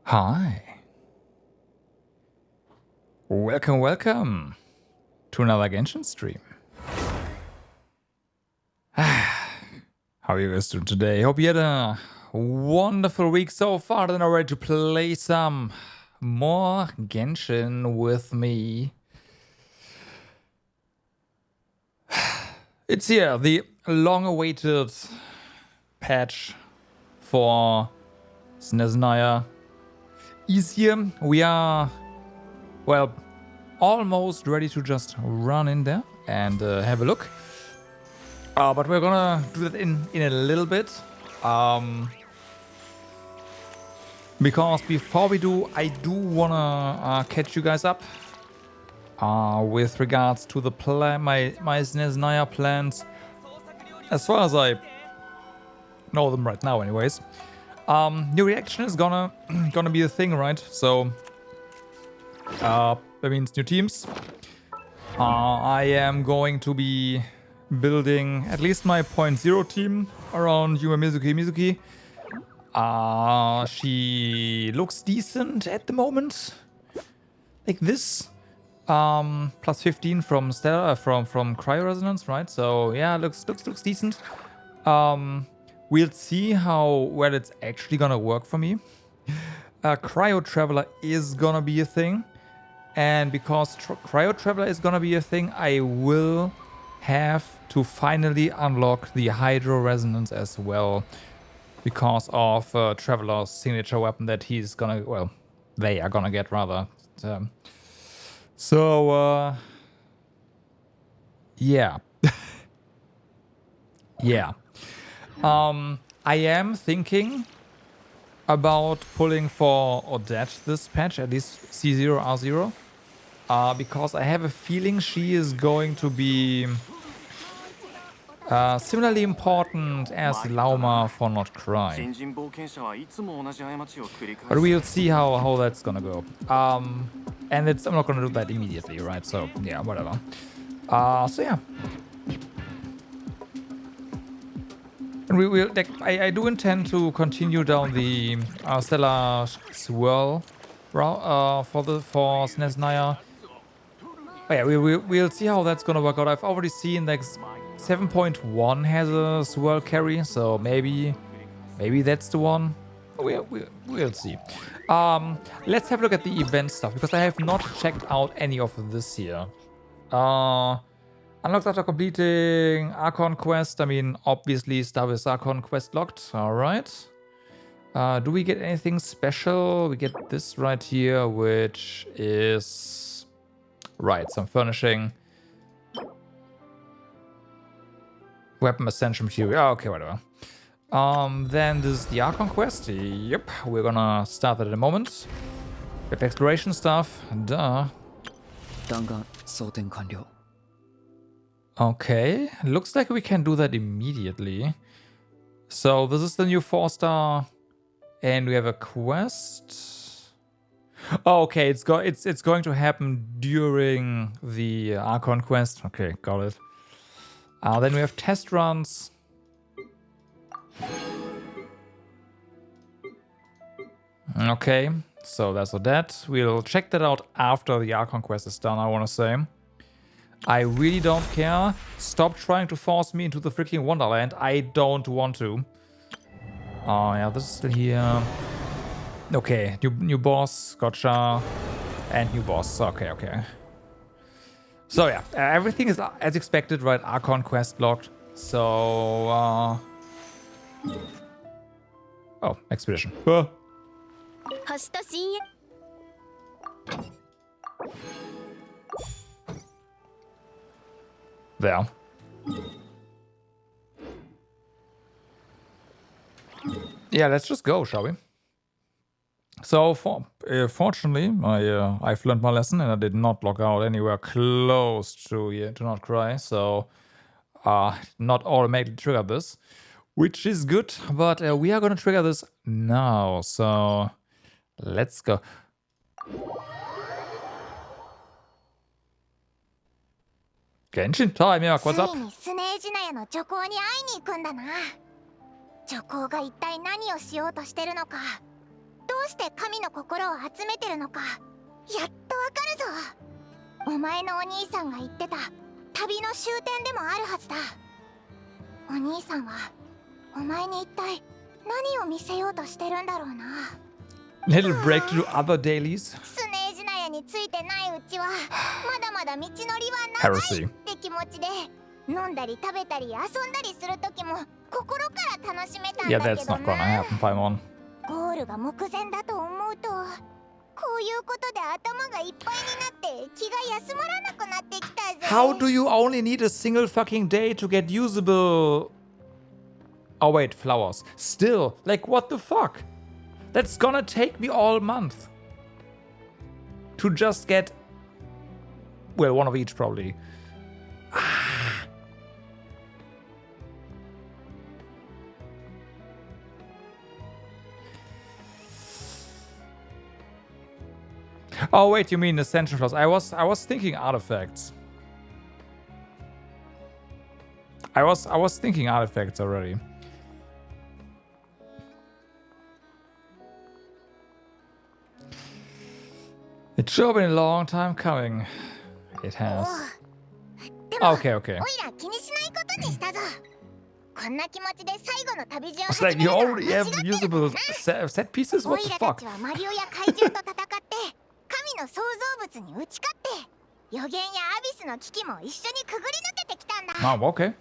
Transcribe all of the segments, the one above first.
Hi. Welcome to another Genshin stream. How are you guys doing today? Hope you had a wonderful week so far and are ready to play some more Genshin with me. It's here, the long-awaited patch for Snezhnaya is here. We are, well, almost ready to just run in there and have a look. But we're gonna do that in a little bit. Because before we do, I do wanna catch you guys up with regards to the plan, my Snezhnaya plans, as far as I know them right now, anyways. New reaction is gonna be a thing, right? So that means new teams. I am going to be building at least my 0.0 team around Yuma Mizuki. She looks decent at the moment, like this. Plus 15 from from Cryo Resonance, right? So yeah, looks decent. We'll see how well it's actually gonna work for me. Cryo Traveler is gonna be a thing, and because Cryo Traveler is gonna be a thing, I will have to finally unlock the Hydro Resonance as well, because of Traveler's signature weapon that he's gonna, well, they are gonna get rather. Yeah. Yeah. I am thinking about pulling for Odette this patch, at least C0, R0. Because I have a feeling she is going to be similarly important as Lauma for Not Cry. But we'll see how that's gonna go. And I'm not gonna do that immediately, right? So yeah, whatever. So yeah. And we will. I do intend to continue down the Stellar Swirl route for Snezhnaya. Oh yeah, we'll see how that's gonna work out. I've already seen like 7.1 has a swirl carry, so maybe that's the one. We'll see. Let's have a look at the event stuff, because I have not checked out any of this here. Unlocked after completing Archon quest. I mean, obviously stuff is Archon quest locked. All right. Do we get anything special? We get this right here, which is right, some furnishing. Weapon essential material. Oh, okay, whatever. Then this is the Archon quest. Yep, we're gonna start that in a moment. With exploration stuff. Duh. Okay, looks like we can do that immediately. So this is the new 4-star, and we have a quest. Oh, okay, it's going to happen during the Archon quest. Okay, got it. Then we have test runs. Okay, so that's Odette. We'll check that out after the Archon quest is done, I want to say. I really don't care. Stop trying to force me into the freaking Wonderland. I don't want to. Oh yeah, this is still here. Okay, new boss, gotcha. And new boss, okay. So yeah, everything is as expected, right? Archon quest locked. So, oh, expedition. There. Yeah, let's just go, shall we? So, fortunately, I've learned my lesson, and I did not log out anywhere close to Not Cry. So, not automatically trigger this, which is good. But we are gonna trigger this now. So, let's go. Genshin time, yeah, what's up? 女皇が一体何をしようとしてるのか、どうして神の心を集めてるのかやっとわかるぞ。お前のお兄さんが言ってた旅の終点でもあるはずだ。お兄さんはお前に一体何を見せようとしてるんだろうな。 Little break to other dailies. スネージナヤについてないうちはまだまだ道のりは長いって気持ちで飲んだり食べたり遊んだりする時も心から楽しめたん Yeah, だけ that's ど not gonna な。 happen, Paimon. ゴールが目前だと思うとこういうことで頭がいっぱいになって気が休まらなくなってきたぜ。 How do you only need a single fucking day to get usable... Oh wait, flowers. Still, like what the fuck? That's gonna take me all month. To just get... Well, one of each probably. Oh wait, you mean essential flaws? I was thinking artifacts. I was thinking artifacts already. It's sure been a long time coming. It has. Okay, okay. It's like you already have usable set pieces? What the fuck? Oh, okay.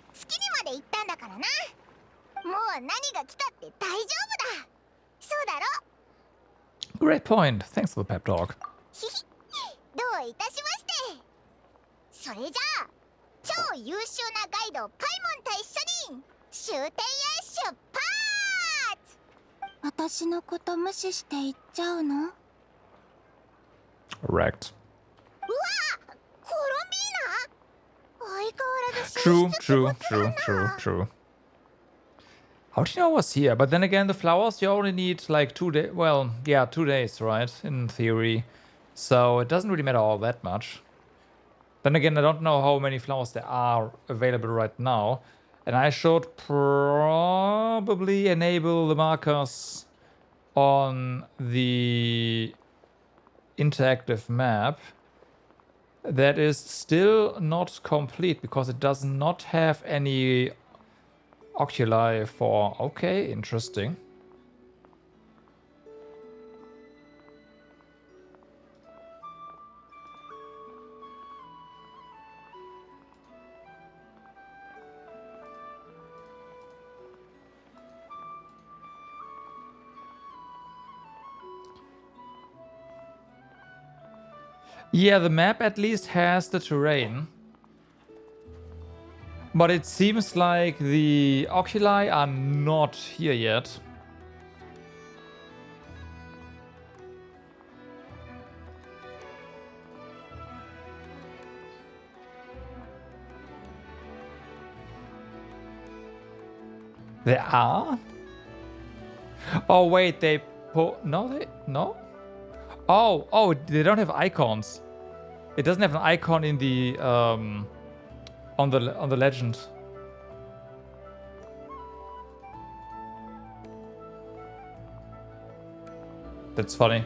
Great point. Thanks for the pep talk. どういたしまして。それじゃあ超優秀なガイドパイモンと一緒に終点へ出発。私のこと無視して行っちゃうの？ Wrecked. うわ、コロンビーナ？相変わらず True. How do you know I was here? But then again, the flowers, you only need like 2 days. Well, yeah, 2 days, right? In theory. So it doesn't really matter all that much. Then again, I don't know how many flowers there are available right now. And I should probably enable the markers on the interactive map. That is still not complete because it does not have any oculi for... Okay, interesting. Yeah, the map at least has the terrain. But it seems like the oculi are not here yet. There are? Oh wait, they no, they no? Oh, they don't have icons. It doesn't have an icon in the on the legend. That's funny.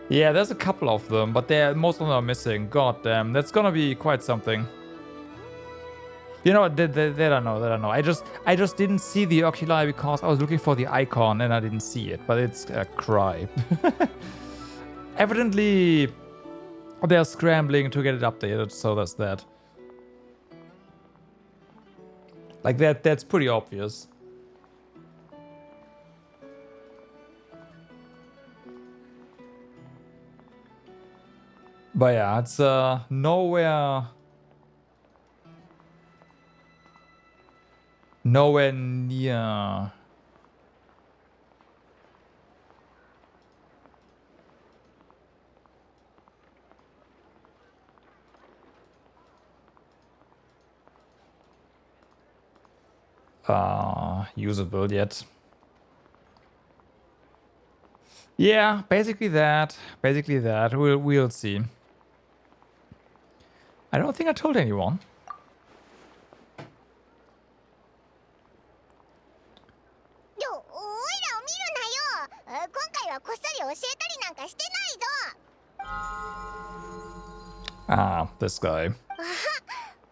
Yeah, there's a couple of them, but most of them are missing. God damn, that's gonna be quite something. You know, they don't know. I just didn't see the oculi because I was looking for the icon and I didn't see it. But it's a cry. Evidently, they're scrambling to get it updated, so there's that. Like that's pretty obvious. But yeah, it's nowhere near. Usable yet. Yeah, basically that. We'll see. I don't think I told anyone. おいらを見るなよ。今回は Ah, this guy.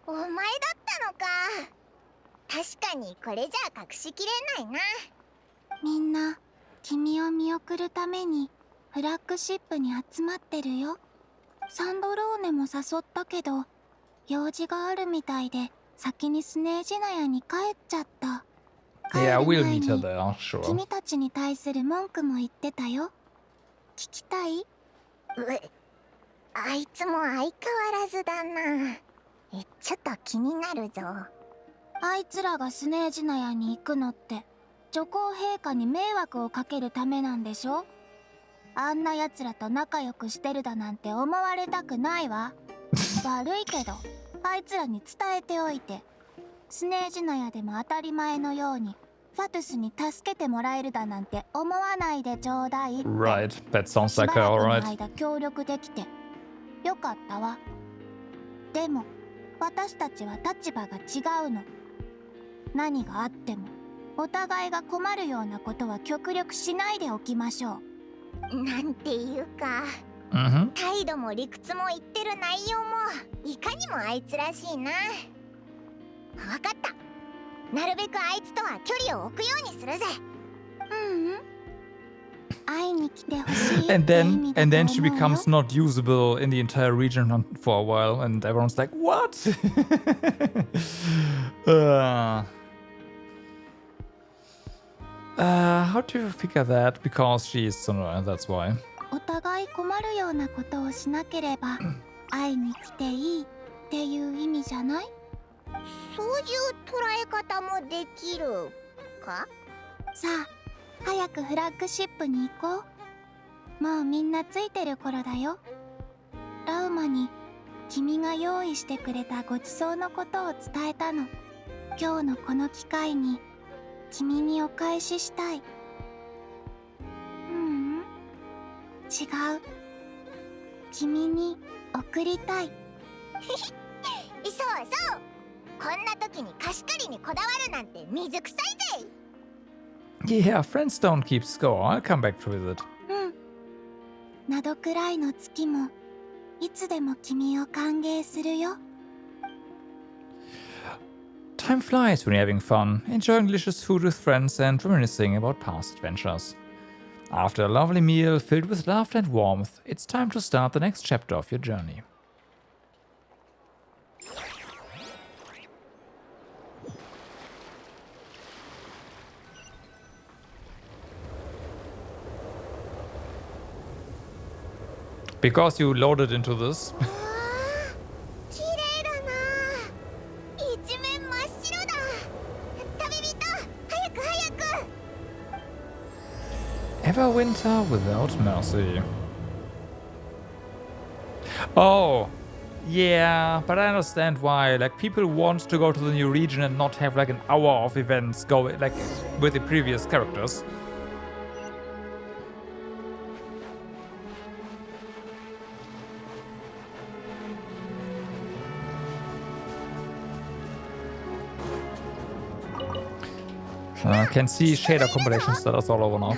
お前だったのか。確かにこれじゃ隠しきれないな。みんな君を見送るためにフラッグシップに集まってるよ。サンドローネも誘ったけど用事があるみたいで先にスネージナヤに帰っちゃった。 Yeah, 帰 we'll る前 meet her に there, sure. 君たちに対する文句も言ってたよ。聞きたい？あいつも相変わらずだな。ちょっと気になるぞ。あいつらがスネージナヤに行くのって女皇陛下に迷惑をかけるためなんでしょ？あんな奴らと仲良くしてるだなんて思われたくないわ。悪いけどあいつらに伝えておいて、スネージナヤでも当たり前のようにファトゥスに助けてもらえるだなんて思わないでちょうだいって。 Right, that sounds し like ば her, らく alright. の間協力できてよかったわ。でも私たちは立場が違うの。何があってもお互いが困るようなことは極力しないでおきましょう。なんていうか、態度も理屈も言ってる内容もいかにもあいつらしいな。わかった。なるべくあいつとは距離を置くようにするぜ。会いに来てほしいって意味だと思うよ。 And then she becomes not usable in the entire region for a while, and everyone's like, what? How do you figure that? Because she's tsundere, that's why. お互い困るようなことをしなければ会いに来ていいっていう意味じゃない？そういう捉え方もできるか？さあ、早くフラッグシップに行こう。もうみんなついてる頃だよ。ラウマに君が用意してくれたごちそうのことを伝えたの。今日のこの機会に君にお返ししたい。違う。君に送りたい。そうそう。こんな時に貸し借りにこだわるなんて水臭いぜ。Yeah, friends don't keep score. I'll come back to visit. などくらいの月もいつでも君を歓迎するよ。 Time flies when you're having fun, enjoying delicious food with friends and reminiscing about past adventures. After a lovely meal filled with laughter and warmth, it's time to start the next chapter of your journey. Because you loaded into this. Everwinter without mercy. Oh, yeah, but I understand why. Like, people want to go to the new region and not have like an hour of events going like with the previous characters. I can see shader compilations that are all over now.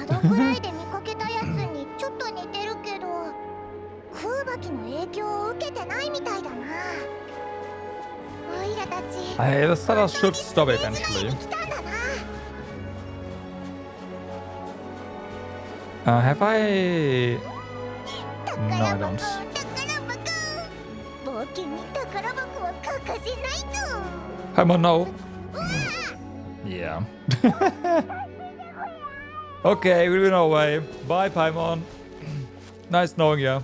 The stutter should stop eventually. Have I? No, I don't. Paimon, no. Yeah. Okay, we'll be on our way. Bye, Paimon. Nice knowing you.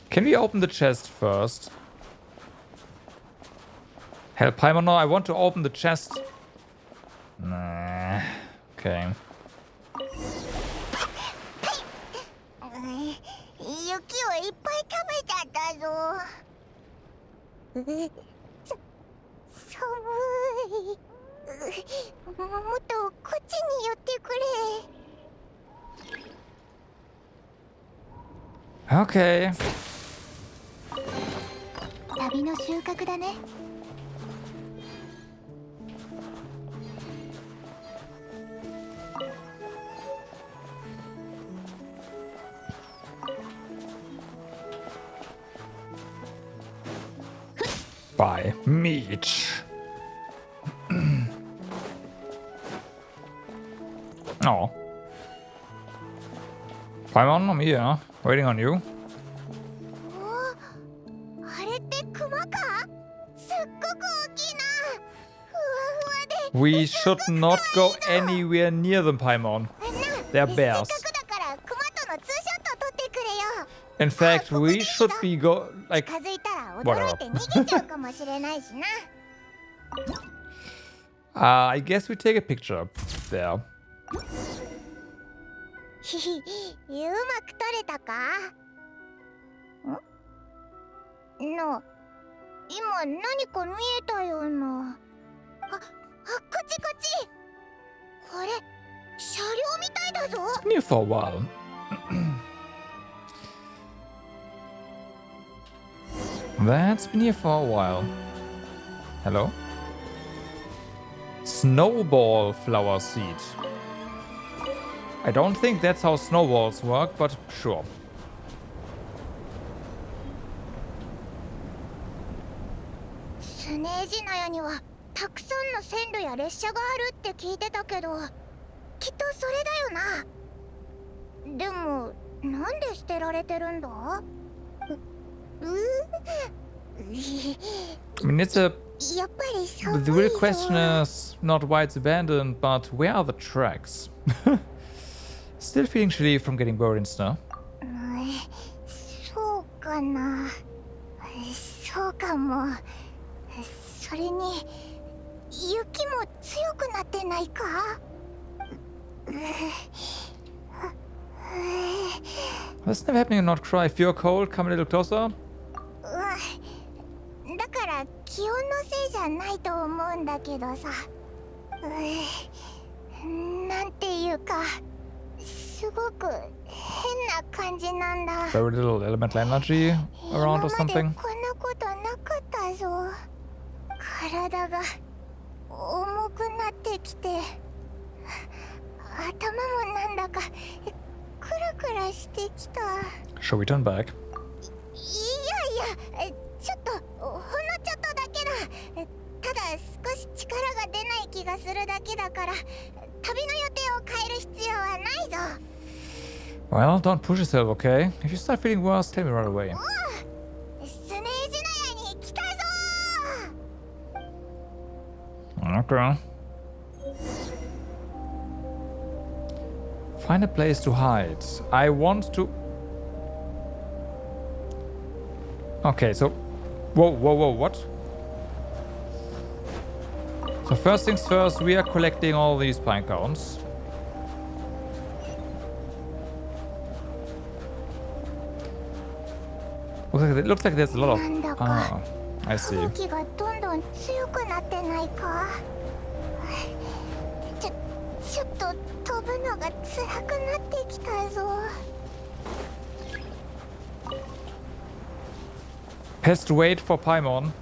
Can we open the chest first? Help Paimon, no, I want to open the chest. Nah. Okay. Okay. 旅の収穫だね。Buy meat. Oh. Paimon, I'm here, waiting on you. We should not go anywhere near them, Paimon. They're bears. In fact, we should be like whatever. I guess we take a picture up there. It's been here for a while. That's been here for a while. Hello? Snowball flower seed. I don't think that's how snowballs work, but sure. Snezhnaya にはたくさんの線路や列車があるって聞いてたけど、きっとそれだよな。でもなんで捨てられてるんだ？I mean, it's a... The real question is not why it's abandoned, but where are the tracks? Still feeling chilly from getting buried in snow. そうかな。そうかも。それに雪も強くなってないかThat's never happening and not cry. If you're cold, come a little closer. だから気温のせいじゃないと思うんだけどさ。なんていうかすごく変な感じなんだ。 Very little elemental energy around or something. 今までこんなことなかったぞ。体が重くなってきて、頭もなんだかクラクラしてきた。 Shall we turn back? いやいや、ちょっとほんのちょっとだけだ。ただ少し力が出ない気がするだけだから、旅の予定を変える必要はないぞ。Well, don't push yourself, okay? If you start feeling worse, tell me right away. スネージナヤに来たぞ。 Okay. Find a place to hide. I want to... Okay, so... Whoa, what? So first things first, we are collecting all these pine cones. Looks like there's a lot of... Ah, I see. 吹がどんどん強くなってないか。ちょっと飛ぶのが辛くなってきたぞ。 Best wait for Paimon.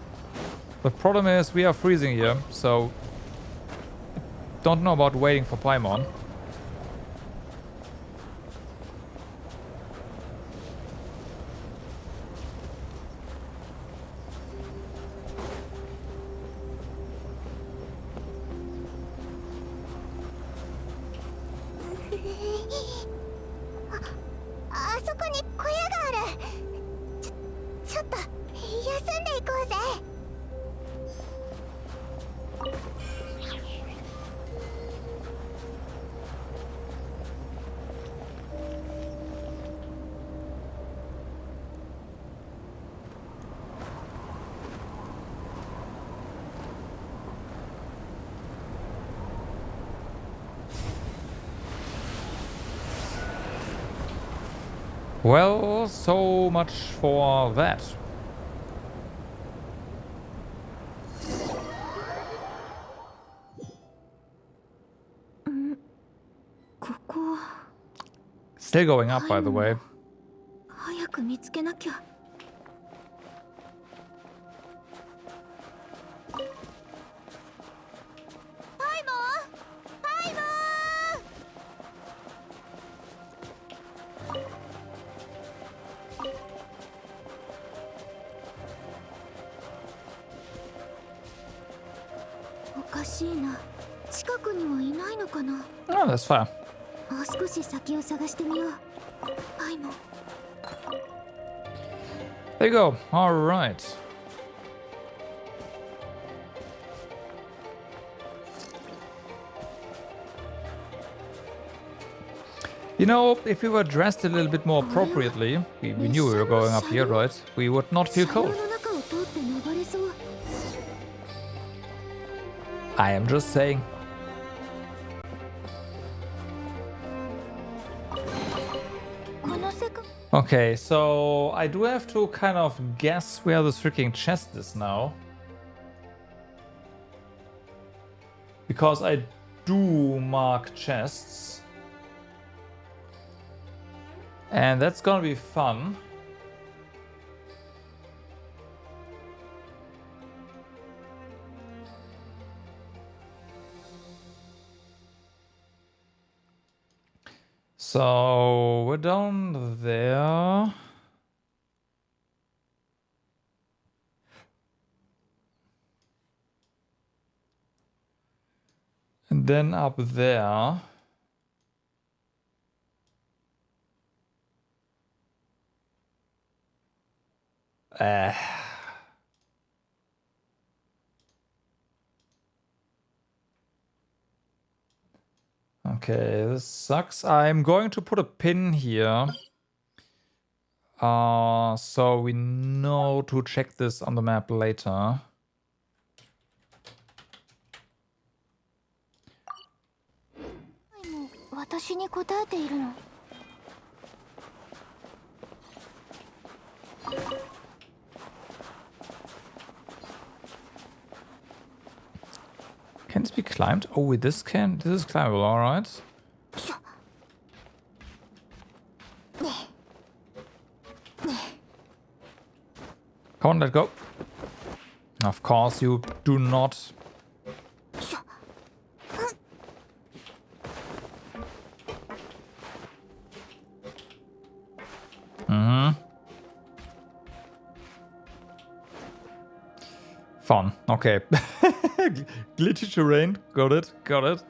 The problem is we are freezing here, so don't know about waiting for Paimon. Well, so much for that. Still going up, by the way. 早く見つけなきゃ。かしいな。近くにはいないのかな。 Oh, that's fair. もう少し先を探してみよう。パイモン。 There you go. All right. You know, if we were dressed a little bit more appropriately, we knew we were going up here, right? We would not feel cold. I am just saying. Okay, so I do have to kind of guess where this freaking chest is now. Because I do mark chests. And that's gonna be fun. So we're down there. And then up there. Okay, this sucks. I'm going to put a pin here. So we know to check this on the map later. Can this be climbed? Oh, wait, this can. This is climbable, alright. Come on, let go. Of course, you do not. Fun. Okay. Glitchy terrain. Got it. Got it.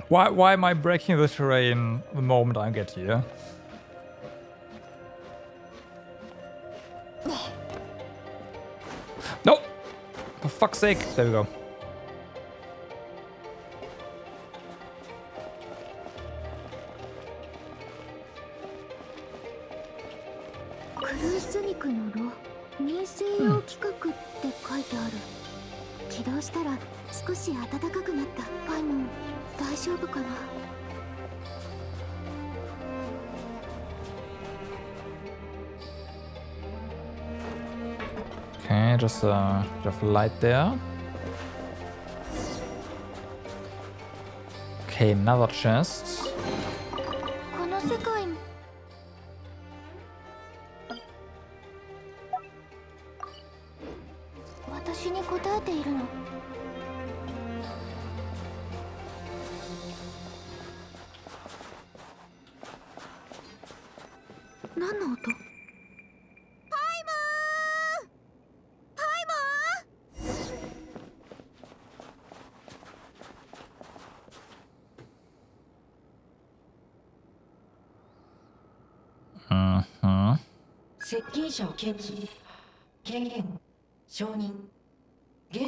Why am I breaking the terrain the moment I get here? No! For fuck's sake. There we go. Okay, just a bit of light there. Okay, another chest.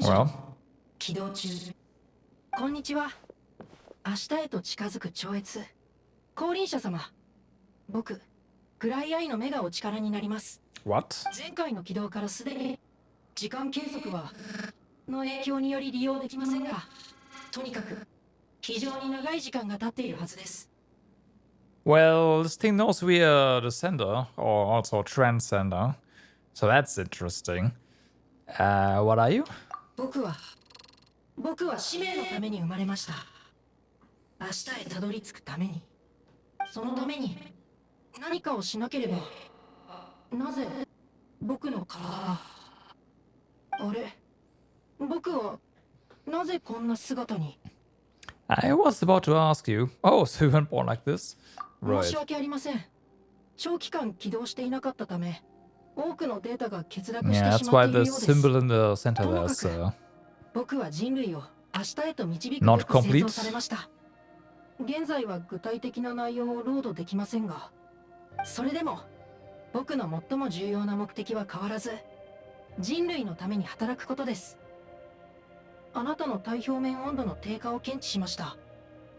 Well. 起動中。こんにちは。明日へと近づく超越。降臨者様。僕、暗い愛の目がお力になります。What? 前回の起動からすでに時間計測はの影響により利用できませんが、とにかく非常に長い時間が経っているはずです。Well, this thing knows we are the sender, or also a transcender. So that's interesting. What are you? 僕は使命のために生まれました。明日へたどり着くために。そのために何かをしなければ。なぜ僕の体が。あれ、僕はなぜこんな姿に。I was about to ask you. Oh, so you weren't born like this? 申 Right. し訳ありません。長期間起動していなかったため、多くのデータが欠落し Yeah, て that's しまっ why ている the ようです。 symbol in the center と there もか is く僕は人類を明日へと導く Not べく製 complete. 造されました。現在は具体的な内容をロードできませんが、それでも僕の最も重要な目的は変わらず、人類のために働くことです。あなたの体表面温度の低下を検知しました。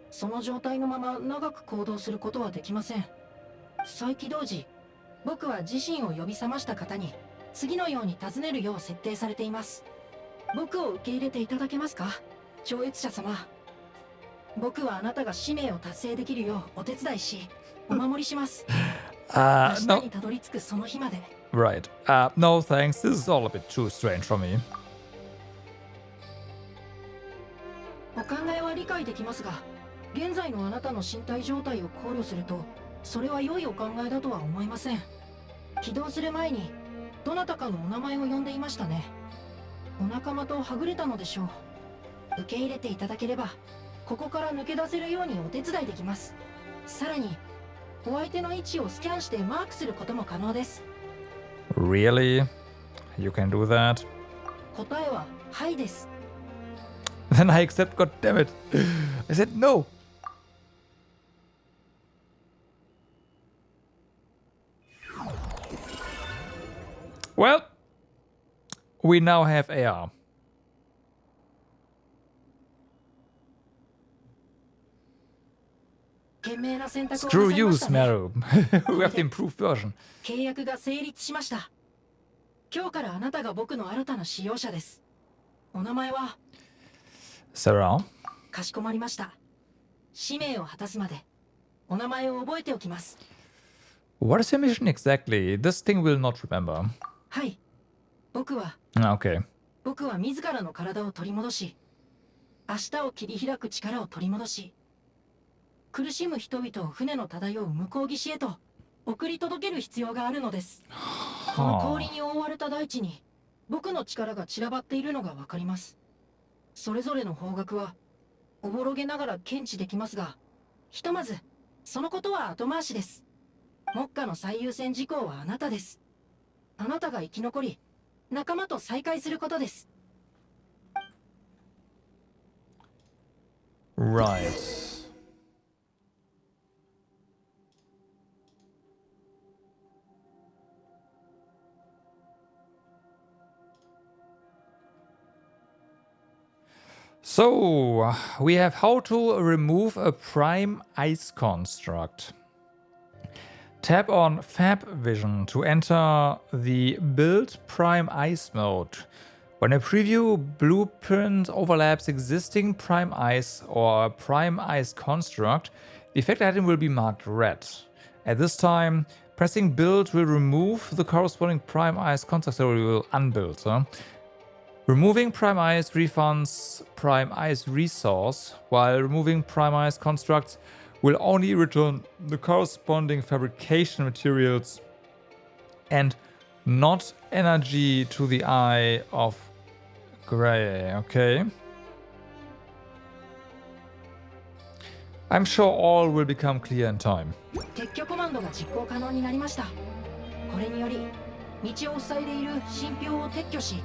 その状態のまま長く行動することはできません。再起動時、僕は自身を呼び覚ました方に次のように尋ねるよう設定されています。僕を受け入れていただけますか、超越者様。僕はあなたが使命を達成できるようお手伝いし、お守りします。明日 No. にたどり着くその日まで。 Right. No thanks. This is all a bit too strange for me. お考えは理解できますが、現在のあなたの身体状態を考慮すると、それは良いお考えだとは思いません。起動する前にどなたかのお名前を呼んでいましたね。お仲間とはぐれたのでしょう。受け入れていただければ、ここから抜け出せるようにお手伝いできます。さらにお相手の位置をスキャンしてマークすることも可能です。 Really? You can do that? 答えははいです。 Then I accept. God damn it! I said no. Well, we now have AR. Screw you, Smeru. We have the improved version. 契約が成立しました。今日からあなたが僕の新たな使用者です。お名前は Sarah? かしこまりました。使命を果たすまでお名前を覚えておきます。 What is your mission exactly? This thing will not remember. はい。僕は Okay. 自らの体を取り戻し、明日を切り開く力を取り戻し、苦しむ人々を船の漂う向こう岸へと送り届ける必要があるのです。この氷に覆われた大地に僕の力が散らばっているのがわかります。それぞれの方角はおぼろげながら検知できますが、ひとまずそのことは後回しです。目下の最優先事項はあなたです。あなたが生き残り、仲間と再会することです。 Right. So, we have how to remove a prime ice construct. Tap on Fab Vision to enter the Build Prime Ice mode. When a preview blueprint overlaps existing Prime Ice or Prime Ice construct, the effect item will be marked red. At this time, pressing Build will remove the corresponding Prime Ice construct, so we will unbuild. Removing Prime Ice refunds Prime Ice resource, while removing Prime Ice constructs will only return the corresponding fabrication materials and not energy to the Eye of Grey. Okay. I'm sure all will become clear in time. 撤去コマンドが実行可能になりました。これにより道を塞いでいる信標を撤去し、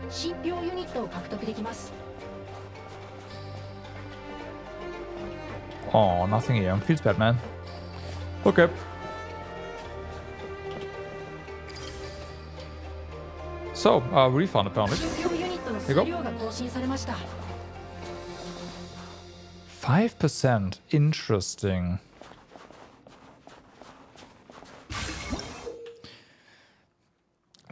信標ユニットを獲得できます。 Oh, nothing here. Feels bad, man. Okay. So, refund apparently. 信標ユニットの数量が更新されました。 5%. Interesting.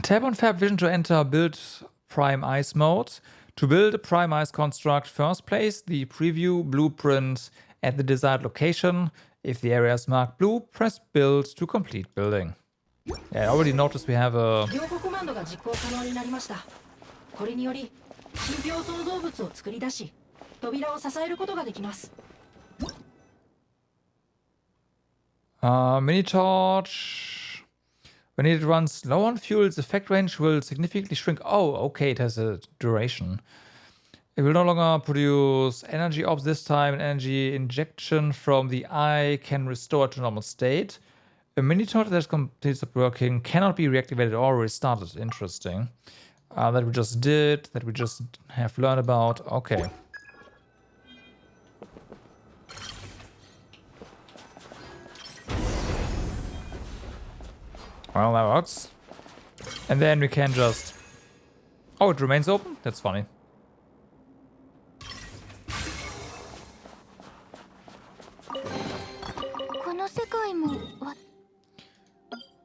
Tap on Fab Vision to enter Build Prime Ice mode. To build a Prime Ice construct, first place the preview blueprint at the desired location. If the area is marked blue, press Build to complete building. Yeah, I already noticed we have a... 両方コマンドが実行可能になりました。これにより信標創造物を作り出し、扉を支えることができます。 Mini torch. When it runs low on fuel, its effect range will significantly shrink. Oh, okay, it has a duration. It will no longer produce energy orbs this time. An energy injection from the eye can restore it to normal state. A mini torch that has completely stopped working cannot be reactivated or restarted. Interesting. That we just did, that we just have learned about. Okay. Well, that works. And then we can just... Oh, it remains open? That's funny.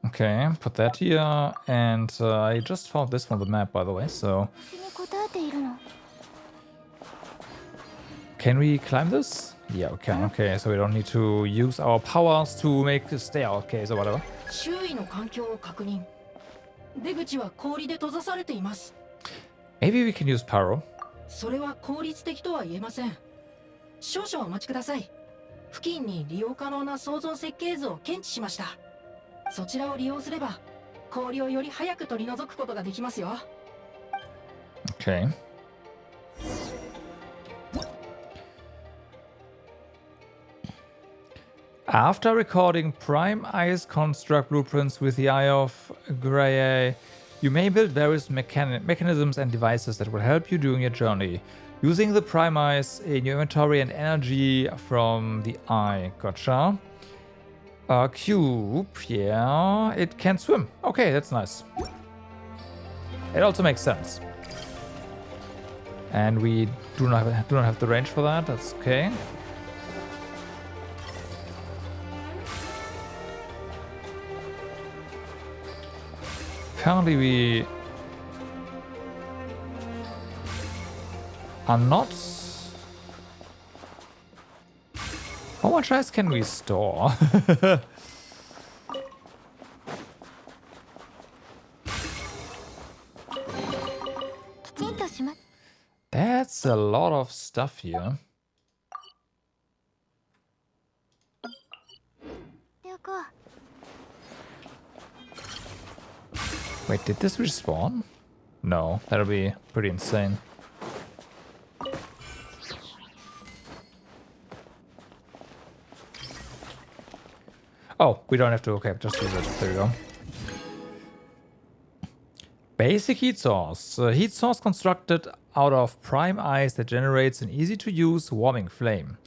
Okay, put that here. And I just found this on the map, by the way, so... Can we climb this? Yeah, we can. Okay, so we don't need to use our powers to make this stay out. Okay, so whatever. Maybe we can use pyro. それは効率的とは言えません。少々お待ちください。付近に利用可能な創造設計図を検知しました。そちらを利用すれば氷をより早く取り除くことができますよ。Okay. After recording Prime Ice construct blueprints with the Eye of Grey, you may build various mechanisms and devices that will help you during your journey, using the Prime Ice in your inventory and energy from the Eye. Gotcha. Cube, yeah, it can swim. Okay, that's nice. It also makes sense. And we do not have the range for that. That's okay. Apparently we are not... How much ice can we store? That's a lot of stuff here. Wait, did this respawn? No, that'll be pretty insane. Oh, we don't have to. Okay, just use it. There we go. Basic heat source. A heat source constructed out of prime ice that generates an easy-to-use warming flame.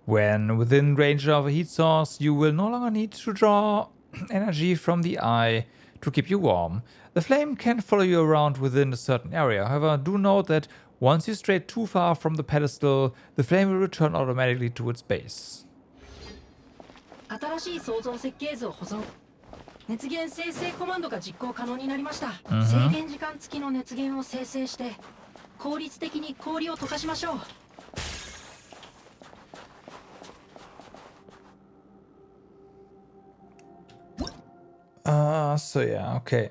When within range of a heat source, you will no longer need to draw energy from the eye to keep you warm. The flame can follow you around within a certain area. However, do note that once you stray too far from the pedestal, the flame will return automatically to its base. 新しい創造設計図を保存。熱源生成コマンドが実行可能になりました。制限時間付きの熱源を生成して効率的に氷を溶かしましょう。So yeah, okay.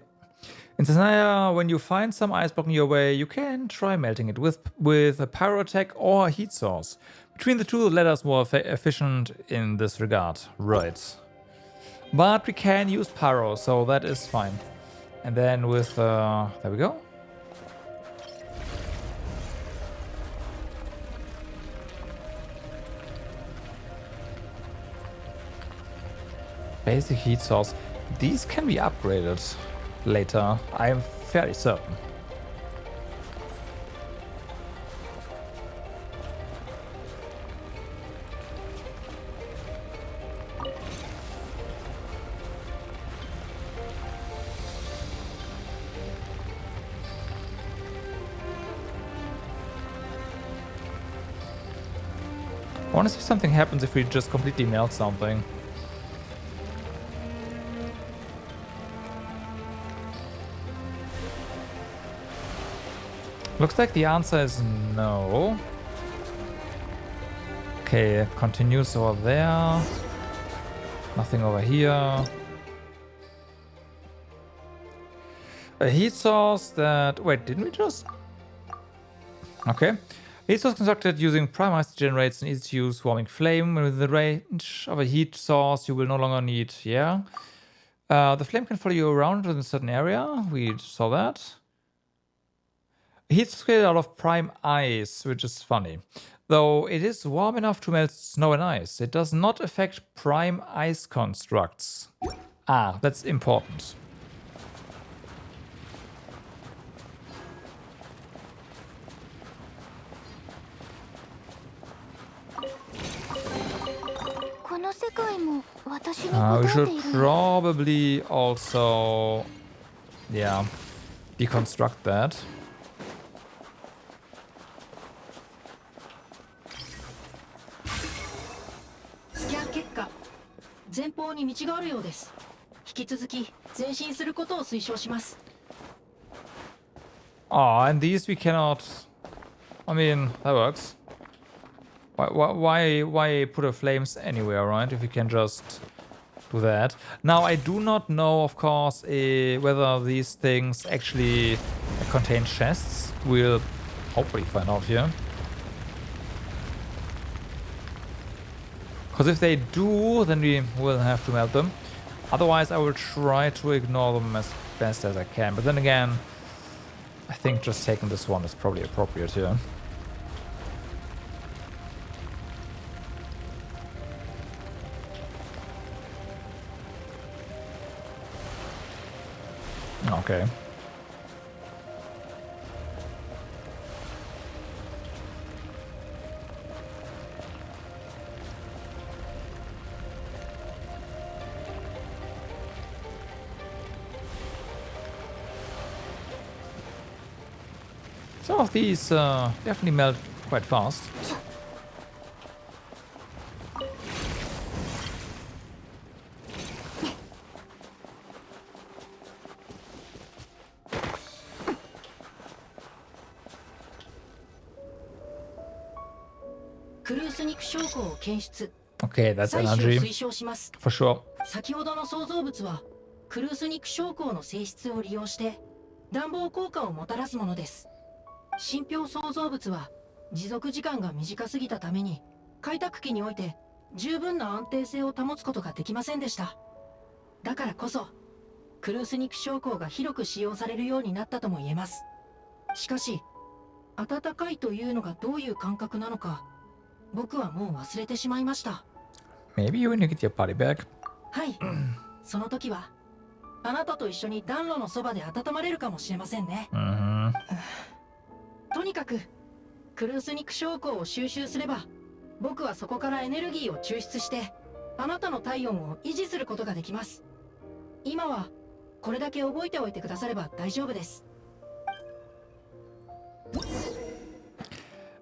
In Snezhnaya, when you find some ice blocking your way, you can try melting it with a pyro attack or a heat source. Between the two, the latter is more efficient in this regard. Right. But we can use pyro, so that is fine. And then with... there we go. Basic heat source. These can be upgraded later, I am fairly certain. I want to see if something happens if we just completely melt something. Looks like the answer is no. Okay, it continues over there. Nothing over here. A heat source that... Wait, didn't we just... Okay. Heat source constructed using prime ice generates an easy-to-use warming flame. Within the range of a heat source, you will no longer need... Yeah. The flame can follow you around within a certain area. We saw that. Heat's created out of prime ice, which is funny. Though it is warm enough to melt snow and ice, it does not affect prime ice constructs. Ah, that's important. We should probably also, yeah, deconstruct that. Scan 結果、前方に道があるようです。引き続き前進することを推奨します。Oh, and these we cannot. I mean, that works. Why put a flames anywhere, right? If you can just do that. Now, I do not know, of course, whether these things actually contain chests. We'll hopefully find out here. Because if they do, then we will have to melt them. Otherwise, I will try to ignore them as best as I can. But then again, I think just taking this one is probably appropriate here. Okay. Some of these definitely melt quite fast. Okay, that's energy. For sure. 先ほどの創造物はクルースニク将校の性質を利用して暖房効果をもたらすものです。信憑創造物は持続時間が短すぎたために開拓期において十分な安定性を保つことができませんでした。だからこそクルースニク将校が広く使用されるようになったとも言えます。しかし暖かいというのがどういう感覚なのか僕はもう忘れてしまいました。Maybe you need to get your body back. はい。その時はあなたと一緒に暖炉のそばで温まれるかもしれませんね。とにかくクルースニク将校を収集すれば僕はそこからエネルギーを抽出してあなたの体温を維持することができます。今はこれだけ覚えておいてくだされば大丈夫です。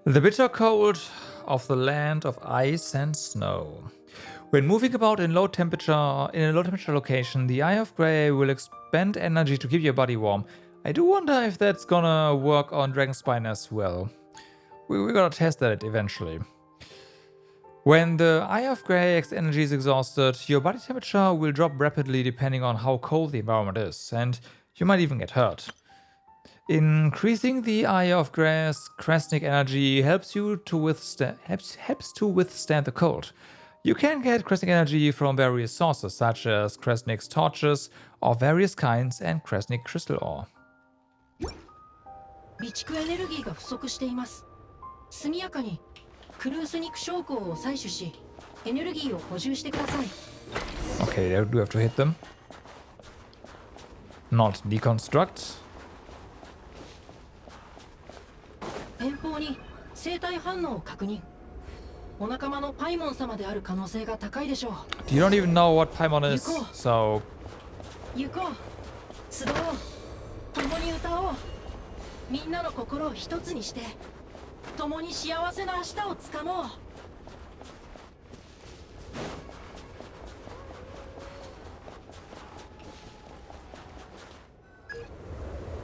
The bitter cold of the land of ice and snow. When moving about in a low temperature location, the Eye of Grey will expend energy to keep your body warm. I do wonder if that's gonna work on Dragonspine as well. We're gonna test that eventually. When the Eye of Grey's energy is exhausted, your body temperature will drop rapidly depending on how cold the environment is, and you might even get hurt. Increasing the Eye of Grey's Kresnik energy helps to withstand the cold. You can get Kresnik energy from various sources, such as Kresnik's torches of various kinds and Kresnik crystal ore. 備蓄エネルギーが不足しています。速やかにクルースニク将校を採取し、エネルギーを補充してください。Okay, there do have to hit them. Not deconstruct. 遠方に生体反応を確認。お仲間のパイモン様である可能性が高いでしょう。You don't even know what Paimon is, so. 行こう。集おう。共に歌おう。みんなの心を一つにして、共に幸せな明日をつかも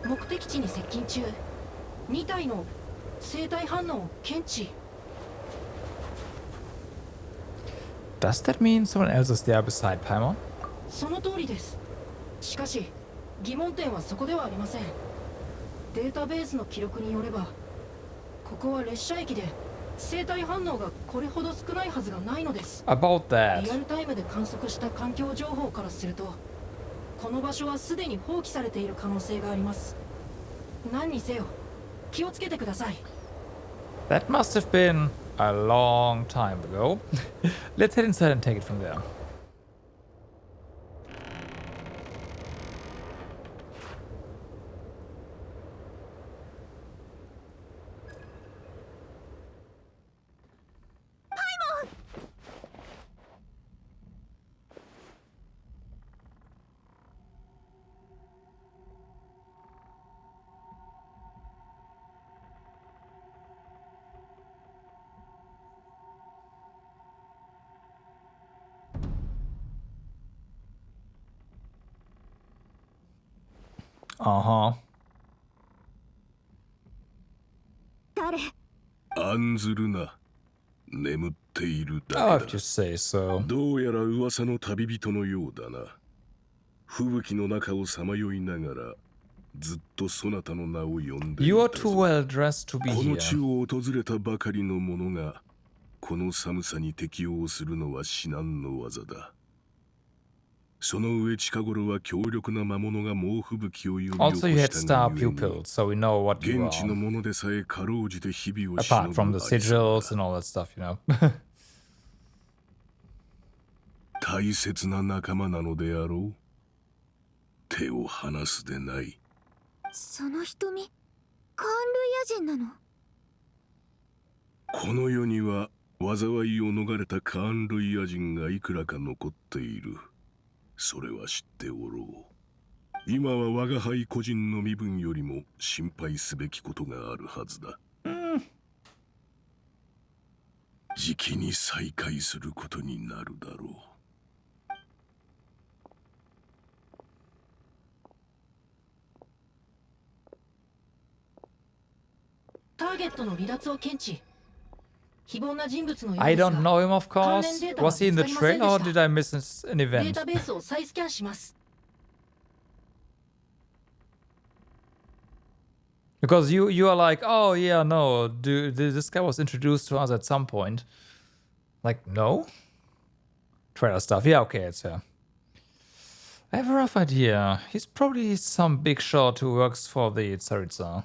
う。目的地に接近中。2体の生体反応を検知。Does that mean someone else is there beside Paimon? その通りです。しかし、疑問点はそこではありません。データベースの記録によれば、ここは列車駅で生体反応がこれほど少ないはずがないのです。About that. リアルタイムで観測した環境情報からすると、この場所はすでに放棄されている可能性があります。何にせよ、気をつけてください。 That must have been a long time ago. Let's head inside and take it from there. Uh-huh. 誰？案ずるな。眠っている Oh, だ if け you だ。 say so. どうやら噂の旅人のようだな。吹雪の中をさまよいながら、ずっとそなたの名を呼んでい You are た too ぞ。 well dressed to be この地 here. を訪れたばかりの者が、この寒さに適応するのは至難の業だ。その上近頃は強力な魔物が猛吹雪を呼び起こ Also, you had したが star ゆえに pupils, so we know what you 現地の are. 者でさえかろうじて日々をしの Apart from ぐ the ありさま sigils だ。 and all that stuff, you know. 大切な仲間なのであろう。手を離すでない。その瞳、カーンルイヤ人なの？この世には災いを逃れたカーンルイヤ人がいくらか残っている。それは知っておろう。今は我が輩個人の身分よりも心配すべきことがあるはずだ。じきに再会することになるだろう。ターゲットの離脱を検知。非凡な人物のよう I ですが don't know him, of course. Was he in the trailer or did I miss an デー event? タベースを再スキャンします。 Because you are like, oh yeah, no, this guy was introduced to us at some point. Like, no? Trailer stuff. Yeah, okay, it's fair. I have a rough idea. He's probably some big shot who works for the Tsaritsa.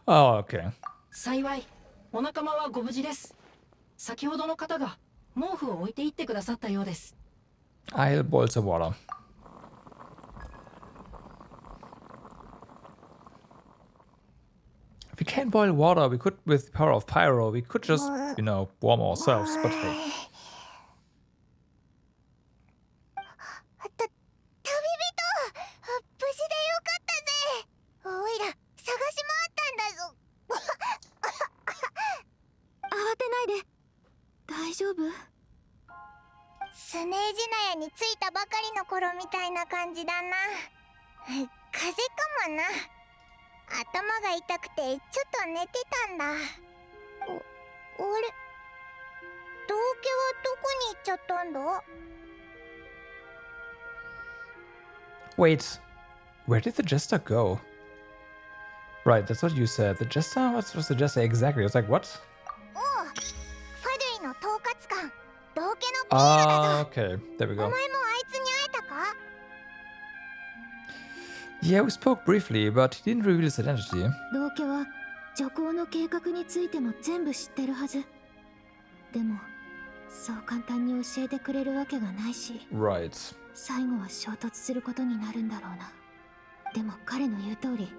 Oh, okay. 幸い、お仲間はご無事です。先ほどの方が毛布を置いていってくださったようです。 I'll boil some water. If we can't boil water, we could, with the power of pyro, we could just, you know, warm ourselves, but hey. 旅人、無事でよかったぜ。おいら探し回ったんだぞ。慌てないで。大丈夫？スネージナヤに着いたばかりの頃みたいな感じだな。風邪かもな。頭が痛くてちょっと寝てたんだ。あれ？道家はどこに行っちゃったんだ？ Wait, where did the jester go? Right, that's what you said. The jester? What was the jester exactly? I was like, what? おう、ファドゥイの統括官、道家のピールだ Ah, ぞ。 okay, there we お go. 前もあいつに会えたか？ Yeah, we spoke briefly, but he didn't reveal his identity. 道家は女皇の計画についても全部知ってるはず。でも、そう簡単に教えてくれるわけがないし、 Right. 最後は衝突することになるんだろうな。でも彼の言う通り、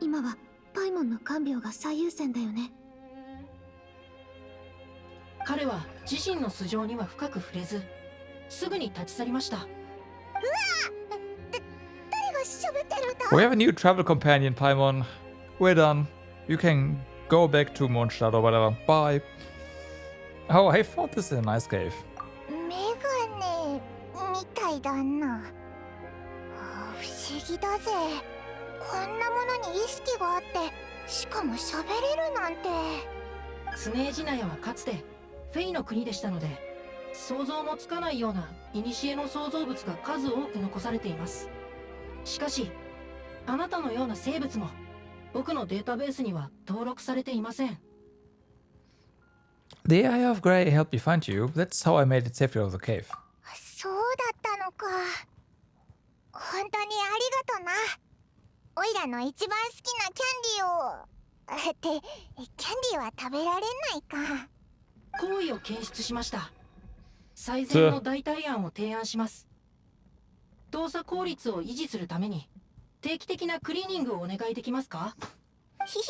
今はパイモンの看病が最優先だよね。彼は自身の素性には深く触れず、すぐに立ち去りました。誰が喋ってるんだ？ We have a new travel companion, Paimon. We're done. You can go back to Mondstadt or whatever. Bye. Oh, I found this in a nice cave. メガネみたいだな。不思議だぜ。こんなものに意識があって、しかも喋れるなんて。スネージナヤはかつてフェイの国でしたので、想像もつかないような古の創造物が数多く残されています。しかし、あなたのような生物も僕のデータベースには登録されていません。The Eye of Grey helped me find you. That's how I made it safely out of the cave. そうだったのか。本当にありがとな。オイラの一番好きなキャンディーをってキャンディーは食べられないか。行為を検出しました。最善の代替案を提案します。動作効率を維持するために定期的なクリーニングをお願いできますか？ひひ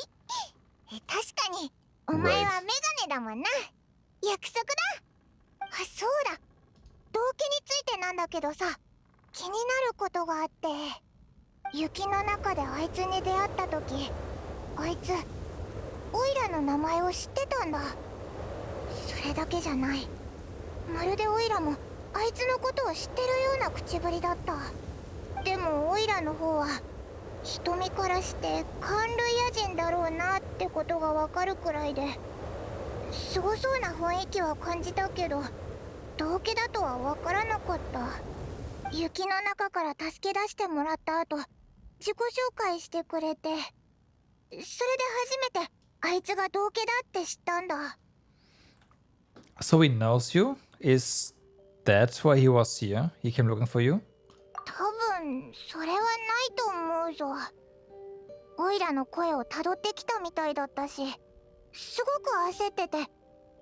確かにお前はメガネだもんな。約束だ。あ、そうだ。道化についてなんだけどさ、気になることがあって。雪の中であいつに出会った時、あいつオイラの名前を知ってたんだ。それだけじゃない。まるでオイラもあいつのことを知ってるような口ぶりだった。でもオイラの方は瞳からしてカンルイア人だろうなってことがわかるくらいで、すごそうな雰囲気は感じたけど道化だとはわからなかった。雪の中から助け出してもらった後、自己紹介してくれて、それで初めてあいつが道化だって知ったんだ。 So he knows you? Is that why he was here? He came looking for you? 多分それはないと思うぞ。オイラの声をたどってきたみたいだったし、すごく焦ってて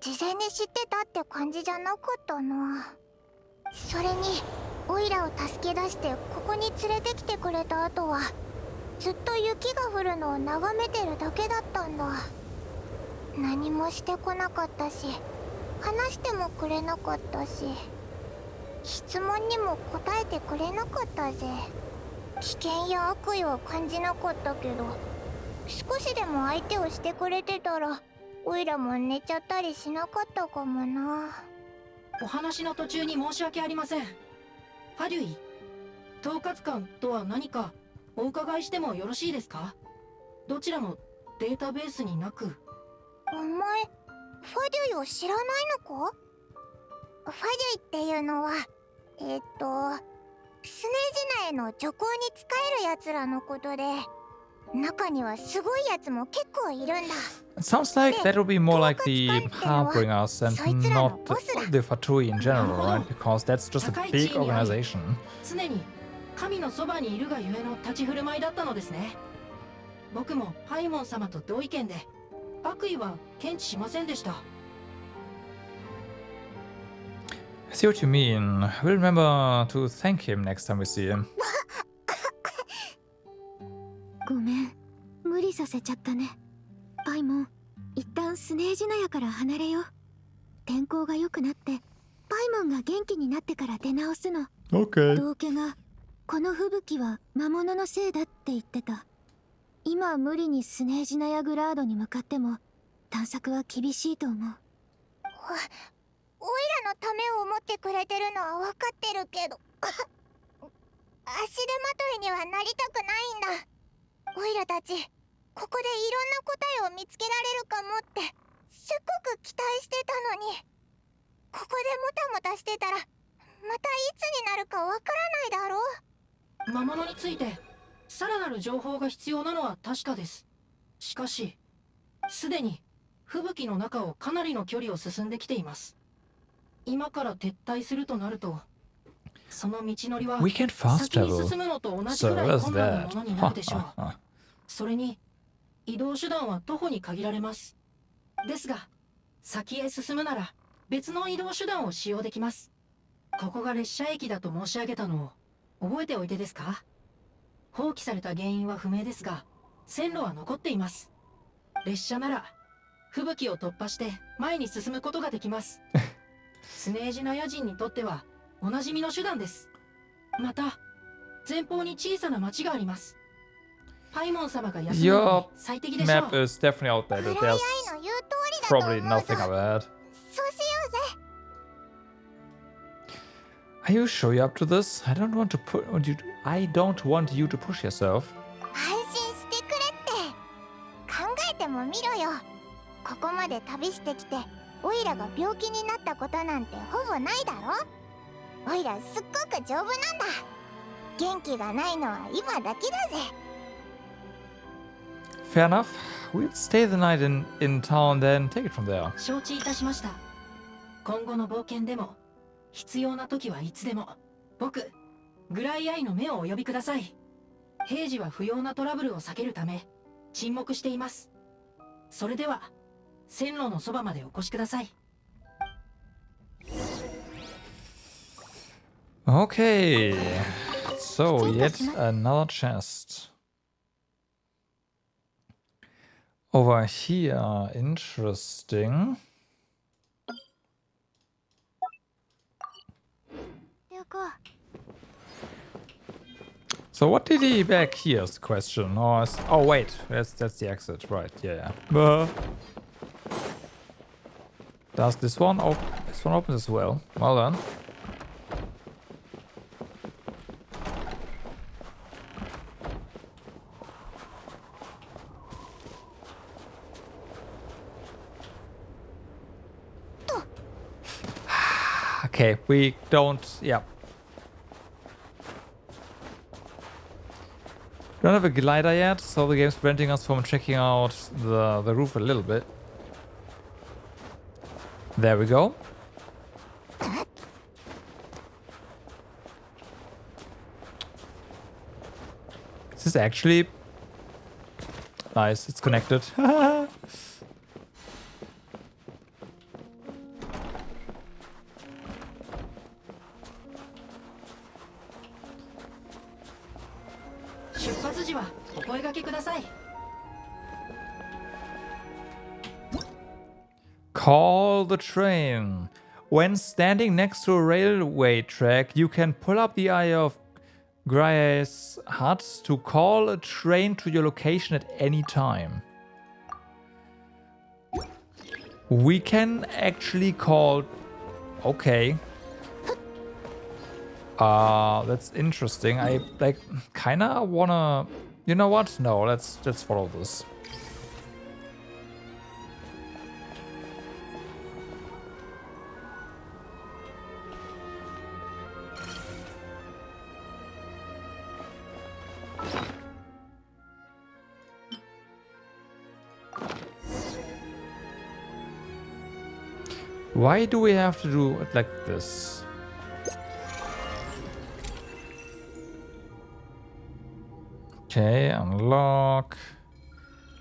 事前に知ってたって感じじゃなかったな。それにオイラを助け出してここに連れてきてくれた後はずっと雪が降るのを眺めてるだけだったんだ。何もしてこなかったし、話してもくれなかったし、質問にも答えてくれなかったぜ。危険や悪意は感じなかったけど、少しでも相手をしてくれてたらオイラも寝ちゃったりしなかったかもな。お話の途中に申し訳ありません。ファデュイ、統括官とは何かお伺いしてもよろしいですか？どちらもデータベースになく。お前ファデュイを知らないのか？ファデュイっていうのはスネジナへの助行に使えるやつらのことで、中にはすごいやつも結構いるんだ。 It sounds like that would be more like the Harbingers and not the Fatui in general, right? Because that's just a big organization. 常に神のそばにいるがゆえの立ち振る舞いだったのですね。僕もパイモン様と同意見で悪意は検知しませんでした。I see what you mean. We'll remember to thank him next time we see him. ごめん、無理させちゃったね。パイモン、一旦スネージナヤから離れよう。天候が良くなって、パイモンが元気になってから出直すの。Okay. 道化が、この吹雪は魔物のせいだって言ってた。今無理にスネージナヤグラードに向かっても、探索は厳しいと思う。オイラのためを思ってくれてるのは分かってるけど足手まといにはなりたくないんだ。オイラたちここでいろんな答えを見つけられるかもってすっごく期待してたのに、ここでもたもたしてたらまたいつになるかわからないだろう。魔物についてさらなる情報が必要なのは確かです。しかしすでに吹雪の中をかなりの距離を進んできています。今から撤退するとなると、その道のりは We can fast 先に travel. 進むのと同じく So らい where's 困難な that? ものになるでしょう。それに移動手段は徒歩に限られます。ですが先へ進むなら別の移動手段を使用できます。ここが列車駅だと申し上げたのを覚えておいてですか？放棄された原因は不明ですが線路は残っています。列車なら吹雪を突破して前に進むことができます。スネージナヤ人にとってはおなじみの手段です。また前方に小さな町があります。パイモン様が休むのに最適でしょう。 Map is definitely out there, フ but ライアイ there's の言う通りだと思う probably ぞ。 nothing ahead. そうしようぜ。 Are you sure you're up to this? I don't want to put you. I don't want you to push yourself. 安心してくれって考えてもみろよ。ここまで旅してきてオイラが病気になったことなんてほぼないだろ。オイラすっごく丈夫なんだ。元気がないのは今だけだぜ。 Fair enough. We'll stay the night in town, then take it from there. 承知いたしました。今後の冒険でも必要な時はいつでも僕グライアイの目をお呼びください。平時は不要なトラブルを避けるため沈黙しています。それでは線路のそばまでお越しください。 Okay, so yet another chest. Over here, interesting. So what did he back here is the question. Oh wait, that's the exit, right? Yeah. Does this one open? This one opens as well. Well done. Okay, we don't. Yeah. We don't have a glider yet, so the game's preventing us from checking out the roof a little bit. There we go. This is actually nice. It's connected. Call the train. When standing next to a railway track, you can pull up the eye of Gray's hut to call a train to your location at any time. We can actually call... Okay. That's interesting. I like kinda wanna... You know what? No, let's follow this. Why do we have to do it like this? Okay, unlock.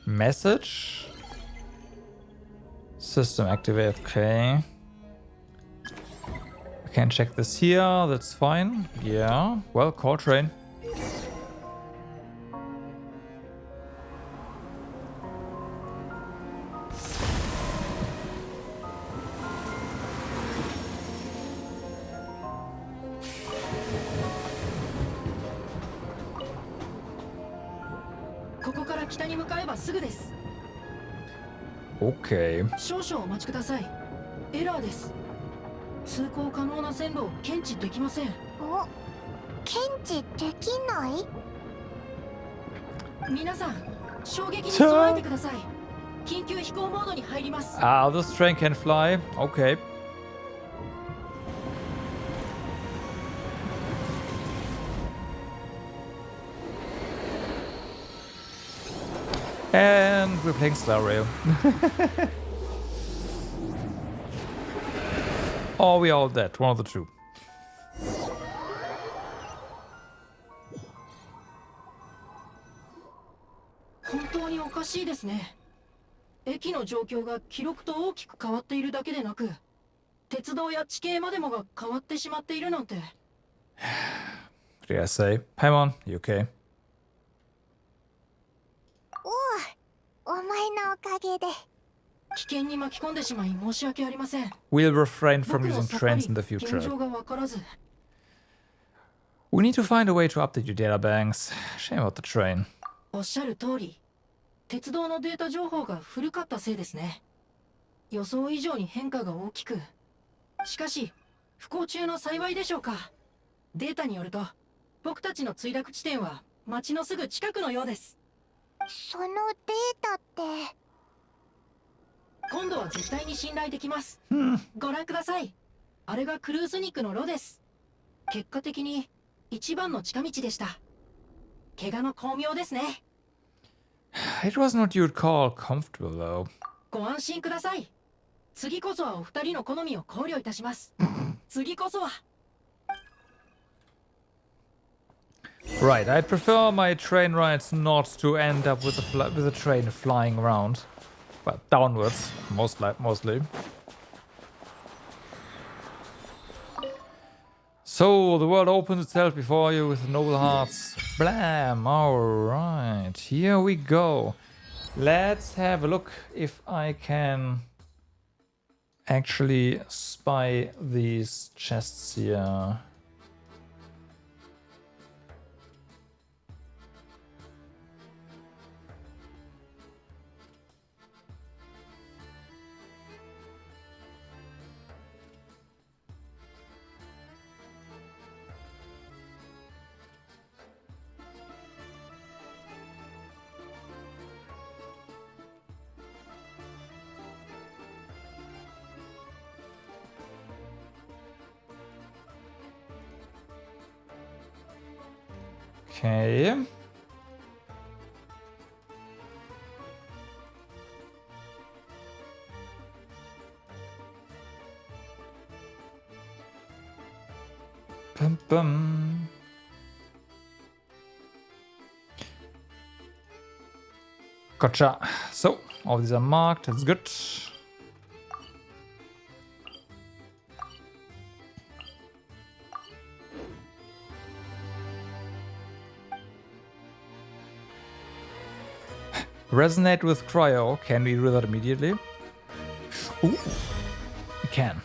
Message. System activate, okay. I can check this here, that's fine. Yeah, well, call train. Okay. 少々お待ちください。エラーです。通行可能な線路を検知できません。お、検知できない？皆さん、衝撃に備えてください。緊急飛行モードに入ります。Ah, this train can fly. Okay. And we're playing Star Rail. Or we all dead, one of the two. 本当におかしいですね。駅の状況が記録と大きく変わっているだけでなく、鉄道や地形までもが変わってしまっているなんて。What did I say? Paimon, you okay? お前のおかげで。危険に巻き込んでしまい申し訳ありません。 We'll refrain from using trains in the future. 現状がわからず。We need to find a way to update your data banks. Shame about the train. おっしゃる通り、鉄道のデータ情報が古かったせいですね。予想以上に変化が大きく。しかし、不幸中の幸いでしょうか。データによると、僕たちの墜落地点は町のすぐ近くのようです。そのデータって。今度は絶対に信頼できます。ご覧ください。あれがクルーズニクの路です。結果的に一番の近道でした。怪我の巧妙ですね。It wasn't what you'd call comfortable, though. ご安心ください。次こそはお二人の好みを考慮いたします。次こそは。Right, I prefer my train rides not to end up with the train flying around, but downwards, mostly. So the world opens itself before you with noble hearts. Blam! Alright, here we go. Let's have a look if I can actually spy these chests here. Okay. Bum, bum. Gotcha. So, all these are marked. That's good. Resonate with cryo. Can we do that immediately? Ooh, we can.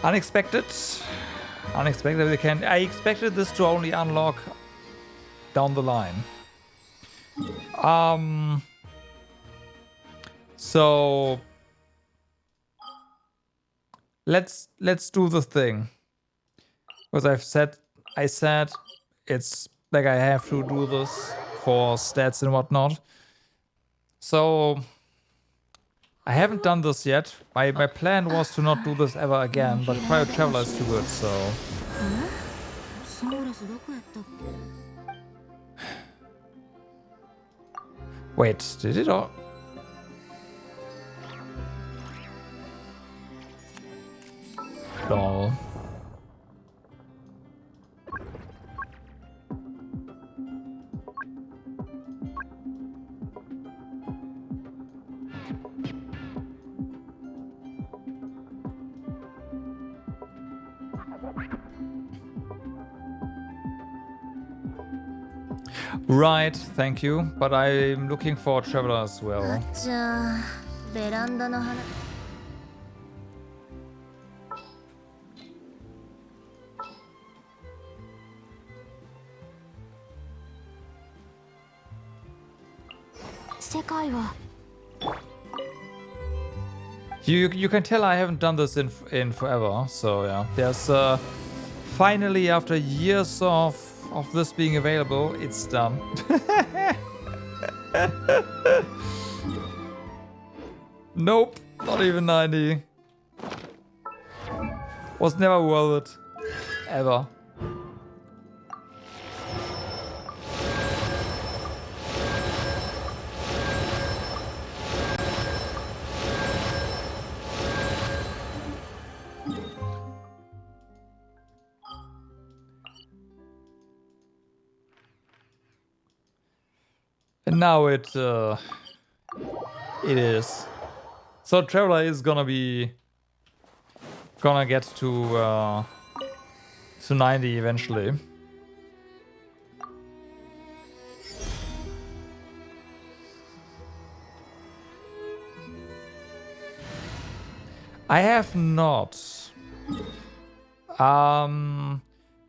Unexpected. Unexpected. We can. I expected this to only unlock down the line. So let's do the thing. Because I said it's like I have to do this for stats and whatnot. So I haven't done this yet. My plan was to not do this ever again, but Cryo Traveler is too good, so. Wait, did it all? Lol. Right, thank you. But I'm looking for a traveler as well. じゃあベランダの花。世界は You can tell I haven't done this in forever, so yeah. There's finally, after years of this being available, it's done. Nope, not even 90. Was never worth it. Ever. And now it is. So Traveler is gonna get to 90 eventually. I have not.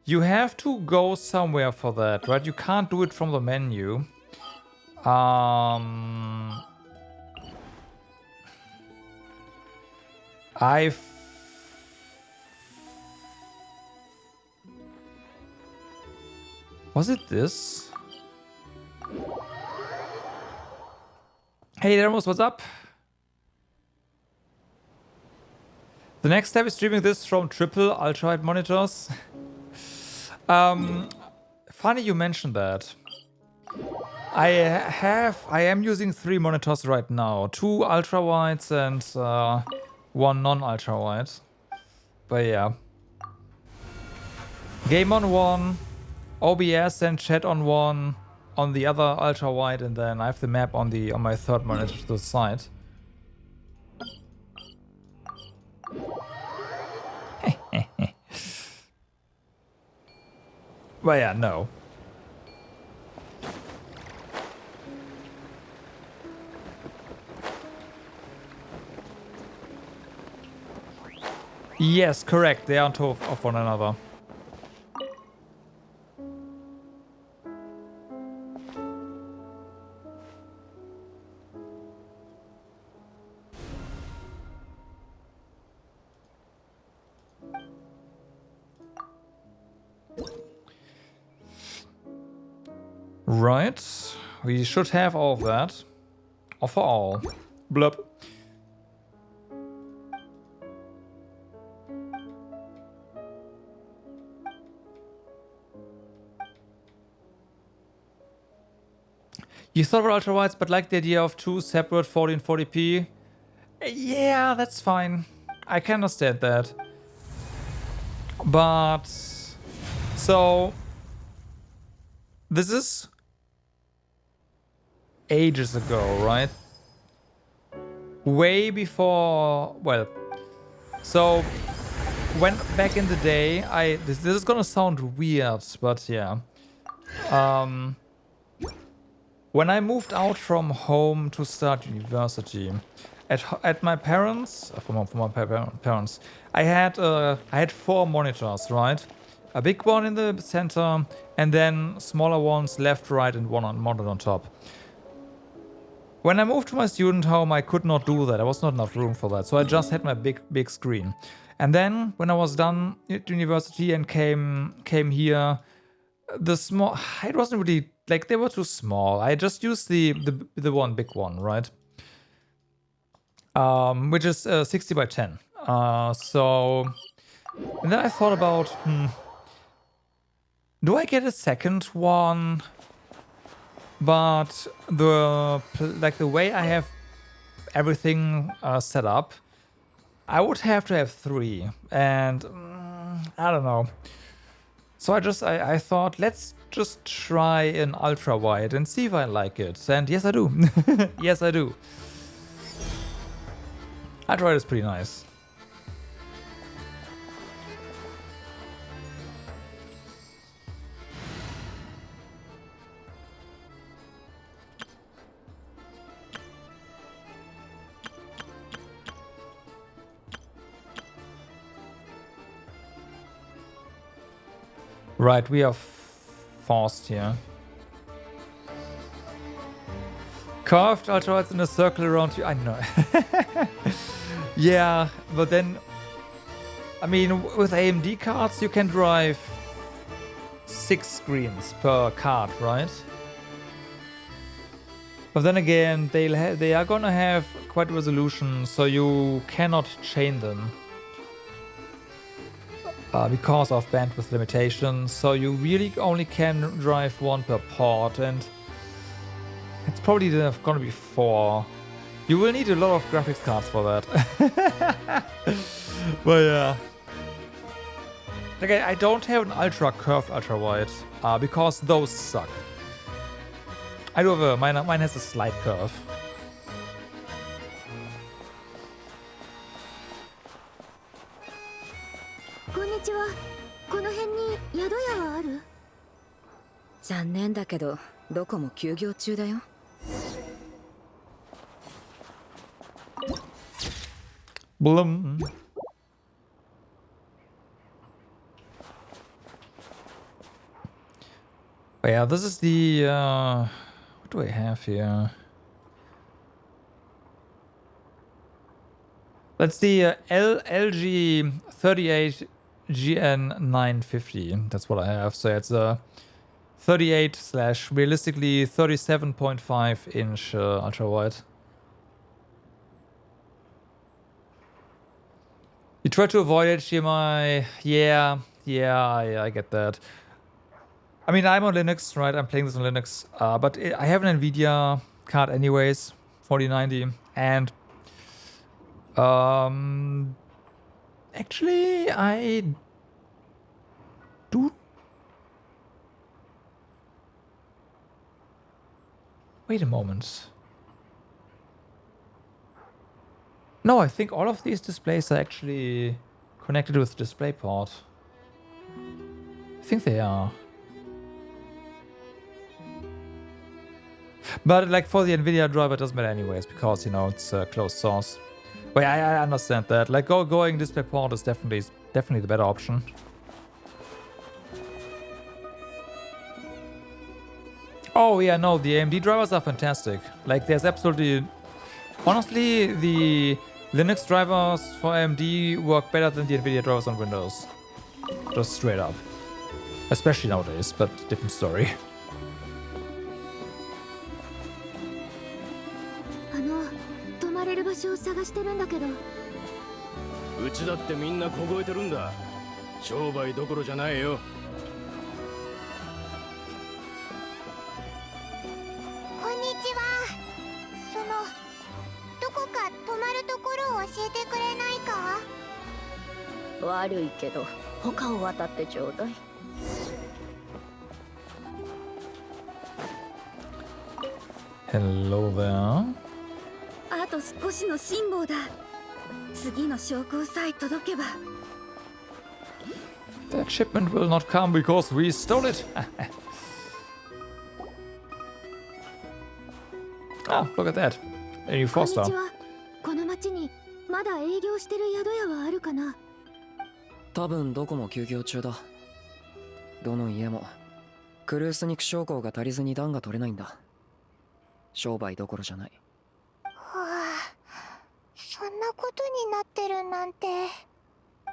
You have to go somewhere for that, right? You can't do it from the menu. Was it this? Hey Dermos, what's up? The next step is streaming this from triple ultrawide monitors. Funny you mentioned that. I am using 3 monitors right now. 2 ultrawides and 1 non-ultrawide. But yeah. Game on one, OBS and chat on one, on the other ultra-wide, and then I have the map on my third monitor to the side. Well, yeah, no. Yes, correct. They are on top of one another. Right. We should have all of that. Or for all. Blub. You thought about ultrawides, but like the idea of two separate 40 and 40p. Yeah, that's fine. I can understand that. But so this is ages ago, right? Way before, well, so when back in the day, this is gonna sound weird, but yeah. When I moved out from home to start university, at my parents, from my parents, I had 4 monitors, right? A big one in the center, and then smaller ones left, right, and one mounted on top. When I moved to my student home, I could not do that. There was not enough room for that, so I just had my big screen. And then when I was done at university and came here, it wasn't really, like, they were too small. I just used the one big one, right? Which is 60 by 10. So, and then I thought about, do I get a second one? But the way I have everything set up, I would have to have 3, and I don't know. So I thought, let's just try an ultra wide and see if I like it. And yes, I do. Yes, I do. Ultra wide is pretty nice. Right, we are forced here. Curved ultrawides in a circle around you. I know. Yeah, but then, I mean, with AMD cards, you can drive 6 screens per card, right? But then again, they are gonna have quite resolution, so you cannot chain them. Because of bandwidth limitations, so you really only can drive 1 per port, and it's probably gonna be 4. You will need a lot of graphics cards for that. But yeah. Okay, I don't have an ultra curved ultra wide because those suck. I do have mine has a slight curve. こんにちは。この辺に宿屋はある？残念だけど、どこも休業中だよ。Blum. But yeah, this is the what do I have here? That's the LG 38 GN 950. That's what I have. So it's a 38 / realistically 37.5 inch ultra wide. You try to avoid HDMI. Yeah, I get that. I mean, I'm on Linux, right? I'm playing this on Linux, but I have an Nvidia card anyways, 4090, and actually I do Wait a moment. No, I think all of these displays are actually connected with DisplayPort. I think they are. But like for the NVIDIA driver, it doesn't matter anyways, because, you know, it's closed source. But yeah, I understand that. Like going DisplayPort is definitely the better option. Oh yeah, no, the AMD drivers are fantastic. Like there's absolutely... Honestly, the Linux drivers for AMD work better than the NVIDIA drivers on Windows. Just straight up. Especially nowadays, but different story. 泊まれる場所を探してるんだけど。うちだってみんな凍えてるんだ。商売どころじゃないよ。こんにちは。どこか泊まるところを教えてくれないか？悪いけど他を渡ってちょうだい。Hello there. あと少しの辛抱だ。次の証拠さえ届けば。That shipment will not come because we stole it. Oh, look at that. A new こんにち Foster. は。この町にまだ営業してる宿屋はあるかな？多分どこも休業中だ。どの家もクルース肉将校が足りずに暖が取れないんだ。商売どころじゃない。はあ、そんなことになってるなんて。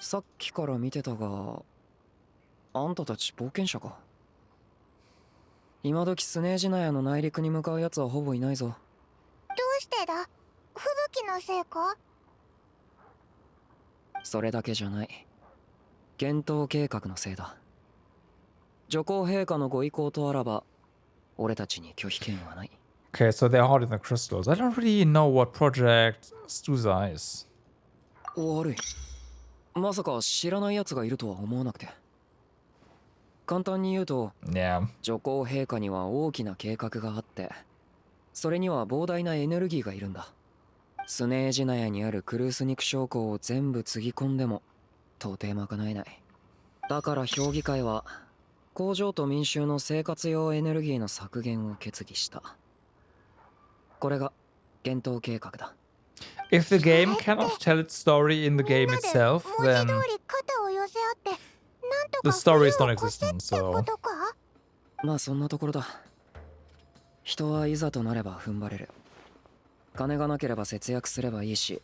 さっきから見てたが、あんたたち冒険者か。今時スネージナヤの内陸に向かうやつはほぼいないぞ。どうしてだ？吹雪のせいか？それだけじゃない。幻冬計画のせいだ。女皇陛下のご意向とあらば、俺たちに拒否権はない。Okay, so they're holding the crystals. I don't really know what project Stuza is. 悪い。まさか知らない奴がいるとは思わなくて。簡単に言うと、Yeah. 女皇陛下には大きな計画があって、それには膨大なエネルギーがいるんだ。スネージナヤにあるクルース肉将校を全部つぎ込んでも到底賄えない。だから評議会は工場と民衆の生活用エネルギーの削減を決議した。これが幻冬計画だ。If the game cannot tell its story in the game itself, 文字 then 通り肩を寄せ合ってなんと the か story is 冬を越せって non-existent, こ so... とか？まあそんなところだ。人はいざとなれば踏ん張れる。金がなければ節約すればいいし、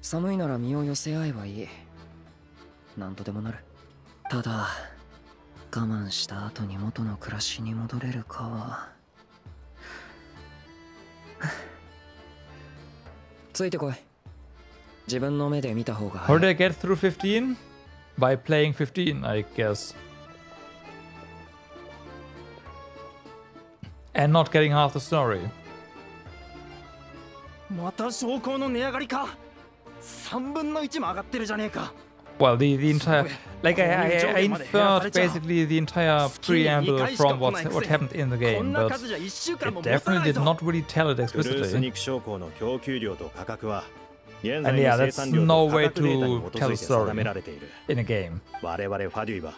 寒いなら身を寄せ合えばいい。なんとでもなる。ただ我慢した後に元の暮らしに戻れるかはついてこい。自分の目で見た方が How 早 did い。 I get through 15? By playing 15, I guess. And not getting half the story. また証拠の値上がりか。3分の1も上がってるじゃねえか。 Well, the entire... Like, I inferred basically the entire preamble from what happened in the game, but it definitely did not really tell it クルース explicitly. 肉将校の供給量と価格は現 And 在 yeah, の生 that's 産量 no と way 価格データに to 基 tell づ a いて定め story られている。 in a game. 我々ファデュイは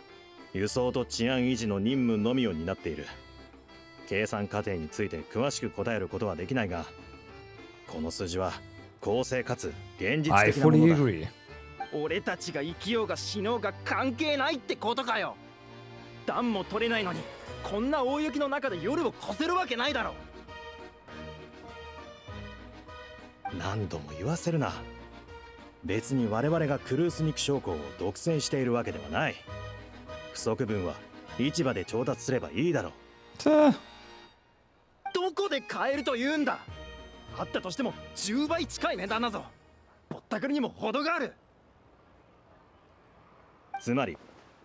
輸送と治安維持の任務のみを担っている。計算過程について詳しく答えることはできないが、この数字は公正かつ現実 I 的なも fully のだ。 agree. 俺たちが生きようが死のうが関係ないってことかよ。暖も取れないのにこんな大雪の中で夜を越せるわけないだろ。何度も言わせるな。別に我々がクルース肉将校を独占しているわけではない。不足分は市場で調達すればいいだろう。どこで買えると言うんだ。あったとしても10倍近い値段だぞ。ぼったくりにも程がある。つまり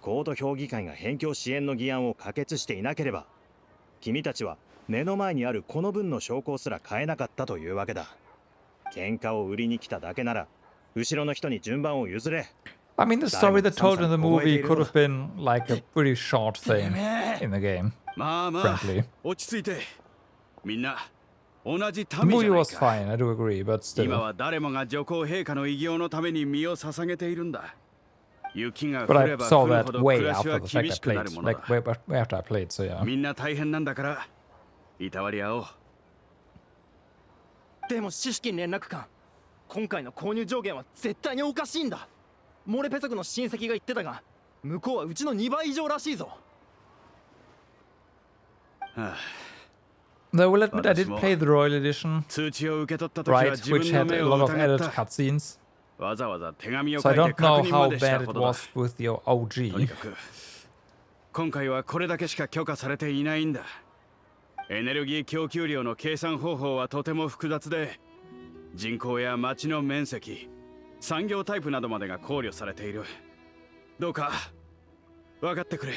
コート評議会が辺境支援の議案を可決していなければ、君たちは目の前にあるこの分の証拠すら買えなかったというわけだ。喧嘩を売りに来ただけなら後ろの人に順番を譲れ。 I mean, the story that told in the movie could have been like a pretty short thing in the game. まあまあ、 Frankly. 落ち着いて。みんな同じ The 民じ movie ゃない was か。 fine, I do agree, but 今 still. は誰もが女皇陛下の偉業のために身を捧げているんだ。雪が But 降 I れば saw 降る that ほど way 暮らし after は the fact 厳 I しくなる played. もの Like だ。 way after I played, so yeah. みんな大変なんだから、いたわり合おう。でも知識連絡官、今回の購入上限は絶対におかしいんだ。モレペ族の親戚が言ってたが、向こうはうちの2倍以上らしいぞ。Though I will admit I did play the Royal Edition, 通知を受け取った時は right, 自 which 分の had 目 a を lot of 疑 added った。 cutscenes. わざわざ手紙を So 書 I いて don't 確 know 認ま how でした bad ほ it どだ。 was with your とに OG. かく今回はこれだけしか許可されていないんだ。エネルギー供給量の計算方法はとても複雑で、人口や町の面積、産業タイプなどまでが考慮されている。どうか分かってくれ。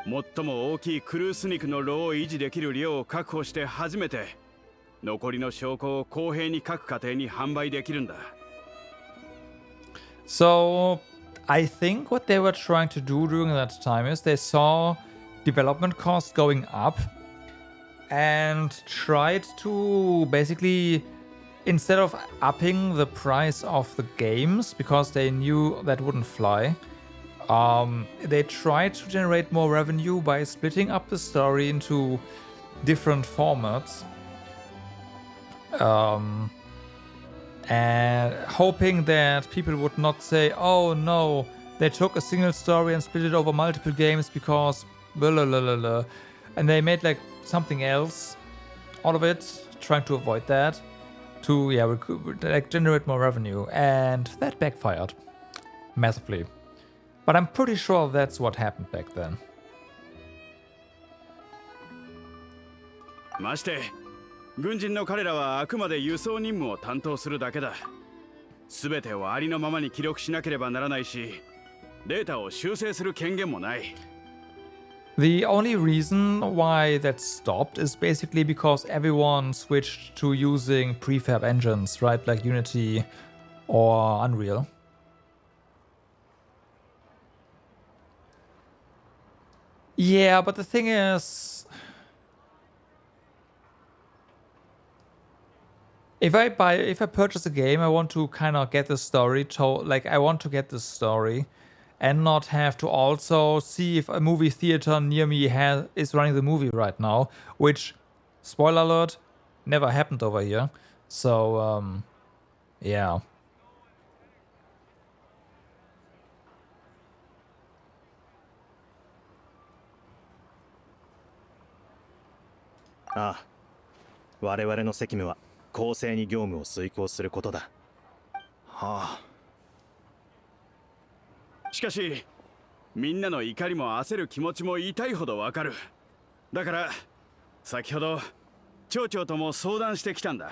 最も大きいクルース肉の炉を維持できる量を確保して初めて残りの証拠を公平に各家庭に販売できるんだ。 So I think what they were trying to do during that time is they saw development costs going up and tried to basically, instead of upping the price of the games because they knew that wouldn't fly, they tried to generate more revenue by splitting up the story into different formats. And hoping that people would not say, oh no, they took a single story and split it over multiple games because blah, blah, blah, blah, blah. And they made like something else out of it, trying to avoid that, to like generate more revenue, and that backfired massively. But I'm pretty sure that's what happened back then. まして軍人の彼らはあくまで輸送任務を担当するだけだ。すべてをありのままに記録しなければならないし、データを修正する権限もない。The only reason why that stopped is basically because everyone switched to using prefab engines, right? Like Unity or Unreal. Yeah, but the thing is, if I purchase a game, I want to kind of get the story I want to get the story and not have to also see if a movie theater near me is running the movie right now, which, spoiler alert, never happened over here. So, yeah. Ah, 我々の責務は公正に業務を遂行することだ。はあ。しかし、みんなの怒りも焦る気持ちも痛いほどわかる。だから、先ほど、町長とも相談してきたんだ。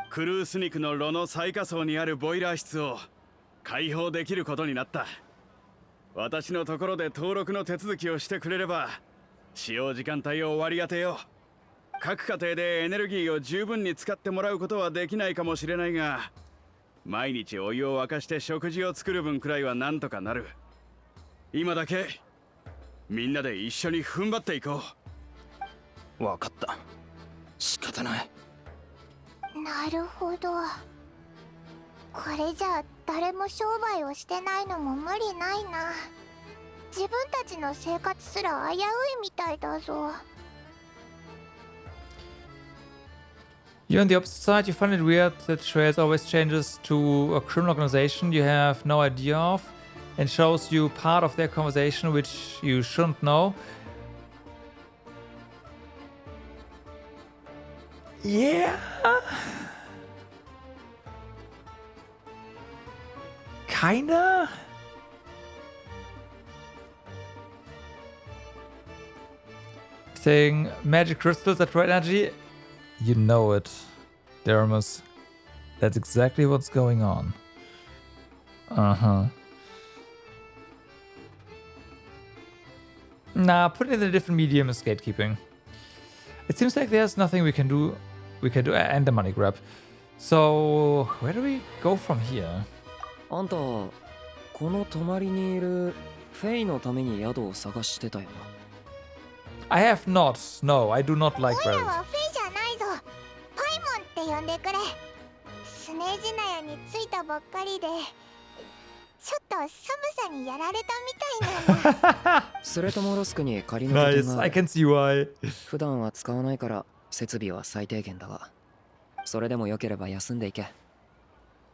クルース肉の炉の最下層にあるボイラー室を開放できることになった。私のところで登録の手続きをしてくれれば、使用時間帯を割り当てよう。各家庭でエネルギーを十分に使ってもらうことはできないかもしれないが、毎日お湯を沸かして食事を作る分くらいはなんとかなる。今だけみんなで一緒に踏ん張っていこう。わかった。仕方ない。なるほど。これじゃあ誰も商売をしてないのも無理ないな。自分たちの生活すら危ういみたいだぞ。You're on the opposite side, you find it weird that Trails always changes to a criminal organization you have no idea of and shows you part of their conversation which you shouldn't know. Yeah. Kinda. Saying magic crystals that provide energy. You know it, Dermus. That's exactly what's going on. Uh-huh. Nah, put it in a different medium is gatekeeping. It seems like there's nothing we can do. And the money grab. So, where do we go from here? あんた、この隣にいるフェイのために宿を探してたよな。I have not. No, I do not like オイラ rabbits. はフェイじゃないぞ。呼んでくれ。スネジナヤに着いたばっかりでちょっと寒さにやられたみたいなんだ。スレトモロスクに仮の拠点 Nice, が I can see why. 普段は使わないから設備は最低限だが、それでも良ければ休んでいけ。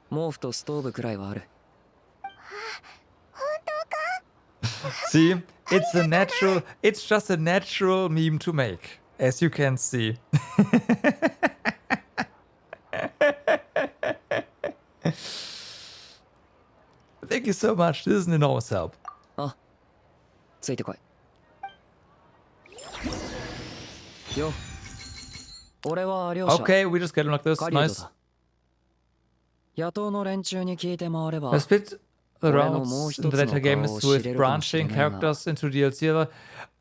毛布とストーブくらいはある。本当か？ See, it's a natural, it's just a natural meme to make, as you can see. Thank you so much. This is an enormous help. あ、ついてこい。よ。俺は両者。Okay, we just get him like this. 狩人 Nice. だ。野党の連中に聞いて回れば。 I split the 俺の rounds もう in 一 the つの later 顔 games を知れ with るかもしれ branching ないが。 characters into DLC. とり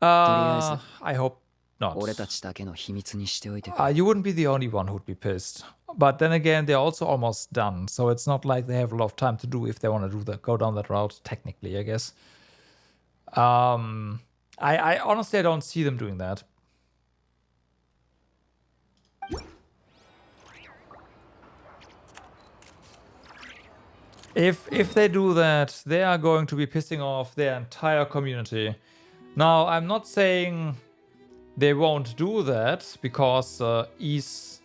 あえず、 I hope not. 俺たちだけの秘密にしておいてく You wouldn't be the only one who'd be pissed. But then again, they're also almost done, so it's not like they have a lot of time to do if they want to do that, go down that route. Technically, I guess. I honestly I don't see them doing that. If they do that, they are going to be pissing off their entire community. Now, I'm not saying they won't do that because Ease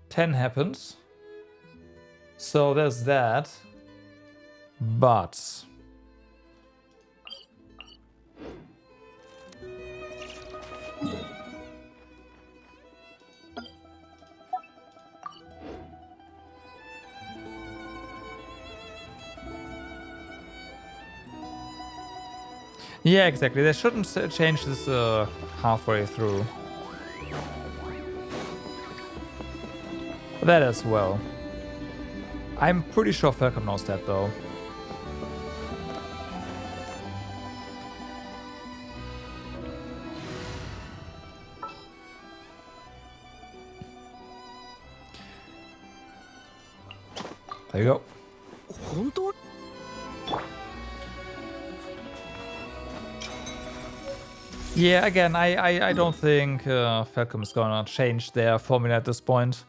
10 happened. So there's that. But yeah, exactly. They shouldn't change this halfway through. That as well. I'm pretty sure Falcon knows that though. There you go. 本当？ Yeah, again, I don't think Falcom is gonna change their formula at this point.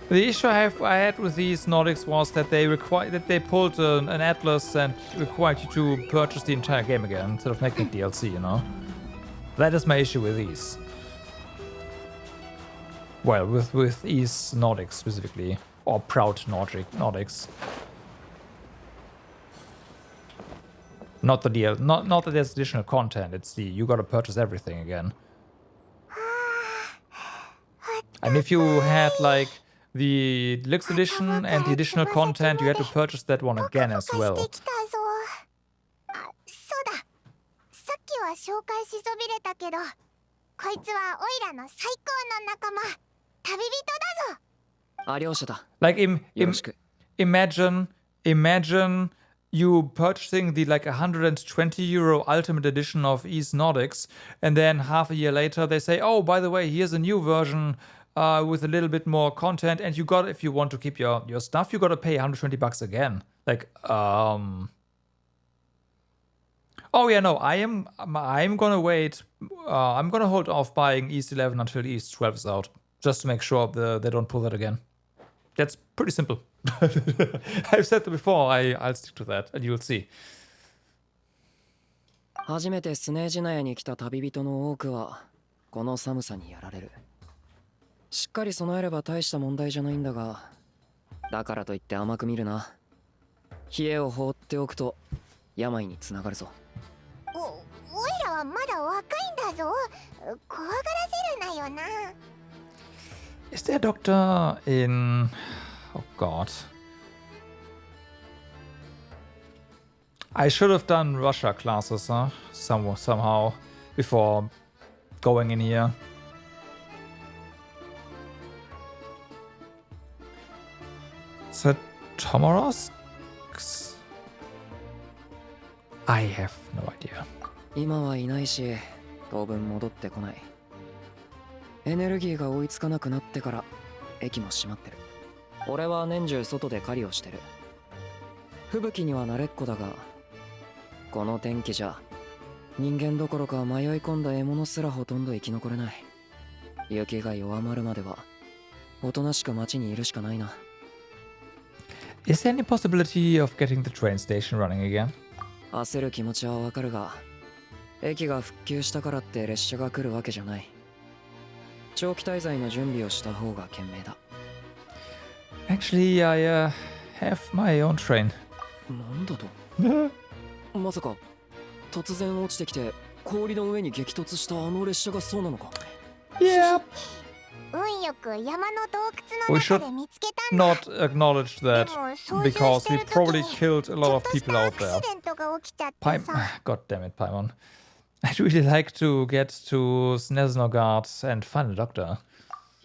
The issue I had with these Nordics was that they pulled an atlas and required you to purchase the entire game again instead of making it DLC, you know? That is my issue with these. Well, with East Nordics specifically, or Proud Nordics. Not the deal, not that there's additional content. It's the you gotta purchase everything again. And if you had like the deluxe edition and the additional content, you had to purchase that one again as well. そうだ。さっきは紹介しそびれたけど、こいつはオイラの最高の仲間、旅人だぞ。あ、両者だ。Like imagine you purchasing the like 120 euro ultimate edition of East Nordics, and then half a year later they say, oh, by the way, here's a new version with a little bit more content, and you got, if you want to keep your stuff, you got to pay 120 bucks again. Like, oh yeah, no, I'm gonna wait. I'm gonna hold off buying East 11 until East 12 is out, just to make sure they don't pull that again. That's pretty simple. I've said that before. I'll stick to that, and you'll see. 初めてスネージナヤに来た旅人の多くはこの寒さにやられる。しっかり備えれば大した問題じゃないんだが、だからといって甘く見るな。冷えを放っておくと病につながるぞ。おいらはまだ若いんだぞ。怖がらせるなよな。Is there a doctor in... Oh god. I should have done Russia classes, huh? Somehow before going in here. Streomorozsk? I have no idea. 今はいないし、当分戻ってこない。エネルギーが追いつかなくなってから駅も閉まってる。俺は年中外で狩りをしてる。吹雪には慣れっこだが、この天気じゃ人間どころか迷い込んだ獲物すらほとんど生き残れない。雪が弱まるまではおとなしく町にいるしかないな。Is there any possibility of getting the train station running again? 焦る気持ちはわかるが、駅が復旧したからって列車が来るわけじゃない。長期滞在の準備をした方が賢明だ。Actually, I have my own train. なんだとまさか突然落ちてきて氷の上に激突したあの列車がそうなのか？ Yeah. 運よく山の洞窟の中で見つけたんだ。 Not acknowledge that because we probably killed a lot of people out there. アクシデントが起きちゃってさ。God damn it, Paimon. I'd really like to get to Snezhnogard and find a doctor.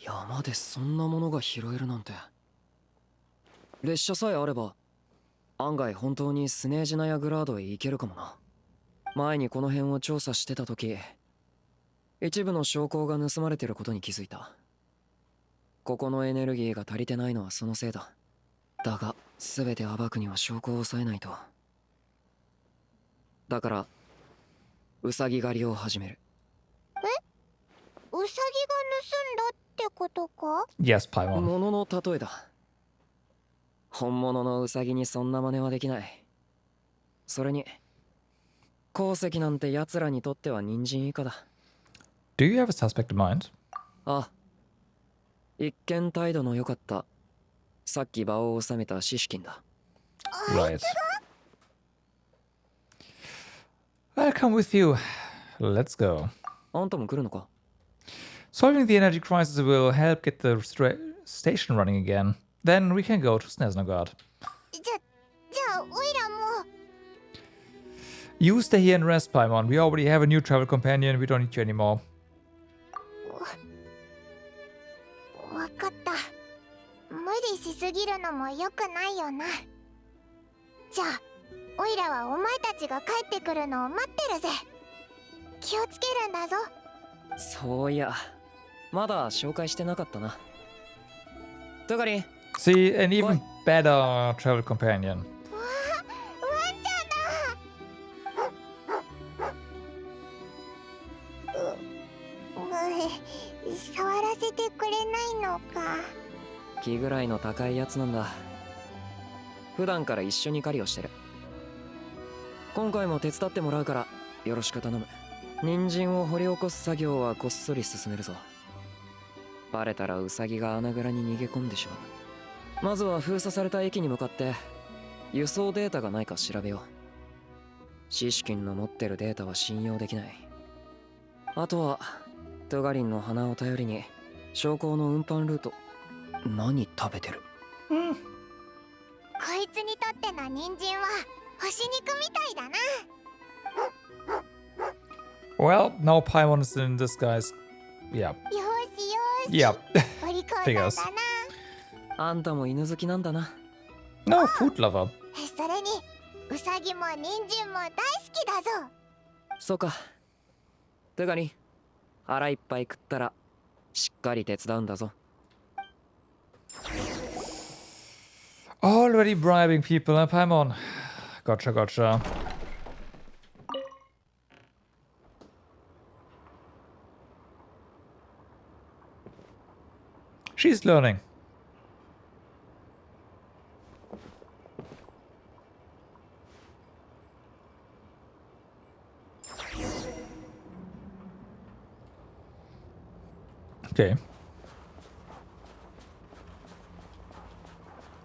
山でそんなものが拾えるなんて。列車さえあれば案外本当にスネージナヤグラードへ行けるかもな。前にこの辺を調査してた時、一部の証拠が盗まれてることに気づいた。ここのエネルギーが足りてないのはそのせいだ。だが全て暴くには証拠を抑えないと。だからウサギ狩りを始める。ウサギが盗んだってことか？ Yes, Paimon. ものの例えだ。本物のウサギにそんな真似はできない。それに鉱石なんて奴らにとっては人参以下だ。Do you have a suspect in mind? あ、一見態度の良かった。さっき場を収めたシシキンだ。Right. I'll come with you. Let's go. あんたも来るのか？ Solving the energy crisis will help get the station running again. Then we can go to Snezhnogard. じゃあオイラも。 You stay here and rest, Paimon. We already have a new travel companion. We don't need you anymore. わかった。無理しすぎるのも良くないよな。じゃあオイラはお前たちが帰ってくるのを待ってるぜ。気をつけるんだぞ。そういや、まだ紹介してなかったな。トガリン。 See, an even better travel companion. ワンちゃんだ。触らせてくれないのか。気ぐらいの高いやつなんだ。普段から一緒に狩りをしてる。今回も手伝ってもらうからよろしく頼む。人参を掘り起こす作業はこっそり進めるぞ。バレたらウサギが穴蔵に逃げ込んでしまう。まずは封鎖された駅に向かって輸送データがないか調べよう。シシキンの持ってるデータは信用できない。あとはトガリンの鼻を頼りに将校の運搬ルート。何食べてる？こいつにとっての人参は干し肉みたいだな。Well, now Paimon is in disguise. Yeah. よしよし。 Yeah. お利口さん Figures. だな。あんたも犬好きなんだな。No, food lover. それにウサギも人参も大好きだぞ。そうか。トガリン、腹いっぱい食ったらしっかり手伝うんだぞ。Already bribing people, huh, Paimon? Gotcha, gotcha. She's learning. Okay. You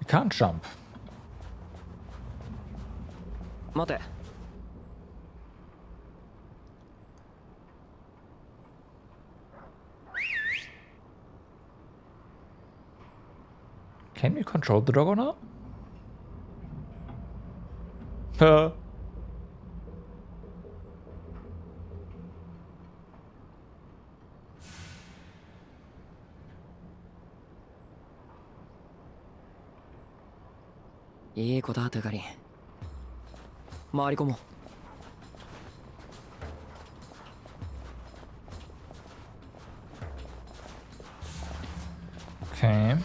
can't jump. 待て。Can we control the dog or not?いい子だ、トガリン。回り込もう。Okay.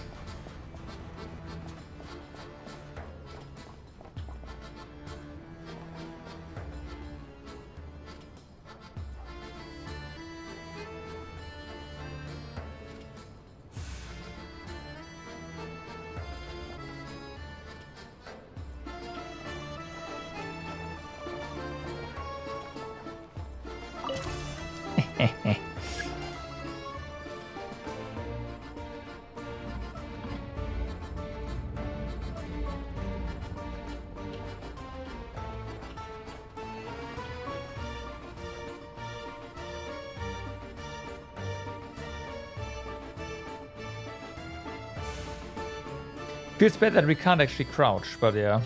Feels bad that we can't actually crouch, but yeah.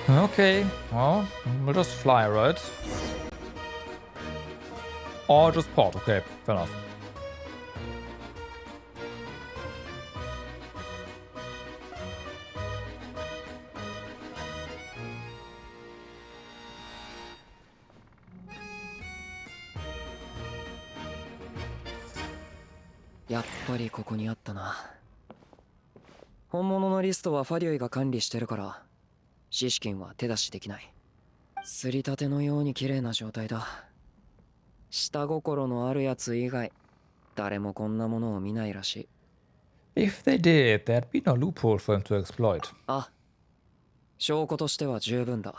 Okay, well, we'll just fly, right? Or just port, okay, fair enough.やっぱりここにあったな。本物のリストはファリュイが管理してるからシシキンは手出しできない。すりたてのように綺麗な状態だ。下心のあるやつ以外誰もこんなものを見ないらしい。 If they did, there'd be no loophole for them to exploit. あ、証拠としては十分だ。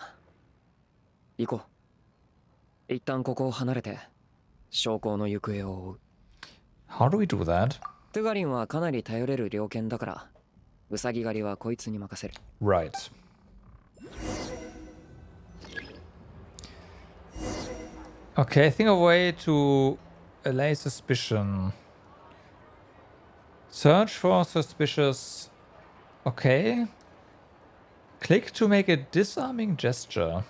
行こう。一旦ここを離れて証拠の行方を追う。How do we do that? トゥガリンはかなり頼れる猟犬だからウサギ狩りはこいつに任せる。 Right. Okay, I think a way to allay suspicion. Search for suspicious. Okay. Click to make a disarming gesture.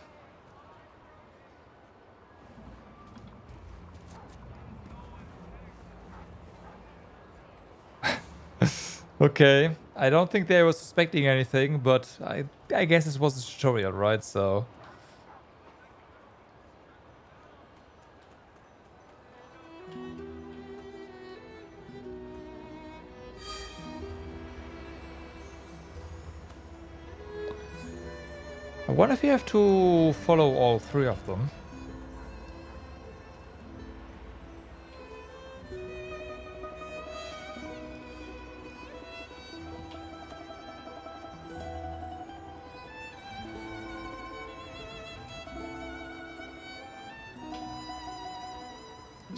Okay, I don't think they were suspecting anything, but I guess this was a tutorial, right? So I wonder if you have to follow all three of them.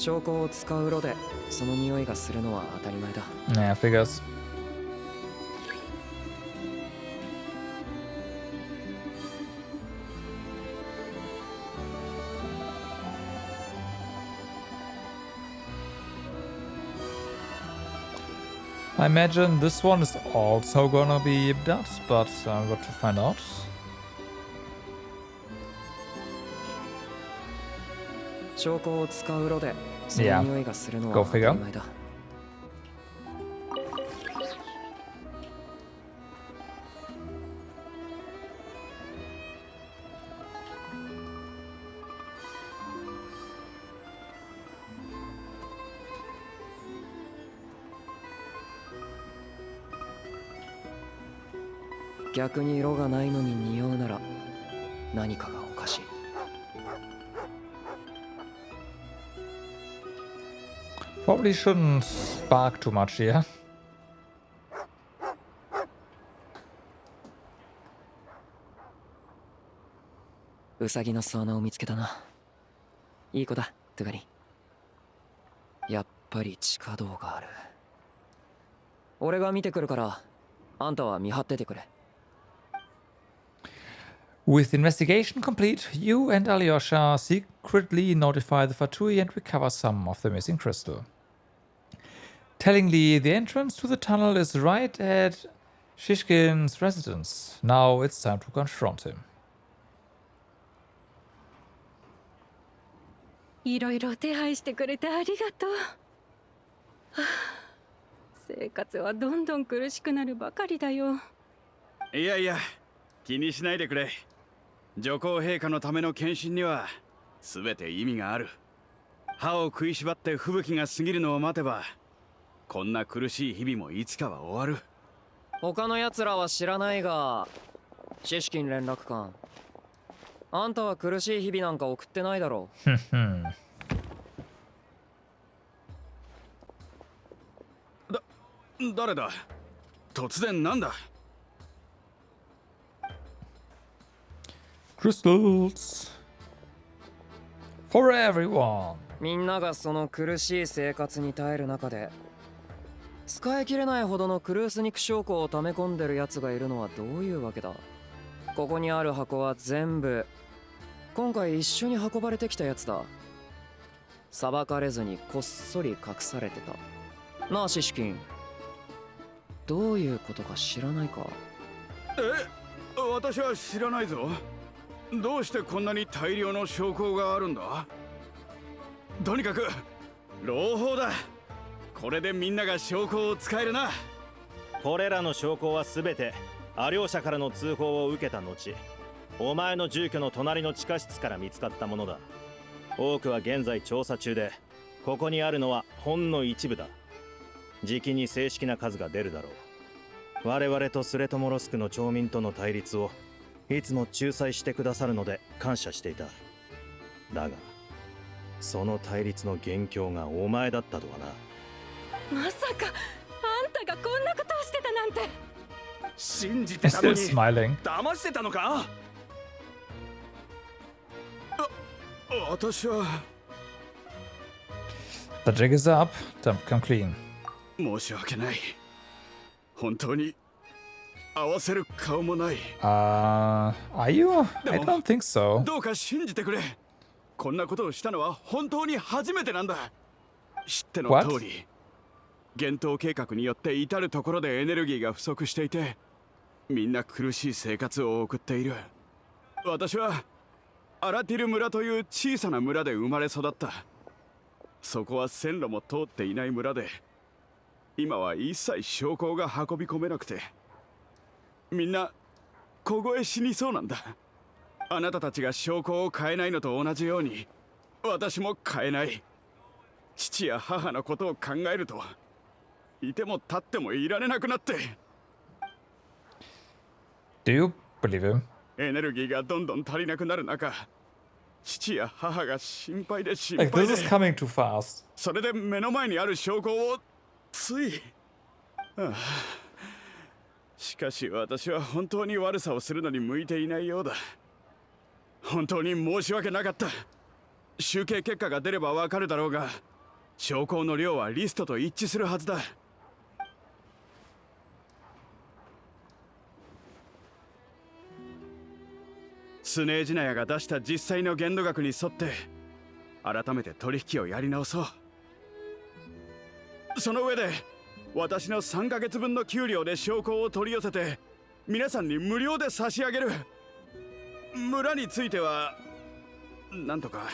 Yeah, figures. I imagine this one is also gonna be that, but I've got to find out. Yeah, go figure. Probably shouldn't bark too much here. Usagiの巣穴を見つけたな。いい子だ、トゥガリン。やっぱり地下道がある。俺が見てくるから、あんたは見張っててくれ。With investigation complete, you and Alyosha secretly notify the Fatui and recover some of the missing crystal. Tellingly, the entrance to the tunnel is right at Shishkin's residence. Now it's time to confront him. いろいろ手配してくれてありがとう。はあ、生活はどんどん苦しくなるばかりだよ。いやいや、気にしないでくれ。女皇陛下のための献身には全て意味がある。歯を食いしばって吹雪が過ぎるのを待てば、こんな苦しい日々もいつかは終わる。他の奴らは知らないが、シシキン連絡官、あんたは苦しい日々なんか送ってないだろう。誰だ？突然なんだ？ Crystals for everyone. みんながその苦しい生活に耐える中で使い切れないほどのクルース肉証拠を溜め込んでるやつがいるのはどういうわけだ。ここにある箱は全部今回一緒に運ばれてきたやつだ。裁かれずにこっそり隠されてたなあ。シシキン、どういうことか知らないか？私は知らないぞ。どうしてこんなに大量の証拠があるんだ？とにかく朗報だ。これでみんなが証拠を使えるな。これらの証拠は全てア両者からの通報を受けた後、お前の住居の隣の地下室から見つかったものだ。多くは現在調査中で、ここにあるのはほんの一部だ。じきに正式な数が出るだろう。我々とスレトモロスクの町民との対立をいつも仲裁してくださるので感謝していた。だがその対立の元凶がお前だったとはな。まさかあんたがこんなことをしてたなんて。信じてたの Still に smiling. 騙してたのか？私は The jig is up. Time to come clean. 申し訳ない。本当に合わせる顔もない。Are you? I don't think so. どうか信じてくれ。こんなことをしたのは本当に初めてなんだ。知っての通り、幻冬計画によって至る所でエネルギーが不足していて、みんな苦しい生活を送っている。私はアラティル村という小さな村で生まれ育った。そこは線路も通っていない村で、今は一切証拠が運び込めなくて、みんな凍え死にそうなんだ。あなたたちが証拠を変えないのと同じように、私も変えない。父や母のことを考えると、いても立ってもいられなくなって。Do you believe him? エネルギーがどんどん足りなくなる中、父や母が心配で心 Like 配 this で、 is coming too fast. それで目の前にある証拠をつい、しかし私は本当に悪さをするのに向いていないようだ。本当に申し訳なかった。集計結果が出ればわかるだろうが、証拠の量はリストと一致するはずだ。スネージナヤが出した実際の限度額に沿って改めて取引をやり直そう。その上で私の3ヶ月分の給料で証拠を取り寄せて皆さんに無料で差し上げる。村についてはなんとか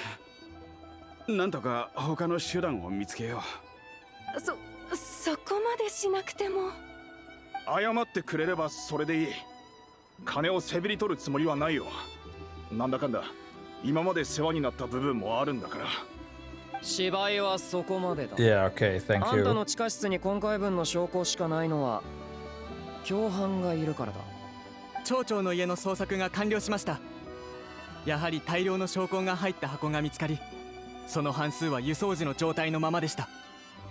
他の手段を見つけよう。そこまでしなくても。謝ってくれればそれでいい。金をせびり取るつもりはないよ。なんだかんだ今まで世話になった部分もあるんだから。芝居はそこまでだ。 Yeah, okay, thank あんた you. の地下室に今回分の証拠しかないのは共犯がいるからだ。町長の家の捜索が完了しました。やはり大量の証拠が入った箱が見つかり、その半数は輸送時の状態のままでした。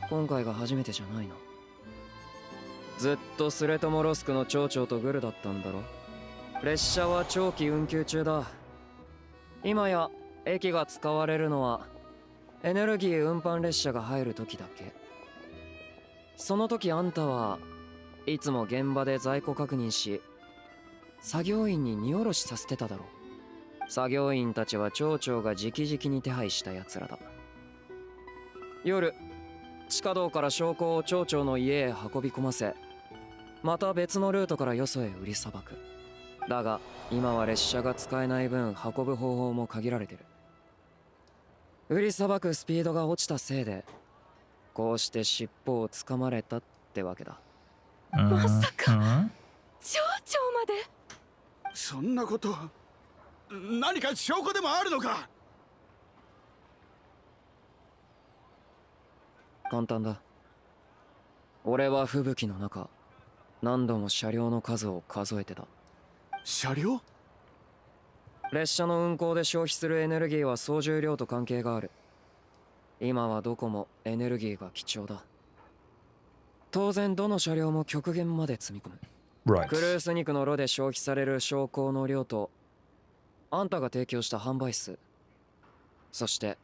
今回が初めてじゃないな。ずっとスレトモロスクの町長とグルだったんだろ。列車は長期運休中だ。今や駅が使われるのはエネルギー運搬列車が入る時だけ。その時あんたはいつも現場で在庫確認し、作業員に荷下ろしさせてただろ。作業員たちは町長が直々に手配した奴らだ。夜地下道から証拠を町長の家へ運び込ませ、また別のルートからよそへ売りさばく。だが今は列車が使えない分運ぶ方法も限られてる。売りさばくスピードが落ちたせいでこうして尻尾をつかまれたってわけだ。まさか町長まで。そんなこと、何か証拠でもあるのか？簡単だ。俺は吹雪の中何度も車両の数を数えてた。車両？列車の運行で消費するエネルギーは総重量と関係がある。今はどこもエネルギーが貴重だ。当然どの車両も極限まで積み込む。Right. クルース肉の炉で消費される昇降の量とあんたが提供した販売数、そして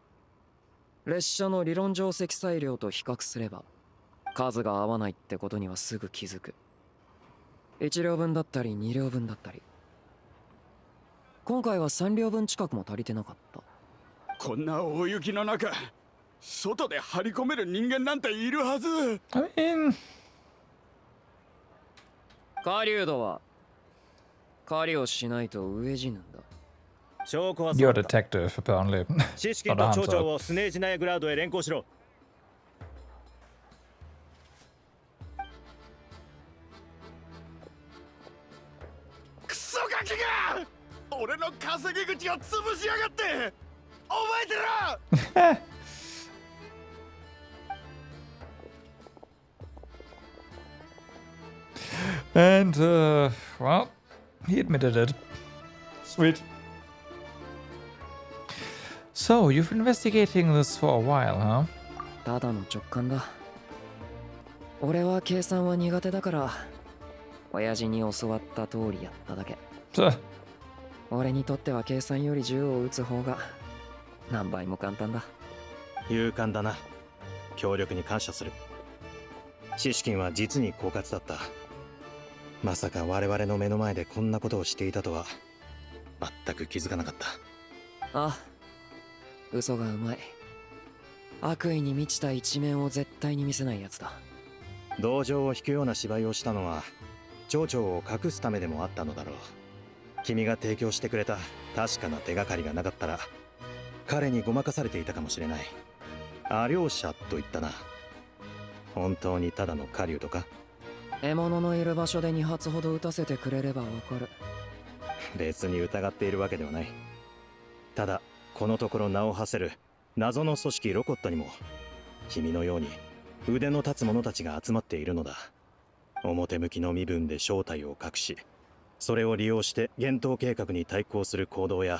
列車の理論上積載量と比較すれば数が合わないってことにはすぐ気づく。1両分だったり2両分だったり、今回は3両分近くも足りてなかった。こんな大雪の中、外で張り込める人間なんているはず。I mean... 狩人は狩りをしないと飢え死ぬんだ。証拠は You're a detective, apparently. シシキンと町長をスネージナヤグラードへ連行しろ。クソガキが俺の稼ぎ口を潰しやがって。覚えてろ。And, well, he admitted it. Sweet. So, you've been investigating this for a while, huh? ただの直感だ。俺は計算は苦手だから親父に教わった通りやっただけ。俺にとっては計算より銃を撃つ方が何倍も簡単だ。勇敢だな。協力に感謝する。シシキンは実に狡猾だった。まさか我々の目の前でこんなことをしていたとは全く気づかなかった。ああ、嘘がうまい。悪意に満ちた一面を絶対に見せないやつだ。同情を引くような芝居をしたのは町長を隠すためでもあったのだろう。君が提供してくれた確かな手がかりがなかったら彼にごまかされていたかもしれない。ア両者と言ったな。本当にただの狩人か？獲物のいる場所で2発ほど撃たせてくれればわかる。別に疑っているわけではない。ただこのところ名を馳せる謎の組織ロコットにも君のように腕の立つ者たちが集まっているのだ。表向きの身分で正体を隠し、それを利用して幻冬計画に対抗する行動や、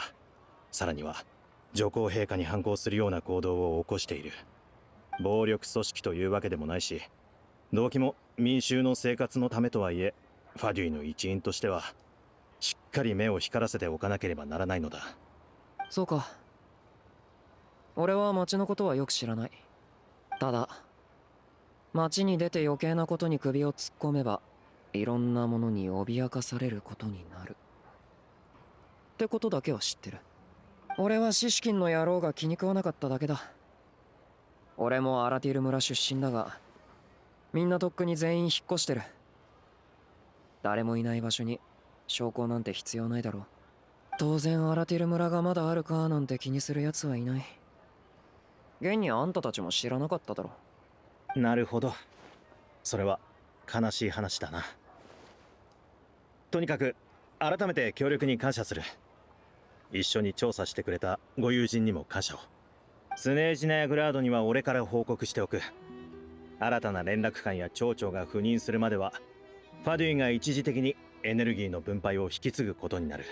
さらには女皇陛下に反抗するような行動を起こしている。暴力組織というわけでもないし、動機も民衆の生活のためとはいえ、ファデュイの一員としてはしっかり目を光らせておかなければならないのだ。そうか。俺は町のことはよく知らない。ただ町に出て余計なことに首を突っ込めばいろんなものに脅かされることになるってことだけは知ってる。俺はシシキンの野郎が気に食わなかっただけだ。俺もアラティル村出身だが、みんなとっくに全員引っ越してる。誰もいない場所に証拠なんて必要ないだろう。当然アラティル村がまだあるかなんて気にする奴はいない。現にあんたたちも知らなかっただろ。なるほど。それは悲しい話だな。とにかく改めて協力に感謝する。一緒に調査してくれたご友人にも感謝を。スネージナヤグラードには俺から報告しておく。新たな連絡官や町長が赴任するまではファデュイが一時的にエネルギーの分配を引き継ぐことになる。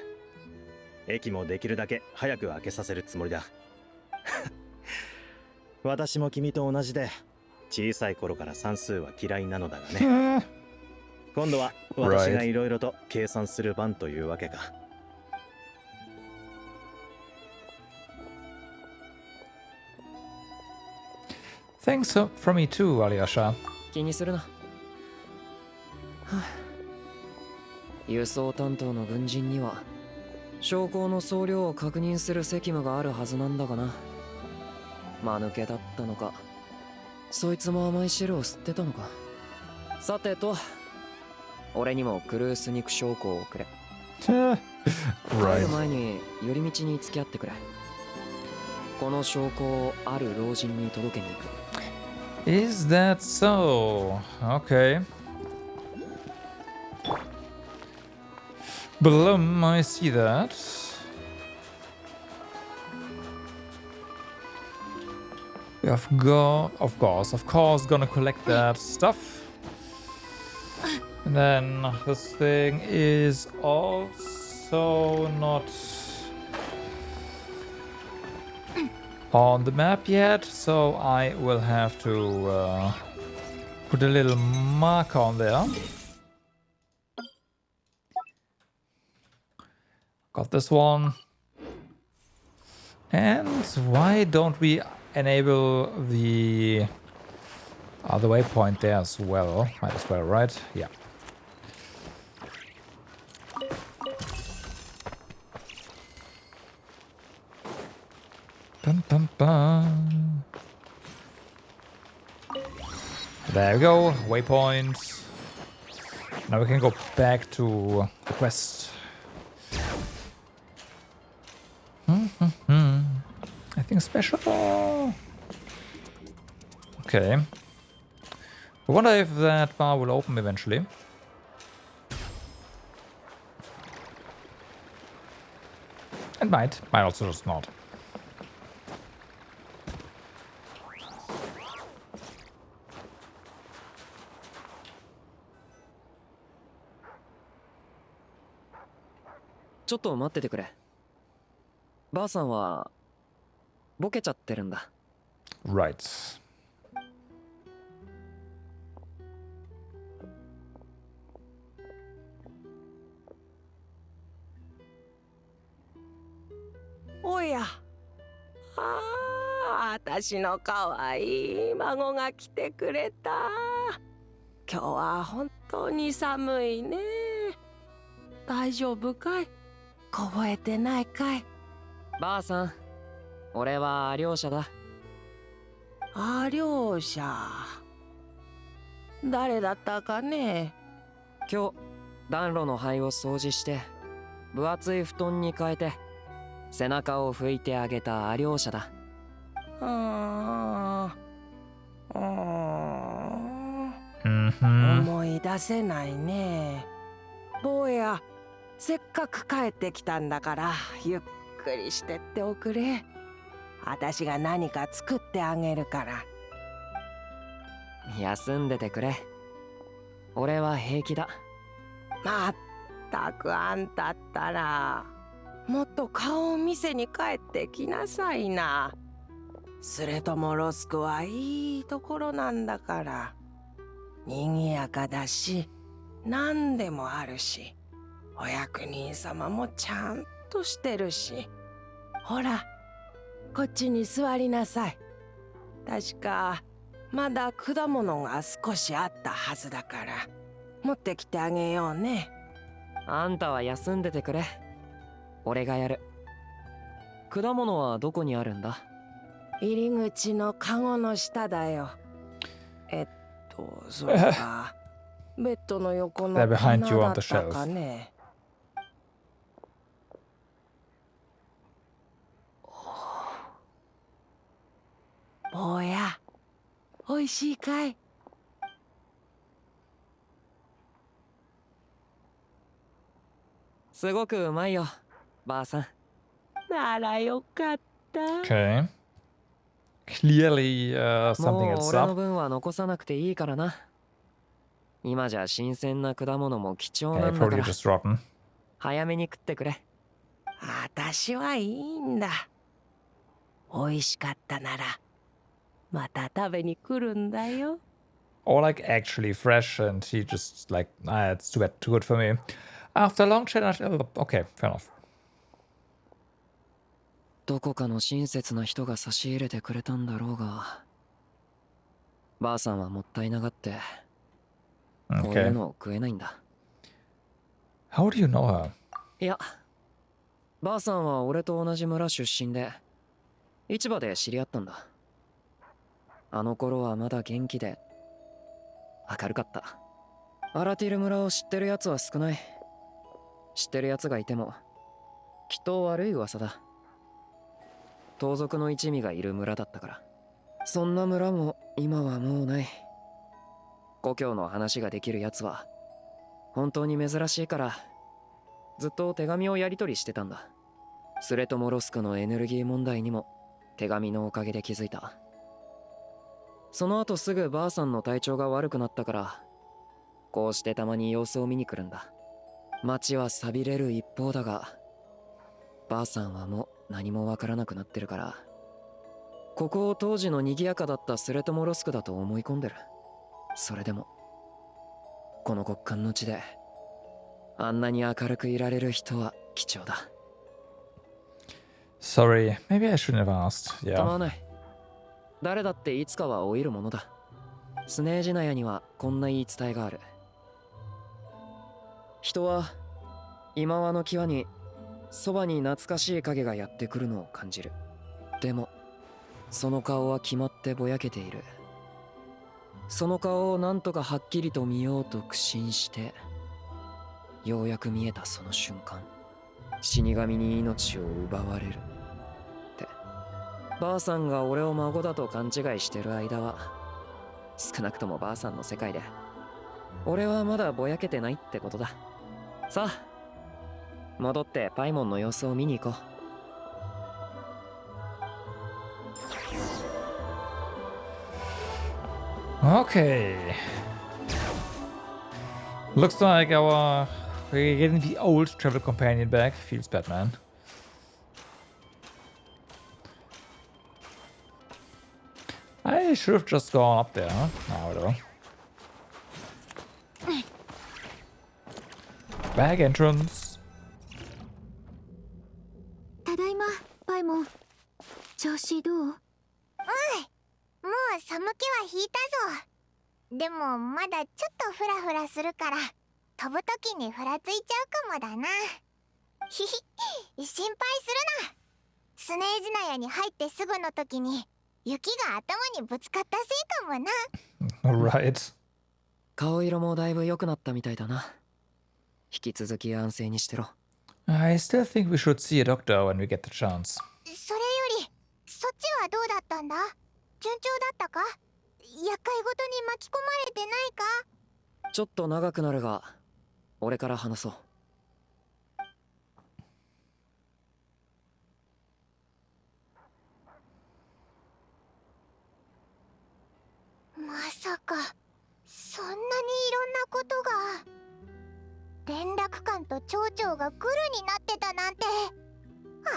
駅もできるだけ早く開けさせるつもりだ。私も君と同じで小さい頃から算数は嫌いなのだがね。今度は私がいろいろと計算する番というわけか。Thanks from me too, Alyosha. 気にするな。はあ、輸送担当の軍人には証拠の総量を確認する責務があるはずなんだがな。間抜けだったのか、そいつも甘い汁を吸ってたのか。さてと、俺にもクルース肉証拠をくれ。帰る前に寄り道に付き合ってくれ。この証拠をある老人に届けに行く。Is that so? Okay. Blum, I see that. We have of course, gonna collect that stuff. And then this thing is also not on the map yet, so I will have to put a little marker on there. Got this one. And why don't we enable the other waypoint there as well? Might as well, right? Yeah. Bum, bum, bum. There we go, waypoint. Now we can go back to the quest. I think special. Okay. I wonder if that bar will open eventually. It might also just not.ちょっと待っててくれ。ばあさんはボケちゃってるんだ。Right.おや。私のかわいい孫が来てくれた。今日は本当に寒いね。大丈夫かい？凍えてないかい？ばあさん、俺はアリョーシャだ。アリョーシャ。誰だったかね？今日暖炉の灰を掃除して分厚い布団に変えて背中を拭いてあげたアリョーシャだ。思い出せないね。坊や、せっかく帰ってきたんだからゆっくりしてっておくれ。私が何か作ってあげるから。休んでてくれ。俺は平気だ。まったくあんたったらもっと顔を見せに帰ってきなさいな。スレトモロスクはいいところなんだから。賑やかだし何でもあるし、お役人様もちゃんとしてるし。ほら、こっちに座りなさい。確かまだ果物が少しあったはずだから持ってきてあげようね。あんたは休んでてくれ。俺がやる。果物はどこにあるんだ？入り口のカゴの下だよ。それかベッドの横の棚だったかね。坊や、おいしいかい？すごくうまいよ、ばあさん。ならよかった。Okay. Clearly, something もう is 俺の up. 分は残さなくていいからな。今じゃ新鮮な果物も貴重 Okay, なんだか probably ら just rotten. 早めに食ってくれ。私はいいんだ。おいしかったならまた食べに来るんだよ。 Or like actually fresh, and he just like, it's too bad, too good for me. After a long chat, okay, fair enough. どこかの親切な人が差し入れてくれたんだろうが、ばあさんはもったいながってこういうのを食えないんだ。How do you know her? いや、ばあさんは俺と同じ村出身で市場で知り合ったんだ。あの頃はまだ元気で明るかった。アラティル村を知ってるやつは少ない。知ってるやつがいてもきっと悪い噂だ。盗賊の一味がいる村だったから。そんな村も今はもうない。故郷の話ができるやつは本当に珍しいからずっと手紙をやり取りしてたんだ。スレトモロスクのエネルギー問題にも手紙のおかげで気づいた。その後すぐばあさんの体調が悪くなったからこうしてたまに様子を見に来るんだ。町は寂れる一方だがばあさんはもう何もわからなくなってるからここを当時の賑やかだったスレトモロスクだと思い込んでる。それでもこの極寒の地であんなに明るくいられる人は貴重だ。 Sorry, maybe I shouldn't have asked. 構わ Yeah. ない。誰だっていつかは老いるものだ。スネージナヤにはこんな言い伝えがある。人は今和の際にそばに懐かしい影がやってくるのを感じる。でもその顔は決まってぼやけている。その顔をなんとかはっきりと見ようと苦心してようやく見えたその瞬間、死神に命を奪われるって。ばあさんが俺を孫だと勘違いしてる間は少なくともばあさんの世界で俺はまだぼやけてないってことだ。さあ戻ってパイモンの様子を見に行こう。Okay. Looks like we're getting the old travel companion back. Feels bad, man. I should have just gone up there, huh? Nah, whatever. Back entrance. ただいま、パイモン。調子どう？もう寒気は引いたぞ。でもまだちょっとフラフラするから飛ぶときにふらついちゃうかもだな。ひひ、心配するな。スネージナヤに入ってすぐの時に雪が頭にぶつかったせいかもな。Right. 顔色もだいぶ良くなったみたいだな。引き続き安静にしてろ。I still think we should see a doctor when we get the chance. それよりそっちはどうだったんだ？順調だったか？厄介ごとに巻き込まれてないか？ちょっと長くなるが俺から話そう。まさかそんなにいろんなことが。連絡官と町長がグルになってたなんて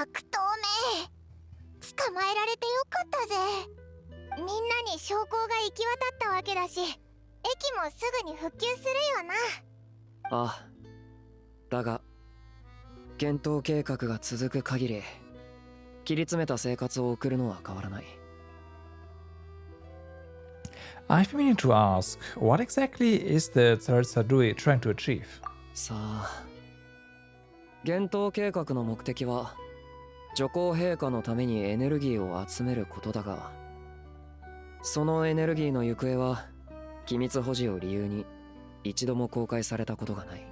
悪党め。捕まえられてよかったぜ。みんなに証拠が行き渡ったわけだし駅もすぐに復旧するよな。ああ、だが検討計画が続く限り切り詰めた生活を送るのは変わらない。I've been meaning to ask, what exactly is the Tsundere trying to achieve? さあ、検討計画の目的は女皇陛下のためにエネルギーを集めることだが、そのエネルギーの行方は機密保持を理由に一度も公開されたことがない。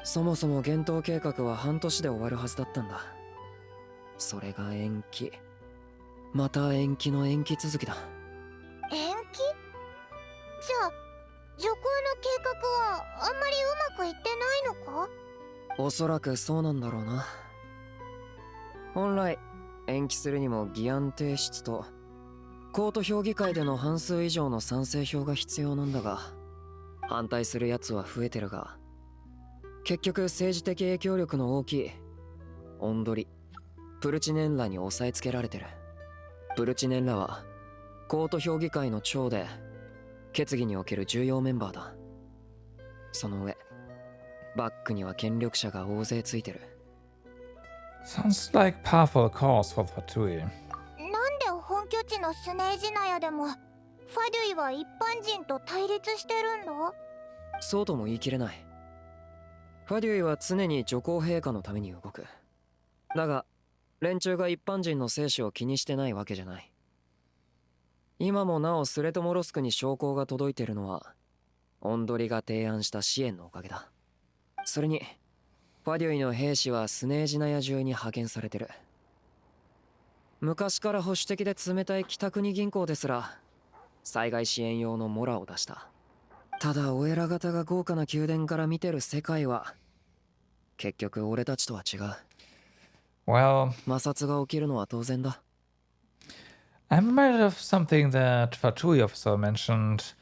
そもそも検討計画は半年で終わるはずだったんだ。それが延期、また延期の延期続きだ。延期？じゃあ女皇の計画はあんまりうまくいってないのか？おそらくそうなんだろうな。本来延期するにも議案提出とコート評議会での半数以上の賛成票が必要なんだが、反対するやつは増えてるが、結局政治的影響力の大きいオンドリ、プルチネンラに押さえつけられてる。プルチネンラはコート評議会の長で決議における重要メンバーだ。その上バックには権力者が大勢ついてる。 Sounds like powerful cause for Fatui. なんで本拠地のスネージナヤでもファデュイは一般人と対立してるんだ？そうとも言い切れない。ファデュイは常に女皇陛下のために動く。だが連中が一般人の生死を気にしてないわけじゃない。今もなおスレトモロスクに将校が届いてるのはオンドリが提案した支援のおかげだ。それにファデュイの兵士はスネージナヤ中に派遣されてる。昔から保守的で冷たい北国銀行ですら災害支援用のモラを出した。ただお偉方が豪華な宮殿から見てる世界は結局俺たちとは違う。 Well, 摩擦が起きるのは当然だ。I'm reminded of something that Fatui officer mentioned,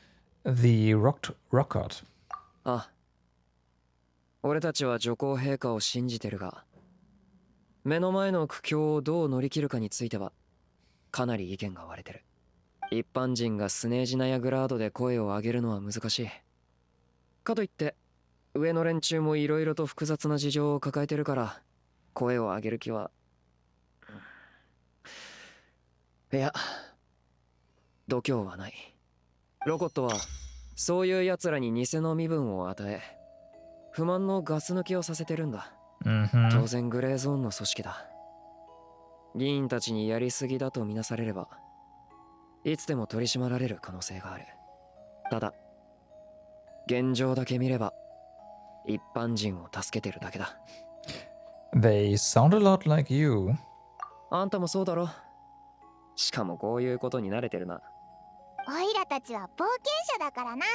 the rocket. あ、俺たちは女皇陛下を信じてるが、目の前の苦境をどう乗り切るかについてはかなり意見が割れてる。一般人がスネージナヤグラードで声を上げるのは難しい。かといって上の連中もいろいろと複雑な事情を抱えてるから声を上げる気は、いや、度胸はない。ロコットはそういう奴らに偽の身分を与え、不満のガス抜きをさせてるんだ。当然グレーゾーンの組織だ。議員たちにやりすぎだとみなされればいつでも取り締まられる可能性がある。ただ現状だけ見れば一般人を助けてるだけだ。 They sound a lot like you. あんたもそうだろ。しかもこういうことに慣れてるな。オイラたちは冒険者だからな。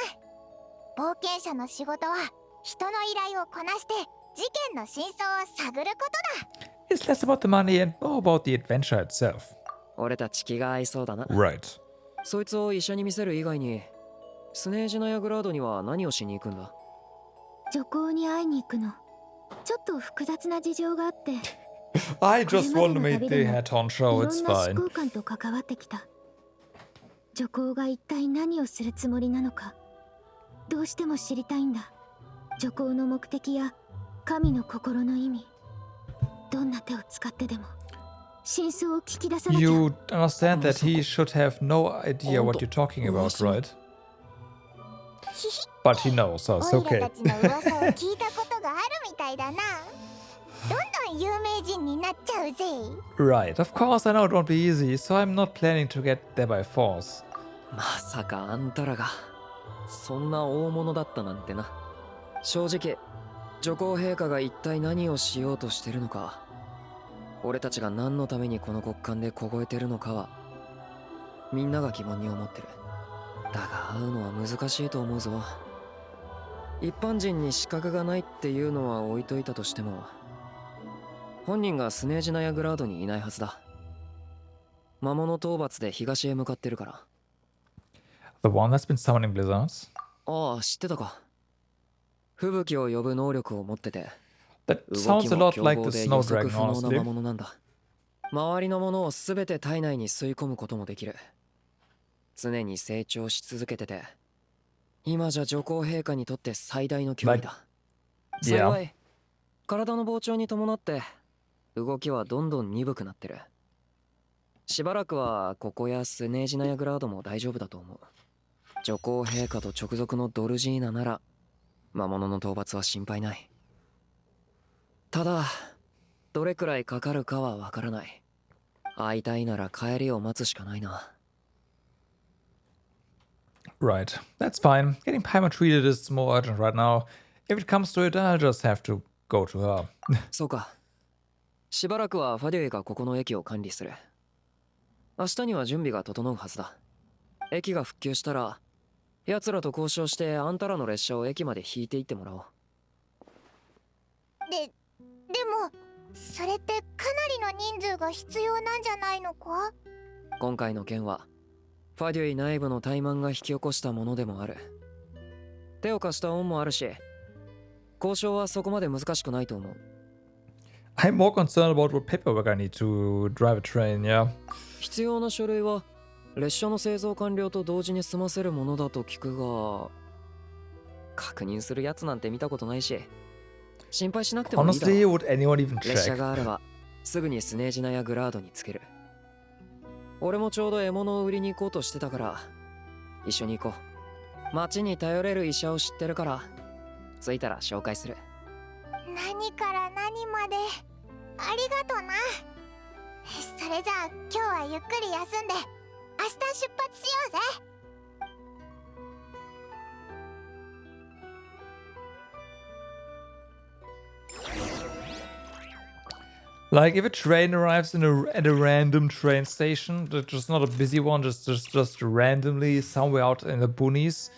冒険者の仕事は人の依頼をこなして事件の真相を探ることだ。It's less about the money and more about the adventure itself. 俺たち気が合いそうだな。 Right. そいつを医者に見せる以外にスネージナヤグラードには何をしに行くんだ？女皇に会いに行くの。ちょっと複雑な事情があって。I just want to make the head-on show. It's いろんな fine. 思考官と関わってきた。女皇が一体何をするつもりなのか、どうしても知りたいんだ。女皇の目的や神の心の意味、どんな手を使ってでも真相を聞き出さなきゃ。 You understand that he should have no idea what you're talking about, right? But he knows, so it's オイ okay. ラたちの噂を聞いたことがあるみたいだな。どんどん有名人になっちゃうぜ。Right, of course I know it won't be easy, so I'm not planning to get there by force. まさかあんたらがそんな大物だったなんてな。正直女皇陛下が一体何をしようとしてるのか、俺たちが何のためにこの国間で凍えてるのかはみんなが疑問に思ってる。だが会うのは難しいと思うぞ。一般人に資格がないっていうのは置いといたとしても、本人がスネージナヤグラードにいないはずだ。魔物討伐で東へ向かってるから。 The one that's been summoning blizzards? ああ、知ってたか。吹雪を呼ぶ能力を持ってて、 That 動 sounds き a も lot 凶 like 暴 the で snow 予測 dragon, 不能な honestly. 魔物なんだ。周りのものを全て体内に吸い込むこともできる。常に成長し続けてて、今じゃ女皇陛下にとって最大の脅威だ。幸い、体の膨張に伴って動きはどんどん鈍くなってる。しばらくはここやスネージナヤグラードも大丈夫だと思う。女皇陛下と直属のドルジーナなら魔物の討伐は心配ない。ただどれくらいかかるかはわからない。会いたいなら帰りを待つしかないな。 Right, that's fine. Getting Paimon treated is more urgent right now. If it comes to it, I'll just have to go to her. そうか。しばらくはファデュエがここの駅を管理する。明日には準備が整うはずだ。駅が復旧したら奴らと交渉してあんたらの列車を駅まで引いていってもらおう。でもそれってかなりの人数が必要なんじゃないのか？今回の件はファデュエ内部の怠慢が引き起こしたものでもある。手を貸した恩もあるし、交渉はそこまで難しくないと思う。 I'm more concerned about what paperwork I need to drive a train, yeah. 必要な書類は列車の製造完了と同時に済ませるものだと聞くが、確認するやつなんて見たことないし、心配しなくてもいいだろう。 Honestly, would anyone even 列車 check? があればすぐにスネージナヤグラードにつける。俺もちょうど獲物を売りに行こうとしてたから一緒に行こう。町に頼れる医者を知ってるから着いたら紹介する。何から何までありがとな。それじゃあ今日はゆっくり休んで明日出発しようぜ。Like if a train arrives at a random train station, just not a busy one, just randomly somewhere out in the boonies.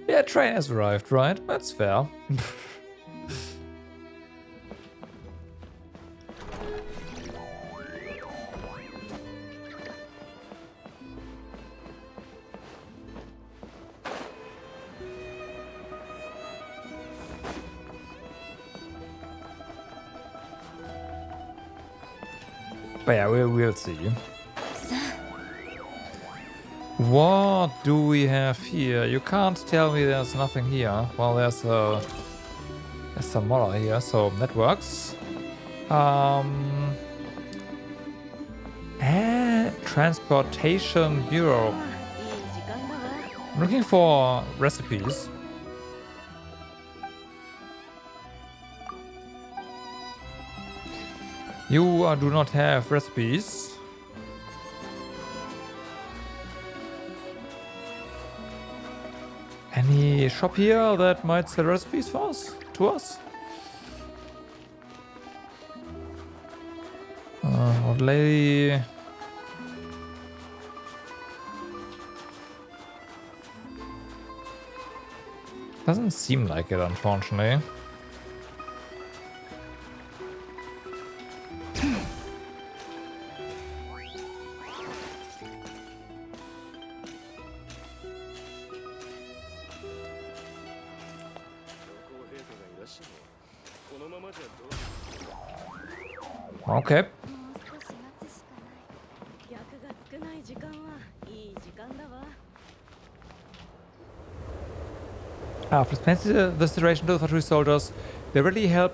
Yeah, train has arrived, right? That's fair. But yeah, we'll see. What do we have here? You can't tell me there's nothing here. Well, there's some model here, so that works. Transportation Bureau. I'm looking for recipes. You do not have recipes. Any shop here that might sell recipes for us? To us? Old lady. Doesn't seem like it, unfortunately. Okay. After explaining the situation to the three soldiers, they really help.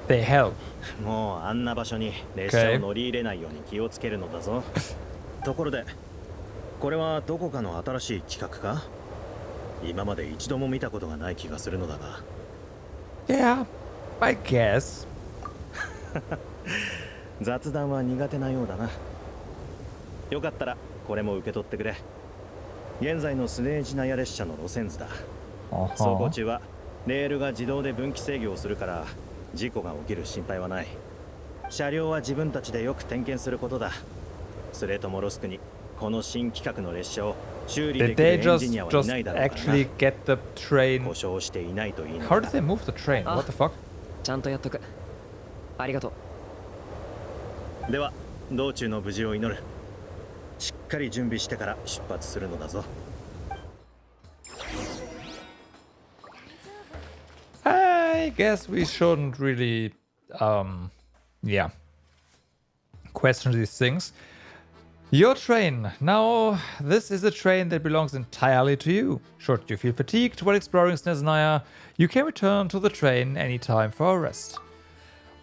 They help. もうあんな場所に列車を乗り入れないように気をつけるのだぞ。ところで、これはどこかの新しい企画か？今まで一度も見たことがない気がするのだが。Yeah, I guess. 雑談は苦手なようだな。よかったらこれも受け取ってくれ。現在のスネージナヤ列車の路線図だ。走行中はレールが自動で分岐制御をするから事故が起きる心配はない。車両は自分たちでよく点検することだ。スレトモロスクにこの新規格の列車を修理できるエンジニアはいないだろうからな。故障していないといいのだ。How did they move the train? What the fuck? ちゃんとやっとく。ありがとう。では道中の無事を祈る。しっかり準備してから出発するのだぞ。I guess we shouldn't really, yeah, question these things. Your train. Now, this is a train that belongs entirely to you. Should you feel fatigued while exploring Snezhnaya, you can return to the train anytime for a rest.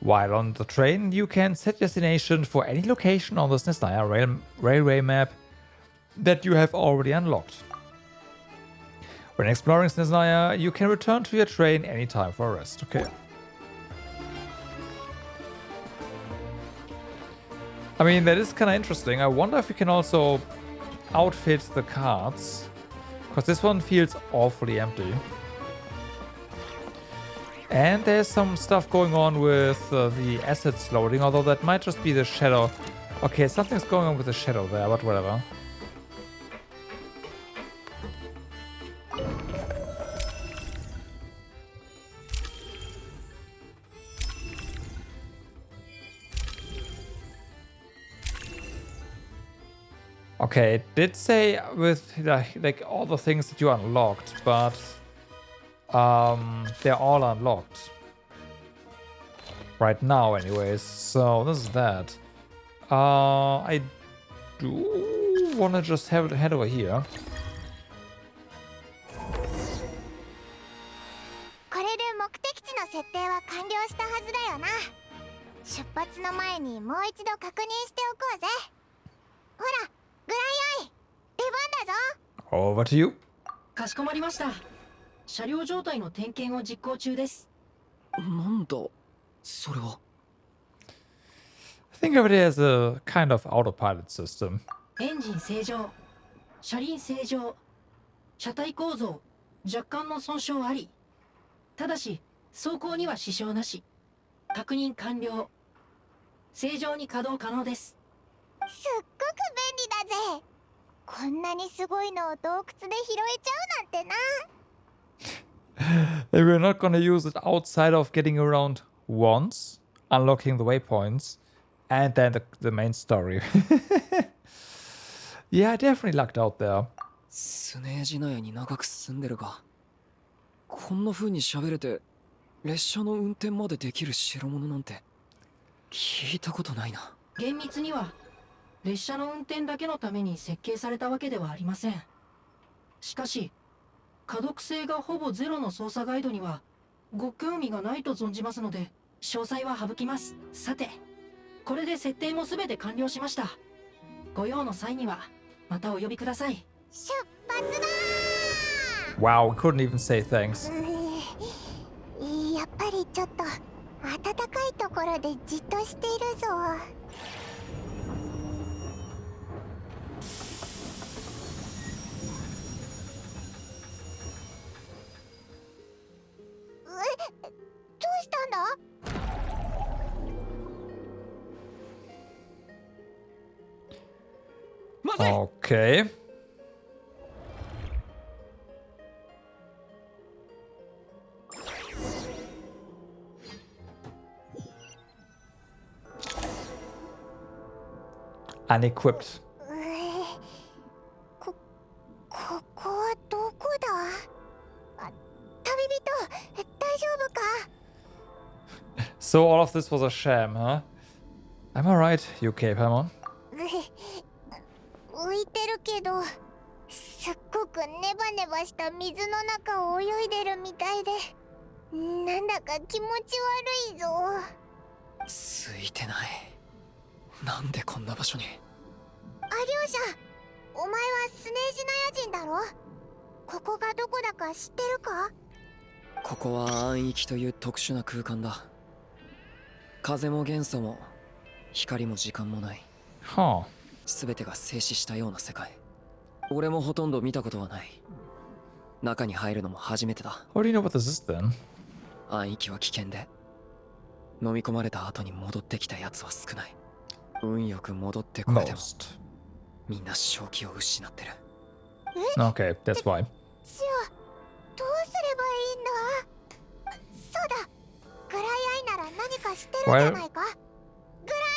While on the train, you can set destination for any location on the Snezhnaya railway map that you have already unlocked. When exploring Snezhnaya, you can return to your train anytime for a rest. Okay. I mean, that is kind of interesting. I wonder if we can also outfit the carts, because this one feels awfully empty. And there's some stuff going on with the assets loading, although that might just be the shadow. Okay, something's going on with the shadow there, but whatever. Okay, it did say with like all the things that you unlocked, but they're all unlocked right now anyways, so this is that. I do want to just head over here. これで目的地の設定は完了したはずだよな。出発の前にもう一度確認しておこうぜ。ほら、グライアイ、出番だぞ。Over to you. かしこまりました。車両状態の点検を実行中です。なんだそれは。Think of it as a kind of autopilot system. エンジン正常、車輪正常、車体構造若干の損傷あり。ただし走行には支障なし。確認完了。正常に稼働可能です。すっごく便利だぜ。こんなにすごいのを洞窟で拾えちゃうなんてな。We're not gonna use it outside of getting around once, unlocking the waypoints, and then the main story. Yeah, I definitely lucked out there. スネージナヤに長く住んでるが、こんな風に喋れて列車の運転までできる代物なんて聞いたことないな。厳密には列車の運転だけのために設計されたわけではありません。しかし可読性がほぼゼロの操作ガイドにはご興味がないと存じますので、詳細は省きます。さて、これで設定も全て完了しました。ご用の際にはまたお呼びください。出発だー。 Wow, we couldn't even say thanks. やっぱりちょっと暖かいところでじっとしているぞ。どうしたんだ？ Okay. Unequipped. ここはどこだ？旅人、大丈夫か？ So all of this was a sham, huh? Am I right? You okay, Paimon? 浮いてるけど、すっごくネバネバした水の中を泳いでるみたいで、なんだか気持ち悪いぞ。ついてない。なんでこんな場所に。アリョーシャ、お前はスネージナヤ人だろ？ここがどこだか知ってるか？ここは暗域という特殊な空間だ。風も元素も光も時間もない。はあ。全てが静止したような世界。俺もほとんど見たことはない。中に入るのも初めてだ。How do you know what this is then? 暗域は危険で、飲み込まれた後に戻ってきたやつは少ない。運よく戻ってこれても、みんな正気を失ってる。Okay, that's why. じゃあ、どうすればいいんだ？そうだ、グライアイなら何か知ってるんじゃないか？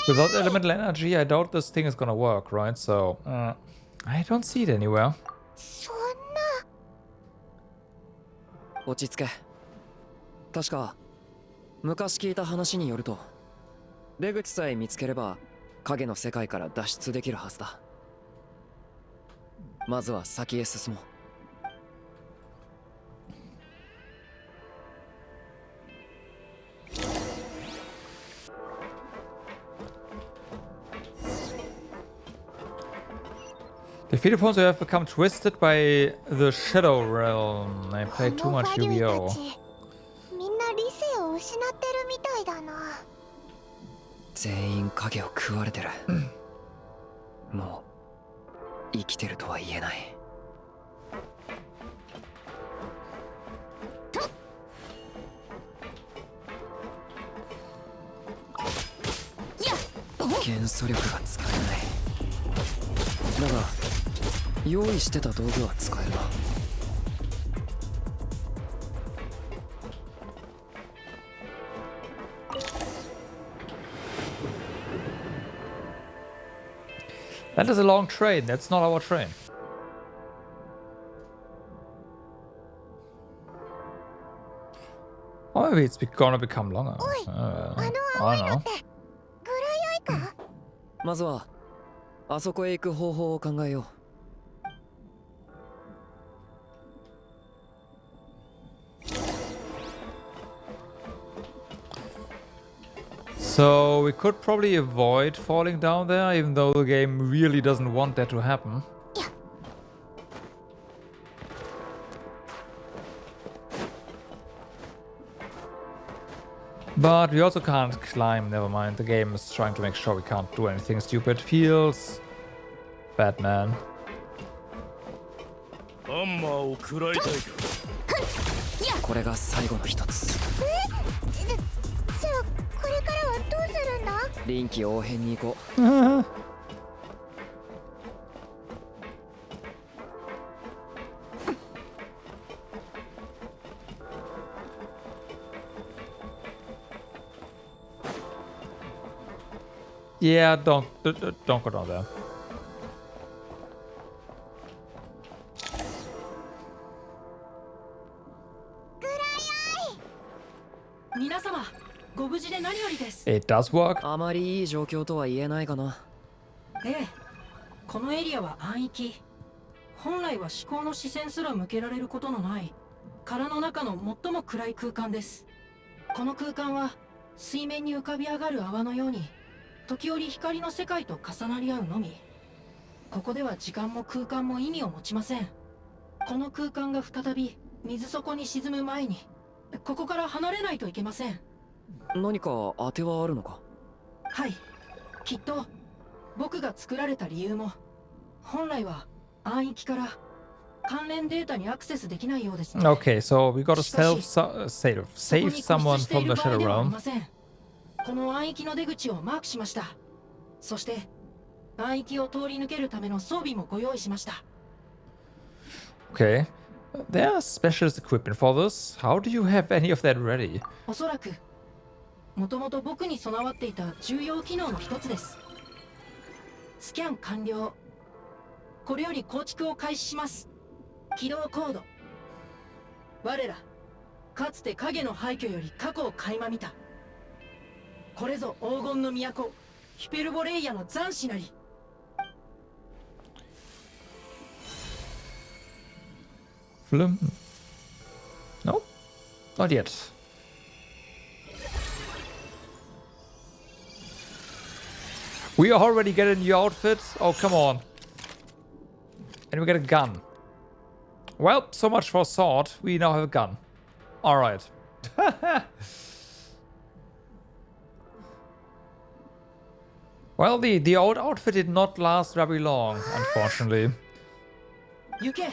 Without elemental energy, I doubt this thing is gonna work, right? So, I don't see it anywhere. そんな。落ち着け。確か、昔聞いた話によると、出口さえ見つければ、影の世界から脱出できるはずだ。まずは先へ進もう。Defeat opponents who have become twisted by the Shadow Realm. I played too much Yu-Gi-Oh! みんな理性を失ってるみたいだな。全員影を食われてる。もう生きてるとは言えない。元素力が使えない。だが用意してた道具は使えるな。That is a long train. That's not our train. Or maybe it's gonna become longer. I don't know. まずはあそこへ行く方法を考えよう。So we could probably avoid falling down there, even though the game really doesn't want that to happen. But we also can't climb, never mind. The game is trying to make sure we can't do anything stupid. Feels bad, man. ハンマーを食らいたいか。これが最後の一つ。じゃあこれからはどうするんだ？臨機応変に行こう。Yeah, don't go down there. 皆様、ご無事で何よりです。 It does work. あまりいい状況とは言えないかな。ええ、このエリアは暗域。本来は思考の視線すら向けられることのない殻の中の最も暗い空間です。この空間は水面に浮かび上がる泡のように時折光の世界と重なり合うのみ。ここでは時間も空間も意味を持ちません。この空間が再び水底に沈む前にここから離れないといけません。何か当てはあるのか？はい、きっと僕が作られた理由も本来は暗域から関連データにアクセスできないようですね。 Okay, so we gotta save someone from the Shadow Realm. この暗域の出口をマークしました。そして暗域を通り抜けるための装備もご用意しました。 Okay. There's specialist equipment for this. How do you have any of that ready? おそらくもともと僕に備わっていた重要機能の一つです。スキャン完了。これより構築を開始します。起動コード。我らかつて影の廃墟より過去を垣間見た。これぞ黄金の都ヒペルボレイヤの残滓なり。Flim? No? Not yet. We already get a new outfit? Oh, come on. And we get a gun. Well, so much for sword. We now have a gun. Alright. Well, the old outfit did not last very long, unfortunately. 行け。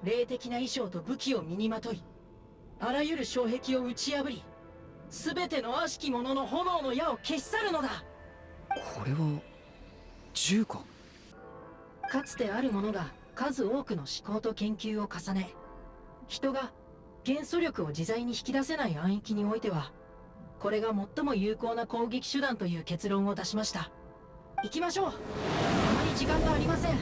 霊的な衣装と武器を身にまとい、あらゆる障壁を打ち破り、すべての悪しき者の炎の矢を消し去るのだ。これは銃か？かつてある者が数多くの思考と研究を重ね、人が元素力を自在に引き出せない暗域においてはこれが最も有効な攻撃手段という結論を出しました。行きましょう。あまり時間がありません。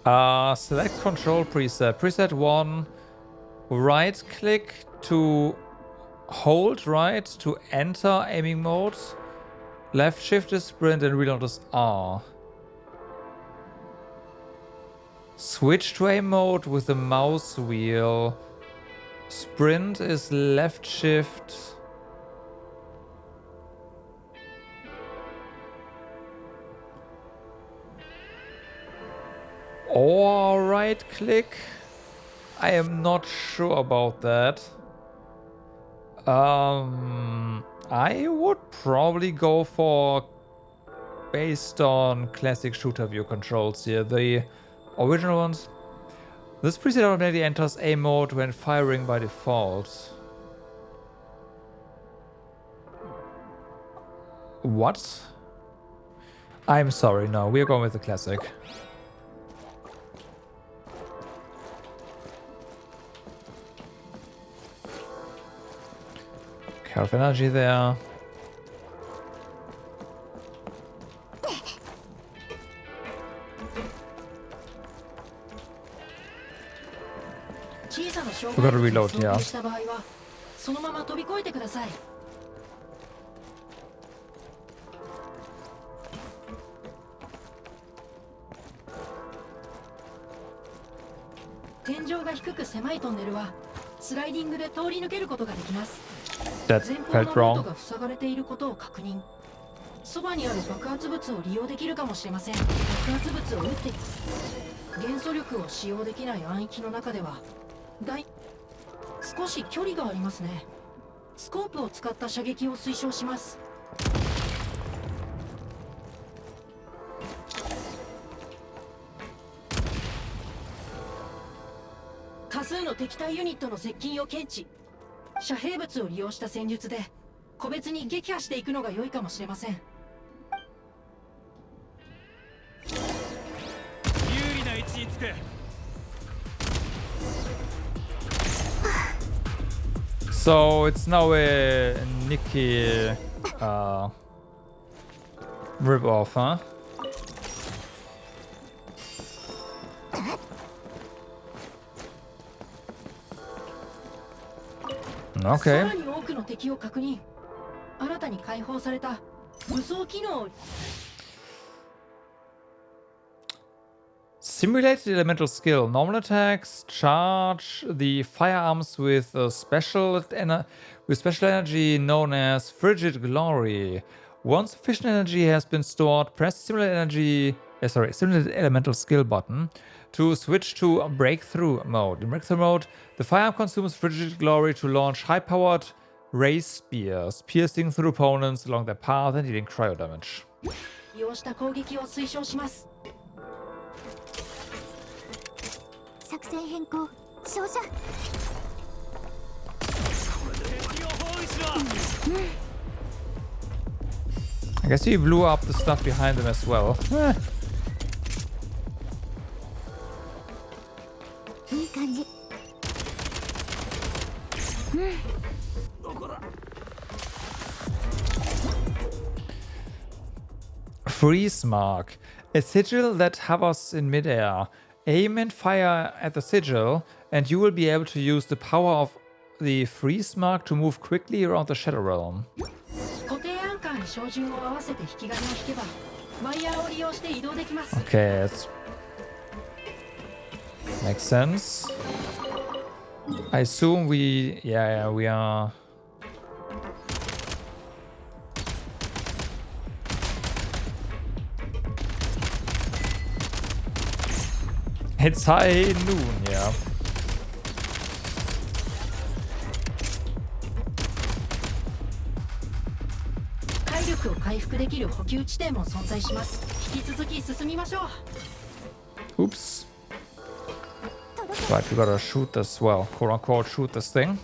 Select control preset. Preset 1. Right click to hold right to enter aiming mode. Left shift is sprint and reload is R. Switch to aim mode with the mouse wheel. Sprint is left shift. Or right click. I am not sure about that. I would probably go for based on classic shooter view controls here. The original ones. This preset automatically enters aim mode when firing by default. What? I'm sorry, no, we're going with the classic. Care of energy there. We gotta reload, yeah. そのまま飛び越えてください。天井が低く狭いトンネルはスライディングで通り抜けることができます。前方のルートが塞がれていることを確認。そばにある爆発物を利用できるかもしれません。爆発物を撃っています。元素力を使用できない暗域の中では少し距離がありますね。スコープを使った射撃を推奨します。多数の敵対ユニットの接近を検知。遮蔽物を利用した戦術で個別に撃破していくのが良いかもしれません。有利な位置につく。So it's now a Nikki rip-off, huh? Okay. さらに多くの敵を確認。新たに解放された武装機能を Simulated elemental skill. Normal attacks charge the firearms with a special energy known as frigid glory. Once sufficient energy has been stored, press simulated elemental skill button to switch to breakthrough mode. In breakthrough mode, the firearm consumes frigid glory to launch high-powered ray spears, piercing through opponents along their path and dealing cryo damage. 利用した攻撃を推奨します。作戦変更照射 I guess he blew up the stuff behind them as well. いい感じ Freeze mark. A sigil that hovers in midair. Aim and fire at the sigil, and you will be able to use the power of the freeze mark to move quickly around the Shadow Realm. 固定アンカーに照準を合わせて引き金を引けばワイヤーを利用して移動できます。 Okay, makes sense. I assume we are. It's high noon, yeah. 体力を回復できる補給地点も存在します。引き続き進みましょう。 Oops. Right, we gotta shoot this, well, quote unquote, shoot this thing.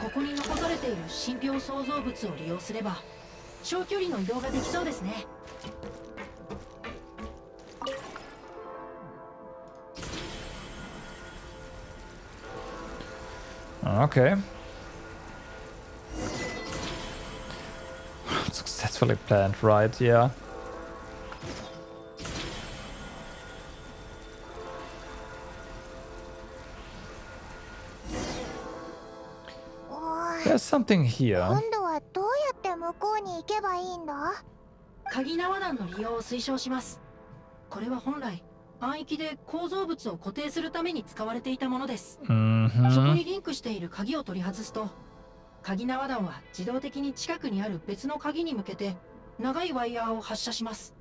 ここに残されている信憑創造物を利用すれば長距離の移動ができそうですね。 Okay. Successfully planned, right? Yeah. There's something here. 今度はどうやって向こうに行けばいいんだ？鍵縄弾の利用を推奨します。これは本来暗域で構造物を固定するために使われていたものです。そこにリンクしている鍵を取り外すと、鍵縄弾は自動的に近くにある別の鍵に向けて長いワイヤーを発射します。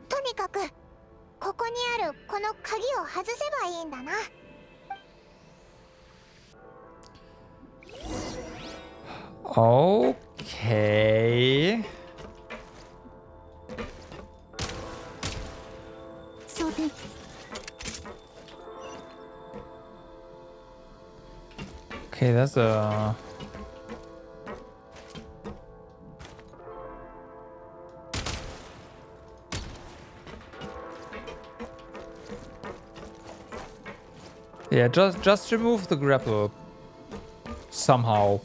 とにかくここにあるこの鍵を外せばいいんだな。Okay. 装填 Okay, that's a... Yeah, just remove the grapple somehow.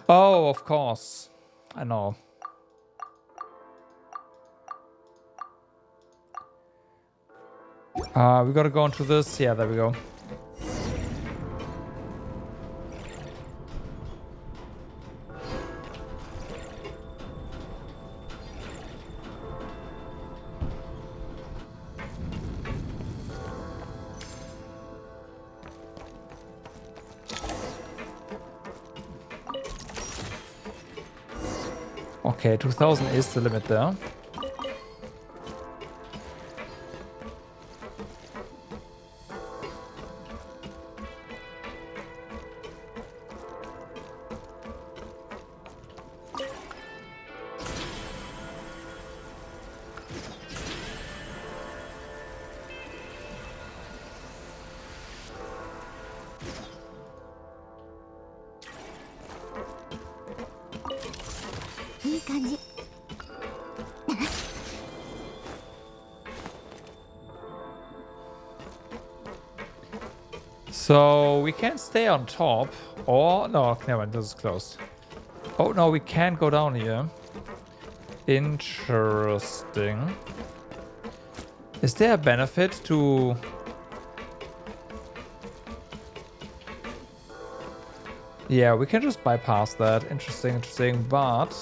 Oh, of course. I know. We gotta go into this. Yeah, there we go. Okay, 2000 is the limit there. いい感じ。 So we can stay on top, or no, never mind, this is closed. Oh no, we can't go down here. Interesting. Is there a benefit to... Yeah, we can just bypass that. Interesting, interesting, but...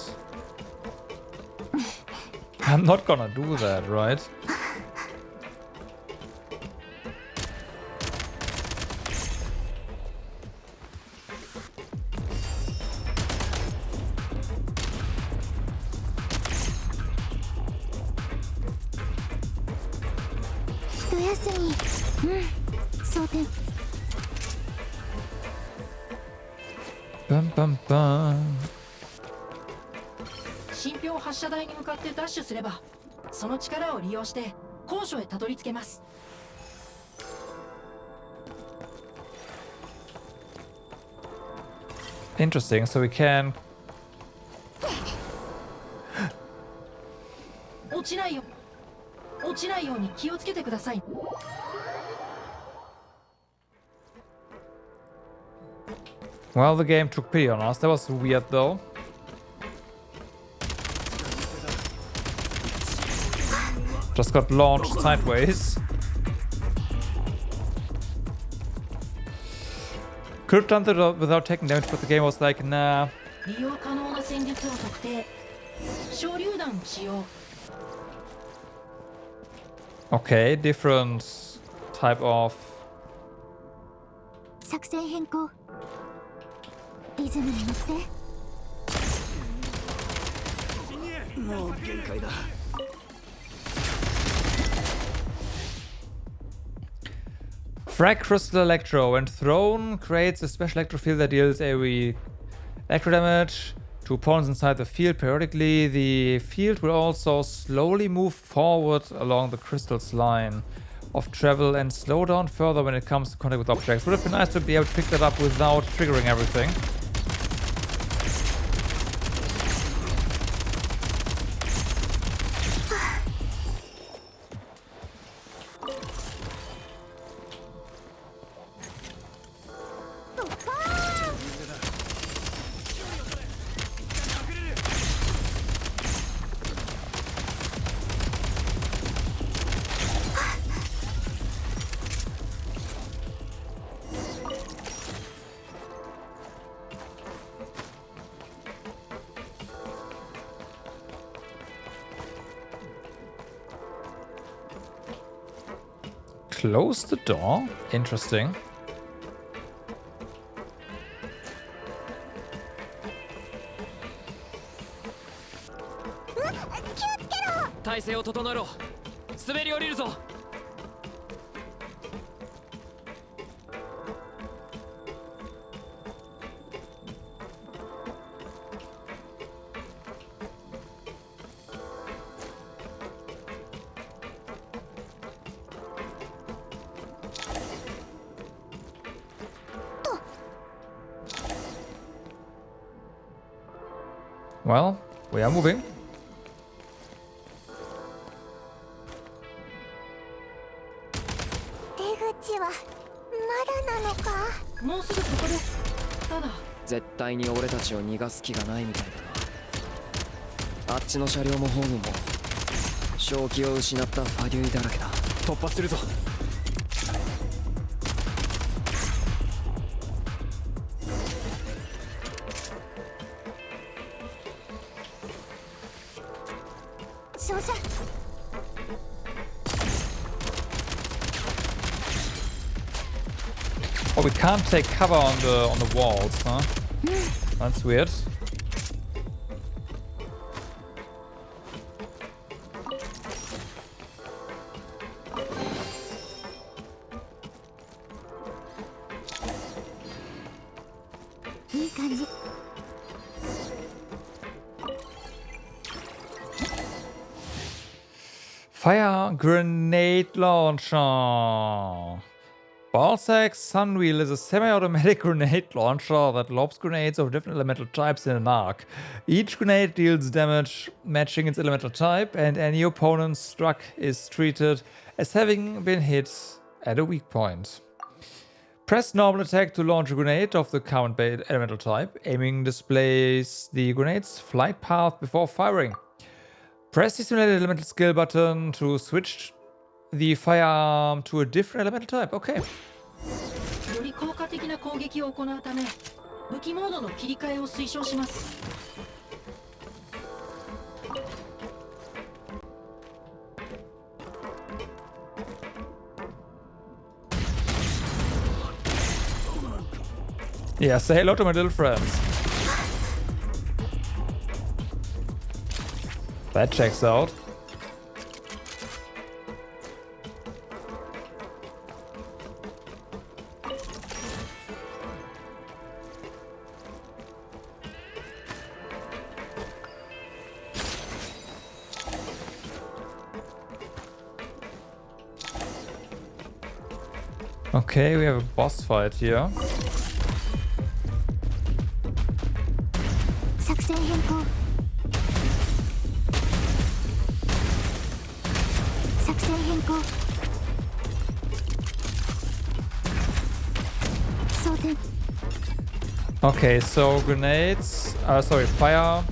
I'm not gonna do that, right? Bum, bum, bum. 信標発射台に向かってダッシュすれば、その力を利用して高所へたどり着けます。 Interesting, so we can... 落ちないように気をつけてください。 Well, the game took pity on us. That was weird, though. Just got launched sideways. Could have done that without taking damage, but the game was like, nah. 利用可能な戦術を特定。小榴弾を使用。 Okay, different type of... 作戦変更。リズムに乗って。もう限界だ。 Frag Crystal Electro. When thrown, creates a special electro field that deals AoE electro damage to opponents inside the field periodically. The field will also slowly move forward along the crystal's line of travel and slow down further when it comes to contact with objects. Would have been nice to be able to pick that up without triggering everything. Close the door? Interesting. Well, we are moving.もうすぐそこです。ただ絶対に俺たちを逃がす気がないみたいだな。あっちの車両もホームも正気を失ったファデュイだらけだ。突破するぞ。照射。 Oh, we can't take cover on the walls, huh? That's weird. Fire grenade launcher. Ballsack Sunwheel is a semi-automatic grenade launcher that lobs grenades of different elemental types in an arc. Each grenade deals damage matching its elemental type, and any opponent struck is treated as having been hit at a weak point. Press normal attack to launch a grenade of the current elemental type. Aiming displays the grenade's flight path before firing. Press the simulated elemental skill button to switch the firearm to a different elemental type. Okay. より効果的な攻撃を行うため、武器モードの切り替えを推奨します。Yeah, say hello to my little friends. That checks out. Okay, we have a boss fight here. 作戦変更。作戦変更。装填。 Okay, so grenades, sorry, fire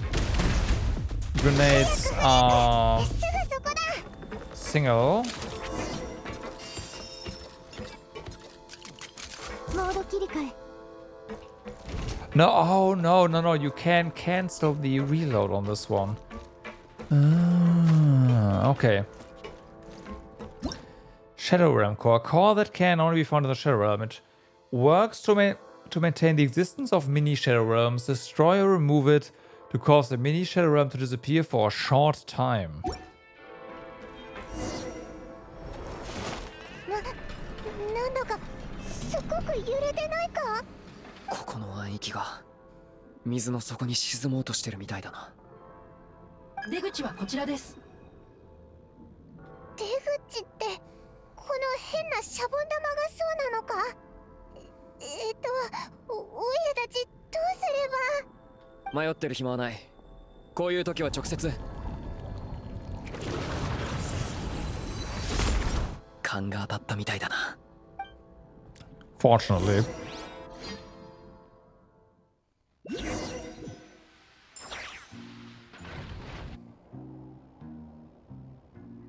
grenades are single. モード切り替え。 No, oh no, no, no, you can cancel the reload on this one. Okay. Shadow Realm Core. Core that can only be found in the Shadow Realm. It works to maintain the existence of mini Shadow Realms. Destroy or remove it to cause the mini Shadow Realm to disappear for a short time. なんだかすごく揺れてないか？ここの暗域が水の底に沈もうとしてるみたいだな。出口はこちらです。出口ってこの変なシャボン玉がそうなのか？おいらたちどうすれば？迷ってる暇はない。こういう時は直接勘が当たったみたいだな。Fortunately.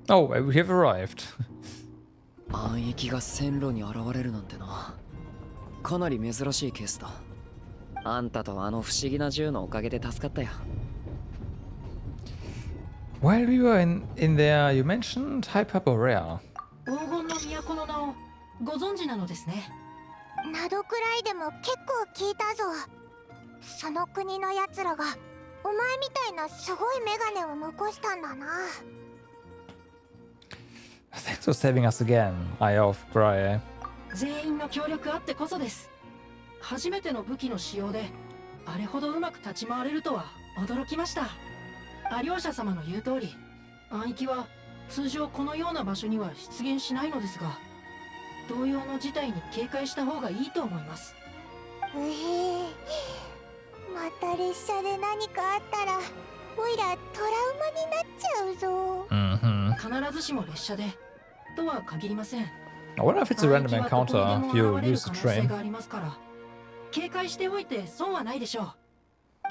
Oh, we have arrived. 暗域が線路に現れるなんてな。かなり珍しいケースだ。あんたとあの不思議な銃のおかげで助かったよ。While we were in there, you mentioned Hyperborea. 黄金の都の名をご存知なのですね。などくらいでも結構聞いたぞ。その国のやつらがお前みたいなすごいメガネを残したんだな。Thanks for saving us again, Eye of Grae. 全員の協力あってこそです。初めての武器の使用であれほどうまく立ち回れるとは驚きました。アリョーシャ様の言う通り、暗域は通常このような場所には出現しないのですが、同様の事態に警戒した方がいいと思います。また列車で何かあったらおいらトラウマになっちゃうぞ。必ずしも列車でとは限りません。I wonder if it's a random encounter if you use the train. 警戒しておいて損はないでしょう。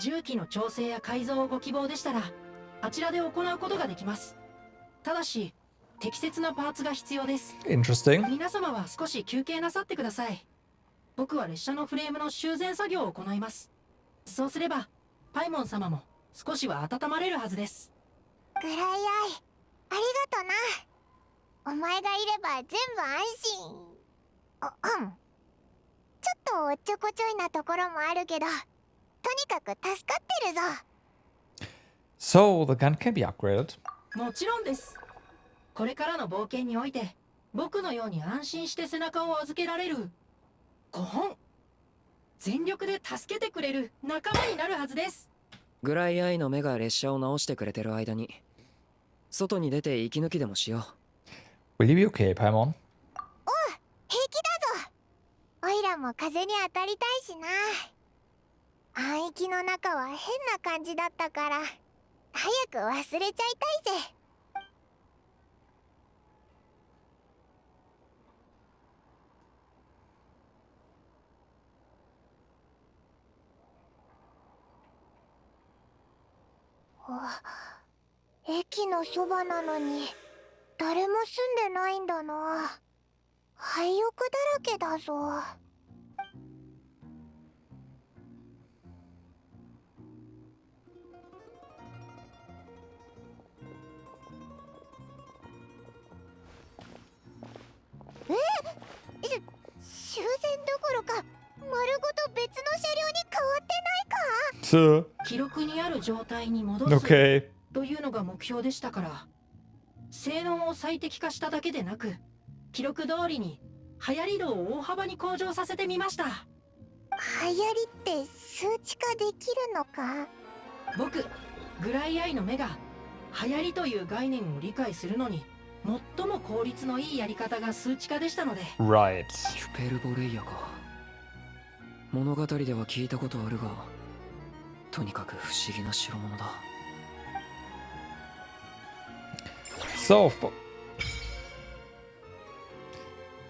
重機の調整や改造をご希望でしたらあちらで行うことができます。ただし適切なパーツが必要です。Interesting. 皆様は少し休憩なさってください。僕は列車のフレームの修繕作業を行います。そうすればパイモン様も少しは温まれるはずです。グライアイ、ありがとな。お前がいれば全部安心。ちょっとおっちょこちょいなところもあるけど、とにかく助かってるぞ。So the gun can be upgraded. もちろんです。これからの冒険において僕のように安心して背中を預けられる5本、全力で助けてくれる仲間になるはずです。グライアイの目が列車を直してくれてる間に外に出て息抜きでもしよう。Will you be okay, Paimon? おう、平気だぞ。オイラも風に当たりたいしな。暗域の中は変な感じだったから早く忘れちゃいたいぜ。駅のそばなのに誰も住んでないんだな。廃屋だらけだぞ。終戦どころか丸ごと別の車両に変わってないか。記録にある状態に戻す、というのが目標でしたから、性能を最適化しただけでなく記録通りに流行り度を大幅に向上させてみました。流行りって数値化できるのか。僕グライアイの目が流行りという概念を理解するのに最も効率のいいやり方が数値化でしたので。Right。ヒュペルボレイヤか。物語では聞いたことあるが、とにかく不思議な代物だ。So,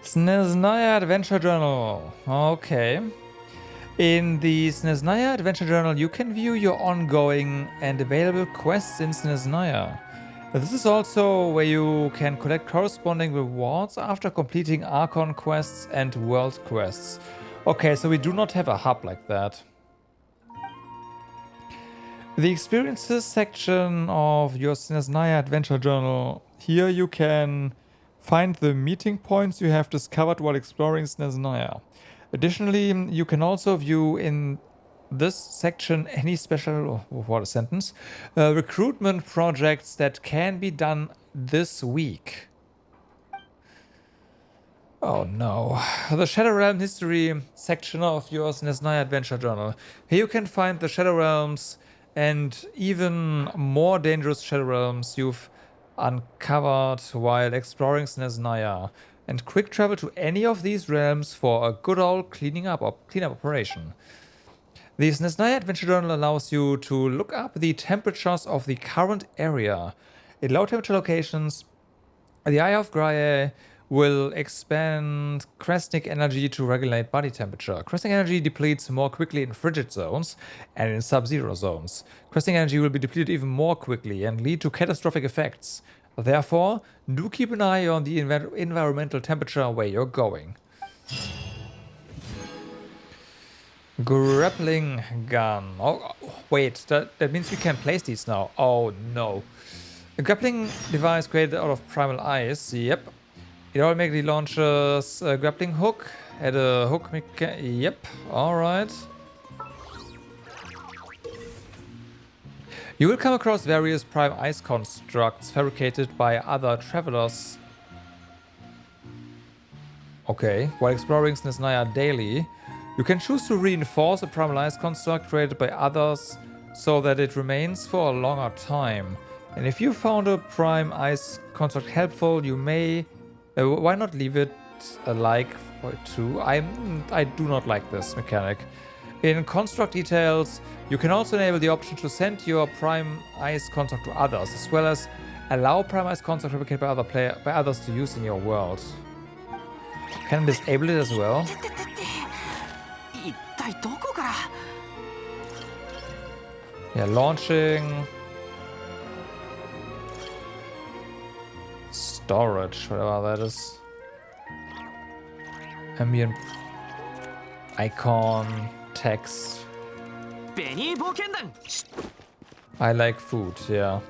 Snezhnaya Adventure Journal. Okay. In the Snezhnaya Adventure Journal, you can view your ongoing and available quests in Snezhnaya. This is also where you can collect corresponding rewards after completing Archon quests and world quests. Okay, so we do not have a hub like that. The experiences section of your Snezhnaya Adventure Journal. Here you can find the meeting points you have discovered while exploring Snezhnaya. Additionally, you can also view in this section any special, what a sentence, recruitment projects that can be done this week. Oh no. The Shadow Realm History section of your Snezhnaya Adventure Journal. Here you can find the Shadow Realms and even more dangerous Shadow Realms you've uncovered while exploring Snezhnaya, and quick travel to any of these realms for a good old cleanup operation. The Snezhnaya Adventure Journal allows you to look up the temperatures of the current area. In low temperature locations, the Eye of Grae will expand Kresnik energy to regulate body temperature. Kresnik energy depletes more quickly in frigid zones and in sub-zero zones. Kresnik energy will be depleted even more quickly and lead to catastrophic effects. Therefore, do keep an eye on the environmental temperature where you're going. Grappling gun. Oh, wait, that means we can place these now. Oh no. A grappling device created out of primal ice. Yep. It automatically launches a grappling hook. Add a hook Yep. Alright. You will come across various prime ice constructs fabricated by other travelers. Okay. While exploring Snezhnaya daily, you can choose to reinforce a primal ice construct created by others so that it remains for a longer time. And if you found a prime ice construct helpful, you may... why not leave it like for it too? I do not like this mechanic. In construct details, you can also enable the option to send your prime ice construct to others, as well as allow prime ice construct replicated by others to use in your world. Can I disable it as well? Yeah, launching. Storage, whatever that is. Ambient icon, text. I like food, yeah.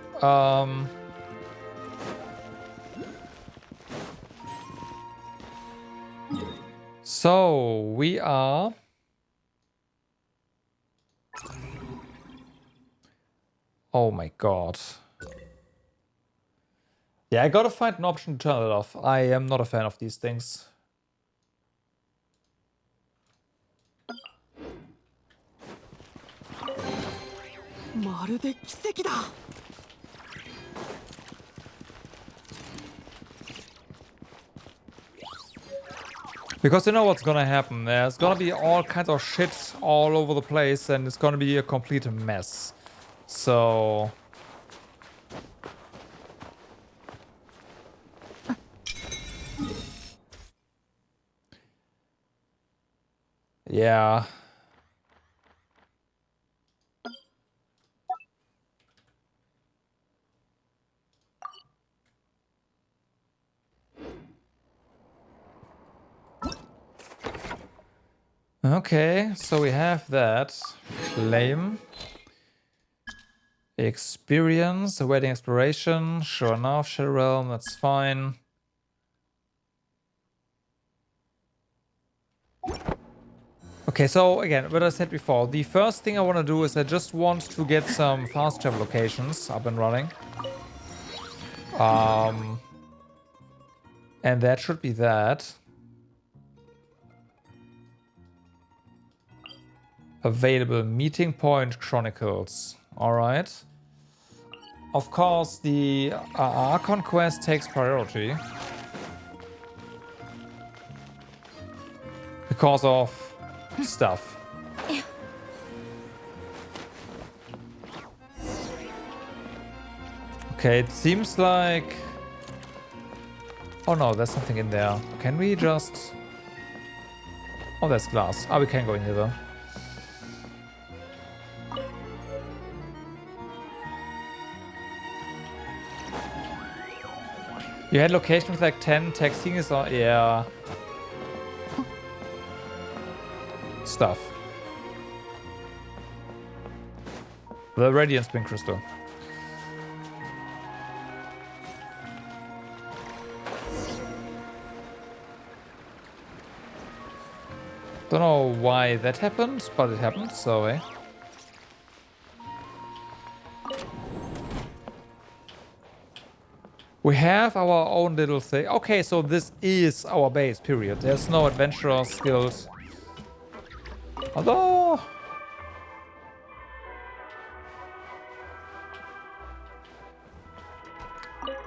So we are... Oh my god. Yeah, I gotta find an option to turn it off. I am not a fan of these things. Because you know what's gonna happen. There's gonna be all kinds of shit all over the place and it's gonna be a complete mess. So... yeah. Okay, so we have that. Claim. Experience, awaiting exploration. Sure enough, Shadow Realm, that's fine. Okay, so again, what I said before, the first thing I want to do is I just want to get some fast travel locations up and running. And that should be that. Available meeting point chronicles. Alright. Of course, the Archon quest takes priority. Because of stuff. Okay, it seems like... oh no, there's something in there. Can we just... oh, there's glass. Ah, we can go in here though. You had location with like 10 textings or... yeah. Stuff. The Radiant Spin Crystal. Don't know why that happened, but it happened, so eh. We have our own little thing. Okay, so this is our base, period. There's no adventurer skills. Although...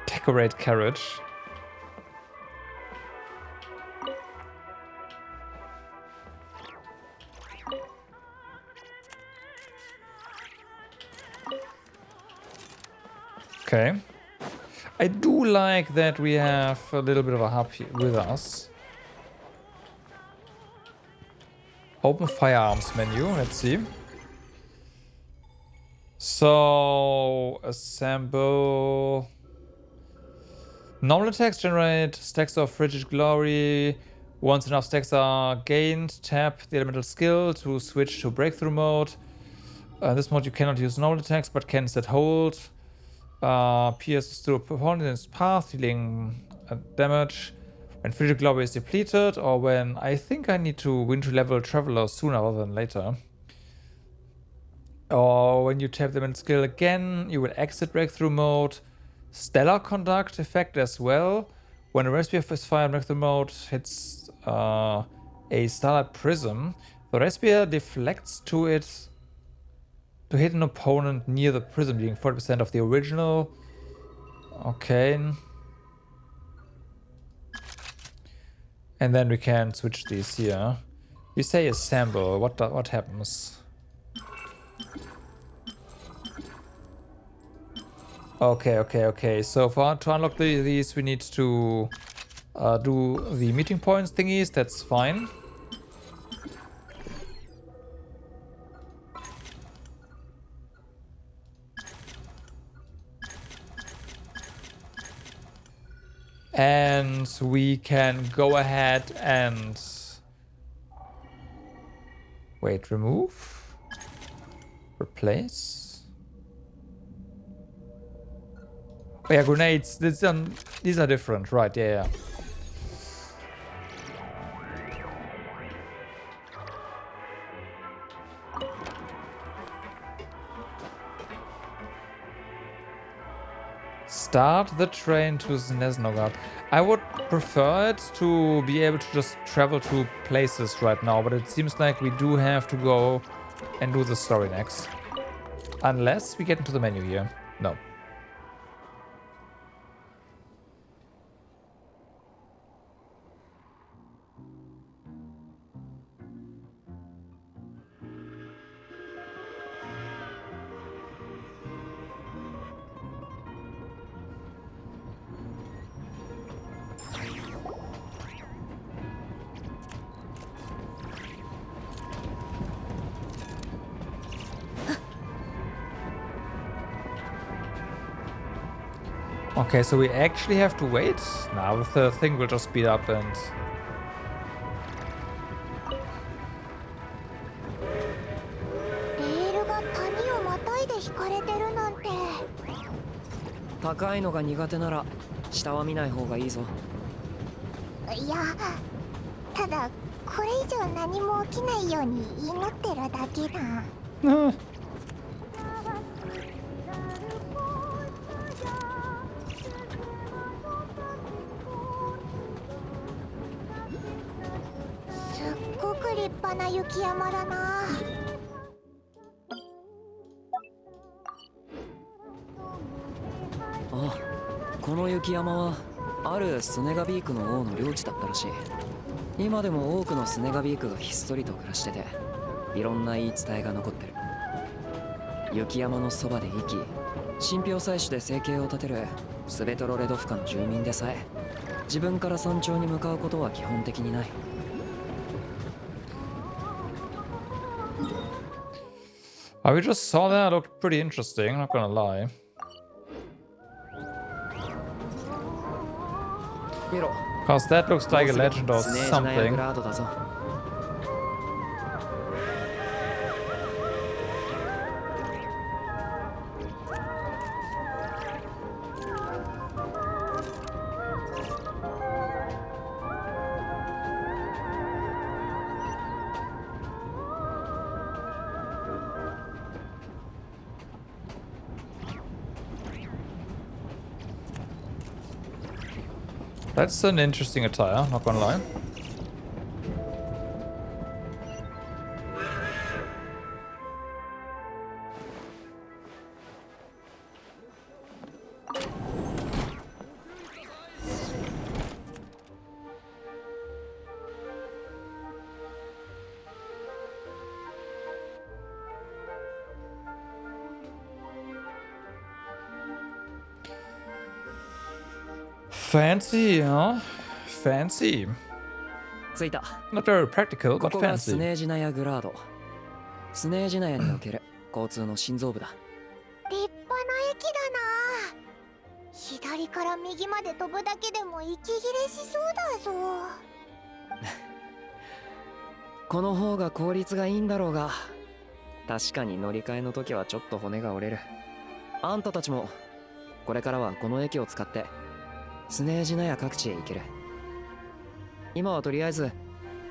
decorate carriage. Okay. I do like that we have a little bit of a hub here with us. Open firearms menu, let's see. So, assemble. Normal attacks generate stacks of frigid glory. Once enough stacks are gained, tap the elemental skill to switch to breakthrough mode. This mode you cannot use normal attacks, but can set hold. Pierces through opponent in its path, dealing damage. When frigid glory is depleted, or when I think I need to win to level traveler sooner rather than later. Or when you tap the elemental skill again, you will exit breakthrough mode. Stellar conduct effect as well. When a raspier is fired in breakthrough mode hits a starlight prism, the raspier deflects to it to hit an opponent near the prism, being 40% of the original. Okay. And then we can switch these here. We say assemble. What happens? Okay. So to unlock these, we need to do the meeting points thingies. That's fine. And we can go ahead and... wait, remove? Replace? Oh yeah, grenades. These are different, right? Yeah. Start the train to Snezhnogard. I would prefer it to be able to just travel to places right now, but it seems like we do have to go and do the story next. Unless we get into the menu here. No. Okay, so we actually have to wait? Now the thing will just speed up and...高いのが苦手なら下は見ない方がいいぞ。いや、ただこれ以上何も起きないように祈ってるだけだ。すっごく立派な雪山だな。あ、この雪山はあるスネガビークの王の領地だったらしい。今でも多くのスネガビークがひっそりと暮らしてて、いろんな言い伝えが残ってる。雪山のそばで生き、信憑採取で生計を立てるスベトロレドフカの住民でさえ、自分から山頂に向かうことは基本的にない。We just saw that, looked pretty interesting, not gonna lie. 見ろ。 Cause that looks like a legend or something. That's an interesting attire, not gonna lie. Fancy, huh? Fancy. 着いた。 Not very practical, こ but こがス fancy. ネージナヤグラード。スネージナヤにおける交通の心臓部だ。立派な駅だな。左から右まで飛ぶだけでも息切れしそうだぞ。この方が効率がいいんだろうが、確かに乗り換えの時はちょっと骨が折れる。あんたたちもこれからはこの駅を使ってスネージナヤ各地へ行ける。今はとりあえず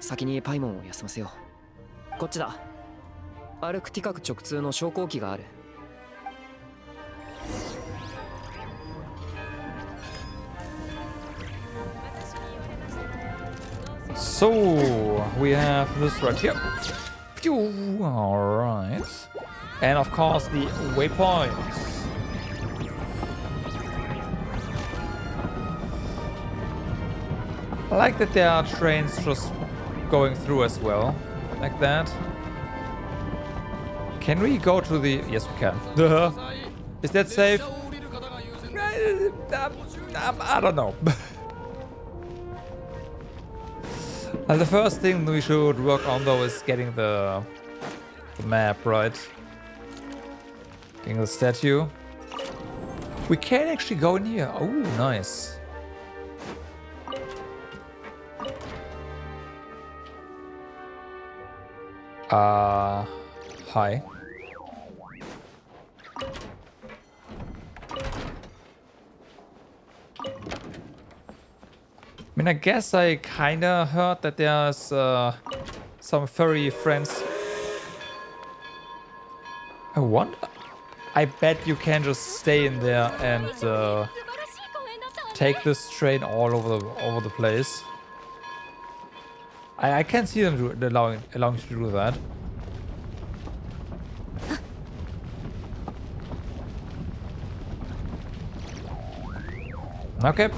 先にパイモンを休ませよう。こっちだ。アルクティカク直通の昇降機がある。So we have this right here. Phew, alright. And of course the waypoint. I like that there are trains just going through as well, like that. Can we go to the... Yes, we can. Is that safe? I don't know. The first thing we should work on though is getting the map right. Getting the statue. We can actually go in here. Oh, nice. Hi. I mean, I guess I kinda heard that there's some furry friends. I wonder. I bet you can just stay in there and take this train all over the place. I can see them allowing you to do that. Okay.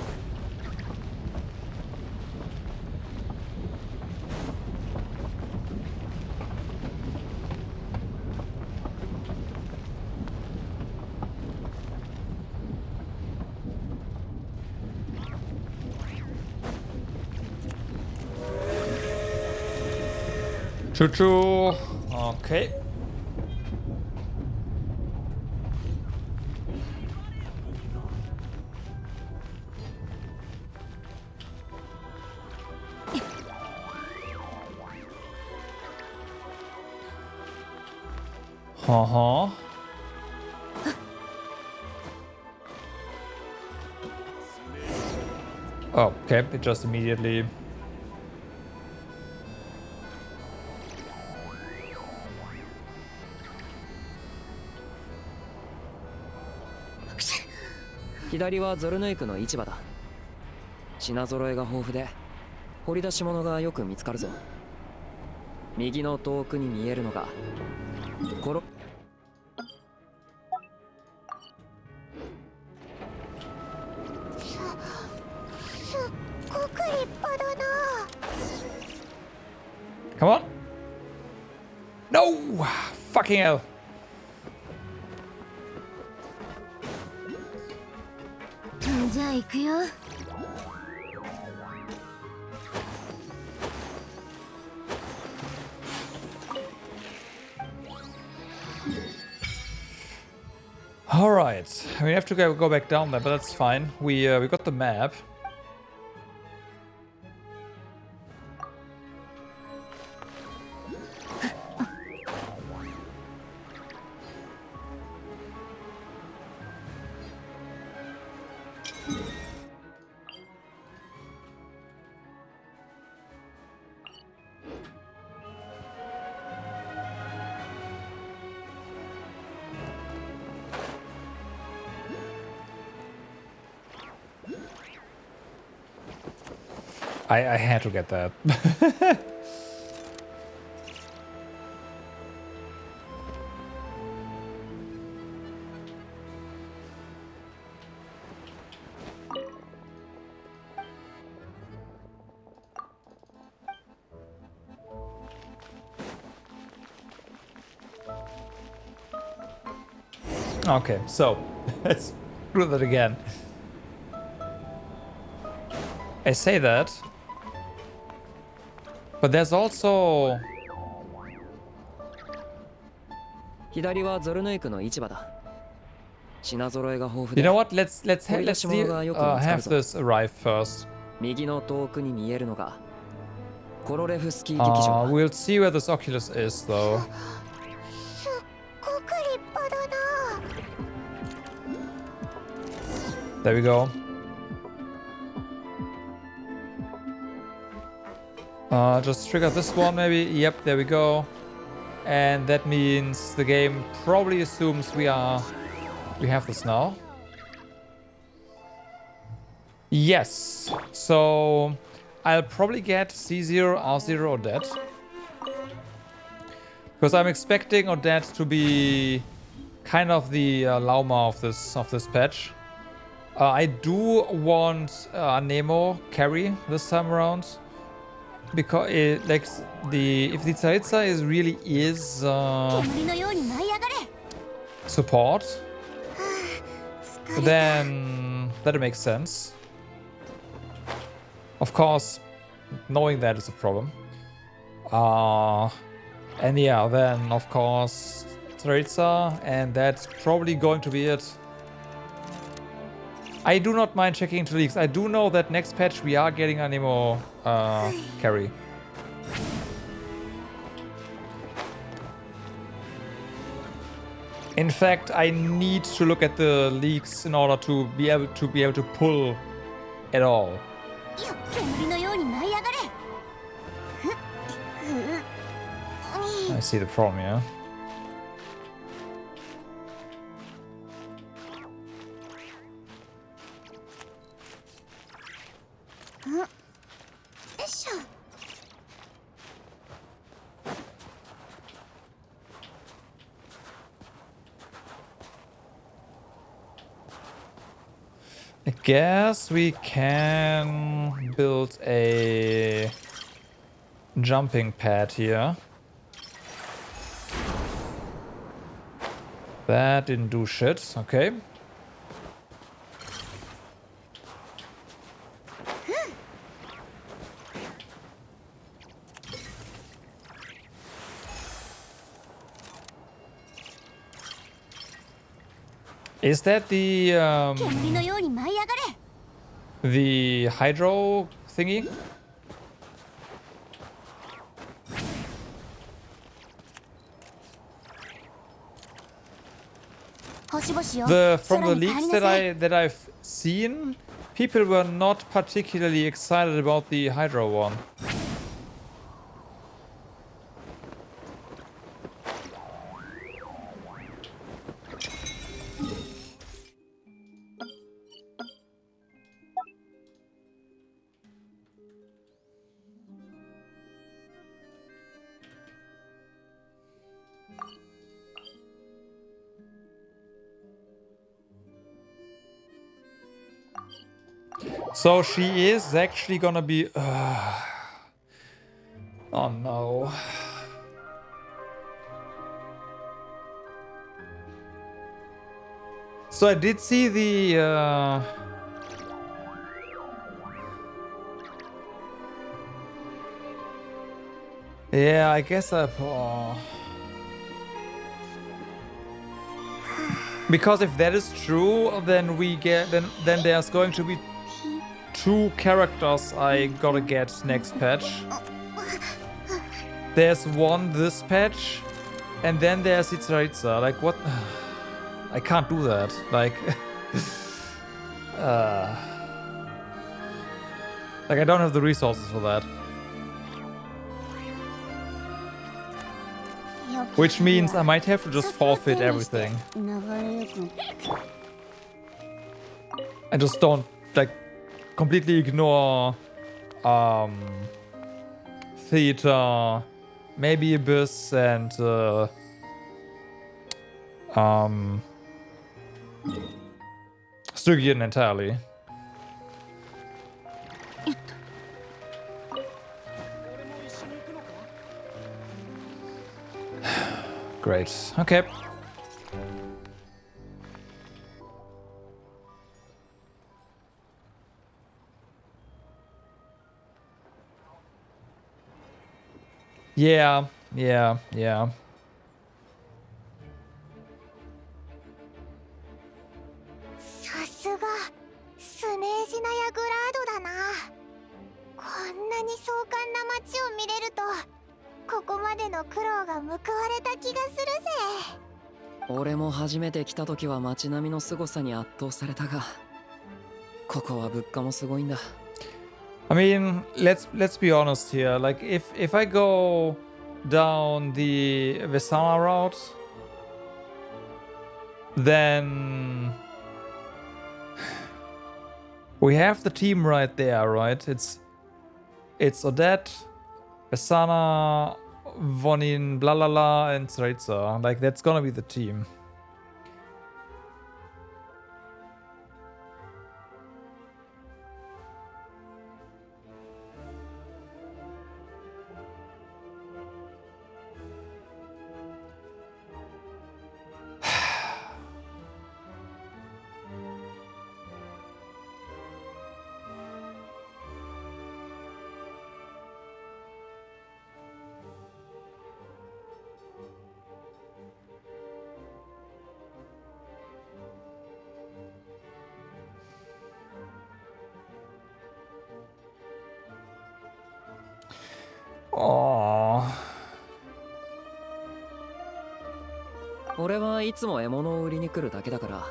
Choo Choo. Okay. Uh-huh. Oh, okay, it just immediately...左はゾルヌイクの市場だ。品揃えが豊富で掘り出し物がよく見つかるぞ。右の遠くに見えるのがコロすっごく立派だな。 Come on! No! Fucking hell! All right, we have to go back down there, but that's fine. We got the map. I had to get that. Okay, so let's do that again. I say that, but there's also... 左はゾルヌイクの市場だ。品揃えが豊富で。 You know what? Let's have this arrive first. 右の遠くに見えるのがコロレフスキー劇場だ。We'll see where this Oculus is, though. すっごく立派だな。 There we go. Just trigger this one, maybe. Yep, there we go. And that means the game probably assumes we have this now. Yes. So I'll probably get C0, R0, Odette. Because I'm expecting Odette to be kind of the Lauma of this patch. I do want Nemo carry this time around. Because if the Tsaritsa really is support, then that makes sense. Of course, knowing that is a problem. And yeah, then of course Tsaritsa, and that's probably going to be it. I do not mind checking into leaks. I do know that next patch we are getting Anemo carry. In fact, I need to look at the leaks in order to be able to pull at all. I see the problem, yeah. I guess we can build a jumping pad here. That didn't do shit, okay. Is that the hydro thingy? from the leaks that I've seen, people were not particularly excited about the Hydra one. So she is actually gonna be... Oh no. So I did see the... Yeah, I guess I... Because if that is true, then we get... Then there's going to be 2 characters I gotta get next patch. There's one this patch, and then there's Itzaritza. Like, what? I can't do that. Like, like I don't have the resources for that. Which means I might have to just forfeit everything. I just don't, like, completely ignore Theater, maybe Abyss, and Stygian entirely. Great. Okay. Yeah.俺も初めて来た時は街並みの凄さに圧倒されたが、ここは物価もすごいんだ。I mean, let's be honest here. Like, if I go down the Vesana route, then we have the team right there, right? It's Odette, Vesana, Vonin, blah blah blah, and Tsaritsa. Like, that's gonna be the team.俺はいつも獲物を売りに来るだけだから、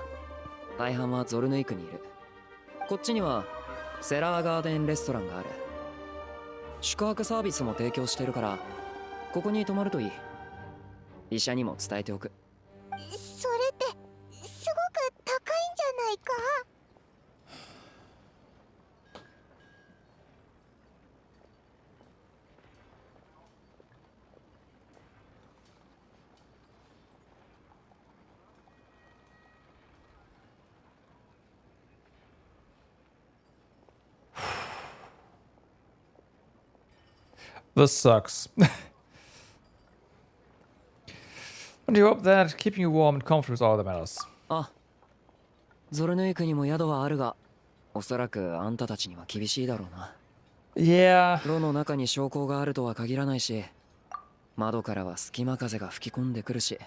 大半はゾルヌイクにいる。こっちにはセラーガーデンレストランがある。宿泊サービスも提供してるから、ここに泊まるといい。医者にも伝えておく。それってすごく高いんじゃないかThis sucks. And you hope that keeping you warm and comfortable is all that matters. あ、ゾルヌイクにも宿はあるが、おそらくあんたたちには厳しいだろうな。Yeah. 炉の中に証拠があるとは限らないし、窓からは隙間風が吹き込んでくるし、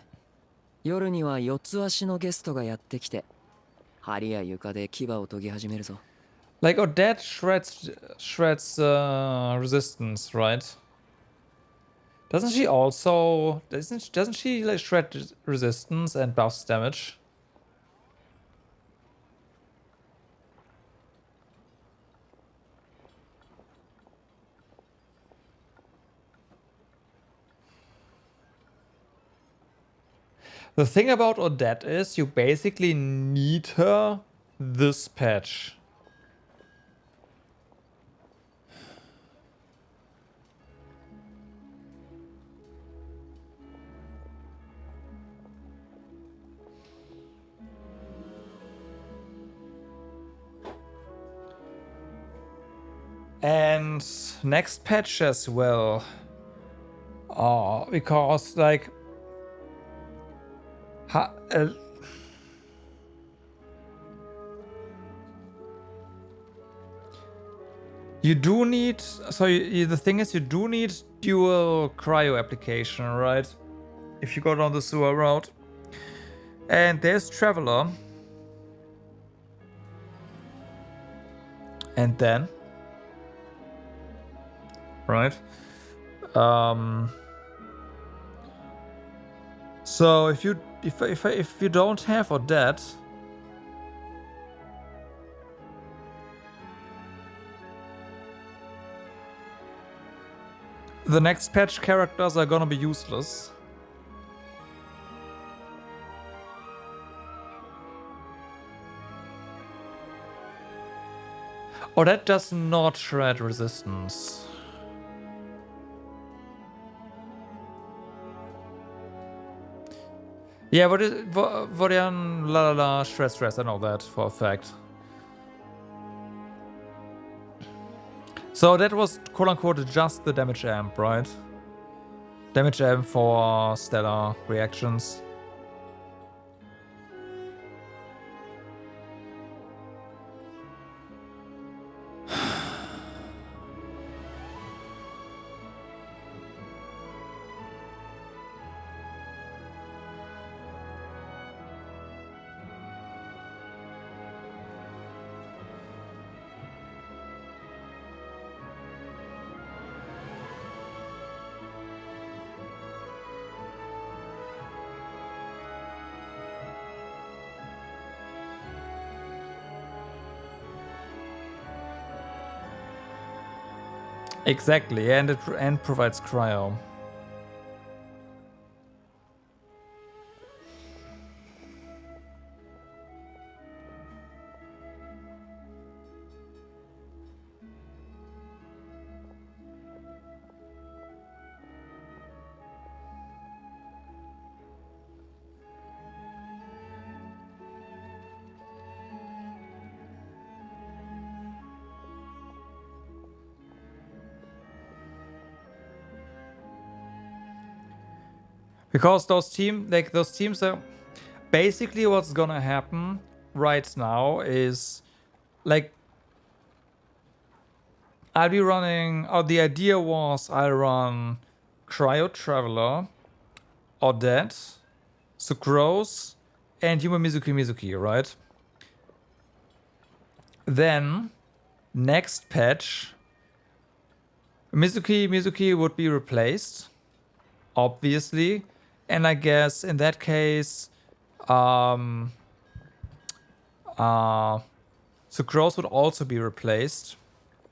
夜には四つ足のゲストがやってきて、梁や床で牙を研ぎ始めるぞ。Like Odette shreds resistance, right? Doesn't she also doesn't she like shred resistance and buffs damage? The thing about Odette is you basically need her this patch. And next patch as well. Oh, because like you do need, so the thing is you do need dual cryo application, right? If you go down the sewer route. And there's Traveler. And then, right? So if you don't have Odette, the next patch characters are gonna be useless. Odette does not shred resistance. Yeah, Vorian la la la stress, I know that for a fact. So that was quote unquote just the damage amp, right? Damage amp for stellar reactions. Exactly, and it provides cryo. Because those teams are basically what's gonna happen right now is like I'll be running, or the idea was I'll run Cryo Traveler, Odette, Sucrose, and Yuma Mizuki, right? Then next patch Mizuki would be replaced, obviously. And I guess in that case, Sucrose would also be replaced,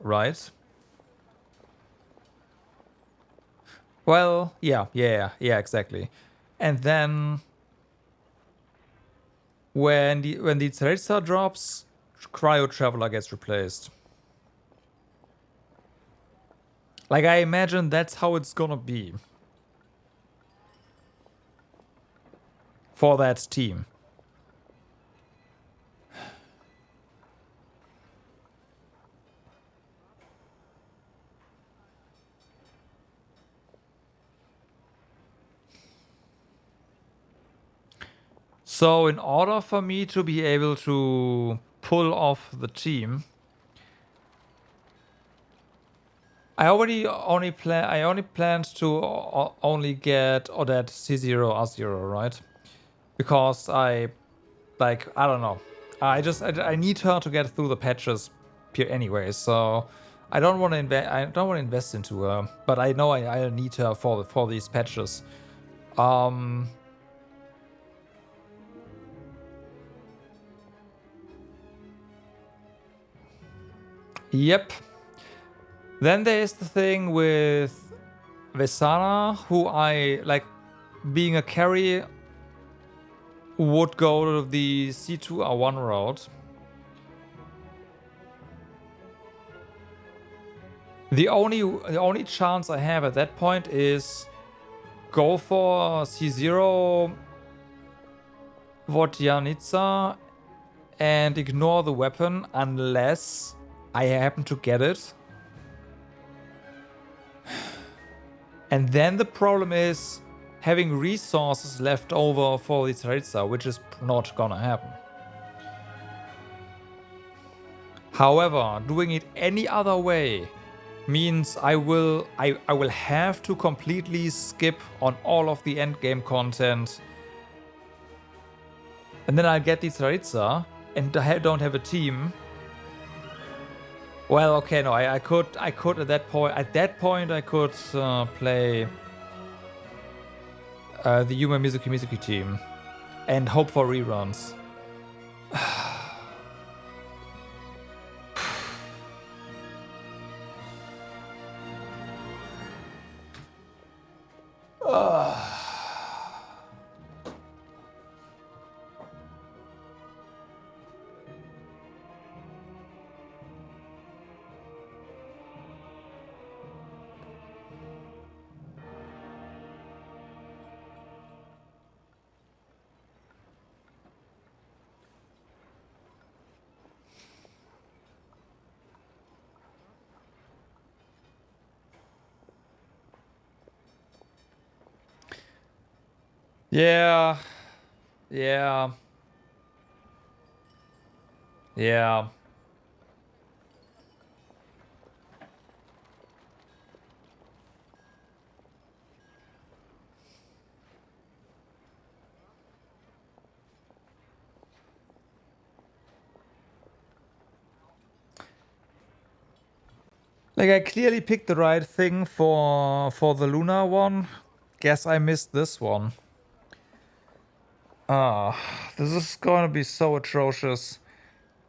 right? Well, yeah, exactly. And then when the Teyvat drops, Cryo Traveler gets replaced. Like I imagine that's how it's gonna be. For that team. So in order for me to be able to pull off the team, I only planned to only get Odette C0 R0, right? Because I don't know. I need her to get through the patches anyway, so I don't want to invest into her, but I know I need her for these patches. Yep. Then there is the thing with Vesana, who I like being a carry would go the C2R1 route. The only chance I have at that point is go for C0 Vodyanitsa and ignore the weapon unless I happen to get it. And then the problem is having resources left over for the Tsaritsa, which is not gonna happen. However, doing it any other way means I will have to completely skip on all of the endgame content. And then I'll get the Tsaritsa and I don't have a team. Well, okay, no, I could at that point. At that point, I could play the Yuma Mizuki team and hope for reruns. Yeah. Yeah. Yeah. Like, I clearly picked the right thing for the Luna one. Guess I missed this one. This is gonna be so atrocious.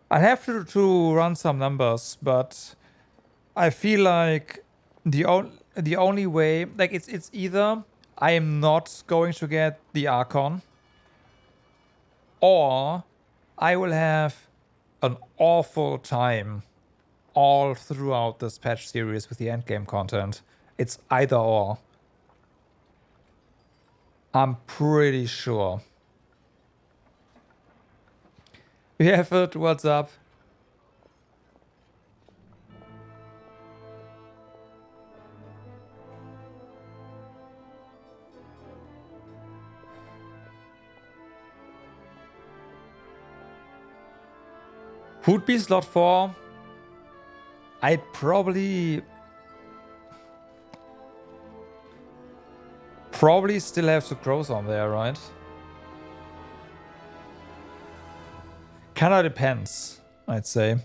I have to run some numbers, but I feel like the only way, like, it's either I am not going to get the Archon, or I will have an awful time all throughout this patch series with the endgame content. It's either or. I'm pretty sure. Yeah, Foot, what's up? Would be slot 4. I'd probably still have Sucrose on there, right? Kinda depends, I'd say.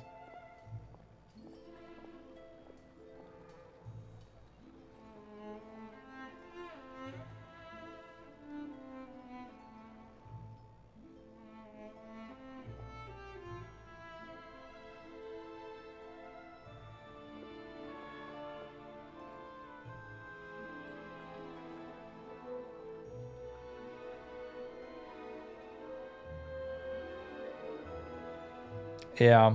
Yeah.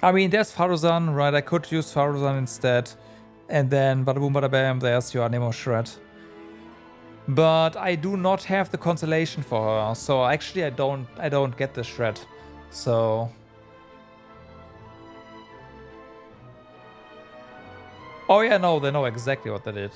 I mean, there's Faruzan, right? I could use Faruzan instead. And then bada boom bada bam, there's your Anemo Shred. But I do not have the constellation for her, so actually I don't get the Shred. So oh yeah, no, they know exactly what they did.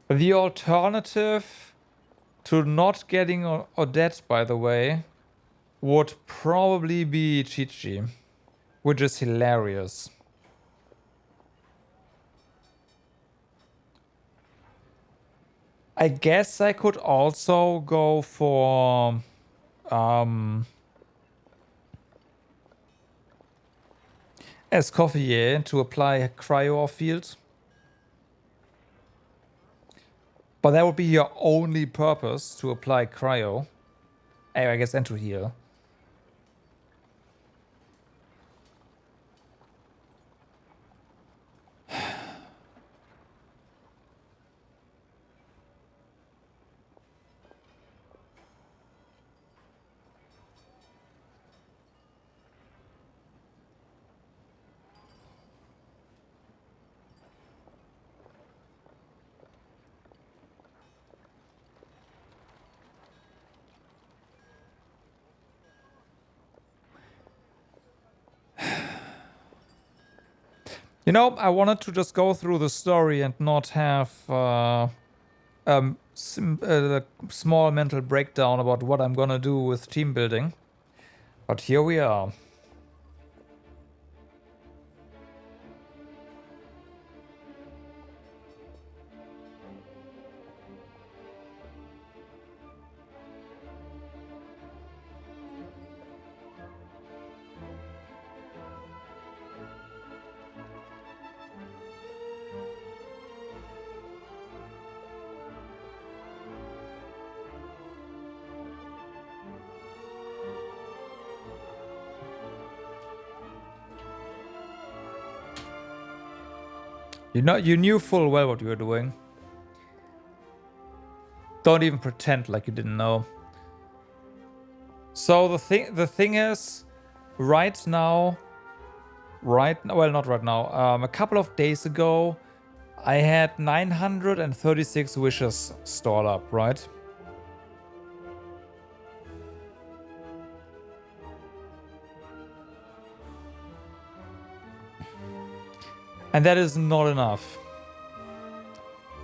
The alternative to not getting Odette, by the way, would probably be Chi-Chi, which is hilarious. I guess I could also go for Escoffier to apply cryo field. But that would be your only purpose, to apply cryo. I guess, and to heal. You know, I wanted to just go through the story and not have a small mental breakdown about what I'm gonna do with team building. But here we are. You knew full well what you were doing. Don't even pretend like you didn't know. So the thing is, right now, well, not right now. A couple of days ago, I had 936 wishes stored up, right? And that is not enough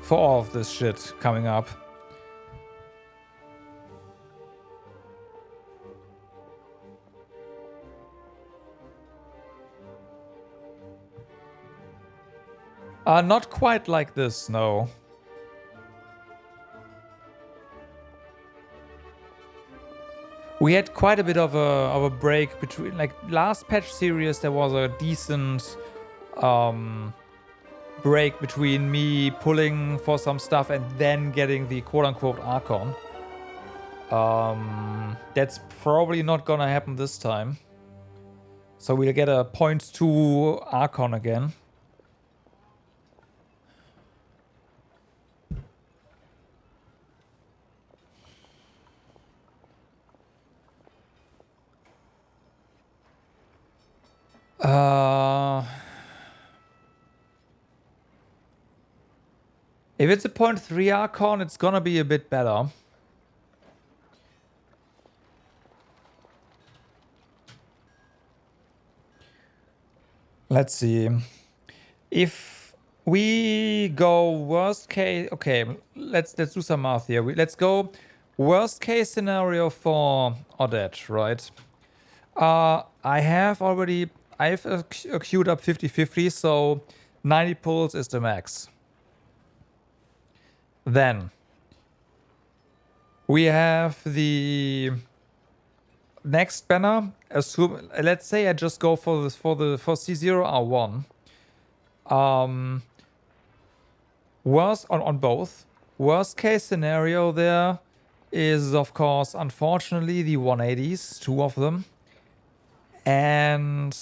for all of this shit coming up. Not quite like this, no. We had quite a bit of a break between, like, last patch series. There was a decent break between me pulling for some stuff and then getting the quote-unquote Archon. That's probably not gonna happen this time. So we'll get a 0.2 Archon again. If it's a 0.3 Archon, it's gonna be a bit better. Let's see. If we go worst case, okay, let's do some math here. Let's go worst case scenario for Odette, right? I've queued up 50-50, so 90 pulls is the max. Then we have the next banner. Let's say I just go for this for C0R1. Worst on both. Worst case scenario there is, of course, unfortunately, the 180s, 2 of them, and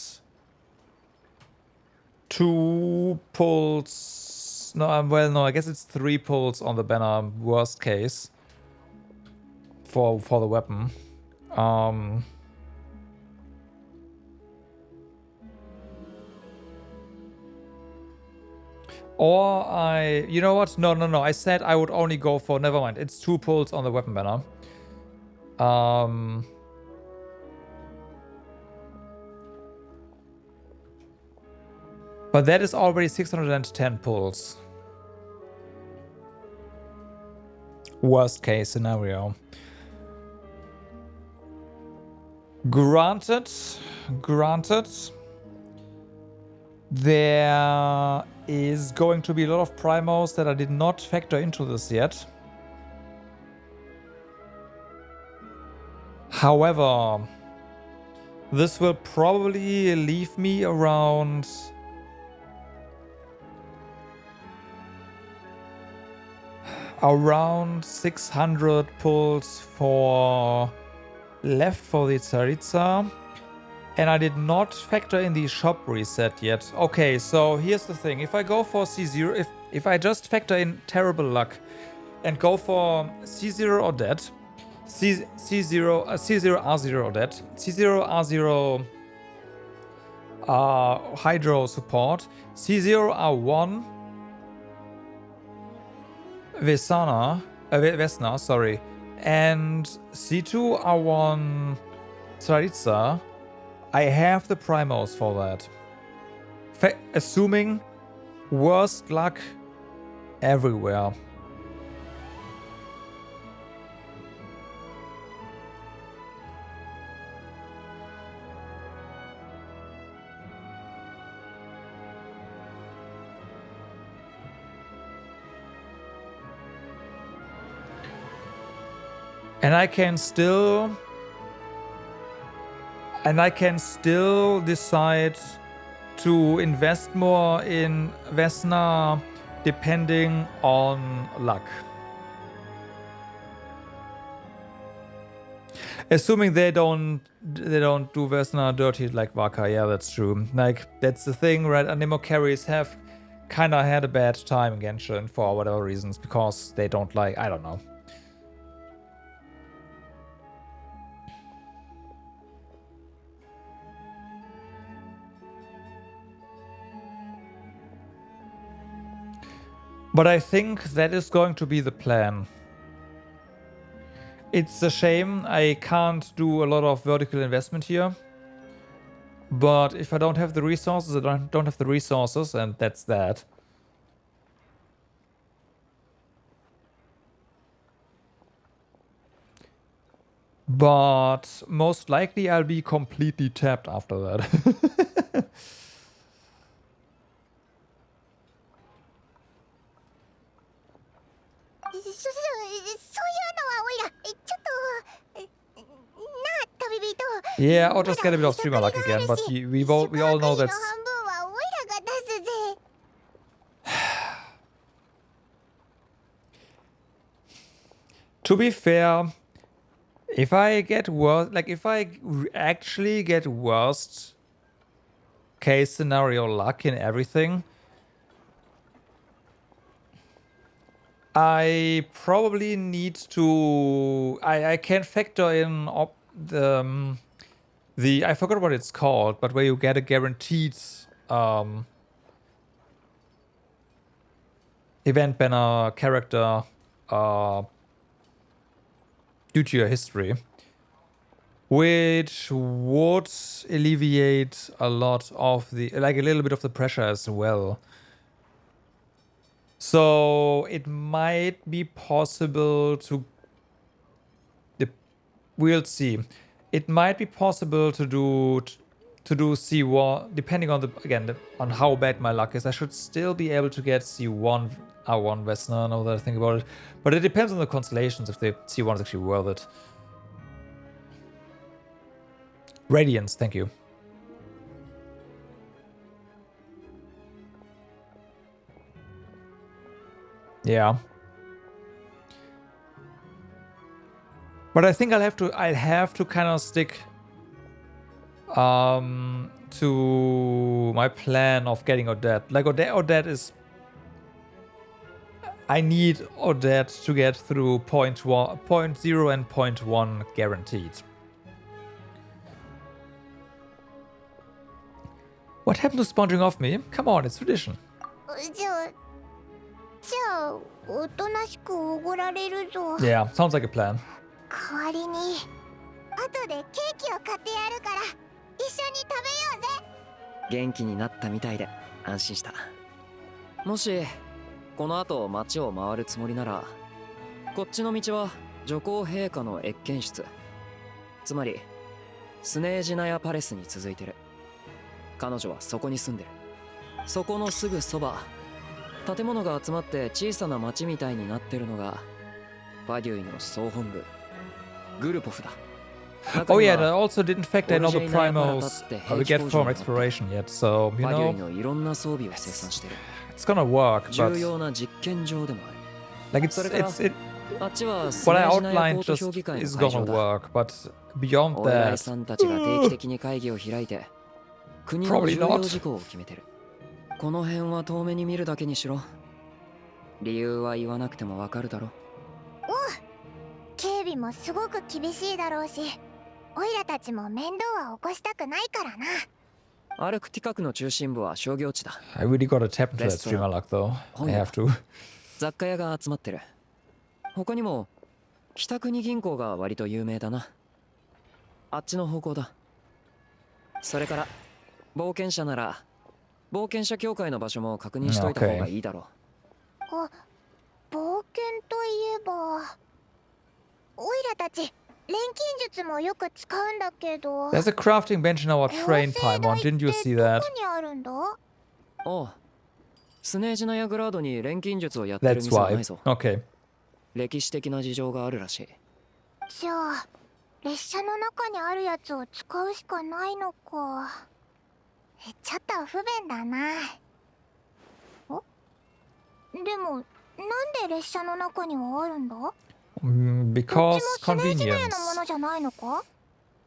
2 pulls. No, well, no, I guess it's 3 pulls on the banner, worst case, for the weapon. Or you know what? No, I said I would only go for, never mind, it's 2 pulls on the weapon banner. But that is already 610 pulls. Worst case scenario. Granted, there is going to be a lot of primos that I did not factor into this yet. However, This will probably leave me around around 600 pulls for left for the Tsaritsa. And I did not factor in the shop reset yet. Okay, so here's the thing. If I go for C0, if I just factor in terrible luck and go for C0 Odette, C0 R0 Odette, C0 R0 Hydro support, C0 R1 Vesna, sorry, and C2 R1 Tsaritsa, I have the primos for that. Assuming worst luck everywhere. And I can still decide to invest more in Vesna depending on luck. Assuming they don't do Vesna dirty like Vaka, yeah, that's true. Like, that's the thing, right? Anemo carries have kinda had a bad time in Genshin for whatever reasons, because they don't like, I don't know. But I think that is going to be the plan. It's a shame I can't do a lot of vertical investment here. But if I don't have the resources, I don't have the resources, and that's that. But most likely I'll be completely tapped after that. Yeah, I'll just get a bit of streamer luck again, but we all know that's... To be fair, if I get worse, like if I actually get worst case scenario luck in everything, I probably need to... I can factor in the I forgot what it's called, but where you get a guaranteed event banner character due to your history, which would alleviate a lot of the, like a little bit of the pressure as well. So it might be possible to, we'll see. It might be possible to do C1, depending on on how bad my luck is. I should still be able to get C1 R1 Vesna, now that I think about it. But it depends on the constellations if the C1 is actually worth it. Radiance, thank you. Yeah. But I think I'll have to kind of stick to my plan of getting Odette. Like Odette is, I need Odette to get through point 0 and point 1 guaranteed. What happened to sponging off me? Come on, it's tradition. Yeah, sounds like a plan. 代わりに後でケーキを買ってやるから一緒に食べようぜ。元気になったみたいで安心した。もしこの後町を回るつもりなら、こっちの道は女皇陛下の謁見室、つまりスネージナヤパレスに続いてる。彼女はそこに住んでる。そこのすぐそば、建物が集まって小さな町みたいになってるのがパデュイの総本部グルポフだ。Oh yeah, I also didn't factor in all the primals we get from exploration yet, so, you know, it's gonna work, but like what I outlined just is gonna work, but beyond that, probably not. この辺は遠目に見るだけにしろ。理由は言わなくてもわかるだろ。警備もすごく厳しいだろうし、オイラたちも面倒は起こしたくないからな。アルクティカ区の中心部は商業地だ。I really gotta tap into that streamer luck though. I have to. 雑貨屋が集まってる。他にも北国銀行が割と有名だな。あっちの方向だ。それから冒険者なら冒険者協会の場所も確認しといた方がいいだろう。あ、冒険といえば、オイラたち錬金術もよく使うんだけど。There's a crafting bench in our train, Paimon. Didn't you see that? どこにあるんだ？ああ、スネージナヤグラードに錬金術をやってる店はないぞ。Okay. 歴史的な事情があるらしい。じゃあ列車の中にあるやつを使うしかないのか。ちょっと不便だな。お？でもなんで列車の中にはあるんだ？ Because convenience.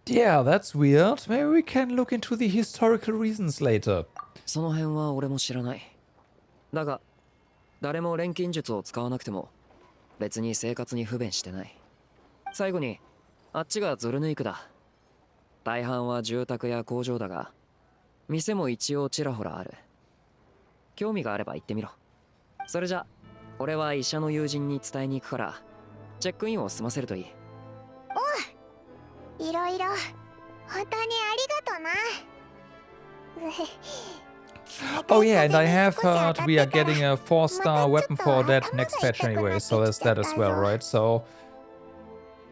Yeah, that's weird. Maybe we can look into the historical reasons later. その辺は俺も知らない。だが誰も錬金術を使わなくても別に生活に不便してない。最後にあっちがゾルヌイクだ。大半は住宅や工場だが店も一応ちらほらある。興味があれば行ってみろ。それじゃ俺は医者の友人に伝えに行くからチェックインを済ませるといい。おう、いろいろ本当にありがとな。Oh yeah, and I have heard we are getting a 4-star weapon for that next patch anyway, so there's that as well, right? So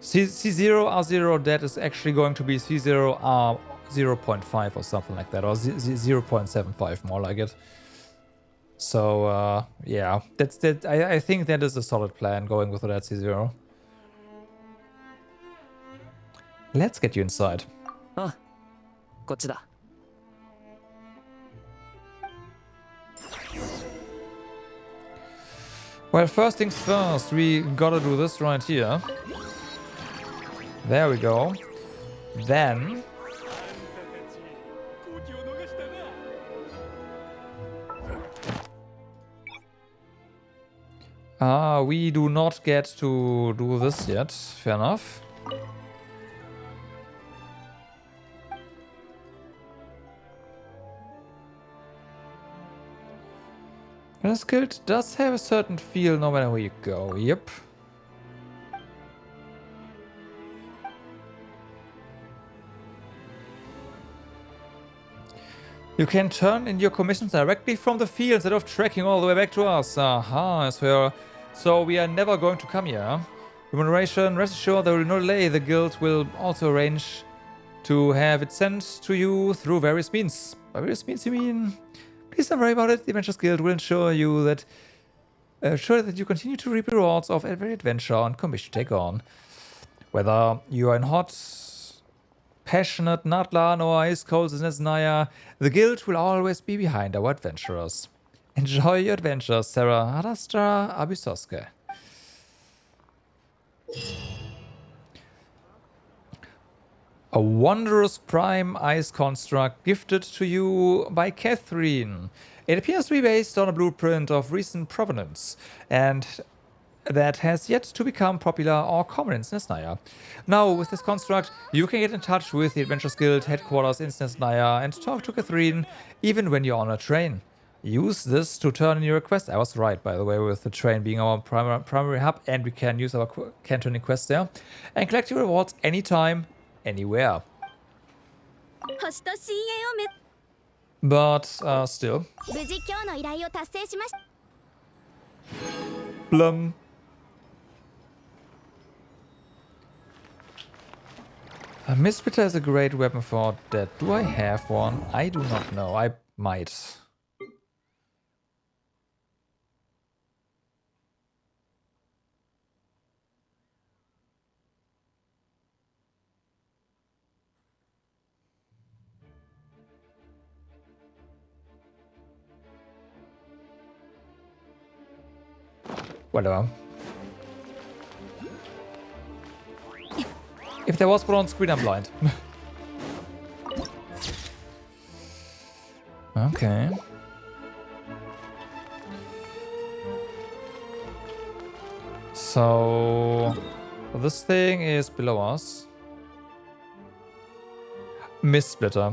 C0 R0 that is actually going to be C0 R 0.5 or something like that, or 0.75 more like it. So yeah, that's that. I think that is a solid plan going with that C0. Let's get you inside. Ah, こっちだ。Well, first things first, we gotta do this right here. There we go. Then we do not get to do this yet. Fair enough. This guild does have a certain feel no matter where you go. Yep. You can turn in your commissions directly from the field instead of trekking all the way back to us. Aha, so we are never going to come here. Remuneration, rest assured there will be no delay. The guild will also arrange to have it sent to you through various means. By various means you mean... Please don't worry about it. The Adventures Guild will ensure you that you continue to reap rewards of every adventure and commission you take on. Whether you are in hot, passionate Natlan or ice cold Snezhnaya, the guild will always be behind our adventurers. Enjoy your adventures, Sarah Hadastra Abisoske. A wondrous prime ice construct gifted to you by Catherine. It appears to be based on a blueprint of recent provenance, and that has yet to become popular or common in Snezhnaya. Now, with this construct, you can get in touch with the Adventures Guild headquarters in Snezhnaya and talk to Catherine, even when you're on a train. Use this to turn in your request. I was right, by the way, with the train being our primary hub, and we can use our cantoning quest there, and collect your rewards anytime, anywhere. But still. Blum. A Misspitter is a great weapon for Odette. Do I have one? I do not know. I might. Whatever. If there was one on screen, I'm blind. Okay. So this thing is below us. Mist splitter.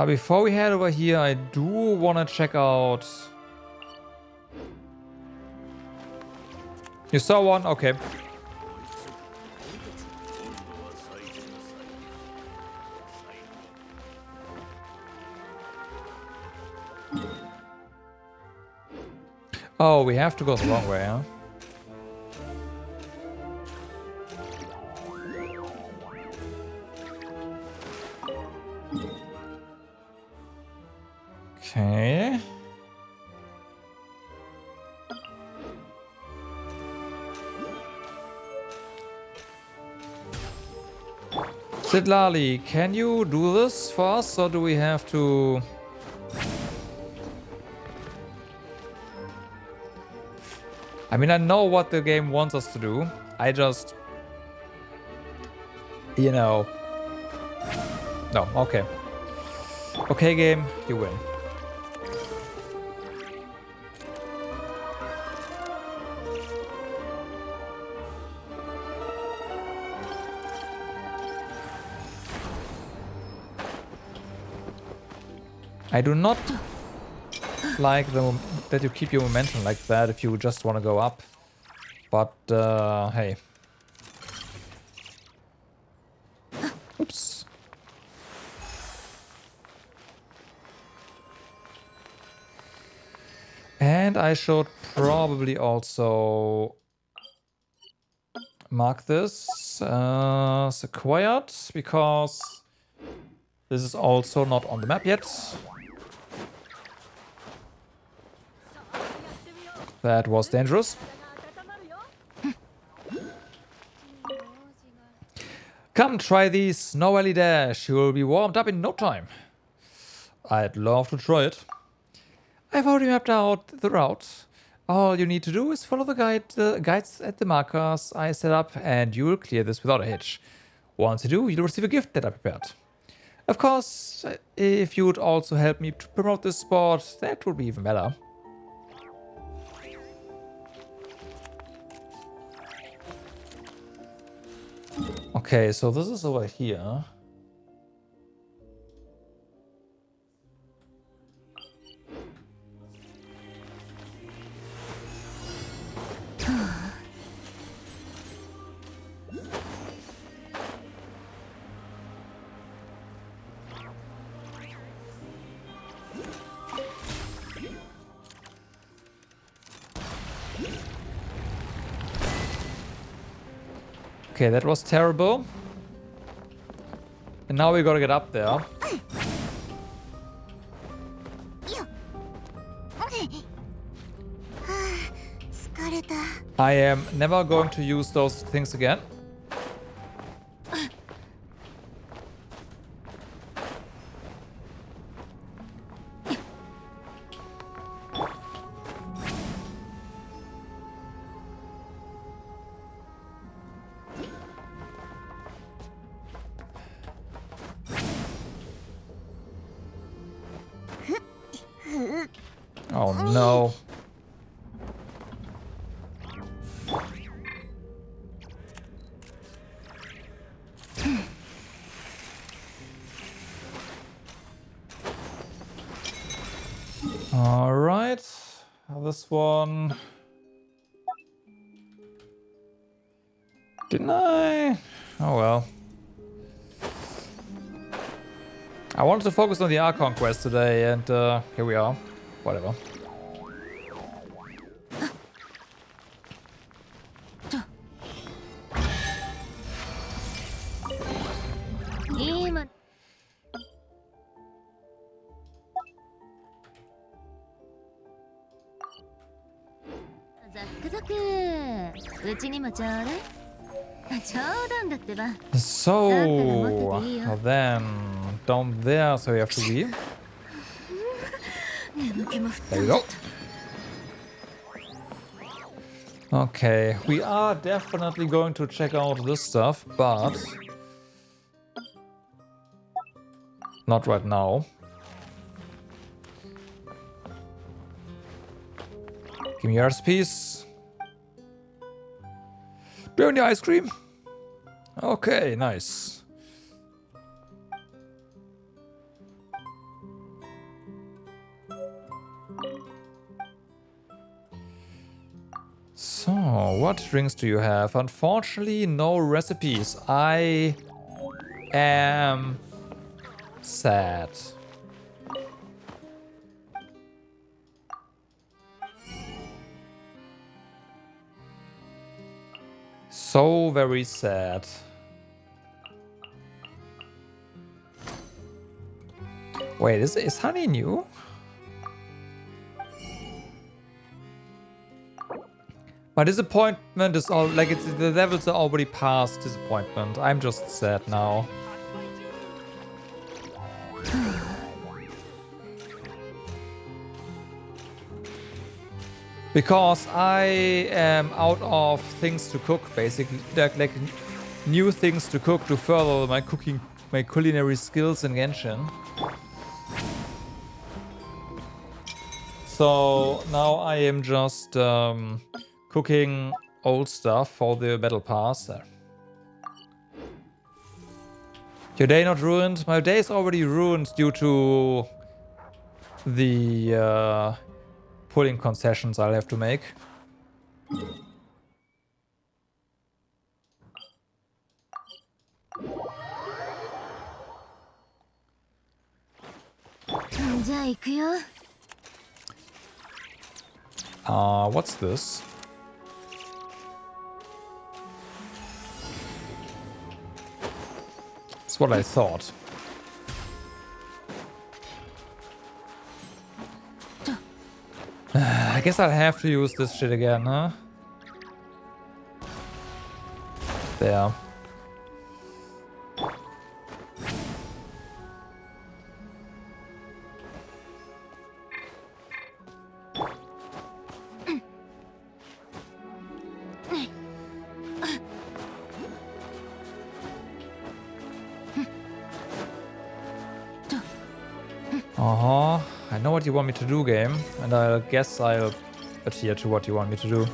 Before we head over here, I do want to check out. You saw one? Okay. Oh, we have to go the wrong way, huh? Okay. Sidlali, can you do this for us, or do we have to... I mean, I know what the game wants us to do. I just... You know... No, okay. Okay, game, you win. I do not like that you keep your momentum like that if you just want to go up. But, hey. Oops. And I should probably also mark this as acquired, because this is also not on the map yet. That was dangerous. Come try the Snow Alley Dash. You will be warmed up in no time. I'd love to try it. I've already mapped out the route. All you need to do is follow the guides at the markers I set up, and you will clear this without a hitch. Once you do, you'll receive a gift that I prepared. Of course, if you would also help me to promote this sport, that would be even better. Okay, so this is over here. Okay, that was terrible. And now we gotta get up there. I am never going to use those things again. Oh no. All right, this one. Didn't I? Oh well. I wanted to focus on the Archon quest today, and here we are. Whatever. So then down there, so we have to be. There we go. Okay, we are definitely going to check out this stuff, but not right now. Give me your recipes. Do you have any ice cream? Okay, nice. So, what drinks do you have? Unfortunately, no recipes. I am sad. So very sad. Wait, is honey new? My disappointment is all like the levels are already past disappointment. I'm just sad now. Because I am out of things to cook, basically, like new things to cook to further my culinary skills in Genshin. So now I am just cooking old stuff for the battle pass. Your day not ruined? My day is already ruined due to the pulling concessions I'll have to make. What's this? That's what I thought. I guess I'll have to use this shit again, huh? There. I know what you want me to do, game, and I guess I'll adhere to what you want me to do.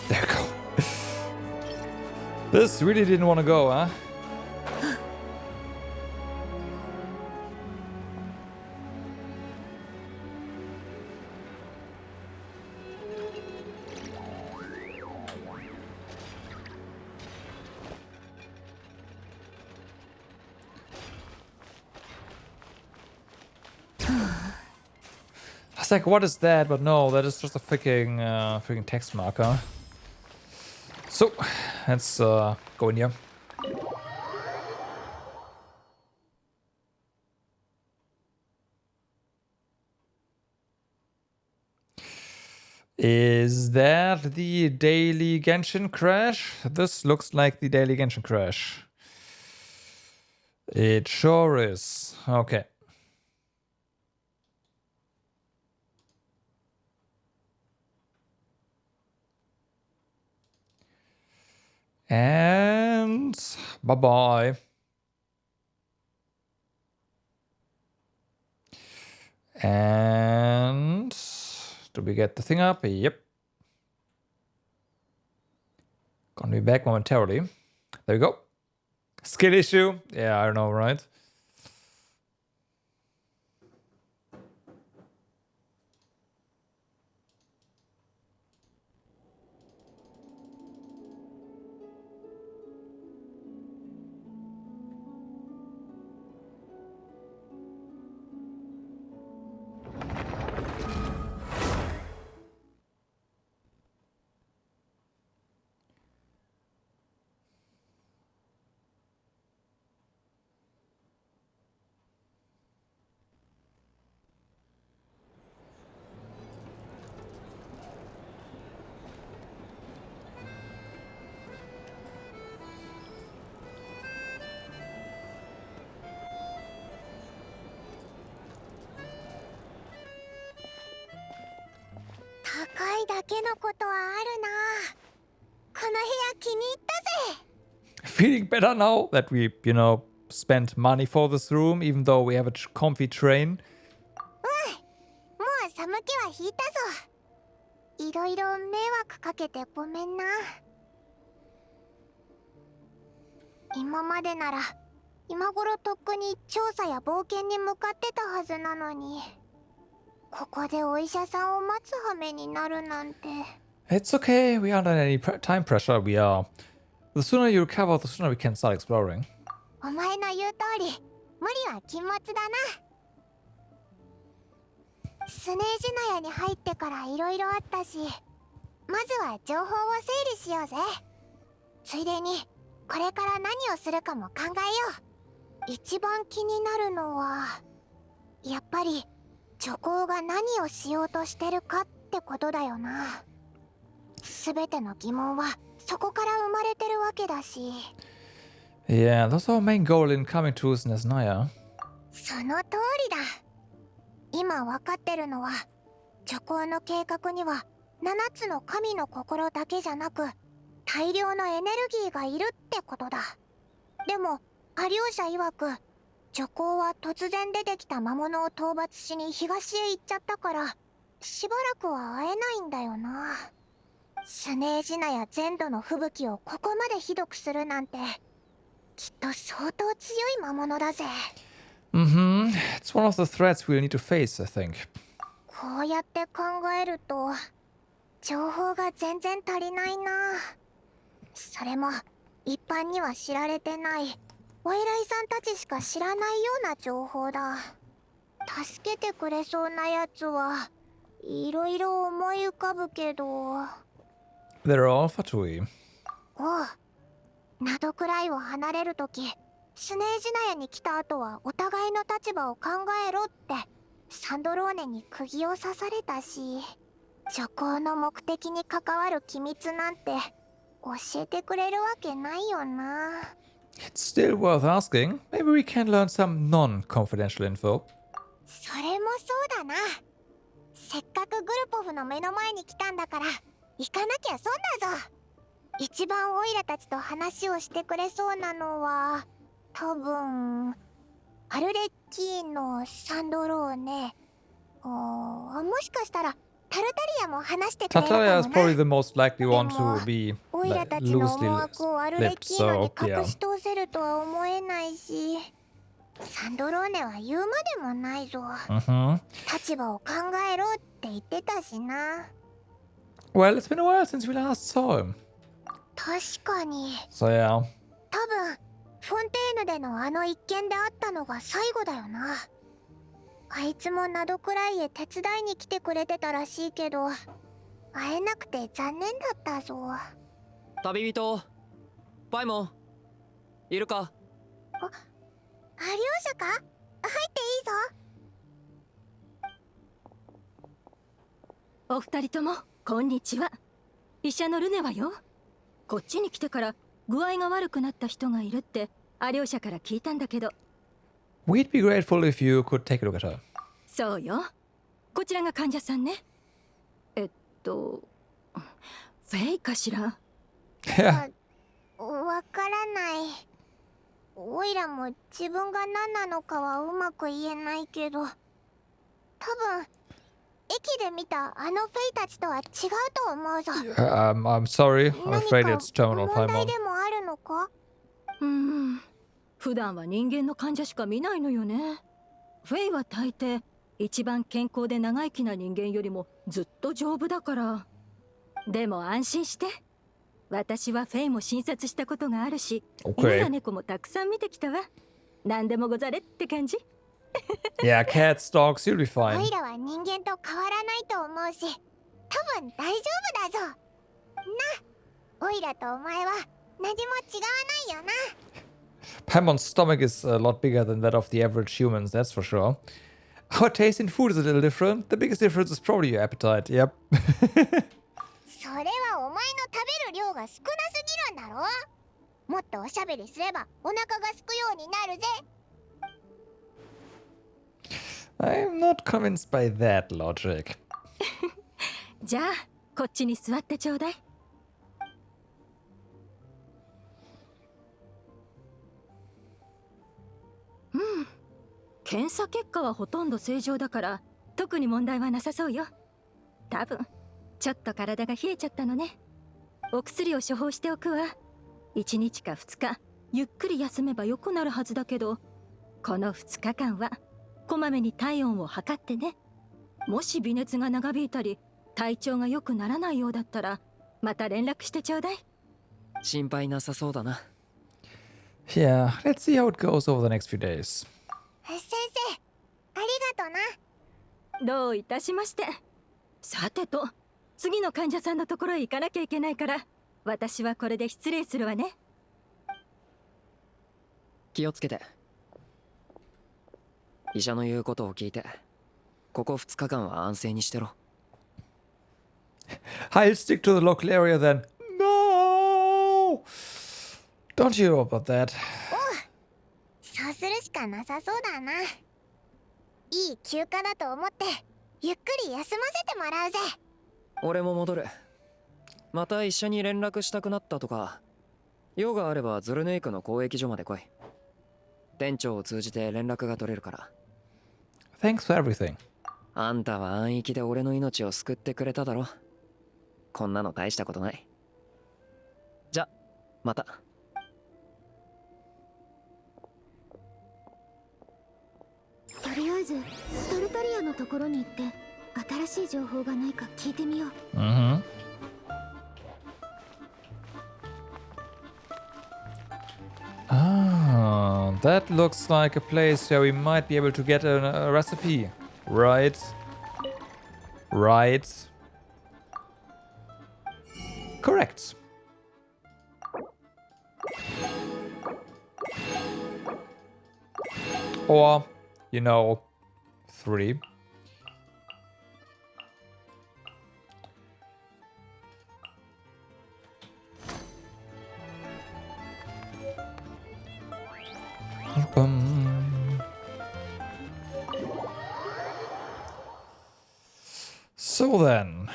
There we go. This really didn't want to go, huh? I was like, what is that? But no, that is just a freaking text marker. So, let's go in here. Is that the daily Genshin crash? This looks like the daily Genshin crash. It sure is. Okay. And bye-bye. And do we get the thing up? Yep. Gonna be back momentarily. There we go. Skill issue? Yeah, I don't know, right? けのことはあるな。この部屋気に入ったぜ。 Feeling better now that we, spent money for this room, even though we have a comfy train. もう寒気は引いたぞ。いろいろ迷惑かけてごめんな。今までなら今頃とっくに調査や冒険に向かってたはずなのに、ここでお医者さんを待つ羽目になるなんて。 It's okay, we aren't under any time pressure. The sooner you recover, the sooner we can start exploring. お前の言う通り、無理は禁物だな。スネージナヤに入ってからいろいろあったし、まずは情報を整理しようぜ。ついでにこれから何をするかも考えよう。一番気になるのはやっぱり女皇が何をしようとしてるかってことだよな。全ての疑問はそこから生まれてるわけだし。 Yeah, that's our main goal in coming to Snezhnaya. その通りだ。今分かってるのは、女皇の計画には7つの神の心だけじゃなく大量のエネルギーがいるってことだ。でもアリョーシャ曰く、女皇は突然出てきた魔物を討伐しに東へ行っちゃったからしばらくは会えないんだよな。スネージナや全土の吹雪をここまでひどくするなんて、きっと相当強い魔物だぜ。It's one of the threats we'll need to face, I think. こうやって考えると情報が全然足りないな。それも一般には知られてないお偉いさんたちしか知らないような情報だ。助けてくれそうなやつはいろいろ思い浮かぶけど。 They're all fatui. おう、窓くらいを離れるとき、スネージナヤに来た後はお互いの立場を考えろってサンドローネに釘を刺されたし、女皇の目的に関わる機密なんて教えてくれるわけないよな。 It's still worth asking. Maybe we can learn some non-confidential info. それもそうだな。せっかくグルポフの目の前に来たんだから行かなきゃ損だぞ。一番オイラたちと話をしてくれそうなのは多分アルレッキーのサンドローネ、もしかしたらタルタリアも話してくれるかもな。 Tartaria is probably the most likely one to be オイラたちの思惑をアルレッキーノに隠し通せるとは思えないし、サンドローネは言うまでもないぞ。立場を考えろって言ってたしな。 Well, it's been a while since we last saw him. 確かに。 So yeah. 多分フォンテーヌでのあの一件であったのが最後だよな。あいつもナドくらいへ手伝いに来てくれてたらしいけど、会えなくて残念だったぞ。旅人、パイモン、いるか？アリョーシャか？入っていいぞ。お二人ともこんにちは。医者のルネはよ。こっちに来てから具合が悪くなった人がいるってアリョーシャから聞いたんだけど。 We'd be grateful if you could take a look at her. そうよ。こちらが患者さんね。フェイかしら。わからない。オイラも自分が何なのかはうまく言えないけど、多分駅で見たあのフェイたちとは違うと思うぞ。I'm sorry. I'm afraid it's terminal, 問題 Paimon. でもあるのか？普段は人間の患者しか見ないのよね。フェイは大抵一番健康で長生きな人間よりもずっと丈夫だから。でも安心して。私はフェイも診察したことがあるし、犬や猫もたくさん見てきたわ。何でもござれって感じ。Yeah, cats, dogs, you'll be オ fine. イラは人間と変わらないと思うし、多分大丈夫だぞ。な、オイラとお前は何も違わないよな。Paimon's stomach is a lot bigger than that of the average humans, that's for sure. Our taste in food is a little different. The biggest difference is probably your appetite, yep. それはお前の食べる量が少なすぎるんだろ。もっとおしゃべりすればお腹がすくようになるぜ。I'm not convinced by that logic. じゃあこっちに座ってちょうだい。うん。検査結果はほとんど正常だから特に問題はなさそうよ。多分ちょっと体が冷えちゃったのね。お薬を処方しておくわ。1日か2日ゆっくり休めば良くなるはずだけど、この2日間はこまめに体温を測ってね。もし微熱が長引いたり体調が良くならないようだったらまた連絡してちょうだい。心配なさそうだな。Yeah, let's see how it goes over the next few days. 先生、ありがとな。どういたしまして。さてと、次の患者さんのところへ行かなきゃいけないから、私はこれで失礼するわね。気をつけて。医者の言うことを聞いて、ここ2日間は安静にしてろ。I'll stick to the local area then. No! Don't you know about that? そうするしかなさそうだな。いい休暇だと思ってゆっくり休ませてもらうぜ。俺も戻る。また一緒に連絡したくなったとか、用があればズルネイクの交易所まで来い。店長を通じて連絡が取れるから。Thanks for everything. あんたは安逸で俺の命を救ってくれただろ。こんなの大したことない。じゃ、また。とりあえずタルタリアのところに行って新しい情報がないか聞いてみよう。Ah, that looks like a place where we might be able to get a recipe. Right. Right. Correct. Or, you know, 3. So then.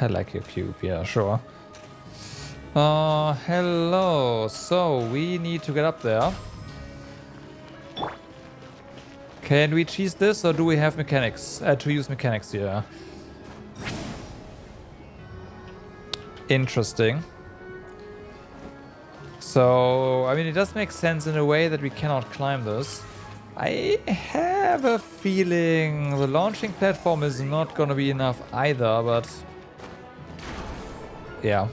I like your cube, yeah, sure. Hello. So we need to get up there. Can we cheese this, or do we have mechanics? To use mechanics here. Interesting. So, I mean, it does make sense in a way that we cannot climb this. I have a feeling the launching platform is not gonna be enough either, but... yeah.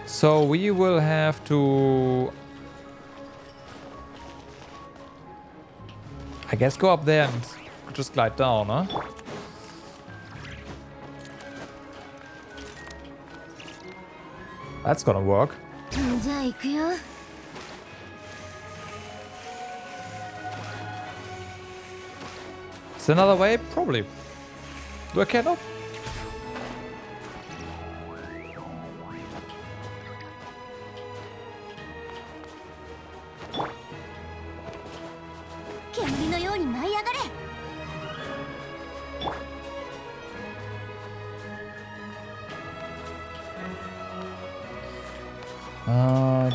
So we will have to... I guess go up there and just glide down, huh? That's gonna work. じゃあ行くよ。Is there another way? Probably. Do I care? No.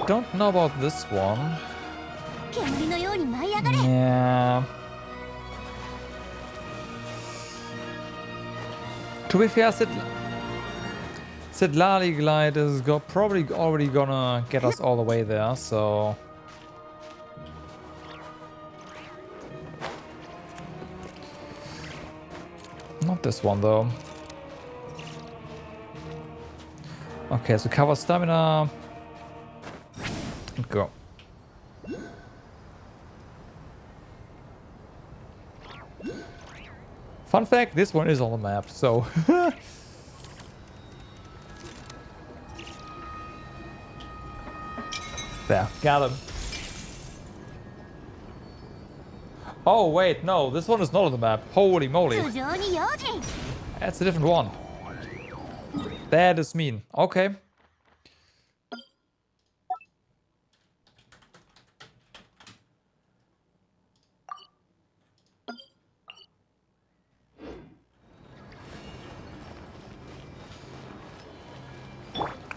Don't know about this one. Yeah. To be fair, Svetloledavka Glide is probably already gonna get us all the way there, so... Not this one, though. Okay, so cover stamina... and go. Fun fact, this one is on the map, so... There, got him. Oh wait, no, this one is not on the map. Holy moly. That's a different one. That is mean. Okay.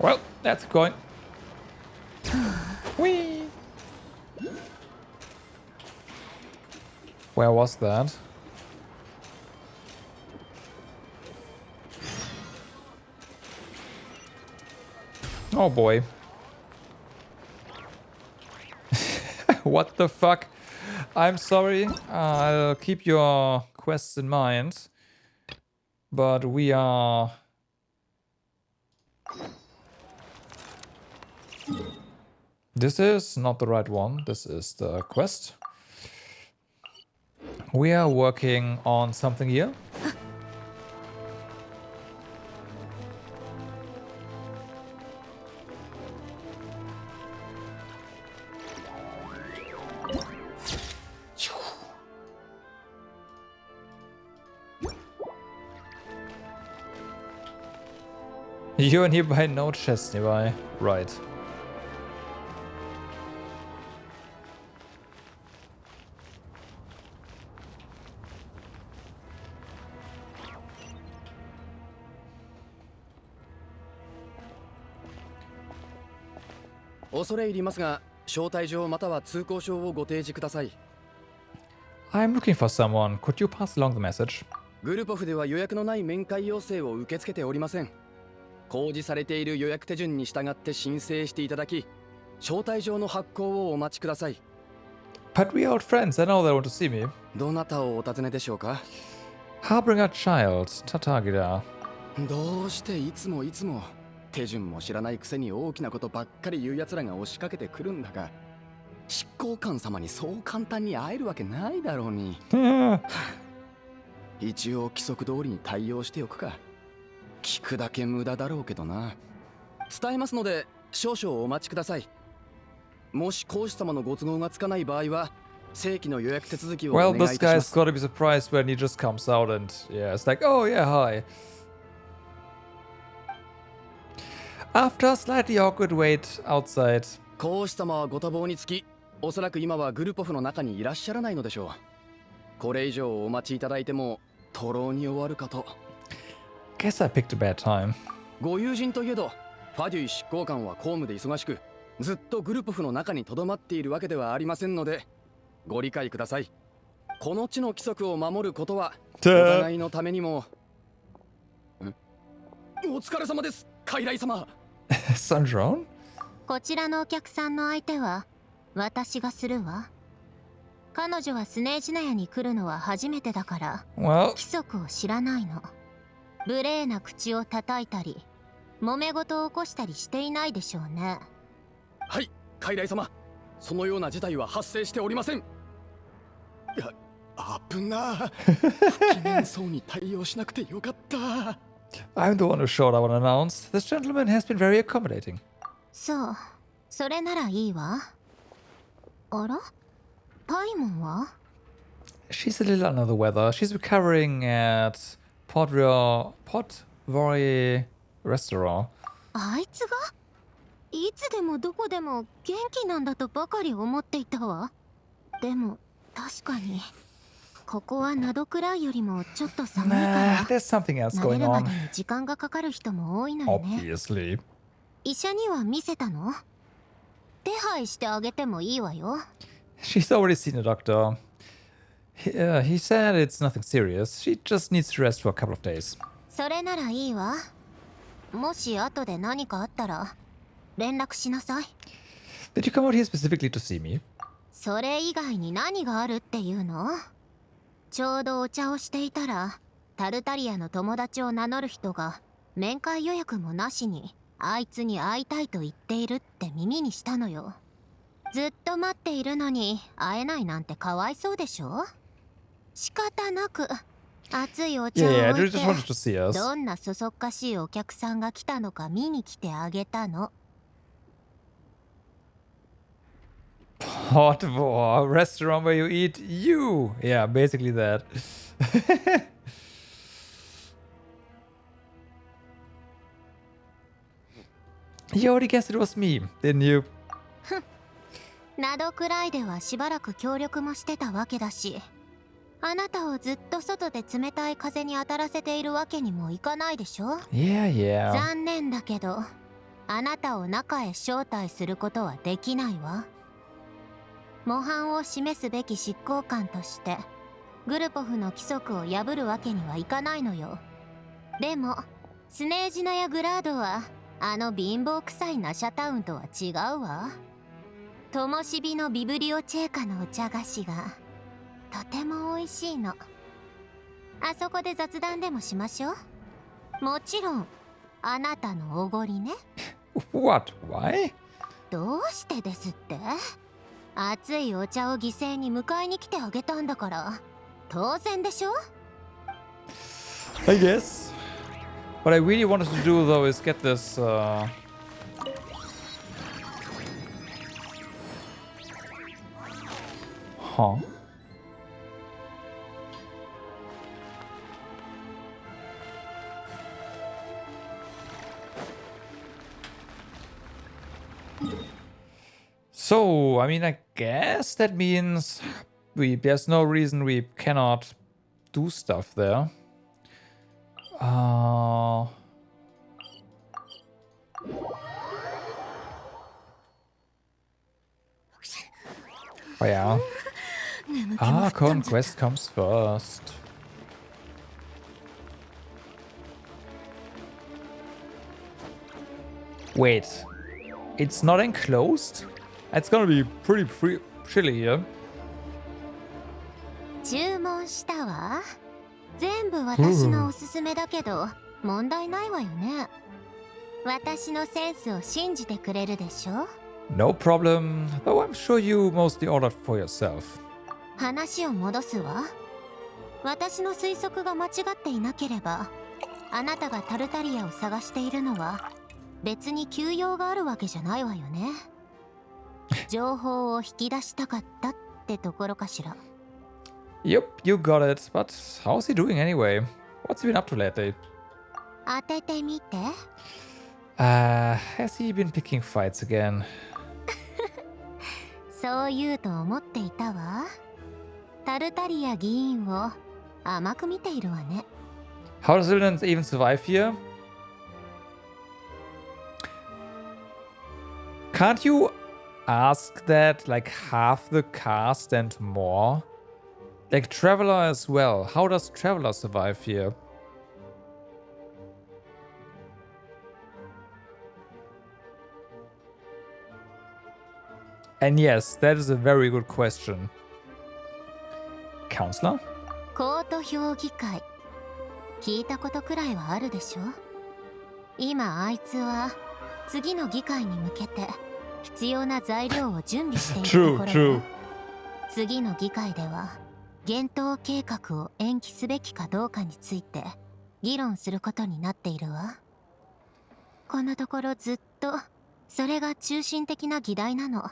Well, that's a coin. Whee! Where was that? Oh boy. What the fuck? I'm sorry. I'll keep your quests in mind. But we are... This is not the right one. This is the quest. We are working on something here. You're nearby, no chest nearby. Right.恐れ入りますが、招待状または通行証をご提示ください。I'm looking for someone. Could you pass along the message? グルポフでは予約のない面会要請を受け付けておりません。公示されている予約手順に従って申請していただき、招待状の発行をお待ちください。But we are old friends. I know they want to see me. どなたをお尋ねでしょうか？ Harbinger Child, Tatagida. どうしていつも手順も知らないくせに大きなことばっかり言う奴らが押しかけてくるんだが、執行官様にそう簡単に会えるわけないだろうに。一応規則通りに対応しておくか。聞くだけ無駄だろうけどな。伝えますので少々お待ちください。もし講師様のご都合がつかない場合は正規の予約手続きをお願いい Well, た this しま guy's す。 gotta be surprised when he just comes out and yeah, it's like, oh yeah, hi. After a slightly awkward wait outside. 講師様はご多忙につき、おそらく今はグルポフの中にいらっしゃらないのでしょう。これ以上お待ちいただいても徒労に終わるかと。Guess I picked a bad time. ご友人といえど、ファデュイ執行官は公務で忙しく、ずっとグルポフの中に留まっているわけではありませんので、ご理解ください。この地の規則を守ることは、お互いのためにも。お疲れ様です、傀儡様。Sandrone? こちらのお客さんの相手は私がするわ。彼女はスネージナヤに来るのは初めてだから、規則を知らないの。無礼な口を叩いたり揉め事を起こしたりしていないでしょうね。はい、傀儡様、そのような事態は発生しておりません。いや、危な。不機嫌そうに対応しなくてよかった。I'm the one who showed up unannounced. This gentleman has been very accommodating. そう、それならいいわ。あら？パイモンは？ She's a little under the weather. She's recovering at Podvory Restaurant. あいつが？いつでもどこでも元気なんだとばかり思っていたわ。でも確かにここはナドくらいよりもちょっと寒いから、There's something else 慣れ going るま on. でに時間がかかる人も多いのよね。 Obviously. 医者には見せたの？手配してあげてもいいわよ。She's already seen a doctor. He said it's nothing serious. She just needs to rest for a couple of days. それならいいわ。もし後で何かあったら連絡しなさい。 Did you come out here specifically to see me? それ以外に何があるっていうの？ちょうどお茶をしていたらタルタリアの友達を名乗る人が面会予約もなしにあいつに会いたいと言っているって耳にしたのよ。ずっと待っているのに会えないなんてかわいそうでしょ。仕方なく熱いお茶を置いて、どんなそそっかしいお客さんが来たのか見に来てあげたの。Podvory, a restaurant where you eat you. Yeah, basically that. You already guessed it was me, didn't you? などくらいではしばらく協力もしてたわけだし、あなたをずっと外で冷たい風に当たらせているわけにもいかないでしょ。Yeah. 残念だけど、あなたを中へ招待することはできないわ。模範を示すべき執行官としてグルポフの規則を破るわけにはいかないのよ。でもスネージナやグラードはあの貧乏くさいナシャタウンとは違うわ。ともしびのビブリオチェーカのお茶菓子がとても美味しいの。あそこで雑談でもしましょう。もちろんあなたのおごりね。What? Why? どうしてですって？熱いお茶を犠牲に迎えに来てあげたんだから当然でしょ？ I guess. What I really wanted to do though is get this Huh. So, I mean, I guess that means there's no reason we cannot do stuff there. Oh yeah. Archon quest comes first. Wait, it's not enclosed? It's gonna be pretty chilly here. 注文したわ。全部私のおすすめだけど問題ないわよね。私のセンスを信じてくれるでしょ？ No problem, though I'm sure you mostly ordered for yourself. 話を戻すわ。私の推測が間違っていなければ、あなたがタルタリアを探しているのは別に急用があるわけじゃないわよね。情報を引き出したかったってところかしら。Yep, you got it, but how's he doing anyway? What's he been up to lately? 当ててみて。Has he been picking fights again? そう言うと思っていたわ。タルタリア議員を甘く見ているわね。How does Illidan even survive here? Can't you ask that like half the cast and more? Like Traveler as well. How does Traveler survive here? And yes, that is a very good question. Counselor? コート評議会。聞いたことくらいはあるでしょ？今あいつは次の議会に向けて必要な材料を準備しているところよ。次の議会では厳冬計画を延期すべきかどうかについて議論することになっているわ。このところずっとそれが中心的な議題なの。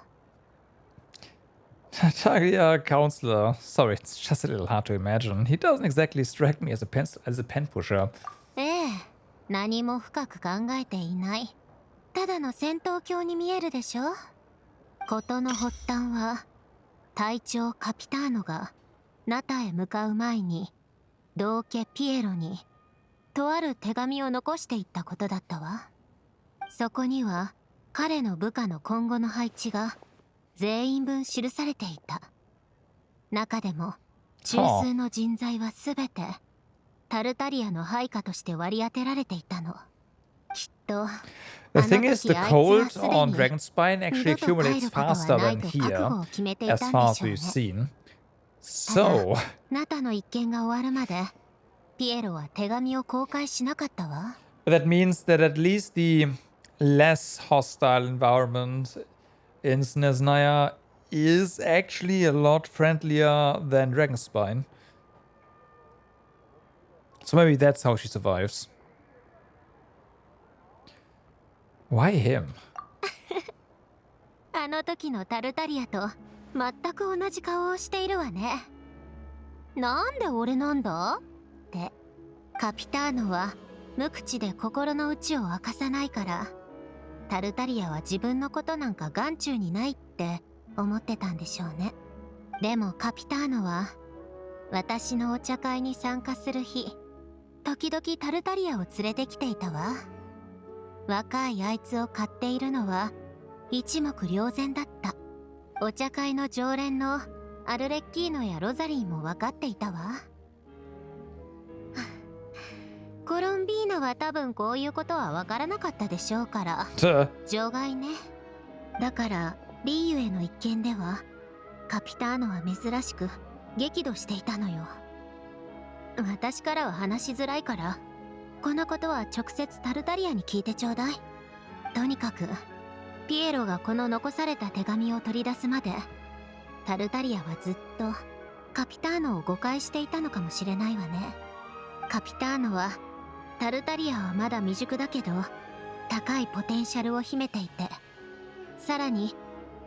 Targia counselor. Sorry, it's just a little hard to imagine. He doesn't exactly strike me as a pen pusher. ええ、何も深く考えていない。ただの戦闘狂に見えるでしょ。事の発端は隊長カピターノがナタへ向かう前に同家ピエロにとある手紙を残していったことだったわ。そこには彼の部下の今後の配置が全員分記されていた。中でも中枢の人材はすべてタルタリアの配下として割り当てられていたの。きっと The thing is, the cold on Dragonspine actually accumulates faster than here, as far as we've seen. So ナタの一件が終わるまでピエロは手紙を公開しなかったわ。 that means that at least the less hostile environment in Snezhnaya is actually a lot friendlier than Dragonspine. So maybe that's how she survives. Why him? あの時のタルタリアと全く同じ顔をしているわね。なんで俺なんだって。カピターノは無口で心の内を明かさないから、タルタリアは自分のことなんか眼中にないって思ってたんでしょうね。でもカピターノは私のお茶会に参加する日、時々タルタリアを連れてきていたわ。若いあいつを買っているのは一目瞭然だった。お茶会の常連のアルレッキーノやロザリーも分かっていたわ。コロンビーナは多分こういうことは分からなかったでしょうから除外ね。だからリーユへの一件ではカピターノは珍しく激怒していたのよ。私からは話しづらいからこのことは直接タルタリアに聞いてちょうだい。とにかくピエロがこの残された手紙を取り出すまでタルタリアはずっとカピターノを誤解していたのかもしれないわね。カピターノはタルタリアはまだ未熟だけど高いポテンシャルを秘めていて、さらに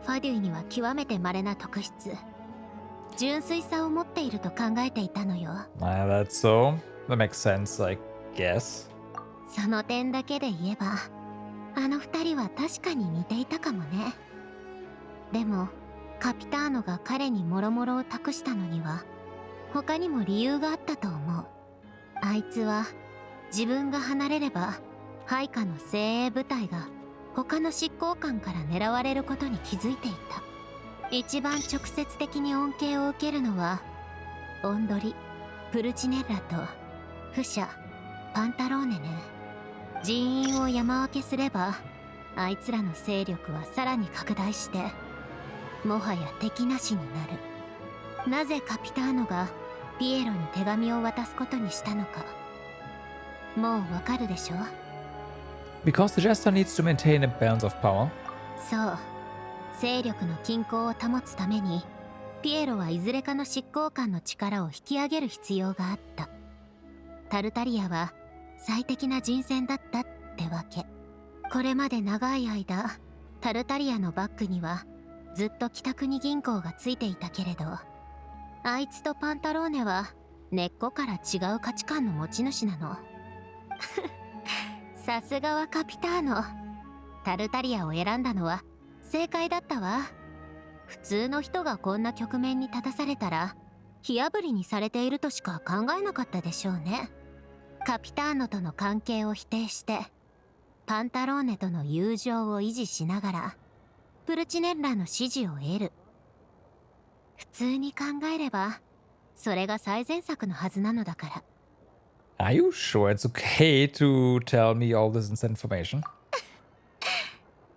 ファデュイには極めて稀な特質、純粋さを持っていると考えていたのよ。That's so. That makes sense, I guess. その点だけで言えばあの二人は確かに似ていたかもね。でもカピターノが彼に諸々を託したのには他にも理由があったと思う。あいつは自分が離れれば配下の精鋭部隊が他の執行官から狙われることに気づいていた。一番直接的に恩恵を受けるのはオンドリ、プルチネッラとフシャ、パンタローネね。人員を山分けすればあいつらの勢力はさらに拡大してもはや敵なしになる。なぜカピターノがピエロに手紙を渡すことにしたのかもうわかるでしょ。 Because the Jester needs to maintain a balance of power. そう、勢力の均衡を保つためにピエロはいずれかの執行官の力を引き上げる必要があった。タルタリアは最適な人選だったってわけ。これまで長い間タルタリアのバックにはずっと北国銀行がついていたけれど、あいつとパンタローネは根っこから違う価値観の持ち主なの。さすがはカピターノ。タルタリアを選んだのは正解だったわ。普通の人がこんな局面に立たされたら火あぶりにされているとしか考えなかったでしょうね。カピターノとの関係を否定してパンタローネとの友情を維持しながらプルチネッラの支持を得る。普通に考えればそれが最善策のはずなのだから。Are you sure it's okay to tell me all this information?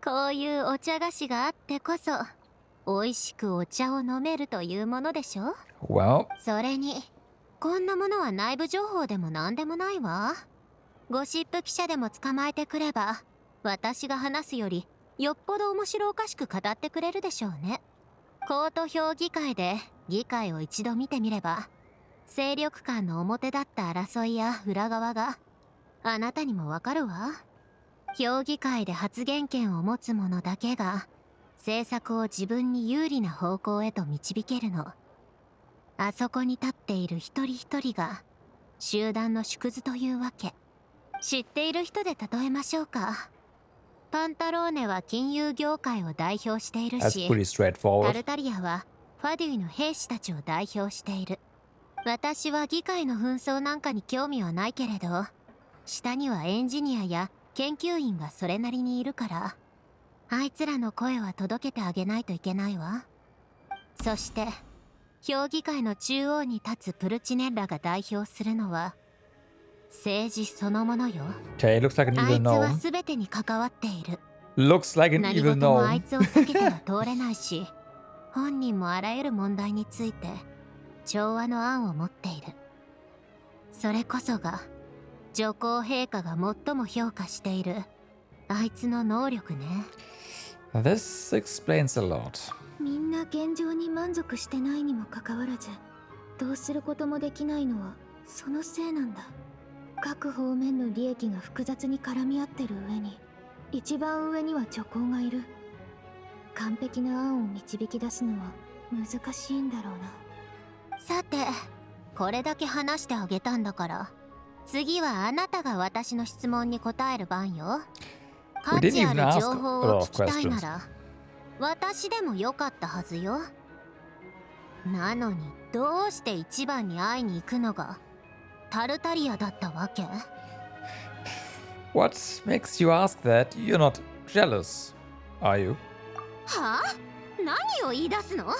こういうお茶菓子があってこそ美味しくお茶を飲めるというものでしょ。 Well, それにこんなものは内部情報でも何でもないわ。ゴシップ記者でも捕まえてくれば私が話すよりよっぽど面白おかしく語ってくれるでしょうね。コート評議会で議会を一度見てみれば勢力間の表だった争いや裏側があなたにもわかるわ。評議会で発言権を持つ者だけが政策を自分に有利な方向へと導けるの。あそこに立っている一人一人が集団の縮図というわけ。知っている人で例えましょうか。パンタローネは金融業界を代表しているし、タルタリアはファデュイの兵士たちを代表している。私は議会の紛争なんかに興味はないけれど、下にはエンジニアや研究員がそれなりにいるから、あいつらの声は届けてあげないといけないわ。そして評議会の中央に立つプルチネッラが代表するのは政治そのものよ。Okay, looks like an あ evil いつは gnome. 全てに関わっている。 Looks like an 何 evil 事もあい gnome. つを避けては通れないし、本人もあらゆる問題について調和の案を持っている。それこそが女皇陛下が最も評価しているあいつの能力ね。 This explains a lot. みんな現状に満足してないにもかかわらず、どうすることもできないのはそのせいなんだ。各方面の利益が複雑に絡み合ってる上に、一番上には女皇がいる。完璧な案を導き出すのは難しいんだろうな。さて、これだけ話してあげたんだから、次はあなたが私の質問に答える番よ。価値ある情報を聞きたいなら私でもよかったはずよ。なのにどうして一番に会いに行くのがタルタリアだったわけ？ What makes you ask that? You're not jealous, are you? はあ？何を言い出すの？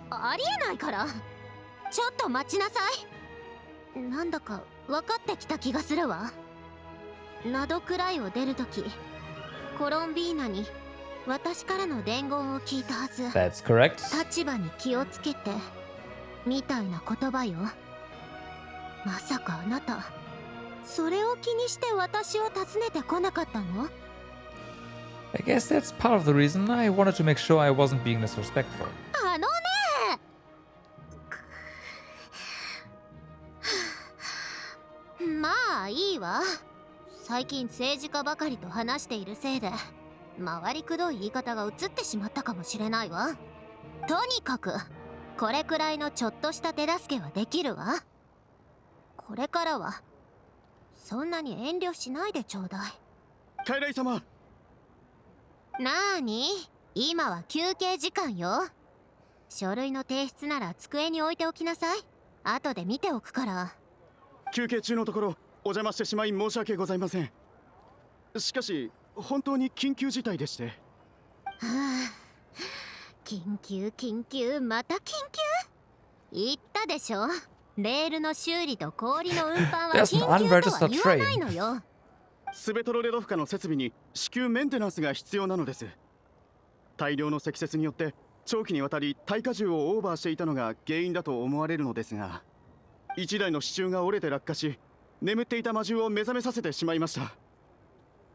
ありえないから。ちょっと待ちなさい。なんだか分かってきた気がするわ。ナドくらいを出るとき、コロンビーナに私からの伝言を聞いたはず。That's correct. 立場に気をつけてみたいな言葉よ。まさかあなたそれを気にして私を訪ねてこなかったの？ I guess that's part of the reason I wanted to make sure I wasn't being disrespectful. あのねまあいいわ。最近政治家ばかりと話しているせいで回りくどい言い方が移ってしまったかもしれないわ。とにかくこれくらいのちょっとした手助けはできるわ。これからはそんなに遠慮しないでちょうだい。傀儡様。なーに？今は休憩時間よ。書類の提出なら机に置いておきなさい。後で見ておくから。休憩中のところお邪魔してしまい申し訳ございません。しかし本当に緊急事態でして。はあ、緊急また緊急？言ったでしょ。レールの修理と氷の運搬は緊急とは言わないのよ。スベトロレドフカの設備に至急メンテナンスが必要なのです。大量の積雪によって長期にわたり耐荷重をオーバーしていたのが原因だと思われるのですが、1台の支柱が折れて落下し眠っていた魔獣を目覚めさせてしまいました。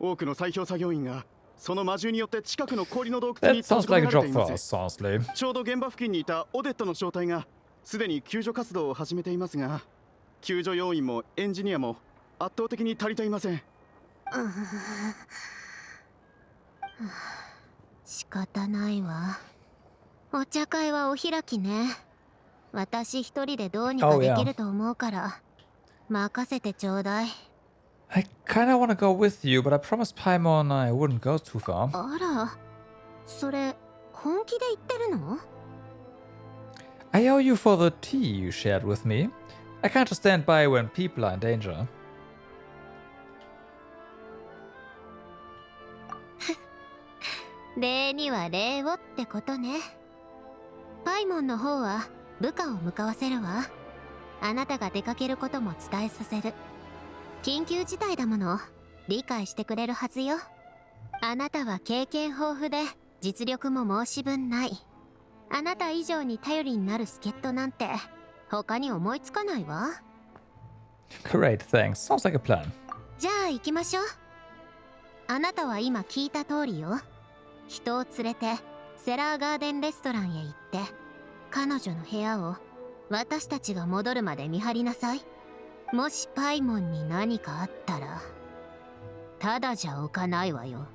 多くの砕氷作業員がその魔獣によって近くの氷の洞窟に閉じ込められています。ちょうど現場付近にいたオデットの小隊がすでに救助活動を始めていますが、救助要員もエンジニアも圧倒的に足りていません。仕方ないわ。お茶会はお開きね。私一人でどうにかできると思うから任せてちょうだい。I kinda wanna go with you, but I promised Paimon I wouldn't go too far. あら、それ本気で言ってるの？ I owe you for the tea you shared with me. I can't just stand by when people are in danger. 礼には礼をってことね。パイモンの方は部下を向かわせるわ。あなたが出かけることも伝えさせる。緊急事態だもの、理解してくれるはずよ。あなたは経験豊富で実力も申し分ない。あなた以上に頼りになる助っ人なんて他に思いつかないわ。 Great, thanks. Sounds like a plan. じゃあ行きましょう。あなたは今聞いた通りよ。人を連れてセラーガーデンレストランへ行って彼女の部屋を私たちが戻るまで見張りなさい。もしパイモンに何かあったらただじゃおかないわよ。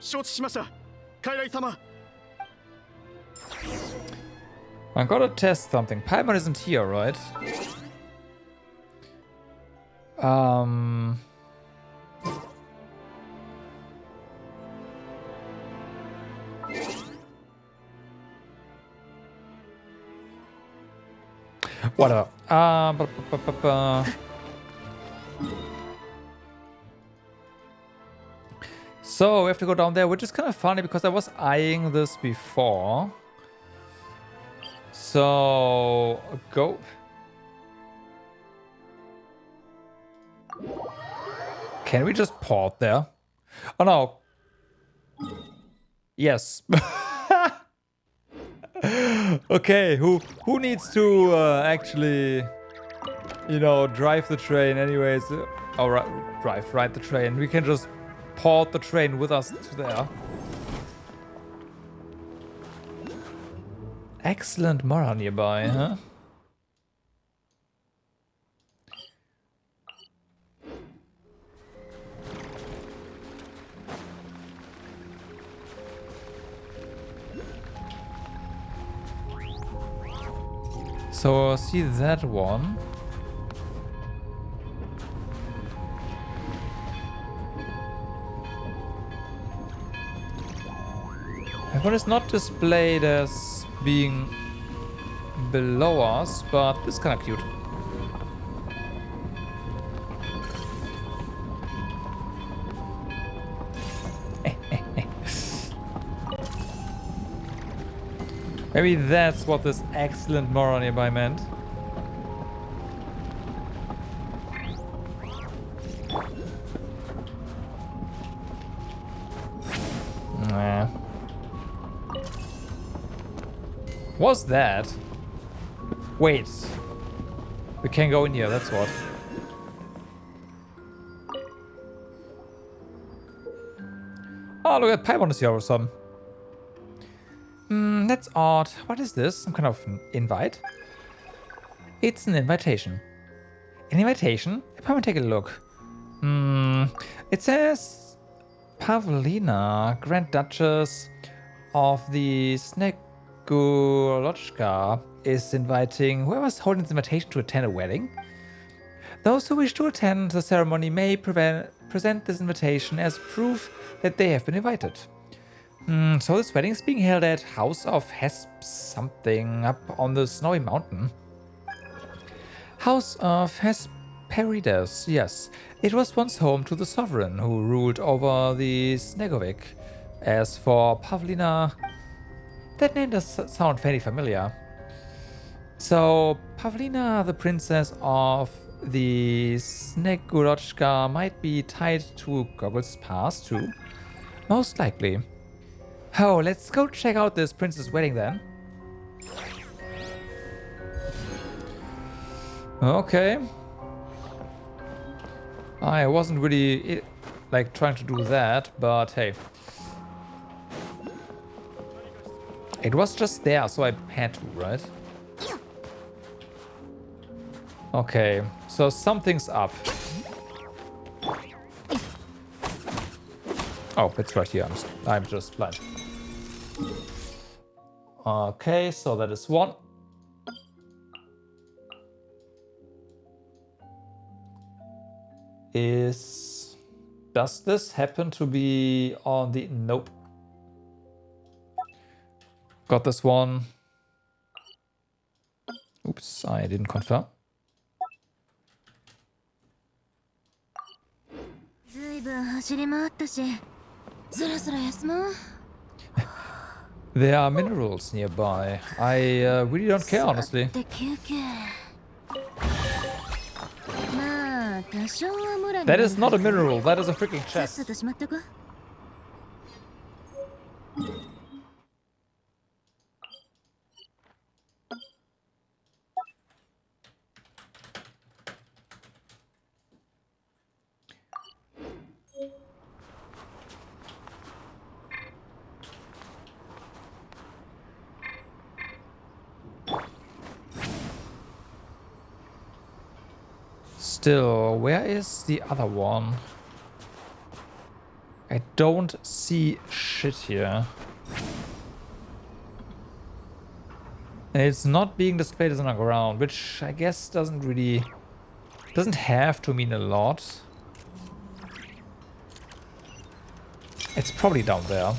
承知しました、傀儡様。I gotta test something. Paimon isn't here, right? Whatever. So we have to go down there, which is kind of funny because I was eyeing this before. So go. Can we just port there? Oh no. Yes. Okay, who needs to actually, you know, drive the train anyways? Or ride the train. We can just port the train with us to there. Excellent Mara nearby, huh? So see that one. That one is not displayed as being below us, but it's kind of cute. Maybe that's what this excellent moron nearby meant. Nah. What's that? Wait. We can go in here, that's what. Oh, look at Paimon is here or something. That's odd. What is this? Some kind of invite? It's an invitation. An invitation? Paimon, take a look. It says Pavlina, Grand Duchess of the Snezhnogard, is inviting whoever's holding this invitation to attend a wedding. Those who wish to attend the ceremony may present this invitation as proof that they have been invited. So this wedding is being held at House of Hesp something up on the snowy mountain. House of Hesperides, yes. It was once home to the sovereign who ruled over the Snezhnogard. As for Pavlina, that name does sound fairly familiar. So Pavlina, the princess of the Snezhnogard, might be tied to Gogol's past too. Most likely. Oh, let's go check out this princess wedding then. Okay. I wasn't really like trying to do that, but hey. It was just there, so I had to, right? Okay, so something's up. Oh, it's right here. I'm just blind. Okay, so that is one. Does this happen to be on the... Nope. Got this one. Oops, I didn't confirm. There are minerals nearby. I really don't care, honestly. That is not a mineral, that is a freaking chest. Still, where is the other one? I don't see shit here. It's not being displayed as on the ground, which I guess doesn't have to mean a lot. It's probably down there.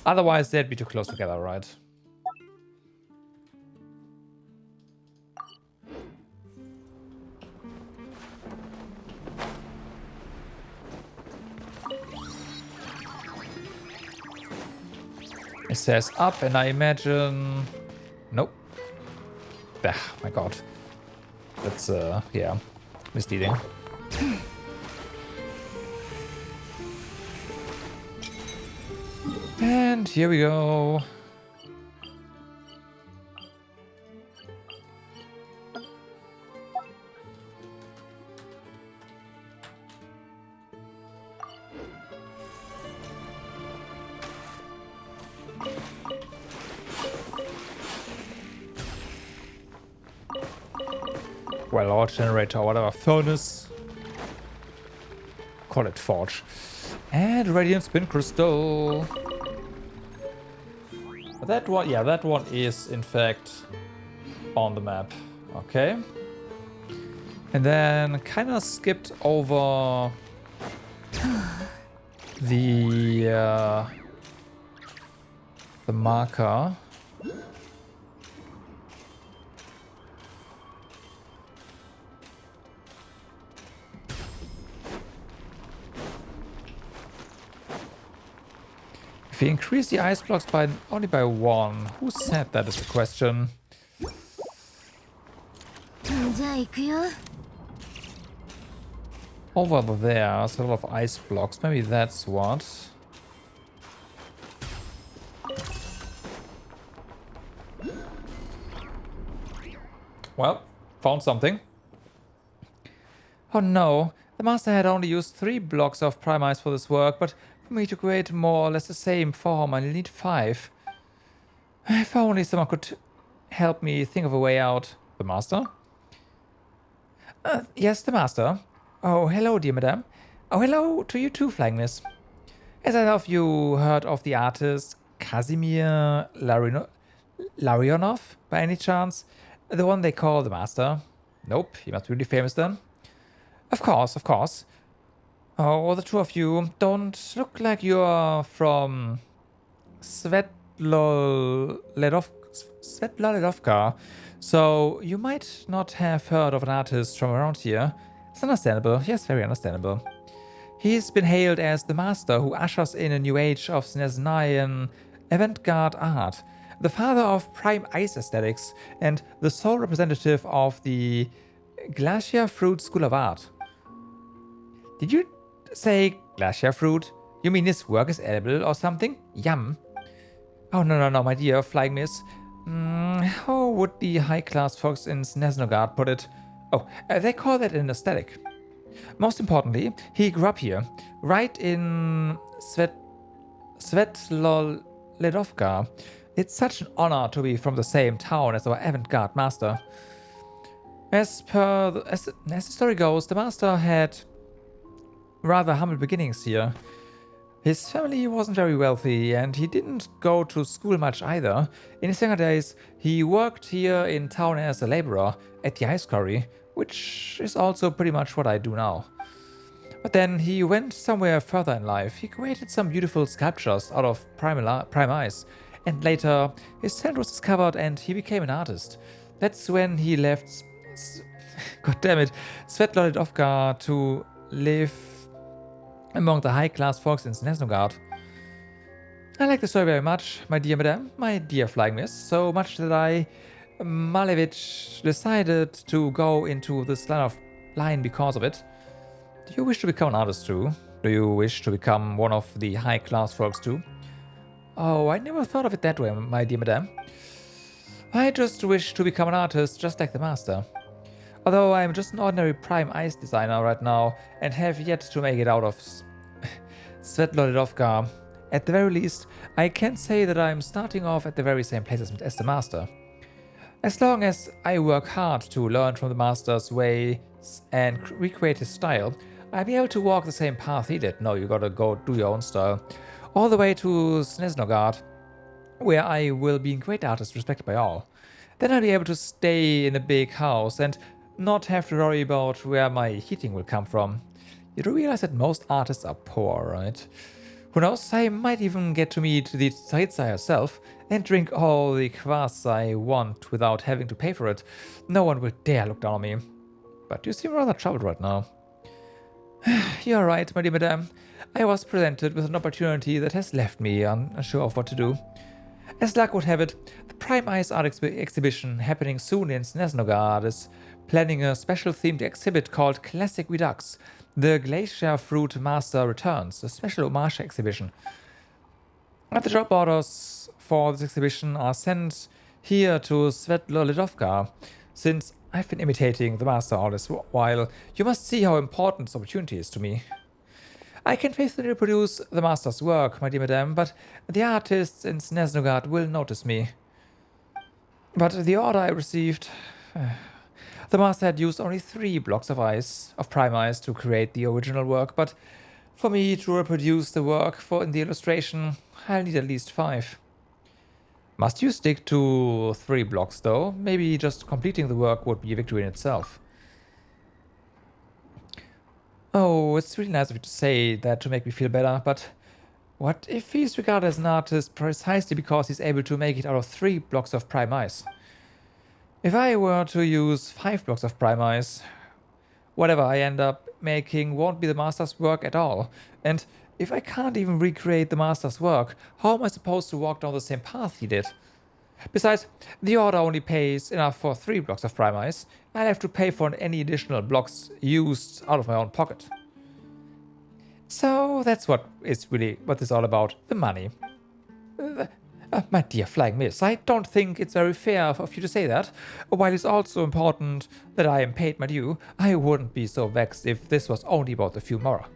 Otherwise, they'd be too close together, right? It says up, and I imagine... Nope. Ah, my god. That's, yeah, misleading. And here we go. Well, or generator, or whatever, furnace. Call it forge. And radiant spin crystal. That one, yeah, that one is in fact on the map. Okay. And then kind of skipped over the marker. If you increase the ice blocks by only by 1, who said that is the question? じゃあ行くよ。 Over there, there's a lot of ice blocks. Maybe that's what. Well, found something. Oh no, the master had only used 3 blocks of prime ice for this work, but for me to create more or less the same form, I'll need 5. If only someone could help me think of a way out. The master? Yes, the master. Oh, hello, dear madame. Oh, hello to you too, Flying Miss. As I know you heard of the artist Kazimir Larionov, by any chance? The one they call the master? Nope, he must be really famous then. Of course, of course. Oh, the two of you don't look like you're from Svetloledavka, so you might not have heard of an artist from around here. It's understandable, yes, very understandable. He's been hailed as the master who ushers in a new age of Snezhnayan avant-garde art, the father of prime ice aesthetics, and the sole representative of the Glacier Fruit School of Art. Did you say glacier fruit? You mean his work is edible or something? Yum. Oh, no, my dear Flying Miss. How would the high-class folks in Snezhnogard put it? Oh, they call that an aesthetic. Most importantly, he grew up here, right in Svetloledavka. It's such an honor to be from the same town as our avant-garde master. As the story goes, the master had rather humble beginnings here. His family wasn't very wealthy, and he didn't go to school much either. In his younger days, he worked here in town as a laborer at the ice quarry, which is also pretty much what I do now. But then he went somewhere further in life. He created some beautiful sculptures out of prime ice, and later his talent was discovered and he became an artist. That's when he left Svetloledavka to live among the high-class folks in Snezhnogard. I like the story very much, my dear madame, my dear Flying Miss, so much that I, Malevich, decided to go into this line because of it. Do you wish to become an artist too? Do you wish to become one of the high-class folks too? Oh, I never thought of it that way, my dear madame. I just wish to become an artist just like the master. Although I'm just an ordinary prime ice designer right now and have yet to make it out of Svetloledavka. At the very least, I can say that I'm starting off at the very same place as the master. As long as I work hard to learn from the master's ways and recreate his style, I'll be able to walk the same path he did. No, you gotta go do your own style. All the way to Snezhnogard, where I will be a great artist respected by all. Then I'll be able to stay in a big house and not have to worry about where my heating will come from. You do realize that most artists are poor, right? Who knows, I might even get to meet the Tsaritsa herself and drink all the kvass I want without having to pay for it. No one will dare look down on me. But you seem rather troubled right now. You're right, my dear madame. I was presented with an opportunity that has left me unsure of what to do. As luck would have it, the Prime Ice Art exhibition happening soon in Snezhnogard is planning a special themed exhibit called Classic Redux. The Glacier Fruit Master Returns, a special homage exhibition. And the job orders for this exhibition are sent here to Svetloledavka. Since I've been imitating the master all this while, you must see how important this opportunity is to me. I can faithfully reproduce the master's work, my dear madame, but the artists in Snezhnogard will notice me. But the order I received... The master had used only 3 blocks of ice, of prime ice, to create the original work, but for me to reproduce the work in the illustration, I'll need at least 5. Must you stick to 3 blocks though? Maybe just completing the work would be a victory in itself. Oh, it's really nice of you to say that to make me feel better, but what if he's regarded as an artist precisely because he's able to make it out of 3 blocks of prime ice? If I were to use 5 blocks of prime ice, whatever I end up making won't be the master's work at all, and If I can't even recreate the master's work, how am I supposed to walk down the same path he did? Besides, the order only pays enough for 3 blocks of primaries. I'll have to pay for any additional blocks used out of my own pocket. So that's what this is all about, the money. My dear Flying Miss, I don't think it's very fair of you to say that. While it's also important that I am paid my due, I wouldn't be so vexed if this was only about a few more.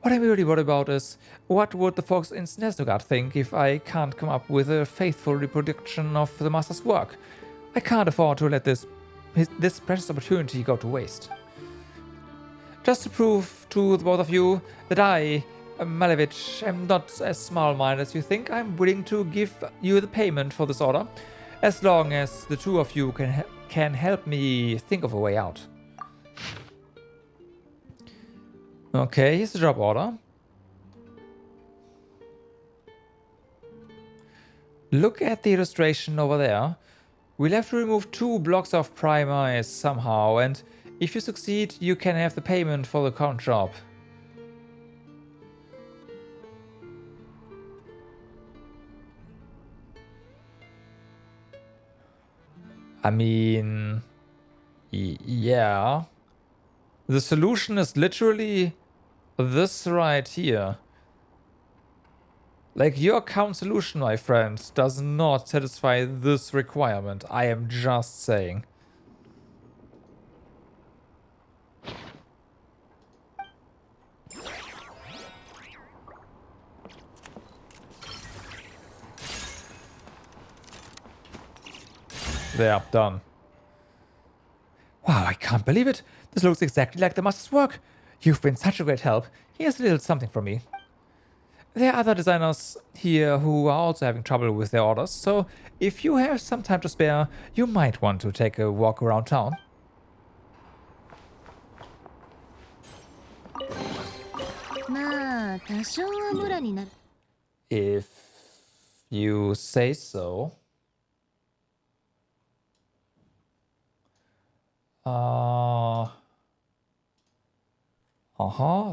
What I'm really worried about is, what would the folks in Snezhnogard think if I can't come up with a faithful reproduction of the master's work? I can't afford to let this precious opportunity go to waste. Just to prove to the both of you that I, Malevich, am not as small-minded as you think, I'm willing to give you the payment for this order, as long as the two of you can help me think of a way out. Okay, here's the job order. Look at the illustration over there. We'll have to remove 2 blocks of primaries somehow, and if you succeed, you can have the payment for the current job. I mean, yeah. The solution is literally this right here. Like, your account solution, my friend, does not satisfy this requirement. I am just saying. There, done. Wow, I can't believe it. This looks exactly like the master's work. You've been such a great help. Here's a little something from me. There are other designers here who are also having trouble with their orders, so if you have some time to spare, you might want to take a walk around town. If you say so.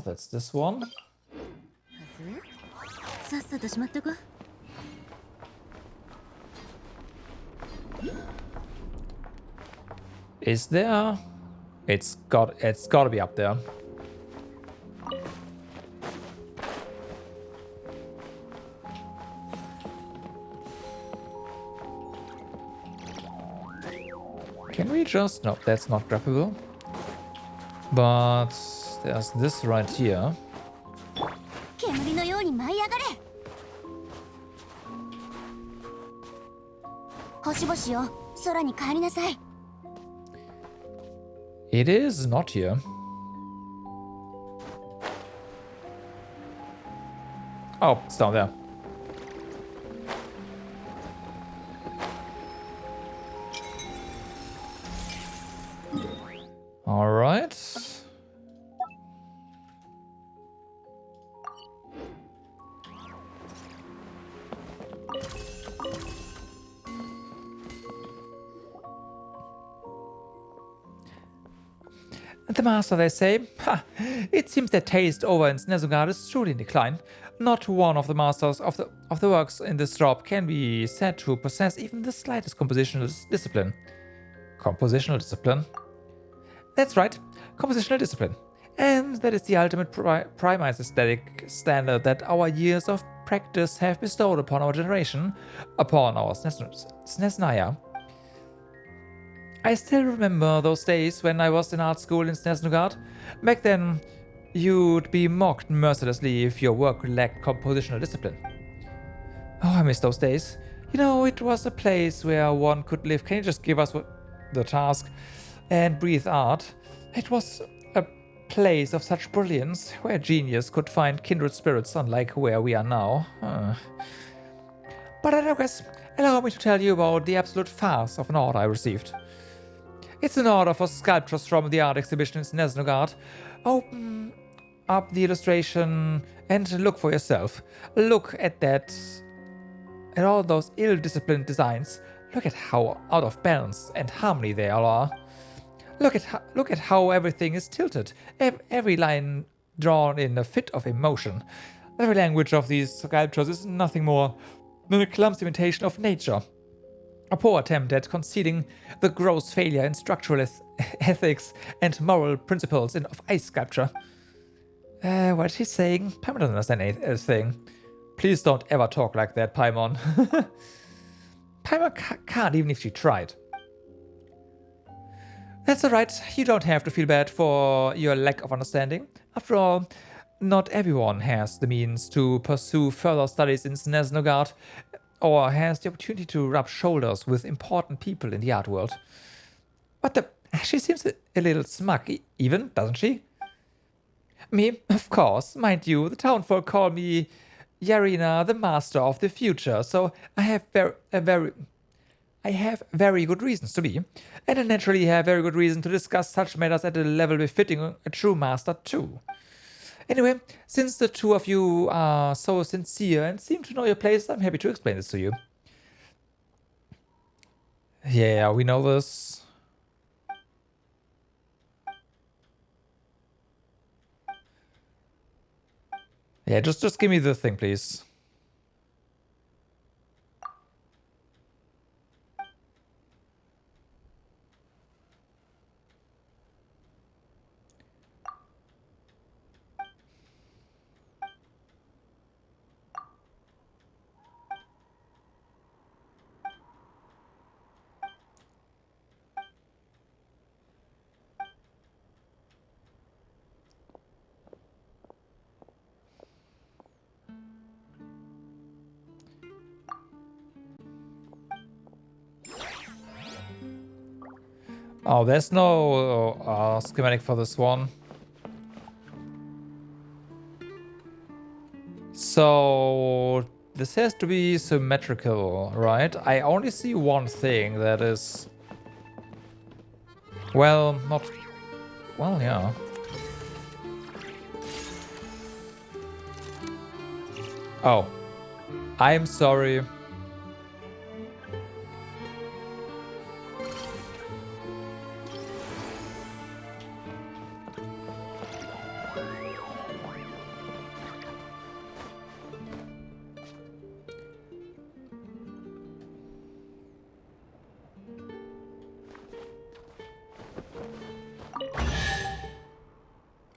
That's this one. Is there? It's gotta be up there. Can we just... No, that's not grabbable. But there's this right here. It is not here. Oh, it's down there. All right. The master, they say. Ha! It seems their taste over in Snezhnogard is truly in decline. Not one of the masters of the works in this job can be said to possess even the slightest compositional discipline. Compositional discipline? That's right, compositional discipline. And that is the ultimate primaries aesthetic standard that our years of practice have bestowed upon our generation, upon our Snezhnaya. I still remember those days when I was in art school in Snezhnogard. Back then, you'd be mocked mercilessly if your work lacked compositional discipline. Oh, I miss those days. You know, it was a place where one could live. Can you just give us the task and breathe art? It was a place of such brilliance, where genius could find kindred spirits, unlike where we are now. But I digress. Allow me to tell you about the absolute farce of an order I received. It's an order for sculptures from the art exhibition in Snezhnogard. Open up the illustration and look for yourself. Look at that, at all those ill-disciplined designs. Look at how out of balance and harmony they all are. Look at how everything is tilted. Every line drawn in a fit of emotion. The very language of these sculptures is nothing more than a clumsy imitation of nature. A poor attempt at concealing the gross failure in structural ethics and moral principles of ice sculpture. What is she saying? Paimon doesn't understand anything. Please don't ever talk like that, Paimon. Paimon can't even if she tried. That's alright, you don't have to feel bad for your lack of understanding. After all, not everyone has the means to pursue further studies in Snezhnogard, or has the opportunity to rub shoulders with important people in the art world. What the... She seems a little smug, even, doesn't she? Me? Of course. Mind you, the townfolk call me Yarina, the master of the future, so I have very good reasons to be, and I naturally have very good reason to discuss such matters at a level befitting a true master too. Anyway, since the two of you are so sincere and seem to know your place, I'm happy to explain this to you. Yeah, we know this. Yeah, just give me the thing, please. Oh, there's no schematic for this one. So this has to be symmetrical, right? I only see one thing that is... Well, not... Well, yeah. Oh. I'm sorry.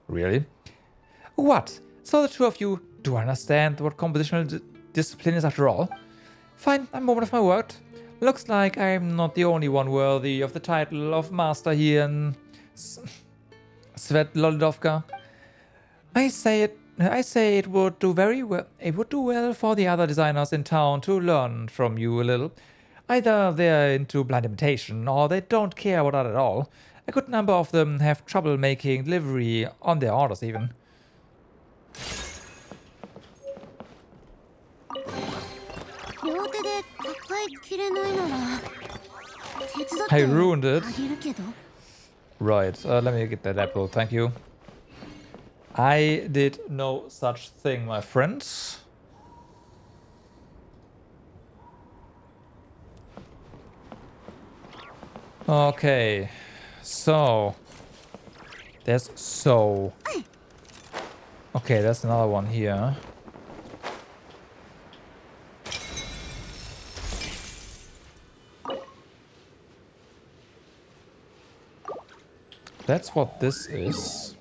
Really? What? So the two of you do understand what compositional discipline is after all? Fine, I'm a woman of my word. Looks like I'm not the only one worthy of the title of master here in Svetloledavka. I say it would do very well. It would do well for the other designers in town to learn from you a little. Either they're into blind imitation, or they don't care about art at all. A good number of them have trouble making delivery on their orders even. I ruined it. Right, let me get that apple, thank you. I did no such thing, my friends. Okay, so there's so. Okay, there's another one here. That's what this is.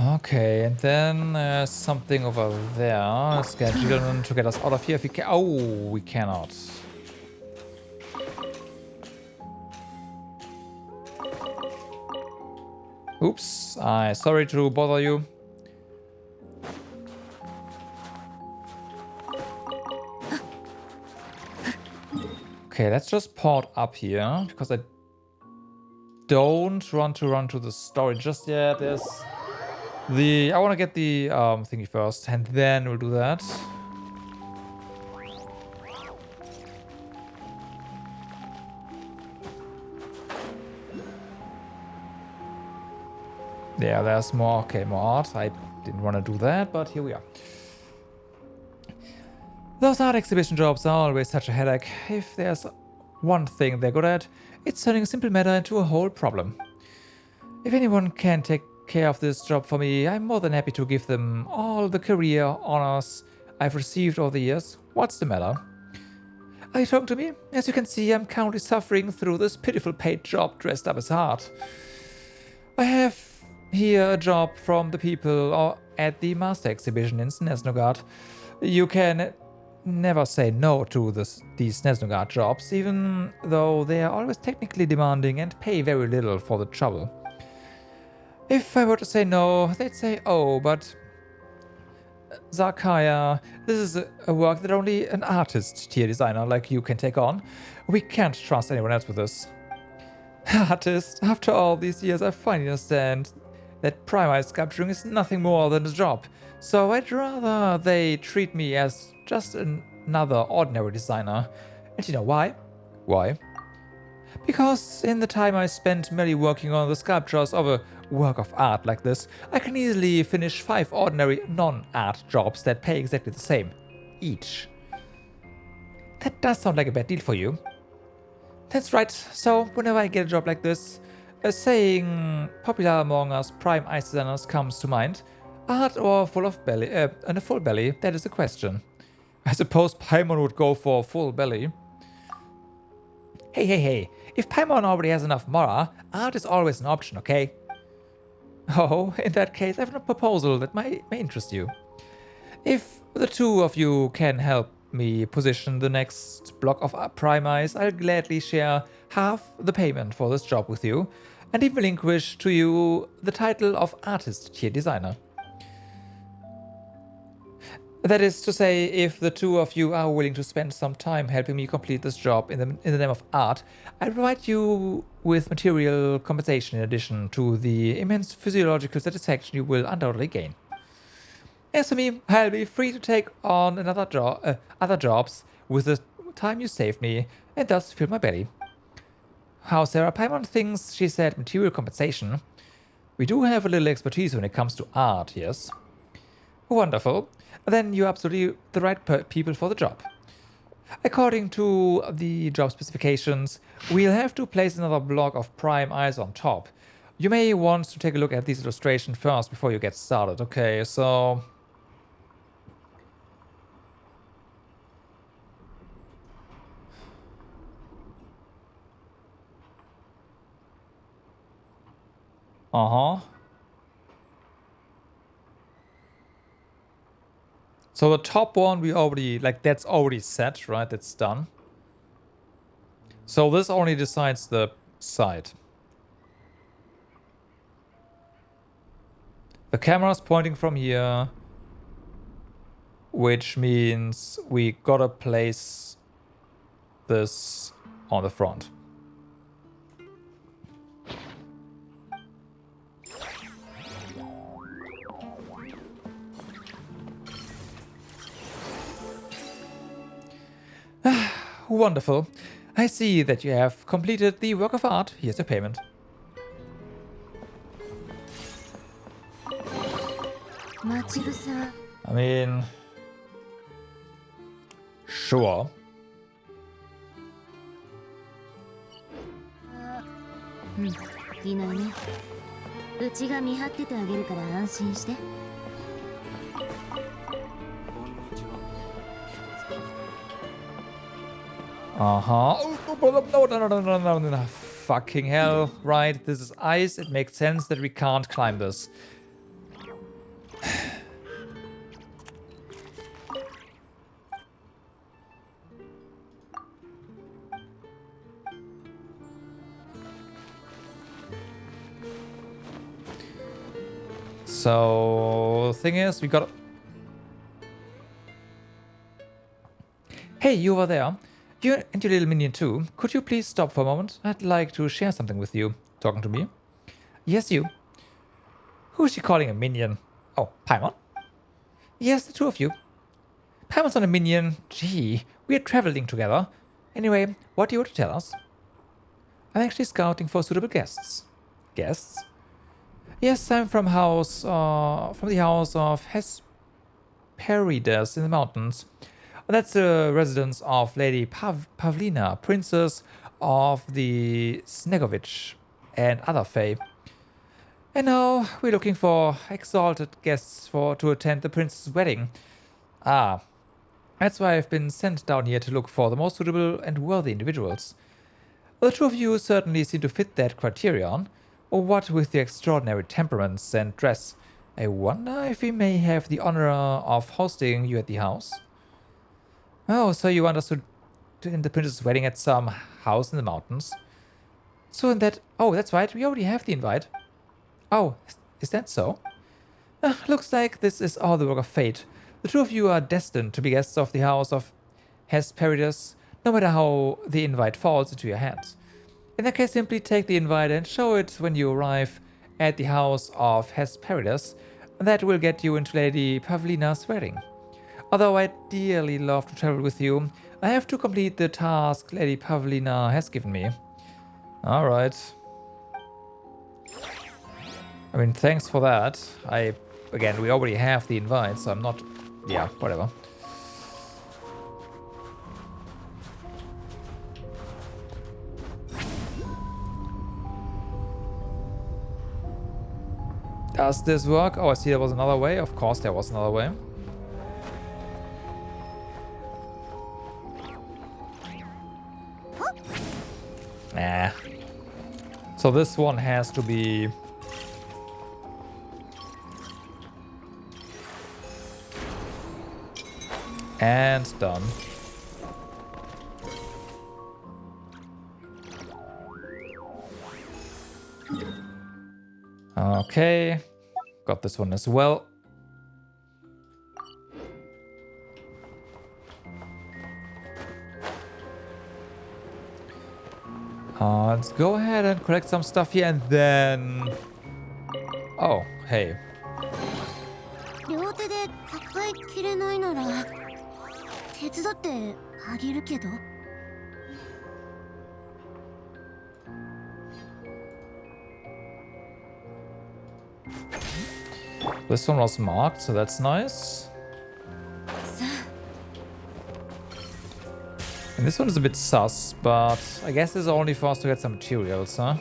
Okay, and then there's something over there. Let's get Gilman to get us out of here if we can. Oh, we cannot. Oops, sorry to bother you. Okay, let's just port up here because I don't want to run to the storage just yet. There's the... I want to get the thingy first, and then we'll do that. Yeah, there's more. Okay, more art. I didn't want to do that, but here we are. Those art exhibition jobs are always such a headache. If there's one thing they're good at, it's turning a simple matter into a whole problem. If anyone can take care of this job for me, I'm more than happy to give them all the career honors I've received over the years. What's the matter? Are you talking to me? As you can see, I'm currently suffering through this pitiful paid job dressed up as art. I have here a job from the people at the Master Exhibition in Snezhnogard. You can never say no to these Snezhnogard jobs, even though they are always technically demanding and pay very little for the trouble. If I were to say no, they'd say, oh, but Zarkaya, this is a work that only an artist tier designer like you can take on. We can't trust anyone else with this. Artist, after all these years I finally understand that primary sculpturing is nothing more than a job. So I'd rather they treat me as just another ordinary designer. And you know why? Why? Because in the time I spent merely working on the sculptures of a work of art like this, I can easily finish 5 ordinary non-art jobs that pay exactly the same, each. That does sound like a bad deal for you. That's right, so whenever I get a job like this, a saying popular among us prime ice designers comes to mind. Art or full of belly, and a full belly, that is the question. I suppose Paimon would go for a full belly. Hey, if Paimon already has enough Mora, art is always an option, okay? Oh, in that case, I have a proposal that may interest you. If the two of you can help me position the next block of prime ice, I'll gladly share half the payment for this job with you, and even relinquish to you the title of artist tier designer. That is to say, if the two of you are willing to spend some time helping me complete this job in the name of art, I'll provide you with material compensation in addition to the immense physiological satisfaction you will undoubtedly gain. As for me, I'll be free to take on other jobs with the time you saved me, and thus fill my belly. How Sarah Paimon thinks she said material compensation. We do have a little expertise when it comes to art, yes? Wonderful. Then you're absolutely the right people for the job. According to the job specifications, we'll have to place another block of prime ice on top. You may want to take a look at this illustration first before you get started. Okay, so... So the top one we already, that's already set, right? That's done. So this only decides the side. The camera's pointing from here, which means we gotta place this on the front. Wonderful. I see that you have completed the work of art. Here's your payment. I mean... Sure. No. Fucking hell. Right, this is ice. It makes sense that we can't climb this. So, the thing is, we got... Hey, you over there. You and your little minion too. Could you please stop for a moment? I'd like to share something with you. Talking to me? Yes, you. Who is she calling a minion? Oh, Paimon? Yes, the two of you. Paimon's not a minion. Gee, we are traveling together. Anyway, what do you want to tell us? I'm actually scouting for suitable guests. Guests? Yes, I'm from the house of Hesperides in the mountains. That's the residence of Lady Pavlina, princess of the Snegovich and other fae. And now we're looking for exalted guests to attend the prince's wedding. Ah, that's why I've been sent down here to look for the most suitable and worthy individuals. The two of you certainly seem to fit that criterion. Or what with the extraordinary temperaments and dress. I wonder if we may have the honor of hosting you at the house. Oh, so you want us to attend the princess's wedding at some house in the mountains? So in that... Oh, that's right, we already have the invite. Oh, is that so? Looks like this is all the work of fate. The two of you are destined to be guests of the house of Hesperides, no matter how the invite falls into your hands. In that case, simply take the invite and show it when you arrive at the house of Hesperides. That will get you into Lady Pavlina's wedding. Although I'd dearly love to travel with you, I have to complete the task Lady Pavlina has given me. Alright. I mean, thanks for that. Again, we already have the invite, so I'm not... Yeah, whatever. Does this work? Oh, I see there was another way. Of course there was another way. Nah. So this one has to be... And done. Okay, got this one as well. Let's go ahead and collect some stuff here and then... Oh, hey. 両手で抱えきれないなら手伝ってあげるけど。This one was marked, so that's nice. And this one is a bit sus, but I guess it's only for us to get some materials, huh?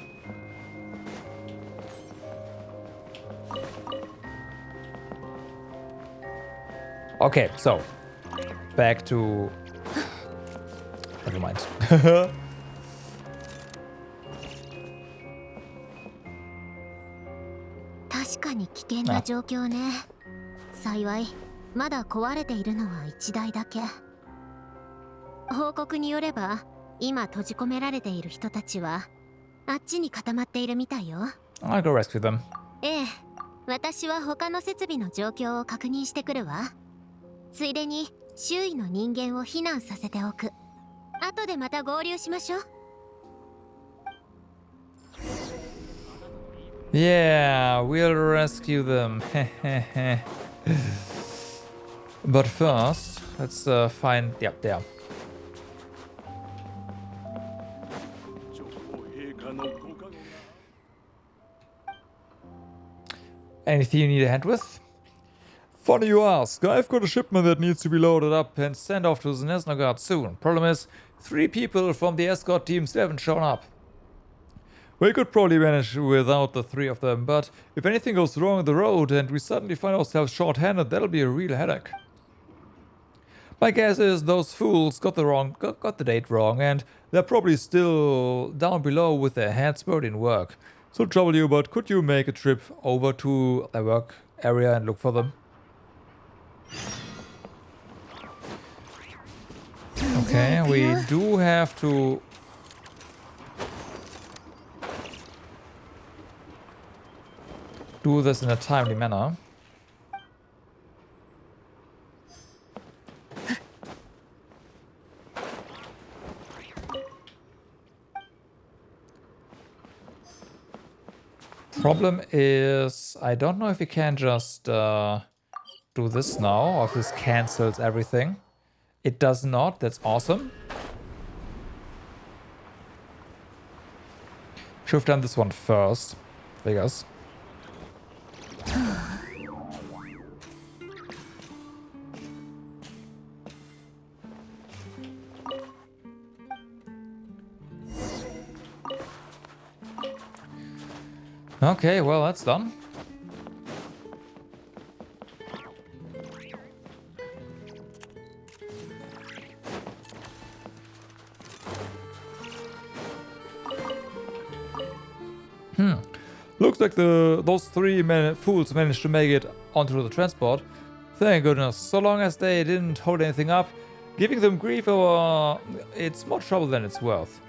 Okay, so back to... Never mind. 確かに危険な状況ね。幸いまだ壊れているのは1台だけ。報告によれば今閉じ込められている人たちはあっちに固まっているみたいよ。I'll go rescue them. ええ、私は他の設備の状況を確認してくるわ。ついでに周囲の人間を避難させておく。後でまた合流しましょう。Yeah, we'll rescue them. But first, let's find... Yep, there. Anything you need a hand with? Funny you ask. I've got a shipment that needs to be loaded up and sent off to Snezhnogard soon. Problem is, 3 people from the escort team still haven't shown up. We could probably manage without the 3 of them, but if anything goes wrong on the road and we suddenly find ourselves short-handed, that'll be a real headache. My guess is those fools got the date wrong, and they're probably still down below with their heads buried in work. So trouble you, but could you make a trip over to their work area and look for them? Okay, we do have to... do this in a timely manner. Problem is, I don't know if we can just do this now, or if this cancels everything. It does not, that's awesome. Should have done this one first, I guess. Okay, well, that's done. Looks like those three fools managed to make it onto the transport. Thank goodness. So long as they didn't hold anything up, giving them grief over it's more trouble than it's worth.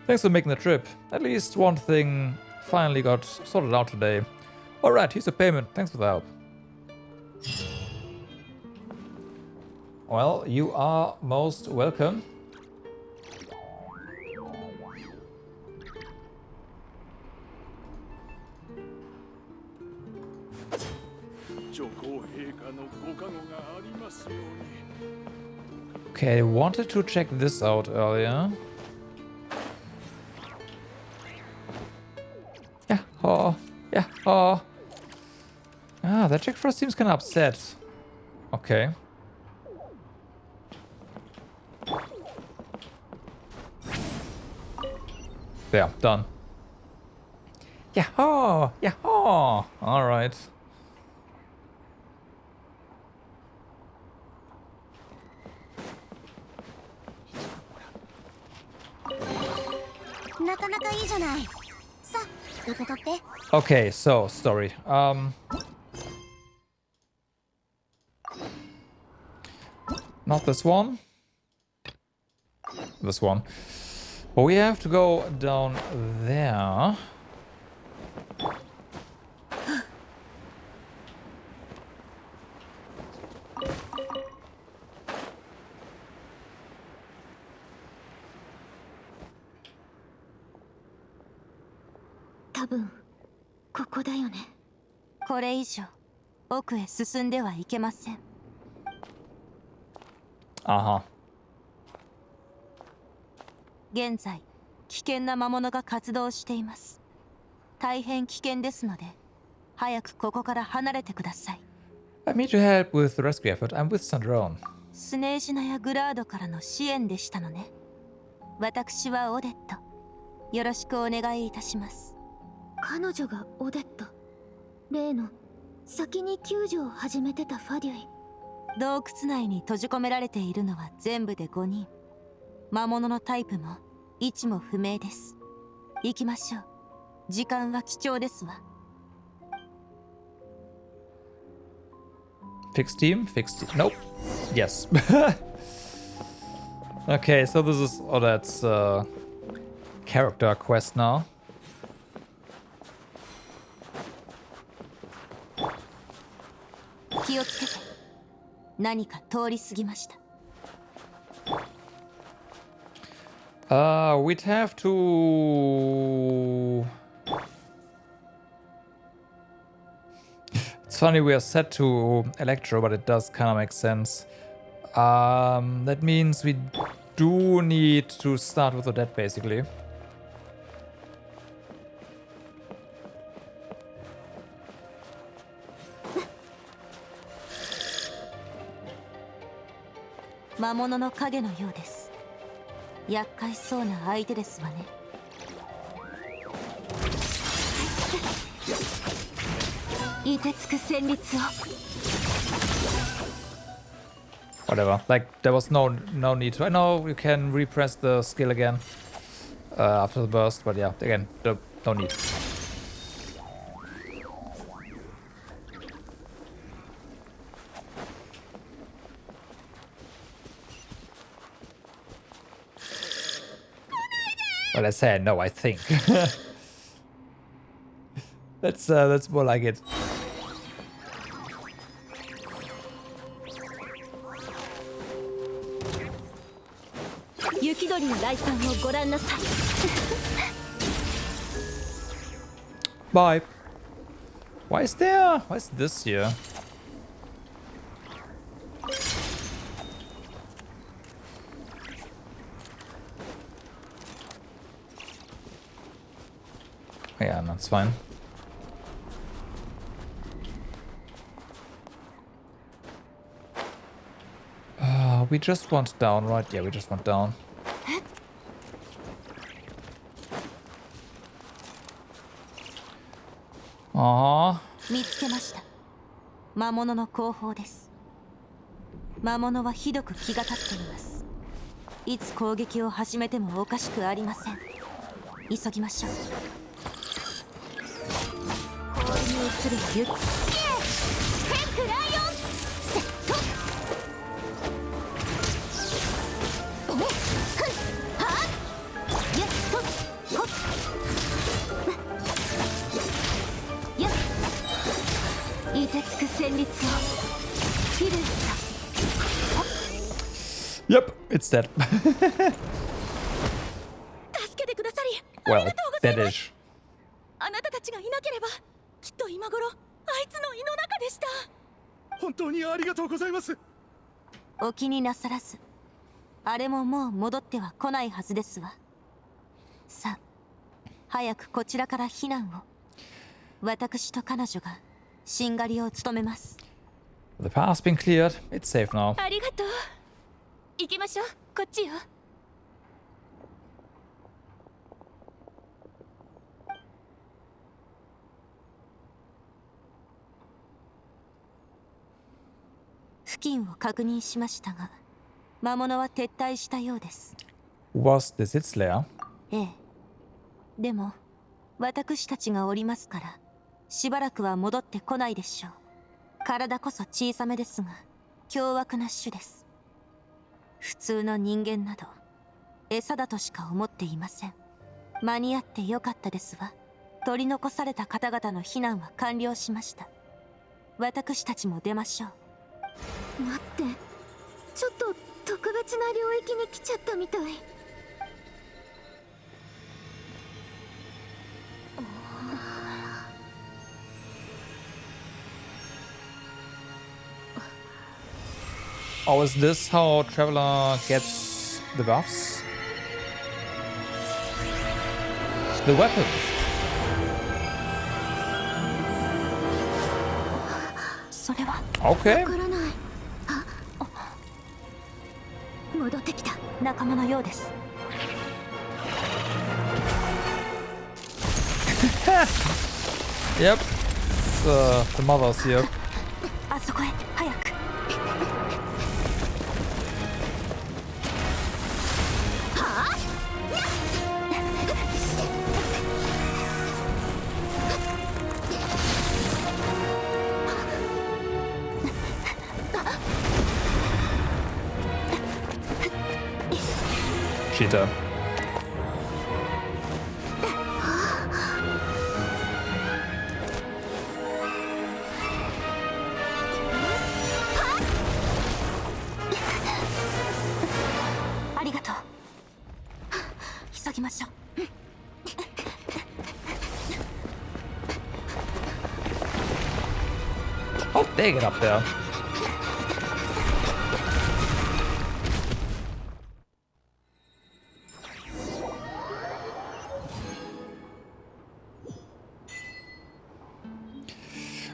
Thanks for making the trip. At least one thing finally got sorted out today. Alright, here's a payment. Thanks for the help. Well, you are most welcome. Okay, I wanted to check this out earlier. Yeah, oh, yeah, oh. Ah, that Jack Frost seems kind of upset. Okay. There, done. Yeah, oh, yeah, oh. All right. Okay, so story. Not this one. This one. But we have to go down there. Uh-huh. 現在、危険な魔物が活動しています。大変危険ですので、早くここから離れてください。I need to help with the rescue effort. I'm with Sandrone. スネージナやグラードからの支援でしたのね。私はオデット。よろしくお願いいたします。彼女がオデット。例の先に救助を始めてたファデュイ。洞窟内に閉じ込められているのは全部で5人。魔物のタイプも位置も不明です。行きましょう。時間は貴重ですわ。Fixed team? Fixed team. Nope. Yes. Okay, so this is Odette's character quest now. We'd have to... It's funny we are set to Electro, but it does kind of make sense. That means we do need to start with Odette, basically. Whatever, like there was no need to. I know you can repress the skill again after the burst, but yeah, again, no need. Well, I said no, I think. That's more like it. Bye. Why is this here? Yeah, that's fine. We just went down, right? Yeah, we just went down. Uh-huh. 見つけました。魔物の後方です。魔物はひどく気が立っています。いつ攻撃を始めてもおかしくありません。急ぎましょう。氷に移るゆっテンクライオンセット。凍てつく旋律をフィルタ。 Yep, it's dead. 助けてくださり Well, that is. あなたたちがいなければきっと今頃あいつの胃の中でした。本当にありがとうございます。お気になさらず、あれももう戻っては来ないはずですわ。さあ、早くこちらから避難を。私と彼女がしんがりを務めます。 The path's been cleared. It's safe now. ありがとう。行きましょう。こっちよ。付近を確認しましたが、魔物は撤退したようです。Was this its lair? ええ。でも、私たちがおりますから、しばらくは戻ってこないでしょう。体こそ小さめですが、凶悪な種です。普通の人間など、餌だとしか思っていません。間に合ってよかったですわ。取り残された方々の避難は完了しました。私たちも出ましょう。待って、ちょっと特別な領域に来ちゃったみたい。Oh, is this how Traveler gets the buffs? The weapon. Okay. 戻ってきた。仲間のようです。Yep. The mother's here. あそこへ早く。Cheater. How did they get up there?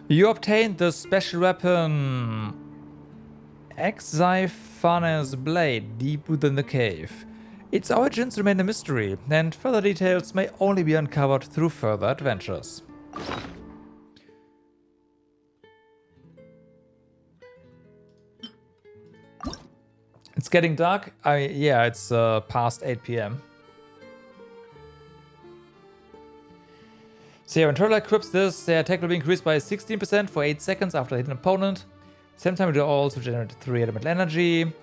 You obtained the special weapon Exiphanes Blade deep within the cave. Its origins remain a mystery, and further details may only be uncovered through further adventures. It's getting dark. Yeah, it's past 8 p.m. So yeah, when Traveler equips this, their attack will be increased by 16% for 8 seconds after hitting an opponent. Same time, it will also generate 3 elemental energy.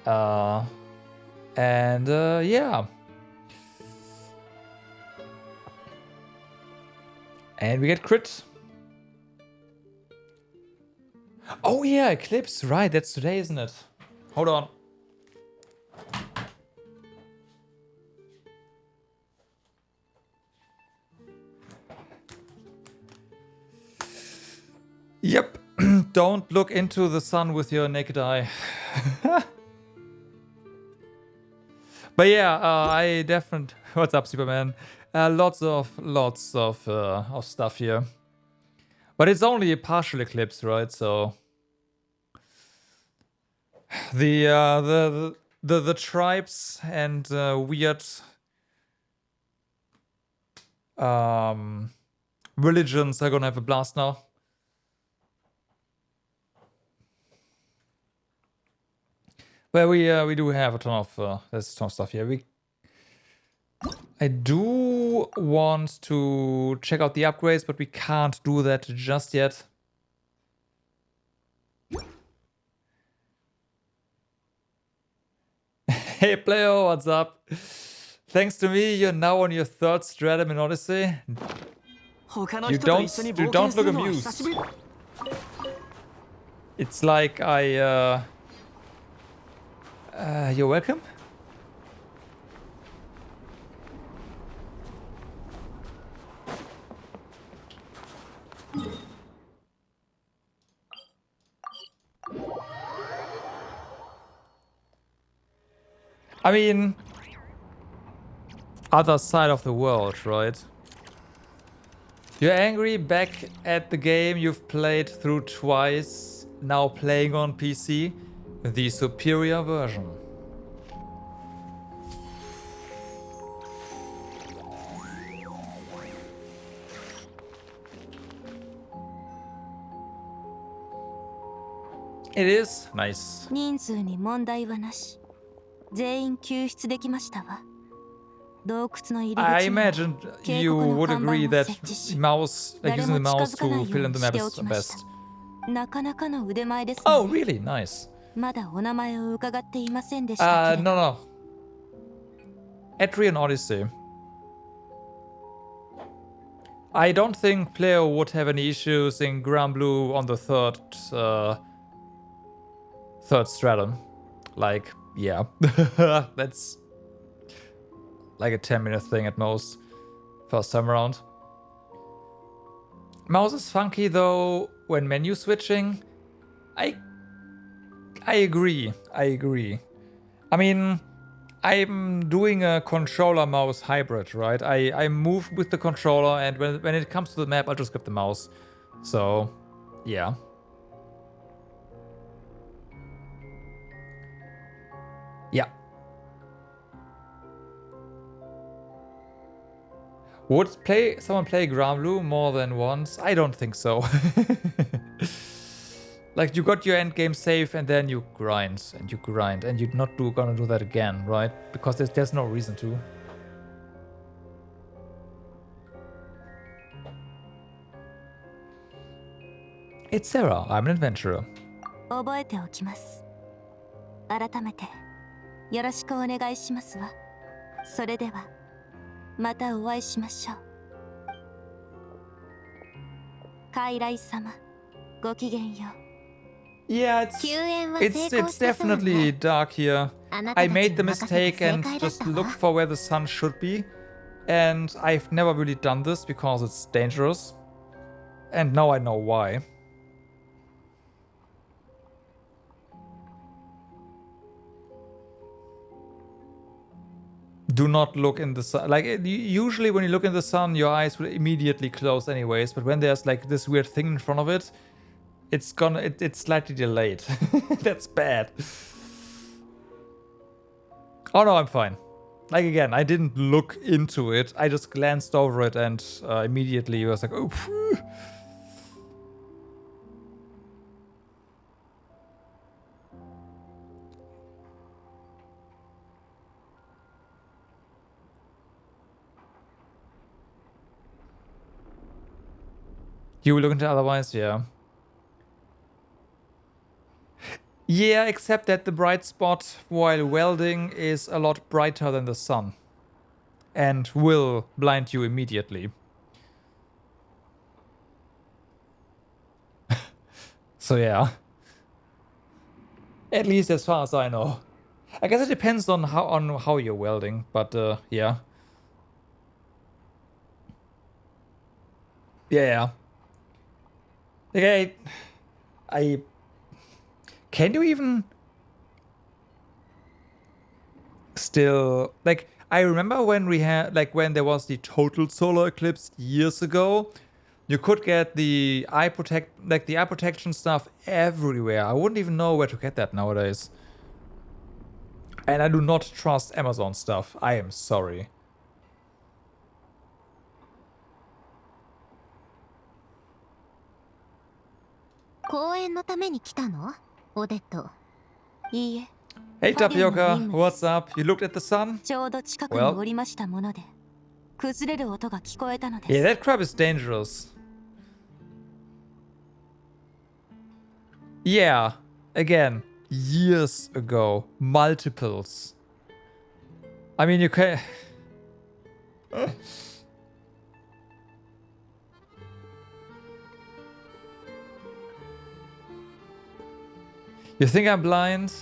Yeah. And we get crit. Oh yeah, Eclipse. Right, that's today, isn't it? Hold on. Yep. Don't look into the sun with your naked eye. But yeah, I definitely... What's up, Superman? Lots of stuff here. But it's only a partial eclipse, right? So... The tribes and weird religions are gonna have a blast now. Well, we do have a ton of there's a ton of stuff here. I do want to check out the upgrades, but we can't do that just yet. Hey Playo, what's up? Thanks to me, you're now on your 3rd stratum in Odyssey. You don't look amused. It's like you're welcome? I mean, other side of the world, right? You're angry back at the game you've played through twice, now playing on PC, the superior version. It is nice. 人数に問題はなし。全員救出できましたわ。洞窟の入り口に I imagine you would agree that mouse, like using the mouse to fill in the map is the best. なかなかの腕前ですね。Oh, really? Nice. まだお名前を伺っていませんでしたけれど。No. Etrian Odyssey. I don't think player would have any issues in Granblue on the third stratum. Like, yeah. That's like a 10-minute thing at most. First time around. Mouse is funky though when menu switching. I agree. I mean, I'm doing a controller mouse hybrid, right? I move with the controller, and when it comes to the map, I'll just grab the mouse. So, yeah. Yeah. Would someone play Granblue more than once? I don't think so. Like, you got your endgame save and then you grind and you grind and you're not gonna do that again, right? Because there's no reason to. It's Sarah. I'm an adventurer. 覚えておきます。改めてよろしくお願いしますわ。それではまたお会いしましょう。傀儡様、ごきげんよう。Yeah, it's definitely dark here. I made the mistake and just looked for where the sun should be. And I've never really done this because it's dangerous. And now I know why. Do not look in the sun. Like, usually when you look in the sun, your eyes will immediately close anyways. But when there's like this weird thing in front of it, it's slightly delayed. That's bad. Oh no, I'm fine. Like, again, I didn't look into it. I just glanced over it and immediately was like, oh. You will look into otherwise, yeah. Yeah, except that the bright spot while welding is a lot brighter than the sun. And will blind you immediately. So yeah. At least as far as I know. I guess it depends on how you're welding, but yeah. Yeah. Okay. Can you even still, like, I remember when we had, like, when there was the total solar eclipse years ago, You could get the eye protection stuff everywhere. I wouldn't even know where to get that nowadays. And I do not trust Amazon stuff. I am sorry. Hey Tapioca, what's up? You looked at the sun? Well, yeah, that crab is dangerous. Yeah, again, years ago, multiples. I mean, you can... You think I'm blind?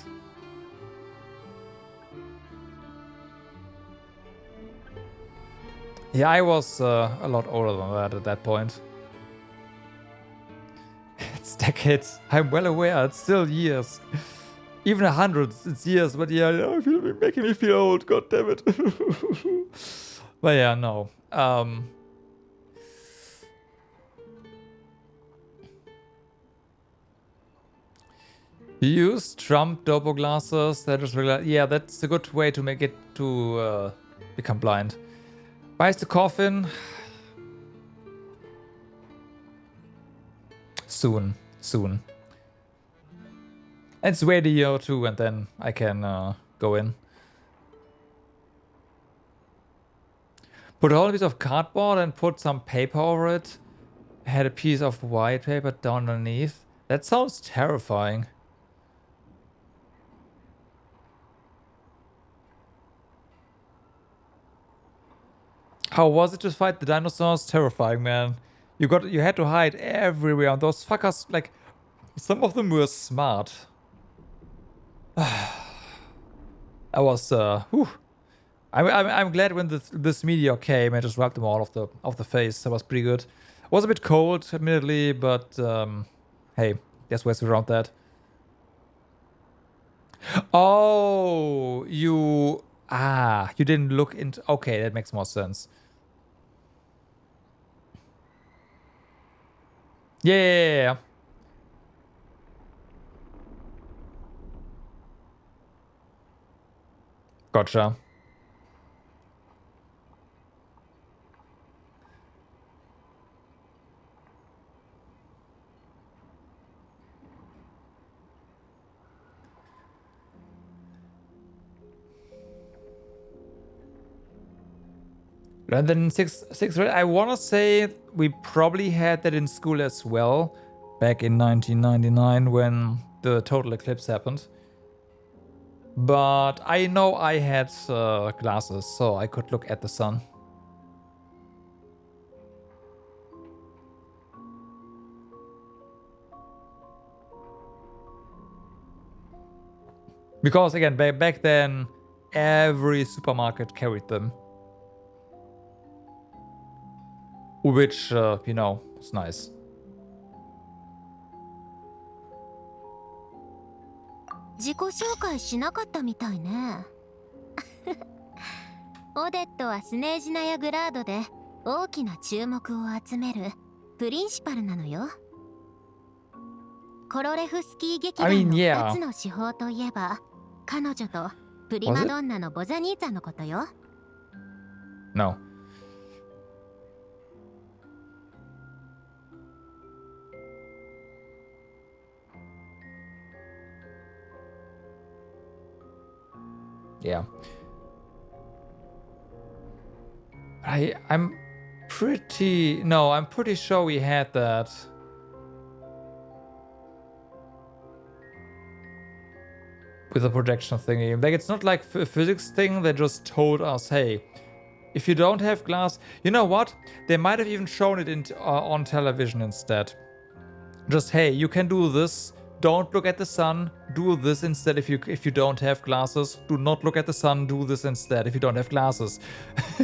Yeah, I was a lot older than that at that point. It's decades. I'm well aware. It's still years. Even 100, it's years. But yeah, you're making me feel old. God damn it. But yeah, no. You use Trump dopo glasses. That is really, yeah, that's a good way to make it to become blind. Where's the coffin? Soon. Let's wait a year or two and then I can go in. Put a whole piece of cardboard and put some paper over it. Had a piece of white paper down underneath. That sounds terrifying. How was it to fight the dinosaurs? Terrifying, man. You had to hide everywhere. And those fuckers, like, some of them were smart. I was, whew. I'm glad when this meteor came and just wiped them all off the face. That was pretty good. It was a bit cold, admittedly, but hey, there's ways around that. Oh, you didn't look into. Okay, that makes more sense. Yeah. Gotcha. And then six. I want to say we probably had that in school as well, back in 1999 when the total eclipse happened. But I know I had glasses, so I could look at the sun. Because again, back then, every supermarket carried them. Which, you know, is nice. Odette はスネージナヤグラードで大きな注目を集めるプリンシパルなのよ。コロレフスキー劇団の2つの手法といえば、彼女とプリマドンナのボザニーツァのことよ。No. Yeah. I'm pretty sure we had that. With a projection thingy. Like, it's not like a physics thing. They just told us, hey, if you don't have glass, you know what? They might have even shown it on television instead. Just, hey, you can do this. Don't look at the sun. Do this instead if you don't have glasses. Do not look at the sun. Do this instead if you don't have glasses.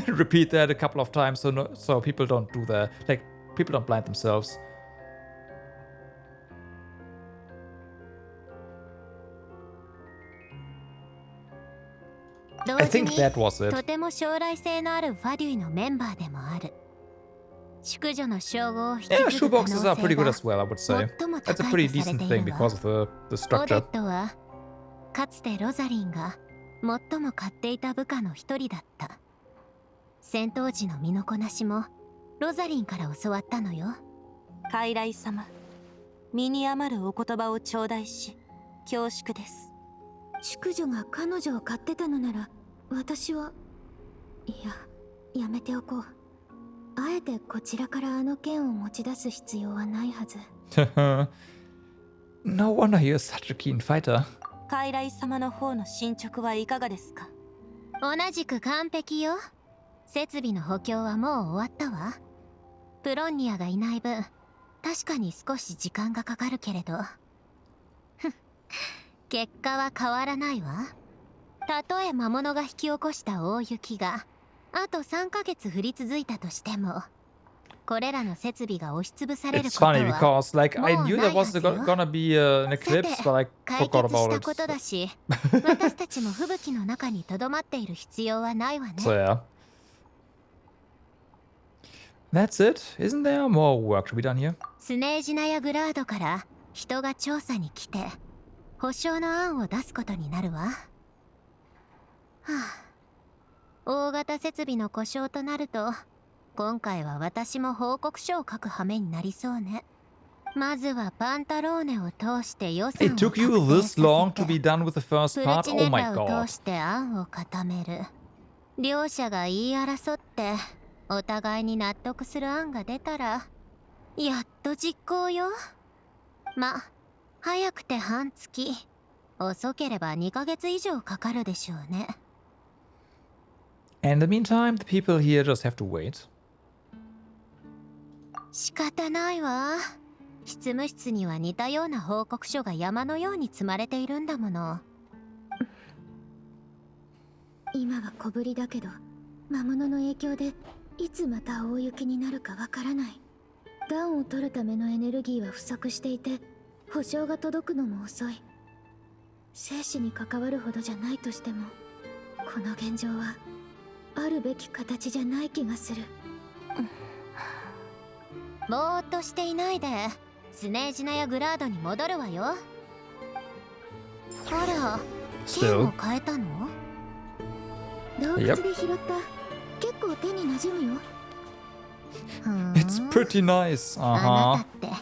Repeat that a couple of times so people don't do that. Like, people don't blind themselves. I think that was it. とても将来性のあるファデュイのメンバーでもある。淑女の称号を引き Yeah, 継ぐ可能性 shoeboxes are pretty good が as well, I would say. 最も That's a 高 pretty いとされ decent てい thing るわ。 because of the オデッ structure. トはかつてロザリンが最も買っていた部下の一人だった。戦闘時の身のこなしもロザリンから教わったのよ。傀儡様、身に余るお言葉を頂戴し恐縮です。淑女が彼女を買ってたのなら私はいや、やめておこう。あえてこちらからあの剣を持ち出す必要はないはず。No wonder you're such a keen fighter. 傀儡様の方の進捗はいかがですか？同じく完璧よ。設備の補強はもう終わったわ。プロンニアがいない分、確かに少し時間がかかるけれど結果は変わらないわ。たとえ魔物が引き起こした大雪があと3ヶ月降り続いたとしても、これらの設備が押しつぶされる It's ことは funny because, like, I もう knew な there いは was ずよ。 gonna be an eclipse, but I 解 forgot 決し about た it. ことだし、私たちも吹雪の中に留まっている必要はないわね。 So yeah. That's it. Isn't there more work to be done here? スネージナヤグラードから人が調査に来て保証の案を出すことになるわ。はあ、大型設備の故障となると今回は私も報告書を書く羽目になりそうね。まずはパンタローネを通して予算を It 確 took you 定 this させ long to て be done with the first プル part? チ Oh ネ my ラを god. 通して案を固める。両者が言い争ってお互いに納得する案が出たらやっと実行よ。ま、早くて半月、遅ければ2ヶ月以上かかるでしょうね。 And in the meantime, the people here just have to wait. 仕方ないわ。執務室には似たような報告書が山のように積まれているんだもの。今は小ぶりだけど、魔物の影響でいつまた大雪になるかわからない。暖を取るためのエネルギーは不足していて、保証が届くのも遅い。生死に関わるほどじゃないとしても、この現状はあるべき形じゃない気がする。ぼーっとしていないでスネージナやグラードに戻るわよ。あら、剣を変えたの？洞窟で拾った。結構手に馴染むよ。It's pretty nice. あなたって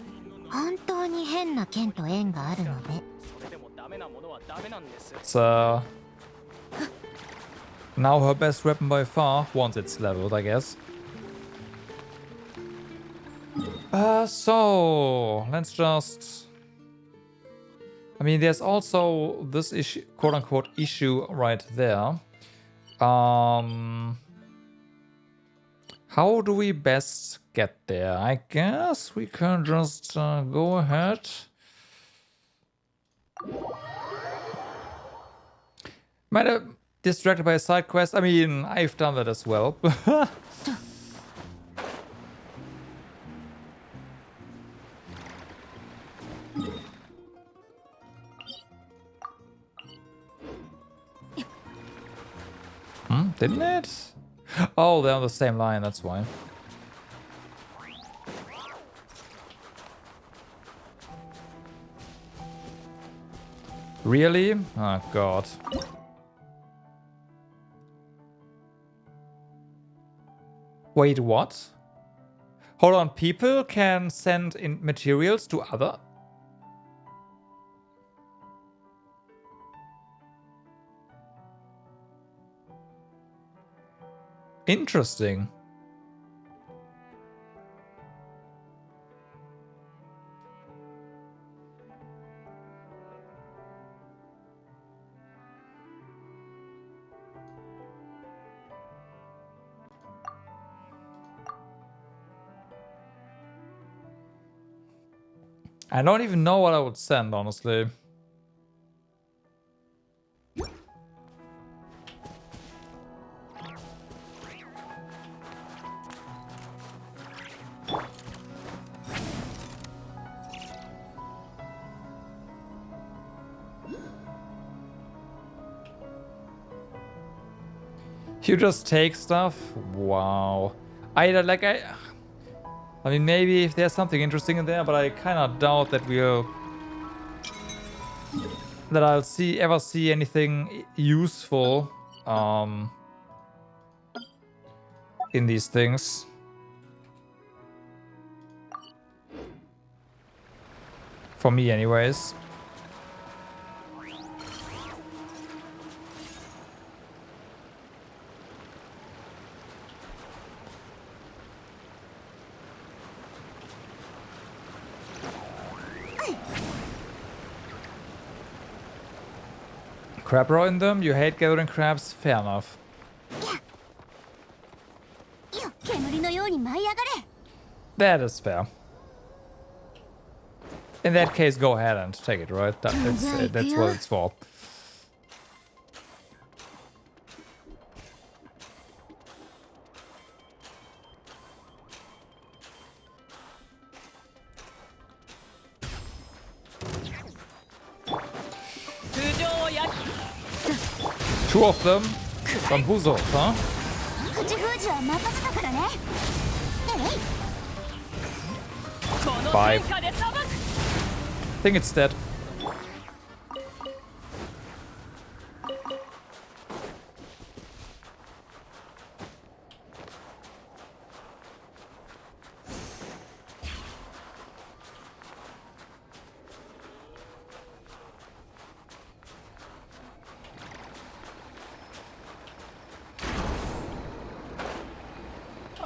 本当に変な剣と縁があるのね。It's now her best weapon by far, once it's leveled, I guess. So let's just. I mean, there's also this issue, quote unquote, issue right there. How do we best get there? I guess we can just go ahead. Might have distracted by a side quest. I mean, I've done that as well. Didn't it? Oh, they're on the same line, that's why. Really? Oh, God. Wait, what? Hold on, people can send in materials to other... Interesting. I don't even know what I would send, honestly. You just take stuff? Wow. I mean, maybe if there's something interesting in there, but I kind of doubt that I'll ever see anything useful in these things. For me, anyways. Crab row in them? You hate gathering crabs? Fair enough. That is fair. In that case, go ahead and take it, right? That's what it's for. Two of them bamboozled, huh? Five. I think it's dead.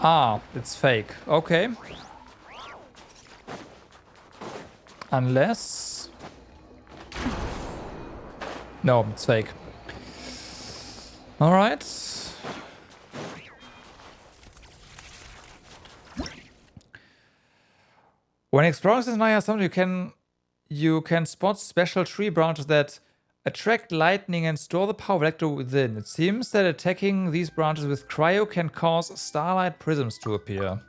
Ah, it's fake. Okay. Unless... No, it's fake. Alright. When exploring Snezhnaya, you can spot special tree branches that attract lightning and store the power vector within. It seems that attacking these branches with cryo can cause starlight prisms to appear.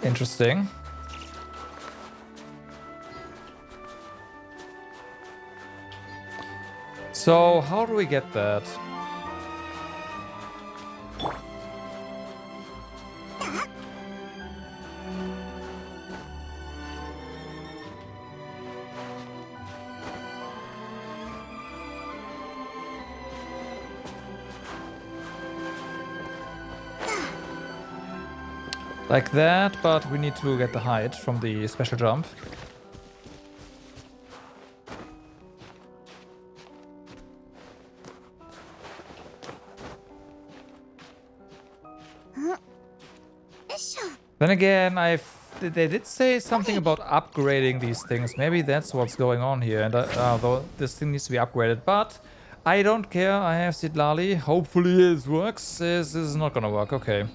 Interesting. So, how do we get that? Like that, but we need to get the height from the special jump. Then again, they did say something about upgrading these things. Maybe that's what's going on here. And though this thing needs to be upgraded, but I don't care. I have Sidlali. Hopefully it works. This is not gonna work. Okay.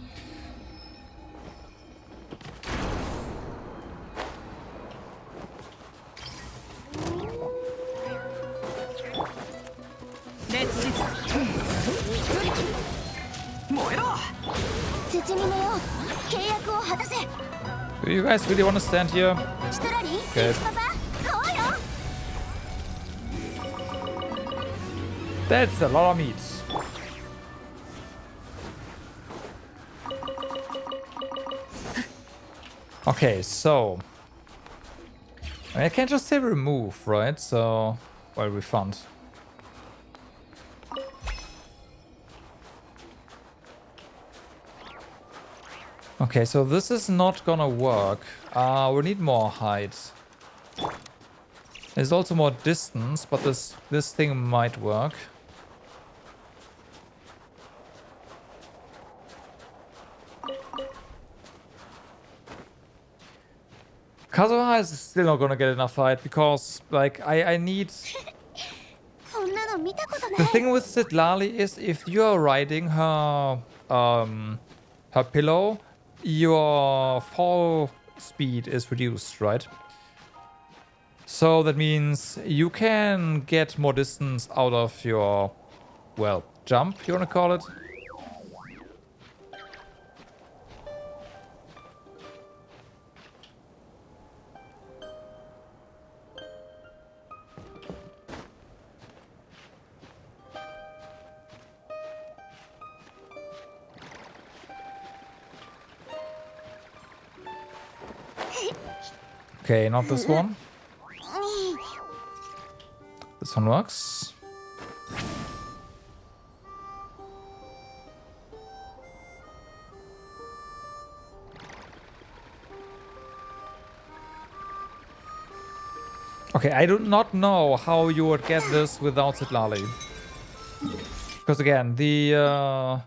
Do you guys really want to stand here? Okay. That's a lot of meat. Okay, so... I can't just say remove, right? So... Well, refund. Okay, so this is not gonna work. We need more height. There's also more distance, but this thing might work. Kazuha is still not gonna get enough height because, like, I need... The thing with Sidlali is if you're riding her pillow, your fall speed is reduced, right? So that means you can get more distance out of your, well, jump, you wanna call it? Okay, not this one. This one works. Okay, I do not know how you would get this without Sitlali. Because again, the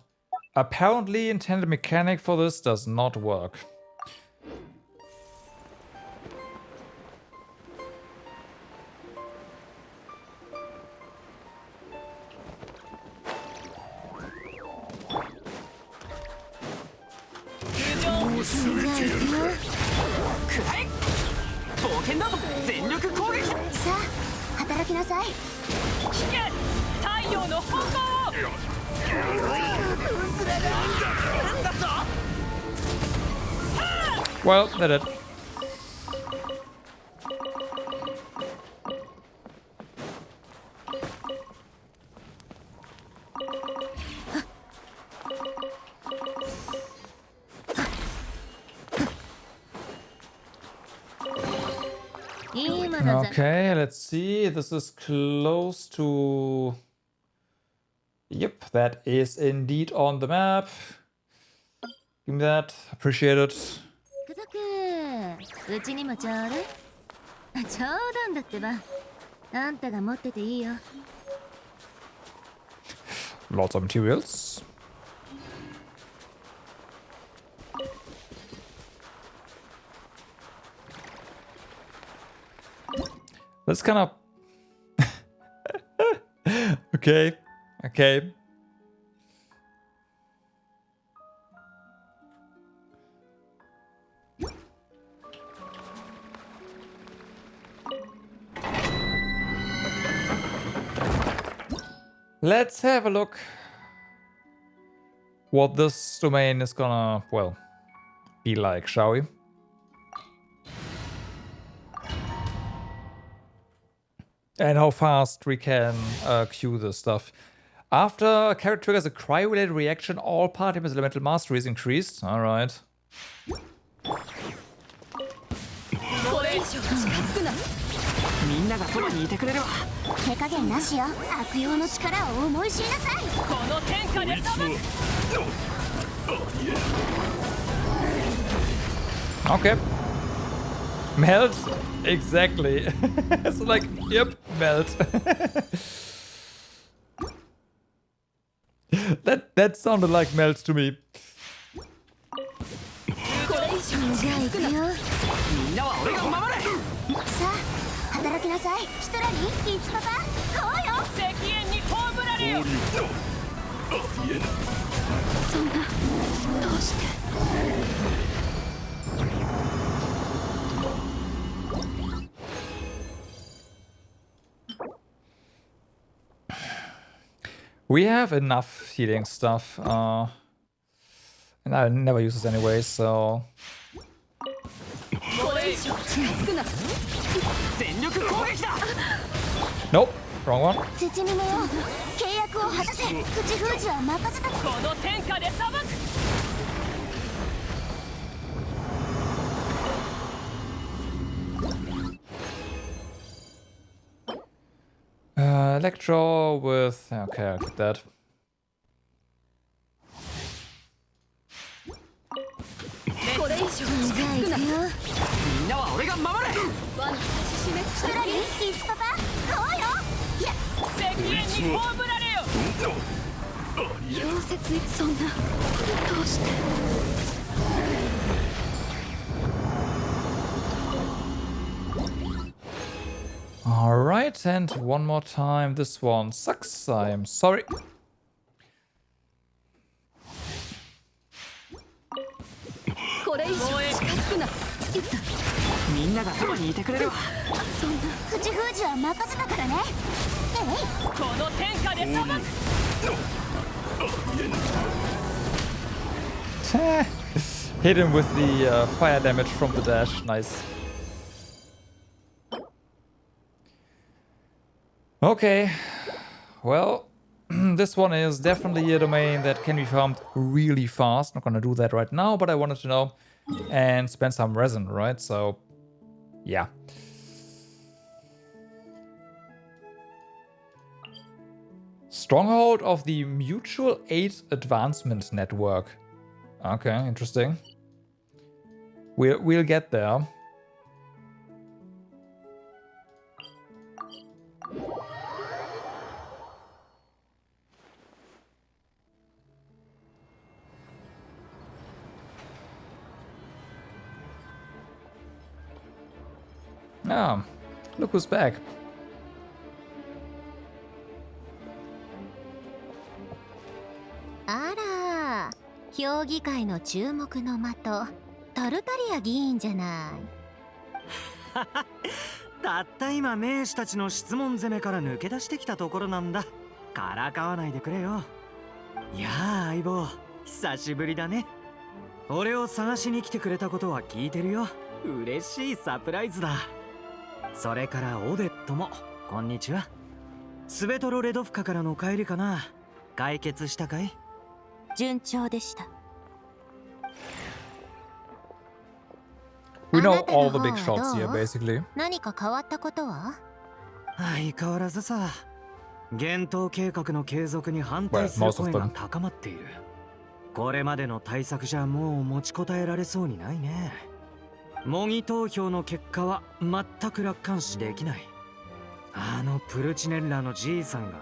apparently intended mechanic for this does not work. Well, that it. Okay, let's see. This is close to... Yep, that is indeed on the map. Give me that. Appreciate it. Lots of materials. Let's kind of... Okay. Okay. Let's have a look what this domain is gonna, well, be like, shall we? And how fast we can queue this stuff. After a character triggers a cry-related reaction, all party members' elemental mastery is increased. Alright. Okay. Melt? Exactly. It's like, yep, melt. That sounded like melt to me. We have enough healing stuff, and I never use this anyway, so... Nope, wrong one. Electro with... Okay, I'll get that. Alright, and one more time. This one sucks. I'm sorry. Hit him with the fire damage from the dash. Nice. Okay, well, this one is definitely a domain that can be farmed really fast. Not gonna do that right now, but I wanted to know and spend some resin, right? So, Yeah. Stronghold of the Mutual Aid Advancement Network. Okay, interesting. We'll get there. Ah, look who's back.あら、評議会の注目の的、タルタリア議員じゃない。たった今名士たちの質問攻めから抜け出してきたところなんだ。からかわないでくれよ。いやあ相棒、久しぶりだね。俺を探しに来てくれたことは聞いてるよ。嬉しいサプライズだ。それからオデットもこんにちは。スベトロレドフカからの帰りかな。解決したかい？順調でした。We know all the big shots here, basically. 何か変わったことは？相変わらずさ。厳冬計画の継続に反対する声が高まっている。これまでの対策じゃもう持ちこたえられそうにないね。模擬投票の結果は全く楽観視できない。あのプルチネッラのじいさんが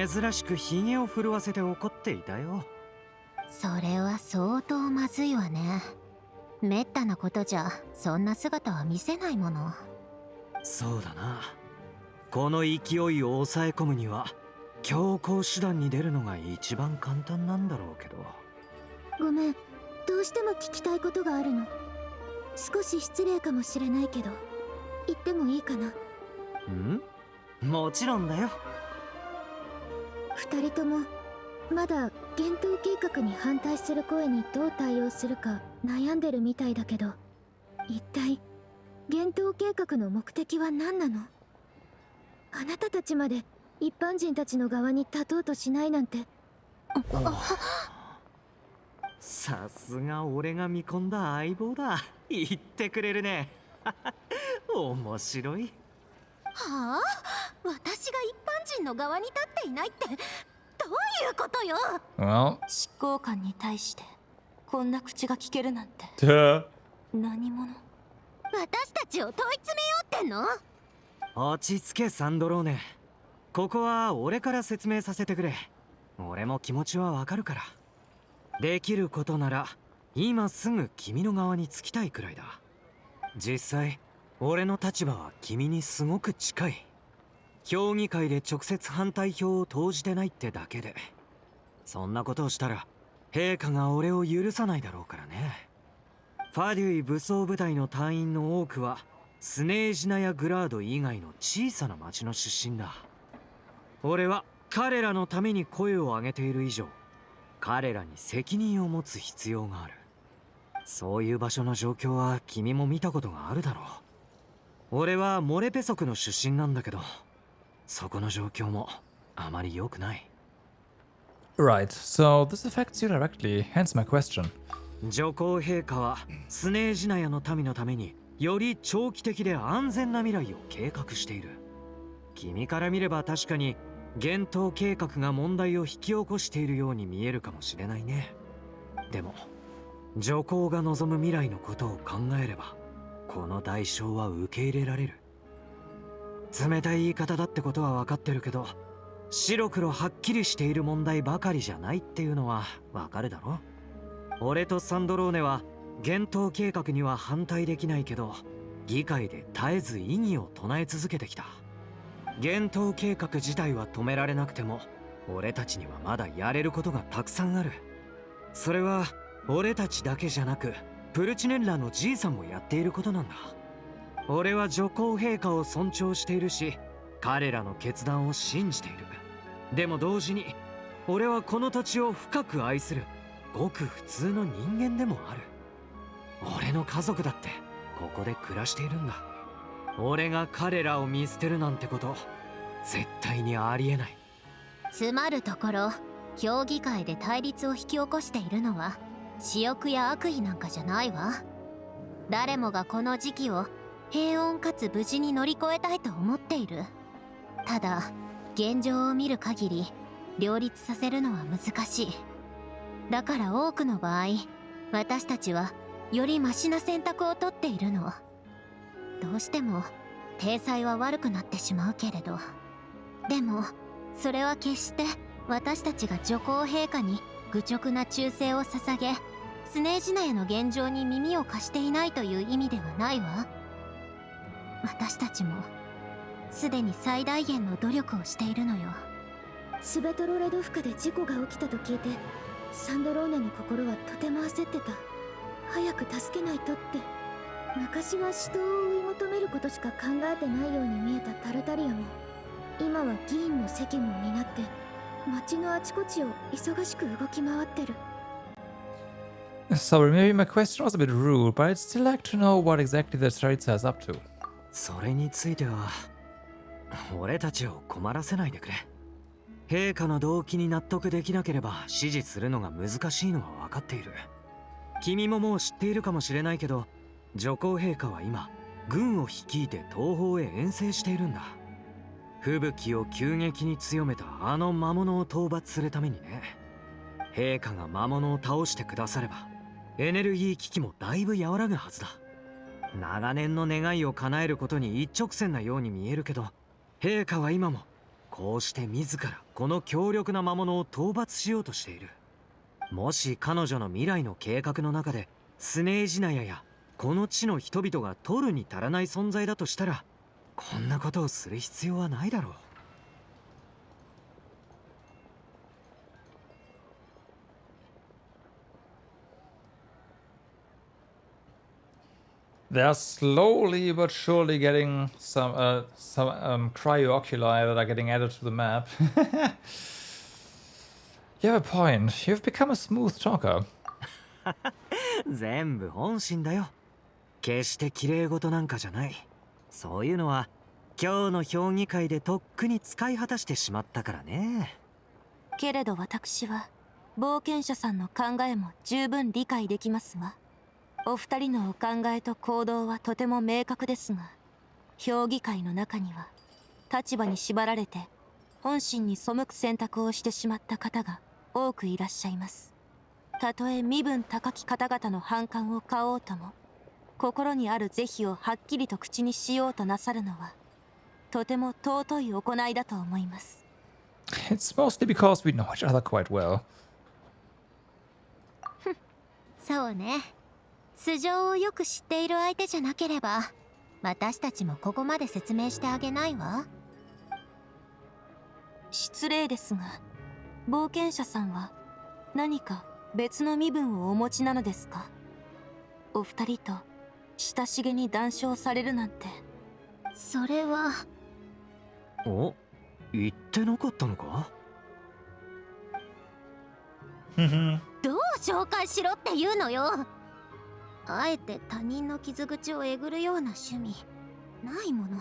珍しくヒゲを震わせて怒っていたよ。それは相当まずいわね。めったなことじゃそんな姿は見せないもの。そうだな。この勢いを抑え込むには強硬手段に出るのが一番簡単なんだろうけど。ごめん、どうしても聞きたいことがあるの。少し失礼かもしれないけど言ってもいいかな？もちろんだよ。二人ともまだ厳冬計画に反対する声にどう対応するか悩んでるみたいだけど、一体厳冬計画の目的は何なの？あなたたちまで一般人たちの側に立とうとしないなんて。さすが俺が見込んだ相棒だ。言ってくれるね。面白い。はあ？私が一般人の側に立っていないってどういうことよ？ Well. 執行官に対してこんな口が聞けるなんて。何者？私たちを問い詰めようってんの？落ち着けサンドローネ。ここは俺から説明させてくれ。俺も気持ちはわかるから。できることなら今すぐ君の側につきたいくらいだ。実際俺の立場は君にすごく近い。評議会で直接反対票を投じてないってだけで、そんなことをしたら陛下が俺を許さないだろうからね。ファデュイ武装部隊の隊員の多くはスネージナヤグラード以外の小さな町の出身だ。俺は彼らのために声を上げている以上、彼らに責任を持つ必要がある。そういう場所の状況は君も見たことがあるだろう。俺はモレペ族の出身なんだけど、そこの状況もあまり良くない。Right, so this affects you directly, hence my question. 女皇陛下はスネージナヤの民のためにより長期的で安全な未来を計画している。君から見れば確かに厳冬計画が問題を引き起こしているように見えるかもしれないね。でも女皇が望む未来のことを考えればこの代償は受け入れられる。冷たい言い方だってことは分かってるけど、白黒はっきりしている問題ばかりじゃないっていうのは分かるだろ。俺とサンドローネは厳冬計画には反対できないけど、議会で絶えず異議を唱え続けてきた。厳冬計画自体は止められなくても、俺たちにはまだやれることがたくさんある。それは俺たちだけじゃなくプルチネッラのじいさんもやっていることなんだ。俺は女皇陛下を尊重しているし、彼らの決断を信じている。でも同時に俺はこの土地を深く愛するごく普通の人間でもある。俺の家族だってここで暮らしているんだ。俺が彼らを見捨てるなんてこと絶対にありえない。つまるところ、評議会で対立を引き起こしているのは私欲や悪意なんかじゃないわ。誰もがこの時期を平穏かつ無事に乗り越えたいと思っている。ただ現状を見る限り両立させるのは難しい。だから多くの場合私たちはよりマシな選択をとっているの。どうしても体裁は悪くなってしまうけれど、でもそれは決して私たちが女皇陛下に愚直な忠誠を捧げスネージナヤの現状に耳を貸していないという意味ではないわ。私たちもすでに最大限の努力をしているのよ。スベトロレドフカで事故が起きたと聞いてサンドローネの心はとても焦ってた。早く助けないとって。昔は死闘を追い求めることしか考えてないように見えたタルタリアも今は議員の責務を担って街のあちこちを忙しく動き回ってる。 Sorry, maybe my question was a bit rude, but I'd still like to know what exactly the Tsaritsa is up to. それについては俺たちを困らせないでくれ。陛下の動機に納得できなければ支持するのが難しいのは分かっている。君ももう知っているかもしれないけど、女皇陛下は今軍を率いて東方へ遠征しているんだ。吹雪を急激に強めたあの魔物を討伐するためにね。陛下が魔物を倒してくださればエネルギー危機もだいぶ和らぐはずだ。長年の願いを叶えることに一直線なように見えるけど、陛下は今もこうして自らこの強力な魔物を討伐しようとしている。もし彼女の未来の計画の中でスネージナヤやこの地の人々が取るに足らない存在だとしたら、こんなことをする必要はないだろう。They're slowly but surely getting some cryo-oculi that are getting added to the map. You have a point. You've become a smooth talker. 全部本心だよ。決して綺麗事なんかじゃない。そういうのは今日の評議会でとっくに使い果たしてしまったからね。けれど私は冒険者さんの考えも十分理解できますわ。お二人のお考えと行動はとても明確ですが、評議会の中には立場に縛られて本心に背く選択をしてしまった方が多くいらっしゃいます。たとえ身分高き方々の反感を買おうとも、心にある是非をはっきりと口にしようとなさるのはとても尊い行いだと思います。It's mostly because we know each other quite well. そうね。素性をよく知っている相手じゃなければ私たちもここまで説明してあげないわ。失礼ですが、冒険者さんは何か別の身分をお持ちなのですか？お二人と親しげに談笑されるなんて。それは。お、言ってなかったのか？どう紹介しろって言うのよ。あえて他人の傷口をえぐるような趣味ないもの。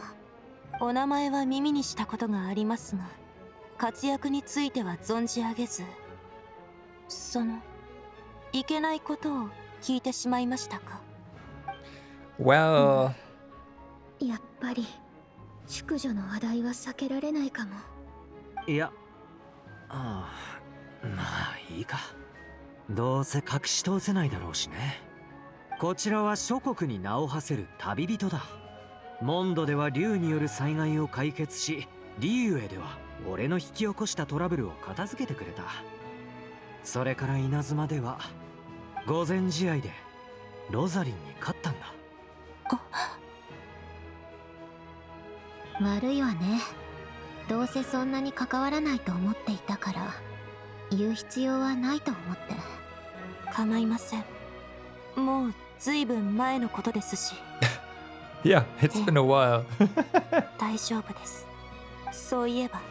お名前は耳にしたことがありますが、活躍については存じ上げず、いけないことを聞いてしまいましたか？ Well、やっぱり淑女の話題は避けられないかも。いや、まあいいか。どうせ隠し通せないだろうしね。こちらは諸国に名を馳せる旅人だ。モンドでは竜による災害を解決し、リーウェでは俺の引き起こしたトラブルを片付けてくれた。それから稲妻では御前試合でロザリンに勝ったんだ。悪いわね。どうせそんなに関わらないと思っていたから言う必要はないと思って。構いません。もうずいぶん前のことですし。Yeah, it's been a while. 大丈夫です。そういえば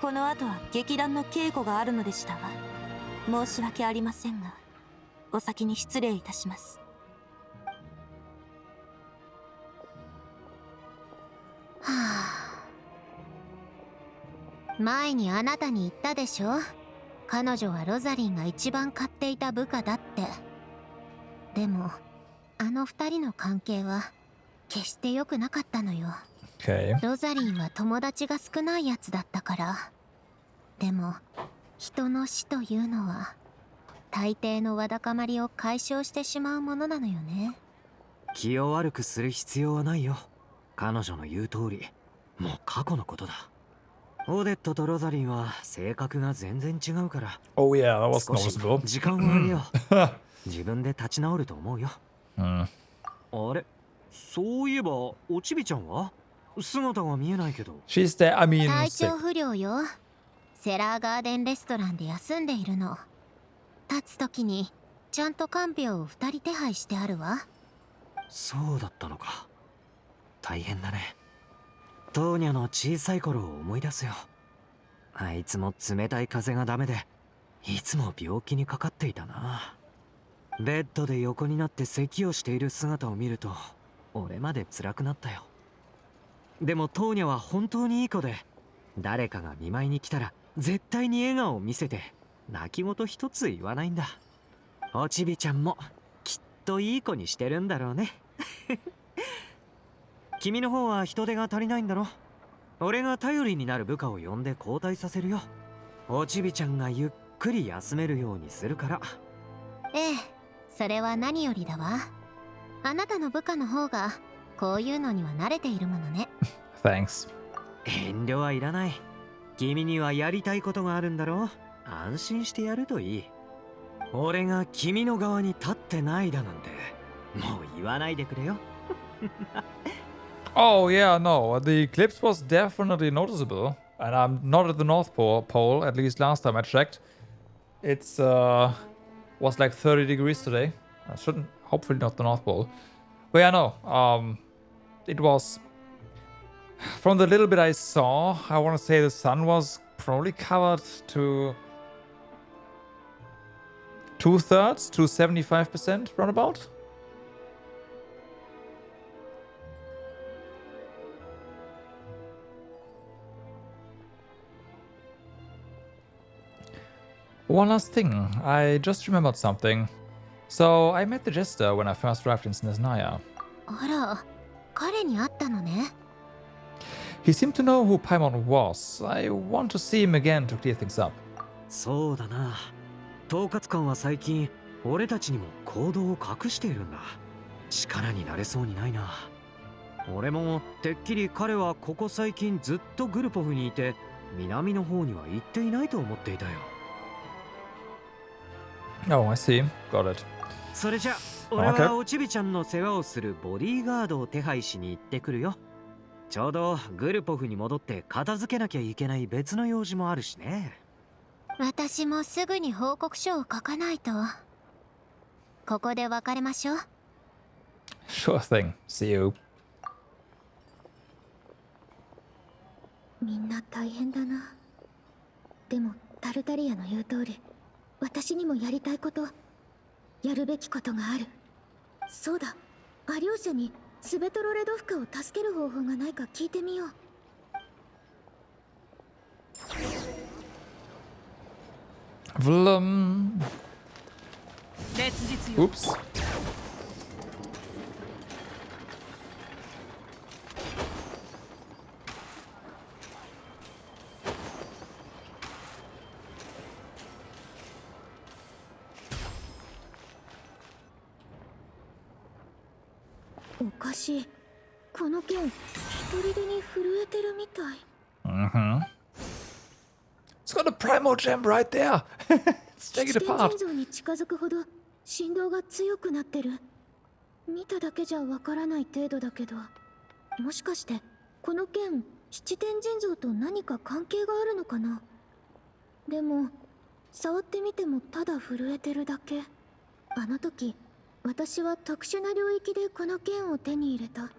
この後は劇団の稽古があるのでしたわ。申し訳ありませんがお先に失礼いたします。はあ、前にあなたに言ったでしょ。彼女はロザリンが一番買っていた部下だって。でもあの二人の関係は決して良くなかったのよ。Okay. ロザリンは友達が少ないやつだったから。でも人の死というのは大抵のわだかまりを解消してしまうものなのよね。気を悪くする必要はないよ。彼女の言う通り、もう過去のことだ。オデットとロザリンは性格が全然違うから。Oh yeah, that was 少し noticeable. 時間をあげよう。自分で立ち直ると思うよ。あれ、そういえばおちびちゃんは姿が見えないけど。She's there. I mean, 体調不良よ。セラーガーデンレストランで休んでいるの。立つ時にちゃんと看病を2人手配してあるわ。そうだったのか。大変だね。トーニャの小さい頃を思い出すよ。あいつも冷たい風がダメで、いつも病気にかかっていたな。ベッドで横になって咳をしている姿を見ると、俺まで辛くなったよ。でもトーニャは本当にいい子で、誰かが見舞いに来たら絶対に笑顔を見せて、泣き言一つ言わないんだ。おちびちゃんもきっといい子にしてるんだろうね。君の方は人手が足りないんだろ。俺が頼りになる部下を呼んで交代させるよ。おちびちゃんがゆっくり休めるようにするから。ええ、それは何よりだわ。あなたの部下の方がこういうのには慣れているものね。Thanks. 遠慮はいらない。君にはやりたいことがあるんだろ。安心してやるといい。俺が君の側に立ってないだなんてもう言わないでくれよ。Oh yeah, no, the eclipse was definitely noticeable, and I'm not at the North Pole, at least last time I checked. It's was like 30 degrees today. I shouldn't, hopefully not the North Pole. But yeah, no, it was, from the little bit I saw, I want to say the sun was probably covered to 2/3 to 75% roundabout. One last thing, I just remembered something. So, I met the Jester when I first arrived in Snezhnaya. あら、彼に会ったのね。He seemed to know who Paimon was. I want to see him again to clear things up. そうだな。統括官は最近、俺たちにも行動を隠しているんだ。力になれそうにないな。俺もてっきり彼はここ最近ずっとグルポフにいて、南の方には行っていないと思っていたよ。Oh, I see. Got it. それじゃ、俺はおちびちゃんの世話をするボディーガードを手配しに行ってくるよ。ちょうどグルポフに戻って片付けなきゃいけない別の用事もあるしね。私もすぐに報告書を書かないと。ここで別れましょう。Sure thing. See you. みんな大変だな。でもタルタリアの言う通り、私にもやりたいこと、やるべきことがある。そうだ、アリョーシャにスベトロレドフカを助ける方法がないか聞いてみよう。Vlum. Oops. おかしい。この剣、一人でに震えてるみたい。Mm-hmm. It's got a primal gem right there. Let's take it apart. 七天神像に近づくほど振動が強くなってる。見ただけじゃわからない程度だけど、もしかしてこの剣、七天神像と何か関係があるのかな。でも触ってみてもただ震えてるだけ。あの時私は特殊な領域でこの剣を手に入れた。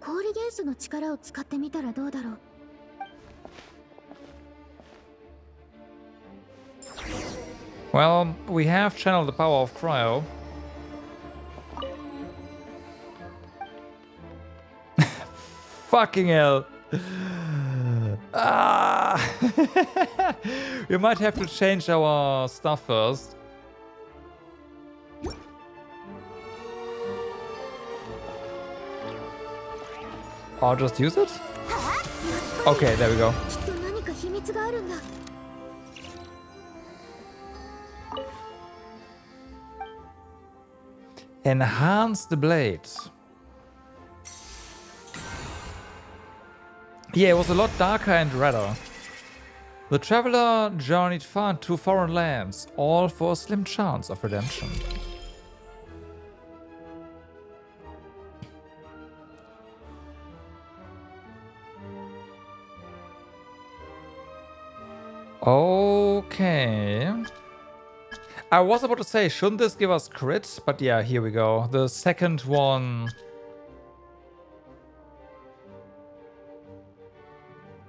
氷元素の力を使ってみたらどうだろう。Well, we have channeled the power of cryo. Fucking hell. Ah. We might have to change our stuff first. Or just use it? Okay, there we go. Enhance the blade. Yeah, it was a lot darker and redder. The traveler journeyed far to foreign lands, all for a slim chance of redemption. Okay. I was about to say, shouldn't this give us crit? But yeah, here we go. The second one.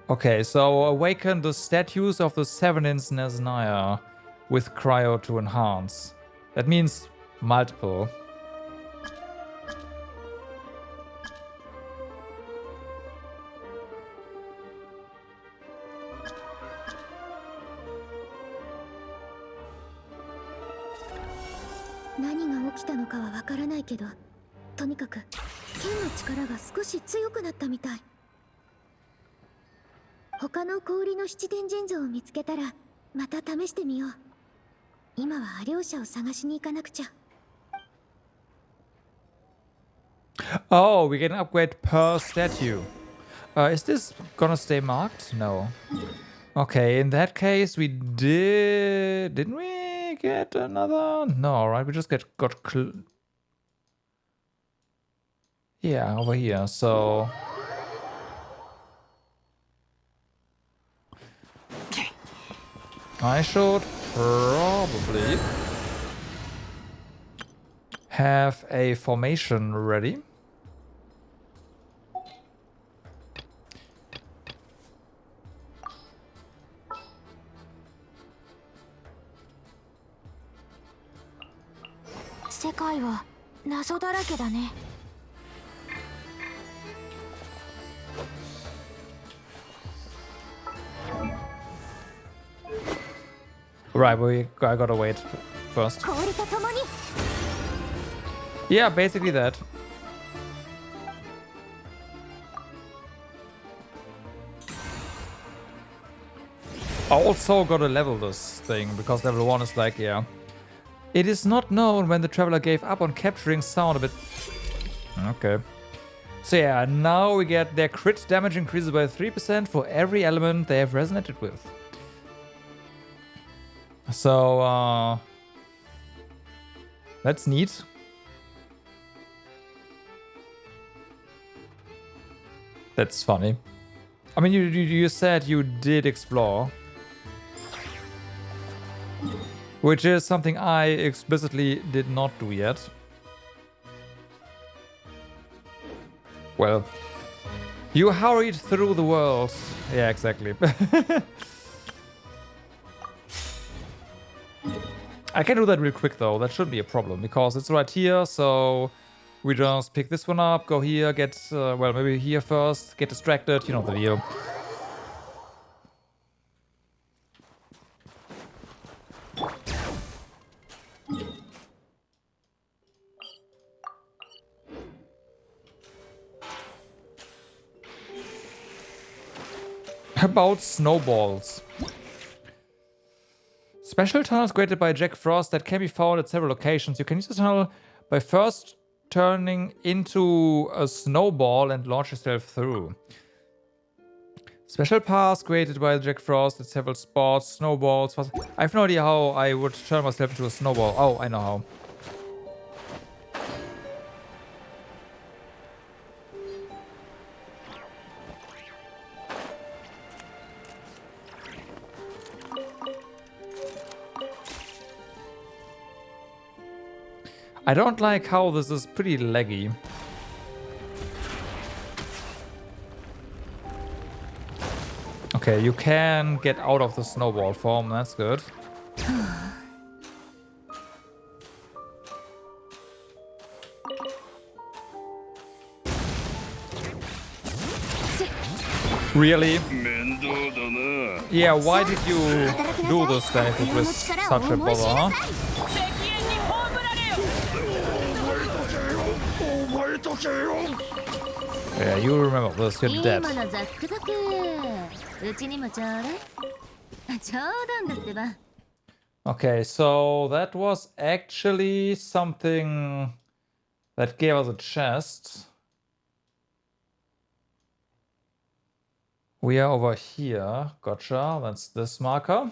Okay, so awaken the statues of the 7 in Snezhnaya with cryo to enhance. That means multiple. Oh, we get an upgrade per statue. Is this gonna stay marked? No. Okay, in that case, we didn't we get another? No, right? We just got yeah, over here. So I should probably have a formation ready. Right, I gotta wait first. Yeah, basically that. I also gotta level this thing, because level 1 is like, yeah. It is not known when the traveler gave up on capturing sound a bit. Okay. So yeah, now we get their crit damage increases by 3% for every element they have resonated with. So, that's neat. That's funny. I mean, you said you did explore. Which is something I explicitly did not do yet. Well, you hurried through the world. Yeah, exactly. I can do that real quick though, that shouldn't be a problem, because it's right here, so we just pick this one up, go here, get, well, maybe here first, get distracted, you know the deal. About snowballs. Special tunnels created by Jack Frost that can be found at several locations. You can use the tunnel by first turning into a snowball and launch yourself through. Special paths created by Jack Frost at several spots. Snowballs. I have no idea how I would turn myself into a snowball. Oh, I know how. I don't like how this is pretty laggy. Okay, you can get out of the snowball form, that's good. Really? Yeah, why did you do this then if it was such a bother, huh? Yeah, you remember this, you're dead. Okay, so that was actually something that gave us a chest. We are over here. Gotcha, that's this marker.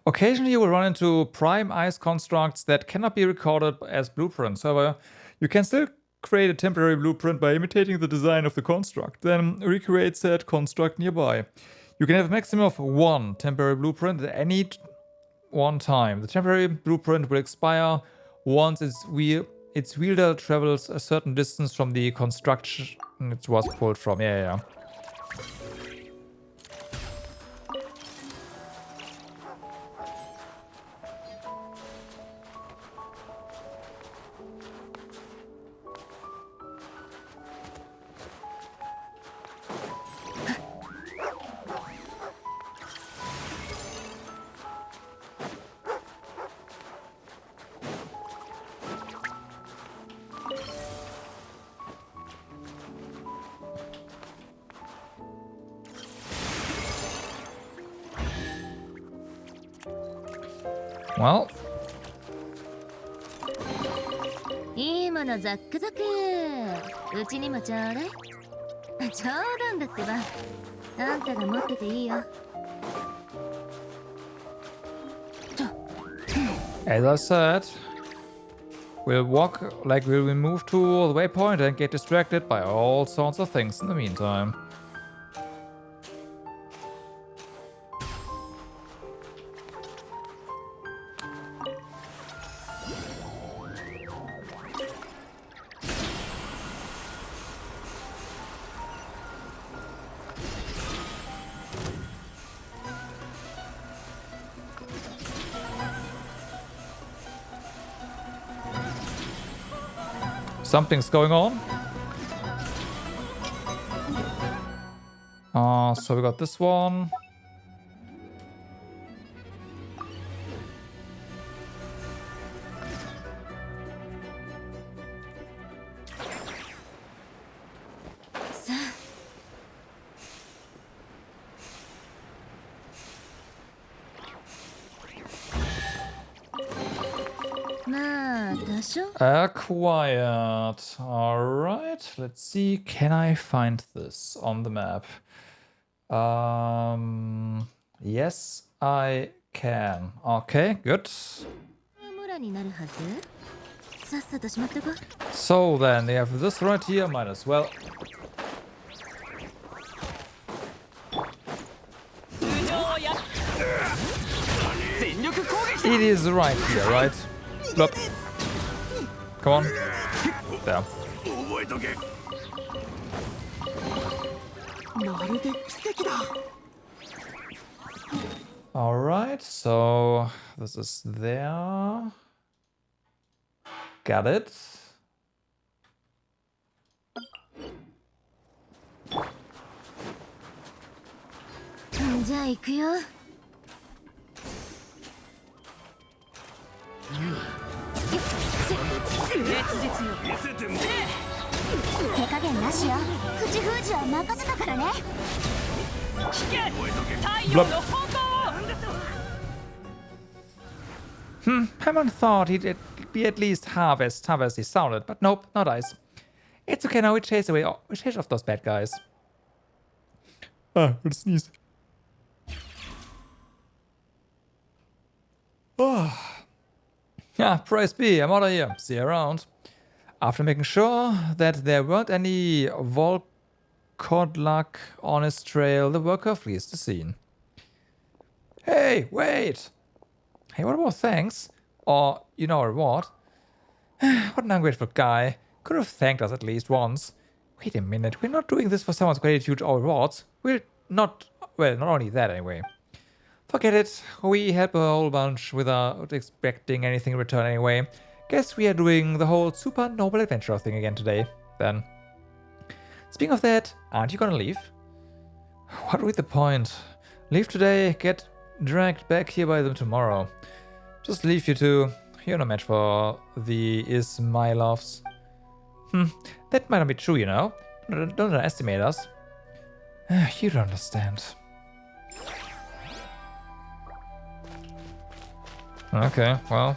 Occasionally you will run into prime ice constructs that cannot be recorded as blueprints. However, you can still create a temporary blueprint by imitating the design of the construct, then recreate said construct nearby. You can have a maximum of one temporary blueprint at any one time. The temporary blueprint will expire once its wielder travels a certain distance from the construction it was pulled from. Yeah. Well, as I said, we'll move to the waypoint and get distracted by all sorts of things in the meantime. Something's going on. So we got this one. Acquired. Alright, let's see. Can I find this on the map? Yes, I can. Okay, good. So then, they have this right here. Might as well. It is right here, right? Blop. Come on. There. Alright, so this is there. Got it. Paimon thought he'd be at least half as tough as he sounded, but nope, not ice. It's okay now, we chase off those bad guys. Ah, good sneeze. Oh. Yeah, praise be, I'm out of here. See you around. After making sure that there weren't any Volkodlak on his trail, the worker flees the scene. Hey, wait! Hey, what about thanks? Or, you know what? What an ungrateful guy. Could have thanked us at least once. Wait a minute, we're not doing this for someone's gratitude or rewards. We're not... well, not only that anyway. Forget it, we help a whole bunch without expecting anything in return anyway. Guess we are doing the whole super noble adventure thing again today, then. Speaking of that, aren't you gonna leave? What would be the point? Leave today, get dragged back here by them tomorrow. Just leave you two. You're no match for the Ismailovs. That might not be true, you know. Don't underestimate us. You don't understand. Okay, well.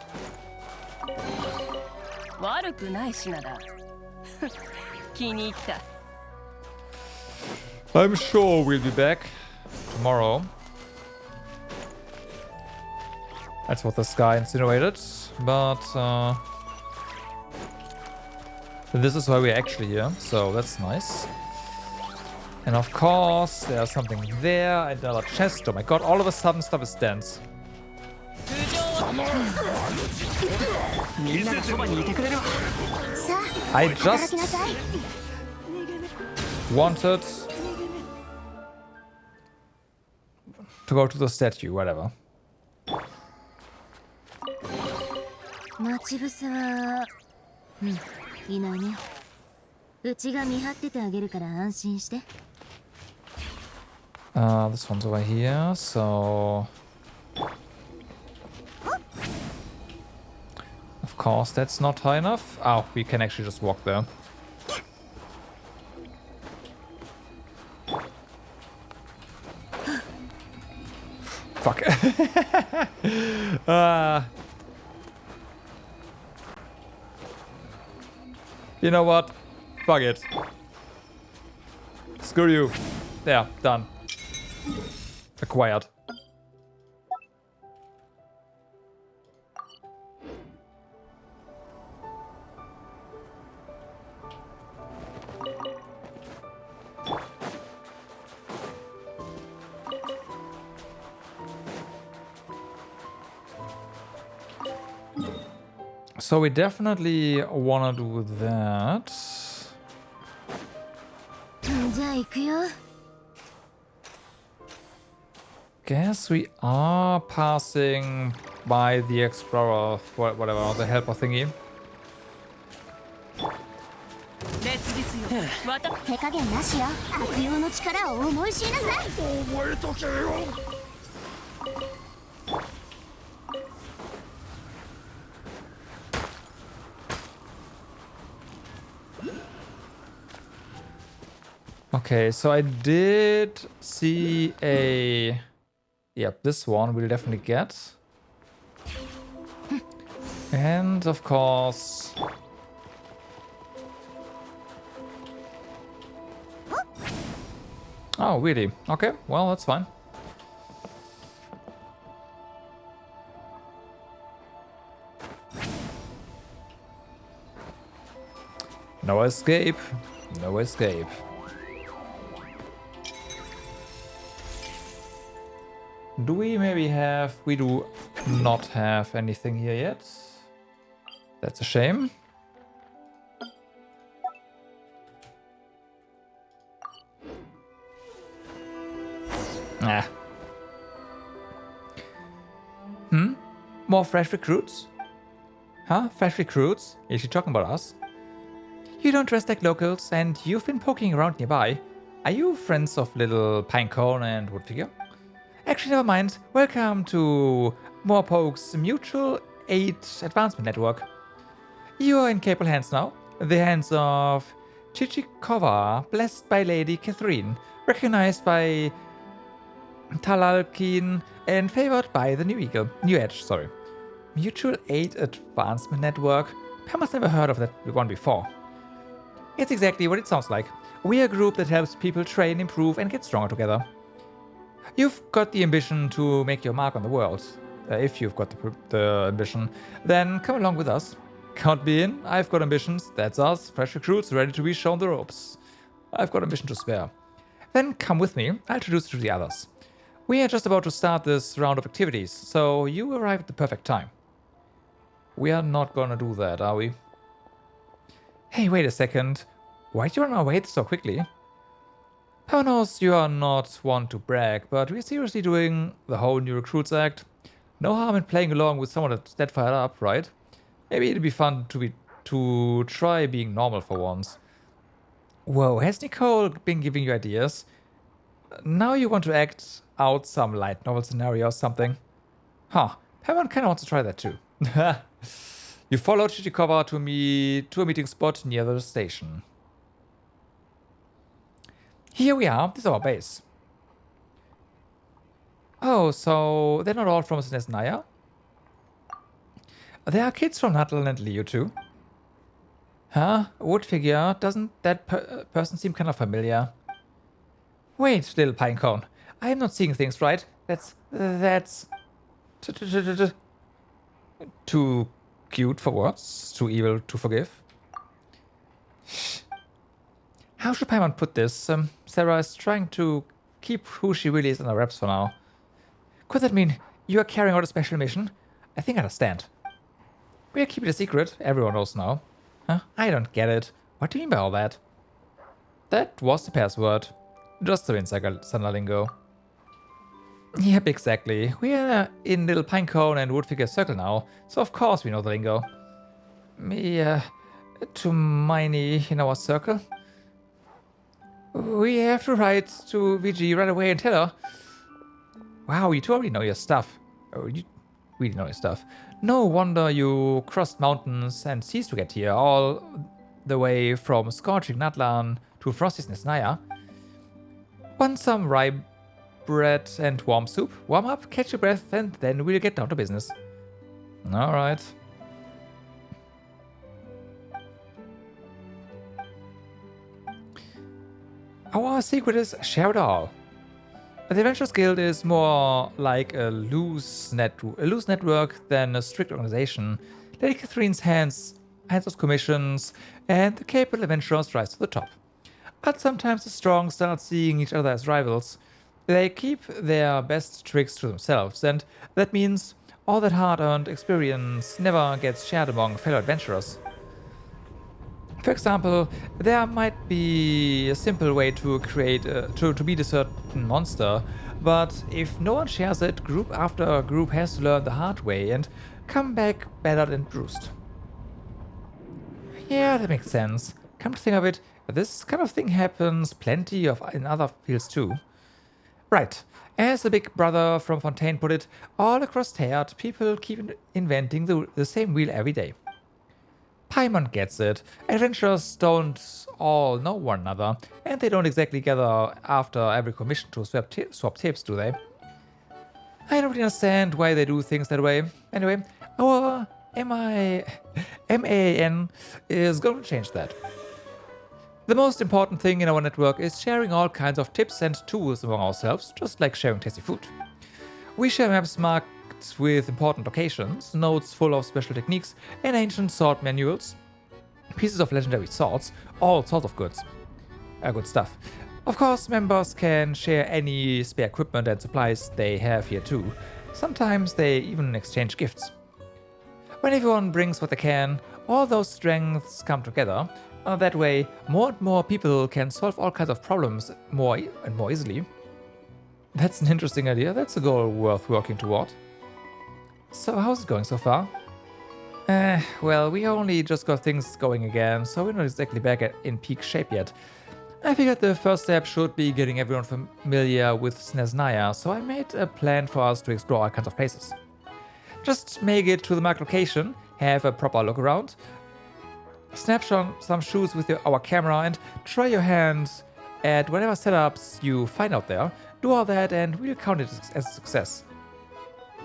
悪くない品だ。気に入った。I'm sure we'll be back tomorrow. That's what this guy insinuated, but this is why we're actually here, so that's nice. And of course, there's something there, another chest. Oh my god, all of a sudden stuff is dense. I just wanted to go to the statue, whatever. 待ち伏せは、いないね。うちが見張っててあげるから安心して。This one's over here, so of course that's not high enough. Oh, we can actually just walk there. Fuck. You know what? Fuck it. Screw you. There, done. Acquired. So we definitely wanna do that. じゃあ行くよ。 Guess we are passing by the explorer, whatever, the helper thingy. 手加減なしよ。悪用の力を思い知りなさい。覚えとけよ。Okay, so I did see a... Yep, this one we'll definitely get. And of course... Oh, really? Okay, well, that's fine. No escape. No escape. Do we maybe have... We do not have anything here yet. That's a shame. Ah. More fresh recruits? Huh? Fresh recruits? Is she talking about us? You don't dress like locals, and you've been poking around nearby. Are you friends of little Pinecone and Woodfigure? Actually, never mind. Welcome to Morpoke's Mutual Aid Advancement Network. You are in capable hands now. The hands of Chichikova, blessed by Lady Catherine, recognized by Talalkin, and favored by the New Edge, sorry. Mutual Aid Advancement Network. Pam's never heard of that one before. It's exactly what it sounds like. We're a group that helps people train, improve, and get stronger together. You've got the ambition to make your mark on the world. If you've got the ambition, then come along with us. Count me in. I've got ambitions. That's us. Fresh recruits ready to be shown the ropes. I've got ambition to spare. Then come with me. I'll introduce you to the others. We are just about to start this round of activities, so you arrive at the perfect time. We are not gonna do that, are we? Hey, wait a second. Why'd you run away so quickly? Papa knows you are not one to brag, but we're seriously doing the whole new recruits act. No harm in playing along with someone that's that fired up, right? Maybe it'd be fun to try being normal for once. Whoa, has Nicole been giving you ideas? Now you want to act out some light novel scenario or something. Huh. Paimon kinda wants to try that too. You followed Chichikova to a meeting spot near the station. Here we are. This is our base. Oh, so they're not all from Snezhnaya? There are kids from Natlan and Liu too. Huh? Wood figure? Doesn't that person seem kind of familiar? Wait, little pinecone. I am not seeing things right. That's too cute for words. Too evil to forgive. How should Paimon put this? Sarah is trying to keep who she really is under wraps for now. Could that mean you are carrying out a special mission? I think I understand. We'll keep it a secret. Everyone knows now. Huh? I don't get it. What do you mean by all that? That was the password. Just the insider lingo. Yep, exactly. We are in Little Pinecone and Woodfigure Circle now, so of course we know the lingo. To Miney in our circle. We have to write to VG right away and tell her. Wow, you two already know your stuff. Oh, you really know your stuff. No wonder you crossed mountains and seas to get here, all the way from scorching Natlan to frosty Snezhnaya. Want some rye bread and warm soup? Warm up, catch your breath, and then we'll get down to business. Alright. Our secret is share it all. The Adventurers Guild is more like a loose network than a strict organization. Lady Catherine's hands those commissions, and the capable adventurers rise to the top. But sometimes the strong start seeing each other as rivals. They keep their best tricks to themselves, and that means all that hard-earned experience never gets shared among fellow adventurers. For example, there might be a simple way to create to beat a certain monster, but if no one shares it, group after group has to learn the hard way and come back battered and bruised. Yeah, that makes sense. Come to think of it, this kind of thing happens plenty in other fields too. Right, as the big brother from Fontaine put it, all across Teyvat, people keep inventing the same wheel every day. Paimon gets it. Adventurers don't all know one another, and they don't exactly gather after every commission to swap tips, do they? I don't really understand why they do things that way. Anyway, our MAN is going to change that. The most important thing in our network is sharing all kinds of tips and tools among ourselves, just like sharing tasty food. We share maps marked with important locations, notes full of special techniques, and ancient sword manuals, pieces of legendary swords, all sorts of good stuff. Of course, members can share any spare equipment and supplies they have here too. Sometimes they even exchange gifts. When everyone brings what they can, all those strengths come together. That way, more and more people can solve all kinds of problems more and more easily. That's an interesting idea. That's a goal worth working toward. So how's it going so far? Well, we only just got things going again, so we're not exactly back in peak shape yet. I figured the first step should be getting everyone familiar with Snezhnaya, so I made a plan for us to explore all kinds of places. Just make it to the marked location, have a proper look around, snapshot some shoes with our camera, and try your hands at whatever setups you find out there. Do all that and we'll count it as a success.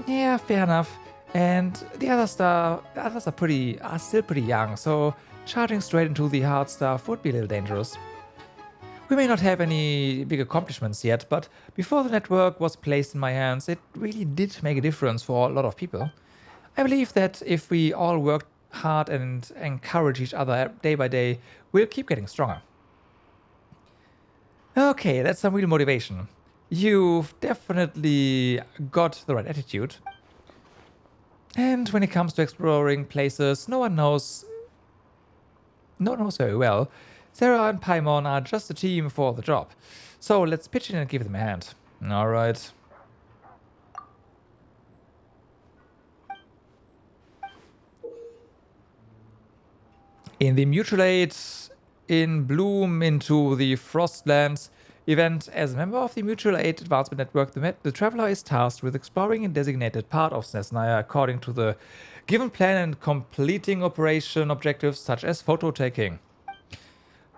Yeah, fair enough. And the others are still pretty young, so charging straight into the hard stuff would be a little dangerous. We may not have any big accomplishments yet, but before the network was placed in my hands, it really did make a difference for a lot of people. I believe that if we all work hard and encourage each other day by day, we'll keep getting stronger. Okay, that's some real motivation. You've definitely got the right attitude. And when it comes to exploring places no one knows very well, Sarah and Paimon are just a team for the job. So let's pitch in and give them a hand. Alright. In the mutual aid in bloom into the Frostlands, event. As a member of the Mutual Aid Advancement Network, the traveler is tasked with exploring a designated part of Snezhnaya according to the given plan and completing operation objectives such as photo taking.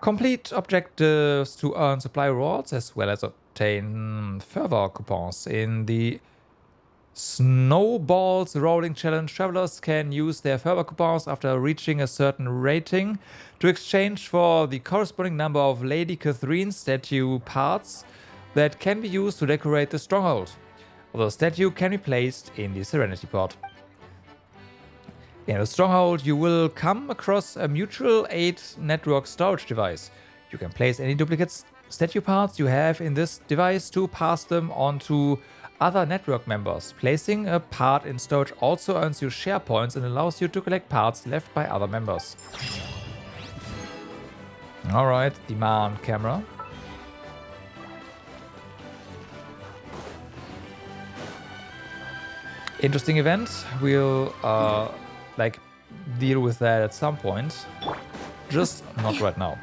Complete objectives to earn supply rewards as well as obtain fervor coupons. In the Snowballs Rolling Challenge, travelers can use their fervor coupons after reaching a certain rating to exchange for the corresponding number of Lady Catherine statue parts that can be used to decorate the stronghold. The statue can be placed in the Serenity Pod. In the stronghold, you will come across a mutual aid network storage device. You can place any duplicate statue parts you have in this device to pass them on to other network members. Placing a part in storage also earns you share points and allows you to collect parts left by other members. Alright, demand camera. Interesting event. We'll like deal with that at some point. Just not right now.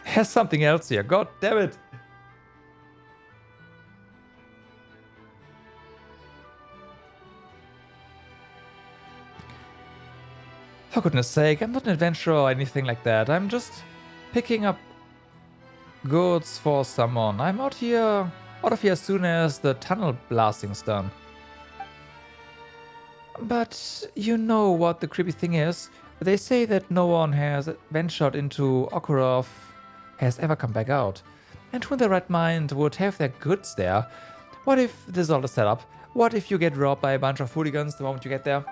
Has something else here. God damn it. For goodness sake, I'm not an adventurer or anything like that. I'm just picking up goods for someone. I'm out of here as soon as the tunnel blasting's done. But you know what the creepy thing is? They say that no one has ventured into Okorov has ever come back out. And who in their right mind would have their goods there? What if this is all a setup? What if you get robbed by a bunch of hooligans the moment you get there?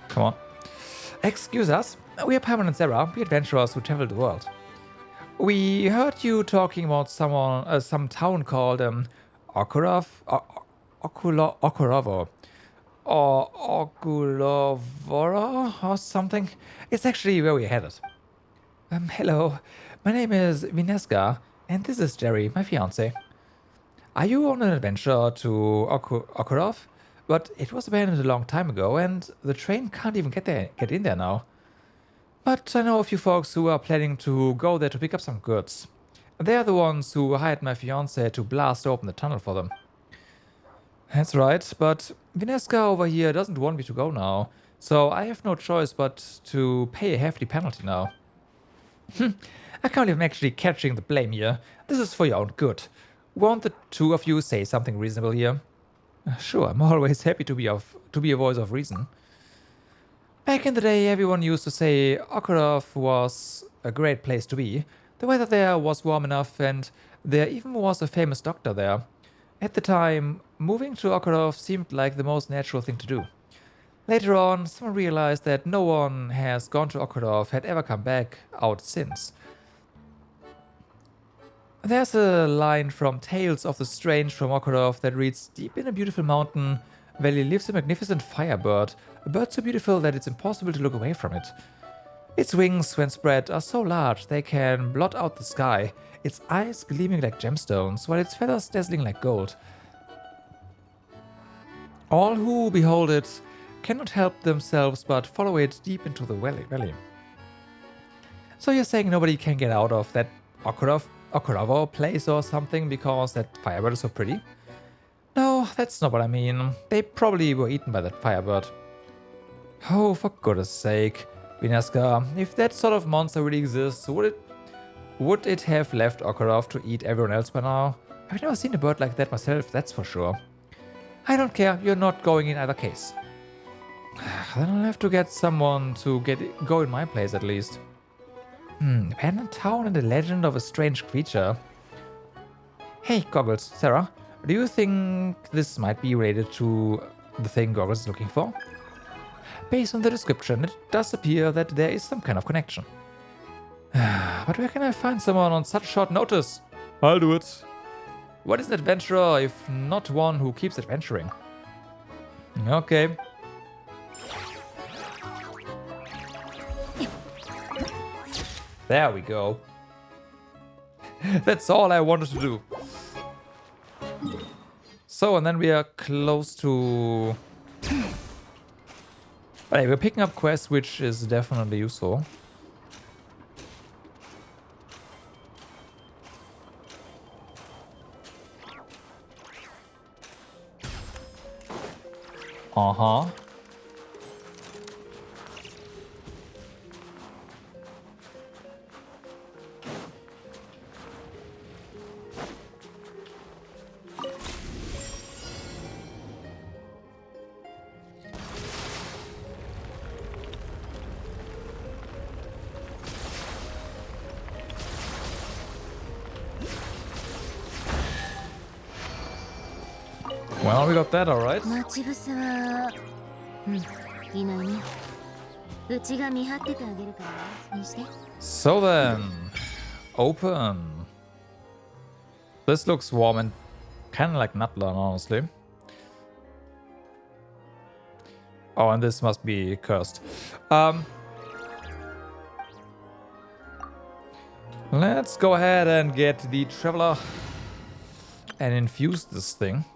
Come on. Excuse us. We are Paimon and Sarah, the adventurers who travel the world. We heard you talking about some town called Okulovo. Or Okulovora or something. It's actually where we're headed. Hello. My name is Vineska, and this is Jerry, my fiance. Are you on an adventure to Okorov? But it was abandoned a long time ago, and the train can't even get in there now. But I know a few folks who are planning to go there to pick up some goods. They're the ones who hired my fiancé to blast open the tunnel for them. That's right, but Vineska over here doesn't want me to go now, so I have no choice but to pay a hefty penalty now. I can't believe I'm actually catching the blame here. This is for your own good. Won't the two of you say something reasonable here? Sure, I'm always happy to be a voice of reason. Back in the day, everyone used to say Okorov was a great place to be. The weather there was warm enough, and there even was a famous doctor there. At the time, moving to Okorov seemed like the most natural thing to do. Later on, someone realized that no one has gone to Okorov had ever come back out since. There's a line from Tales of the Strange from Okorov that reads, "Deep in a beautiful mountain valley lives a magnificent firebird, a bird so beautiful that it's impossible to look away from it. Its wings, when spread, are so large they can blot out the sky, its eyes gleaming like gemstones, while its feathers dazzling like gold. All who behold it cannot help themselves but follow it deep into the valley." So you're saying nobody can get out of that Okorovo place or something because that firebird is so pretty? No, that's not what I mean. They probably were eaten by that firebird. Oh, for goodness sake, Vineska, if that sort of monster really exists, would it have left Okorov to eat everyone else by now? I've never seen a bird like that myself, that's for sure. I don't care, you're not going in either case. Then I'll have to get someone to go in my place at least. Abandoned town and the legend of a strange creature. Hey, Goggles, Sarah, do you think this might be related to the thing Goggles is looking for? Based on the description, it does appear that there is some kind of connection. But where can I find someone on such short notice? I'll do it. What is an adventurer if not one who keeps adventuring? Okay. There we go. That's all I wanted to do. So, and then we are close to... Hey, we're picking up quests, which is definitely useful. Uh-huh. Well, we got that, alright. 待ち伏せは、いないね。うちが見張っててあげるから安心して。So then, open. This looks warm and kind of like Nutland, honestly. Oh, and this must be cursed. Let's go ahead and get the Traveler and infuse this thing.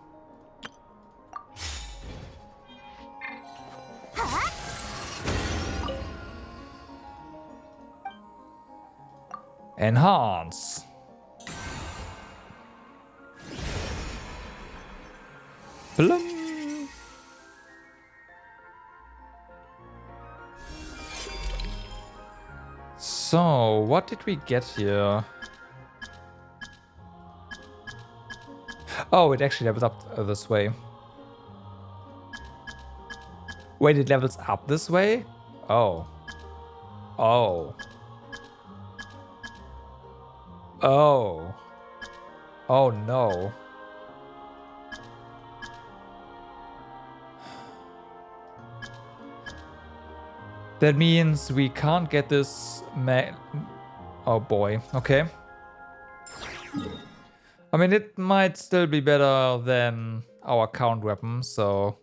Enhance. Blum. So, what did we get here? Oh, it actually levels up this way. Wait, it levels up this way? Oh. Oh. Oh. Oh no. That means we can't get this oh boy. Okay. I mean, it might still be better than our count weapon, so...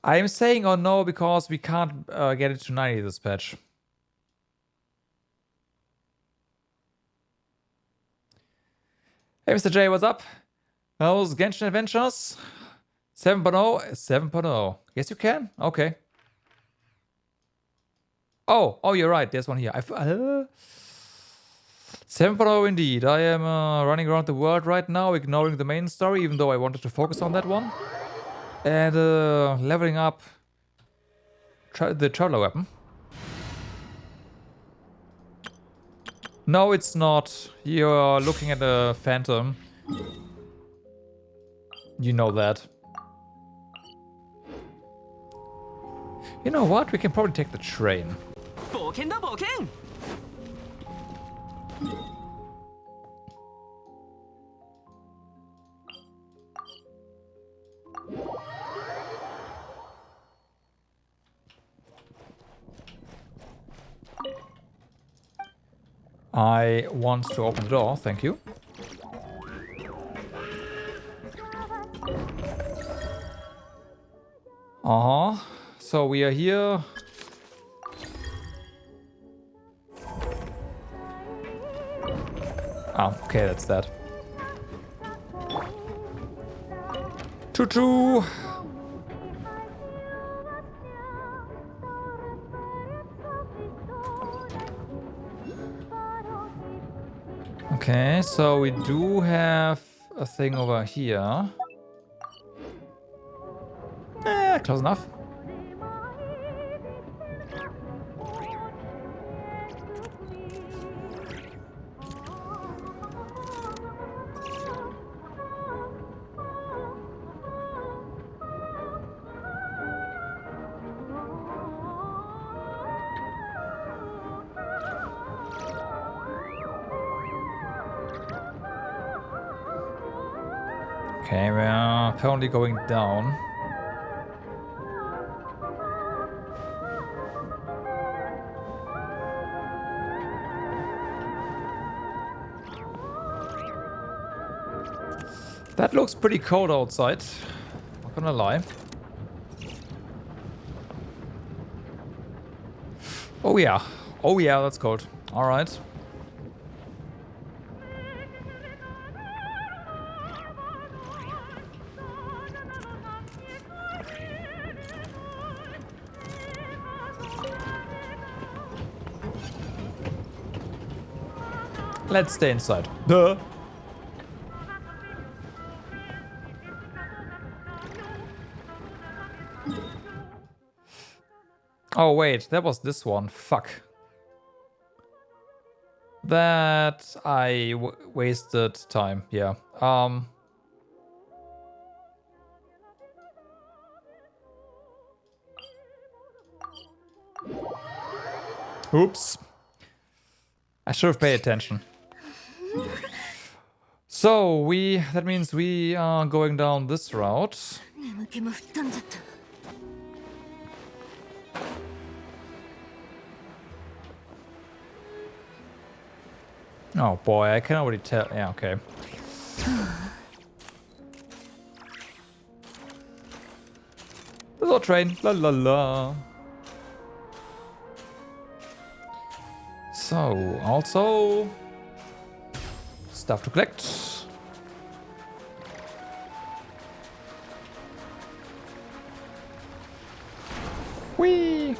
I'm saying oh no because we can't get it to 90 this patch. Hey Mr. J, what's up? How's Genshin Adventures? 7.0? 7.0. Yes, you can? Okay. Oh, you're right. There's one here. 7.0 indeed. I am running around the world right now, ignoring the main story, even though I wanted to focus on that one. And leveling up the Traveler weapon. No, it's not. You're looking at a phantom. You know that. You know what? We can probably take the train. I want to open the door, thank you. So we are here. Oh, okay, that's that. Choo Choo! Okay, so we do have a thing over here. Close enough. Okay, we're apparently going down. That looks pretty cold outside, not gonna lie. Oh yeah, that's cold. Alright. Let's stay inside. Duh. Oh wait, that was this one. Fuck. That I wasted time. Yeah. Oops. I should have paid attention. So that means we are going down this route. Oh boy, I can already tell. Yeah, okay. There's our train. La la la. So, also stuff to collect. Whee!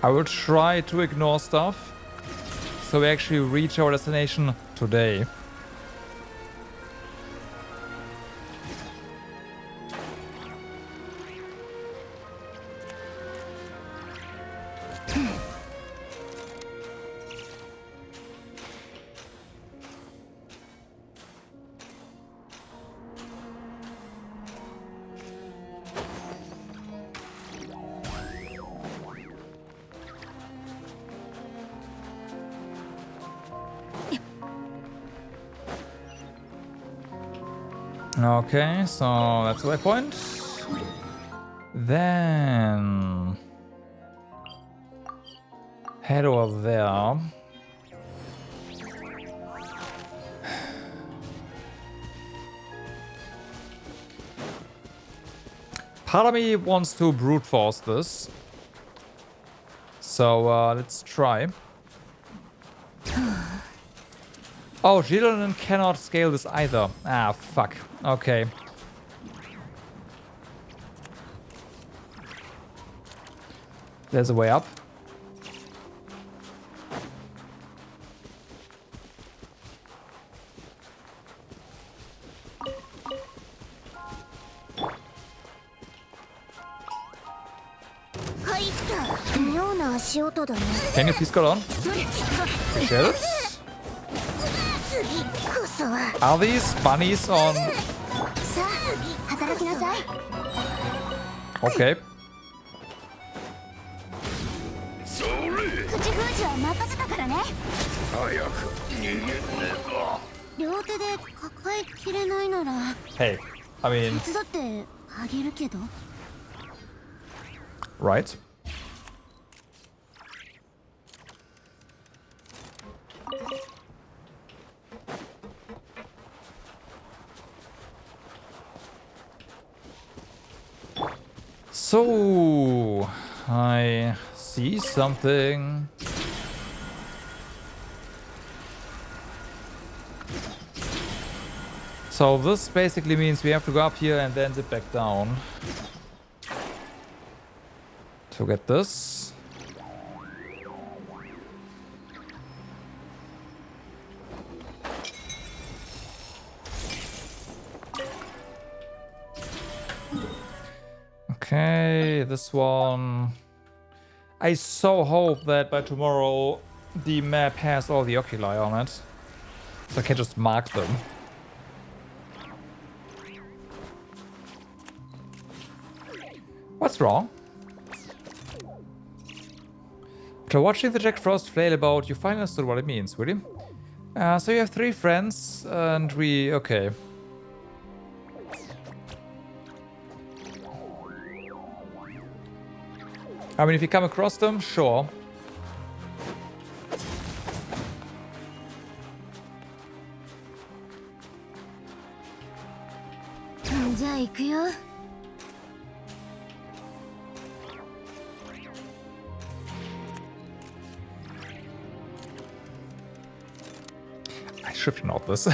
I will try to ignore stuff so we actually reach our destination today. Okay, so that's the waypoint. Then head over there. Part of me wants to brute force this. So let's try. Oh, Gideon cannot scale this either. Ah, fuck. Okay. There's a way up. Can you please go on? Appreciate it. Are these bunnies on? Okay. Hey, I mean, right. So, I see something. So this basically means we have to go up here and then zip back down to get this. Okay, this one. I so hope that by tomorrow the map has all the oculi on it, so I can just mark them. What's wrong? After watching the Jack Frost flail about, you finally understood what it means, really? So you have 3 friends, and we... okay. I mean, if you come across them, sure. じゃあ行くよ。I should know this.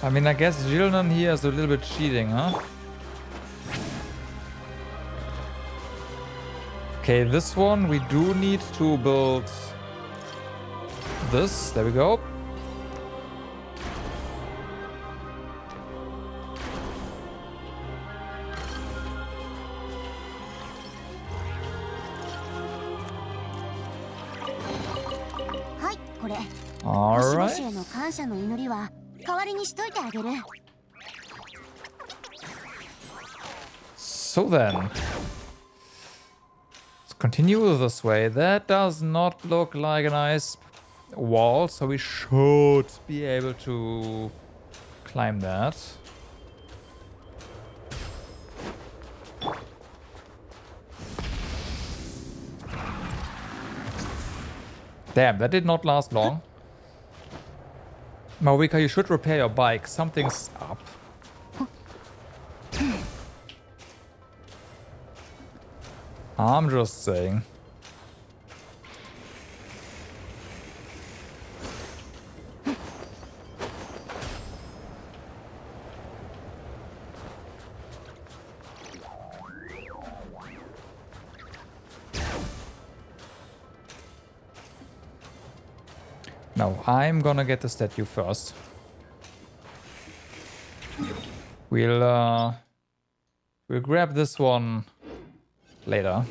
I mean, I guess Jilnan here is a little bit cheating, huh? Okay, this one we do need to build this. There we go. Alright. So then, let's continue this way. That does not look like a nice wall, so we should be able to climb that. Damn, that did not last long. Marika, you should repair your bike. Something's up. I'm just saying. No, I'm gonna get the statue first. We'll grab this one later.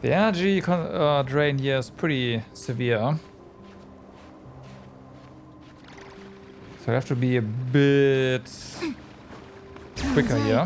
The energy drain here is pretty severe. So I have to be a bit quicker here.